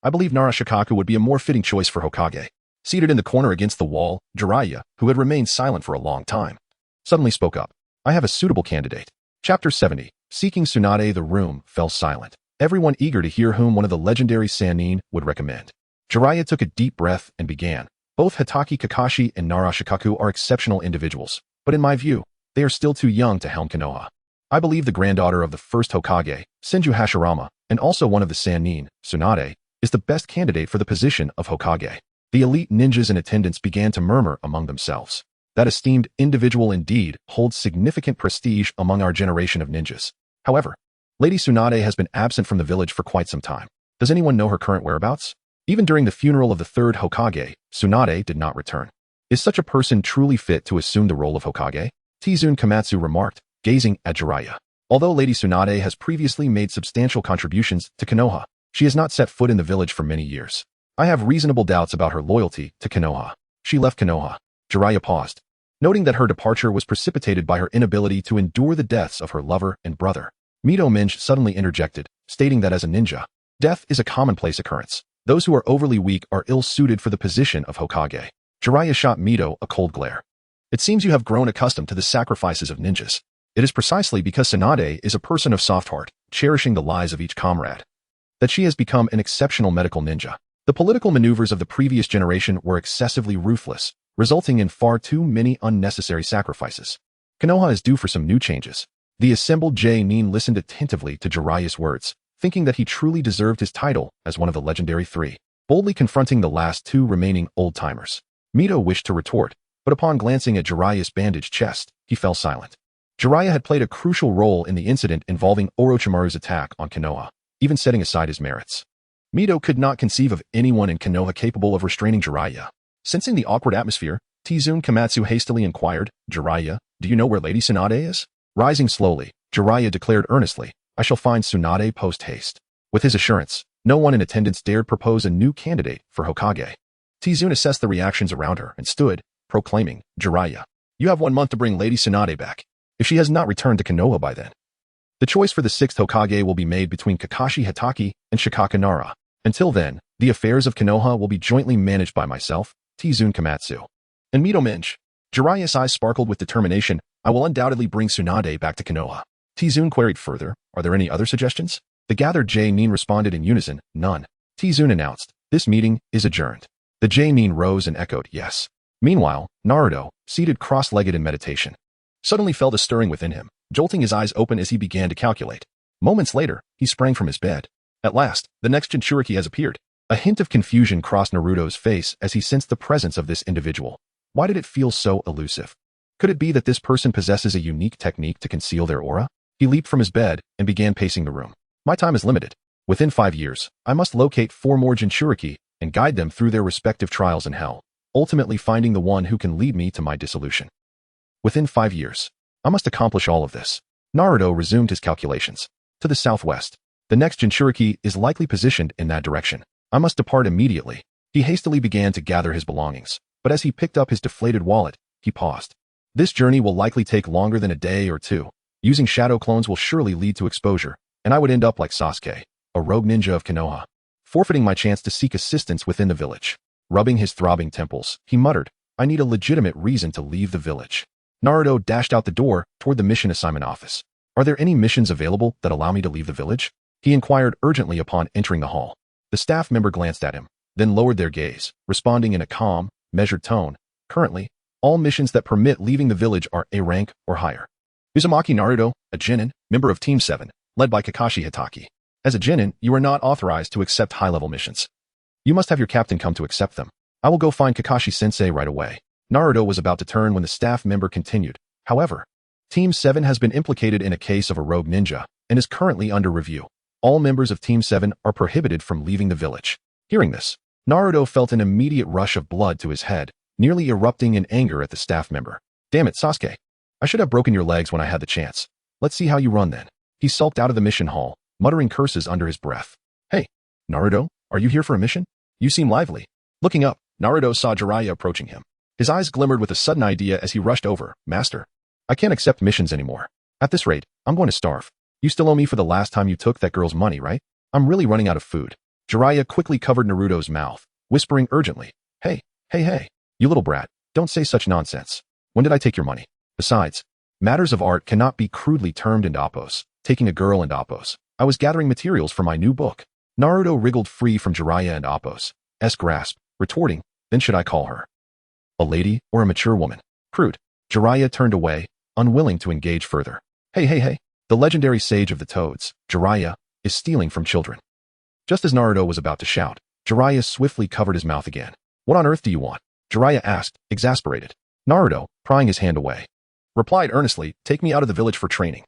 I believe Nara Shikaku would be a more fitting choice for Hokage. Seated in the corner against the wall, Jiraiya, who had remained silent for a long time, suddenly spoke up. I have a suitable candidate. Chapter 70. Seeking Tsunade. The room fell silent, everyone eager to hear whom one of the legendary Sannin would recommend. Jiraiya took a deep breath and began. Both Hitaki Kakashi and Nara Shikaku are exceptional individuals, but in my view, they are still too young to helm Konoha. I believe the granddaughter of the first Hokage, Senju Hashirama, and also one of the Sannin, Tsunade, is the best candidate for the position of Hokage. The elite ninjas in attendance began to murmur among themselves. That esteemed individual indeed holds significant prestige among our generation of ninjas. However, Lady Tsunade has been absent from the village for quite some time. Does anyone know her current whereabouts? Even during the funeral of the third Hokage, Tsunade did not return. Is such a person truly fit to assume the role of Hokage? Tizune Komatsu remarked, gazing at Jiraiya. Although Lady Tsunade has previously made substantial contributions to Konoha, she has not set foot in the village for many years. I have reasonable doubts about her loyalty to Konoha. She left Konoha. Jiraiya paused, noting that her departure was precipitated by her inability to endure the deaths of her lover and brother. Mito Minj suddenly interjected, stating that as a ninja, death is a commonplace occurrence. Those who are overly weak are ill-suited for the position of Hokage. Jiraiya shot Mito a cold glare. It seems you have grown accustomed to the sacrifices of ninjas. It is precisely because Tsunade is a person of soft heart, cherishing the lives of each comrade, that she has become an exceptional medical ninja. The political maneuvers of the previous generation were excessively ruthless, resulting in far too many unnecessary sacrifices. Konoha is due for some new changes. The assembled J-nin listened attentively to Jiraiya's words, thinking that he truly deserved his title as one of the legendary three, boldly confronting the last two remaining old-timers. Mito wished to retort, but upon glancing at Jiraiya's bandaged chest, he fell silent. Jiraiya had played a crucial role in the incident involving Orochimaru's attack on Konoha, even setting aside his merits. Mito could not conceive of anyone in Konoha capable of restraining Jiraiya. Sensing the awkward atmosphere, Tizune Komatsu hastily inquired, "Jiraiya, do you know where Lady Tsunade is?" Rising slowly, Jiraiya declared earnestly, "I shall find Tsunade post-haste." With his assurance, no one in attendance dared propose a new candidate for Hokage. Tizune assessed the reactions around her and stood, proclaiming, "Jiraiya, you have 1 month to bring Lady Tsunade back, if she has not returned to Konoha by then. The choice for the 6th Hokage will be made between Kakashi Hatake and Shikaka Nara. Until then, the affairs of Konoha will be jointly managed by myself, Tizune Komatsu." And Mito Minch. Jiraiya's eyes sparkled with determination. "I will undoubtedly bring Tsunade back to Konoha." Tizune queried further, "Are there any other suggestions?" The gathered J-nin responded in unison, "None." Tizune announced, "This meeting is adjourned." The J-nin rose and echoed, "Yes." Meanwhile, Naruto, seated cross-legged in meditation, suddenly felt a stirring within him, jolting his eyes open as he began to calculate. Moments later, he sprang from his bed. At last, the next Jinchuriki has appeared. A hint of confusion crossed Naruto's face as he sensed the presence of this individual. Why did it feel so elusive? Could it be that this person possesses a unique technique to conceal their aura? He leaped from his bed and began pacing the room. My time is limited. Within 5 years, I must locate 4 more Jinchuriki and guide them through their respective trials in hell, ultimately finding the one who can lead me to my dissolution. Within 5 years, I must accomplish all of this. Naruto resumed his calculations. To the southwest, the next Jinchuriki is likely positioned in that direction. I must depart immediately. He hastily began to gather his belongings, but as he picked up his deflated wallet, he paused. This journey will likely take longer than a day or two. Using shadow clones will surely lead to exposure, and I would end up like Sasuke, a rogue ninja of Konoha, forfeiting my chance to seek assistance within the village. Rubbing his throbbing temples, he muttered, "I need a legitimate reason to leave the village." Naruto dashed out the door toward the mission assignment office. "Are there any missions available that allow me to leave the village?" he inquired urgently upon entering the hall. The staff member glanced at him, then lowered their gaze, responding in a calm, measured tone, "Currently, all missions that permit leaving the village are A rank or higher." Uzumaki Naruto, a Genin, member of Team 7, led by Kakashi Hatake. As a Genin, you are not authorized to accept high-level missions. You must have your captain come to accept them. I will go find Kakashi-sensei right away. Naruto was about to turn when the staff member continued. However, Team 7 has been implicated in a case of a rogue ninja and is currently under review. All members of Team 7 are prohibited from leaving the village. Hearing this, Naruto felt an immediate rush of blood to his head, nearly erupting in anger at the staff member. "Damn it, Sasuke. I should have broken your legs when I had the chance. Let's see how you run then." He sulked out of the mission hall, muttering curses under his breath. "Hey, Naruto, are you here for a mission? You seem lively." Looking up, Naruto saw Jiraiya approaching him. His eyes glimmered with a sudden idea as he rushed over. "Master, I can't accept missions anymore. At this rate, I'm going to starve. You still owe me for the last time you took that girl's money, right? I'm really running out of food." Jiraiya quickly covered Naruto's mouth, whispering urgently, Hey, you little brat, don't say such nonsense. When did I take your money? Besides, matters of art cannot be crudely termed in Appos, taking a girl and Appos. I was gathering materials for my new book." Naruto wriggled free from Jiraiya and Appos' grasp, retorting, "Then should I call her a lady or a mature woman?" Crude. Jiraiya turned away, unwilling to engage further. Hey, the legendary sage of the toads, Jiraiya, is stealing from children." Just as Naruto was about to shout, Jiraiya swiftly covered his mouth again. "What on earth do you want?" Jiraiya asked, exasperated. Naruto, prying his hand away, replied earnestly, "Take me out of the village for training.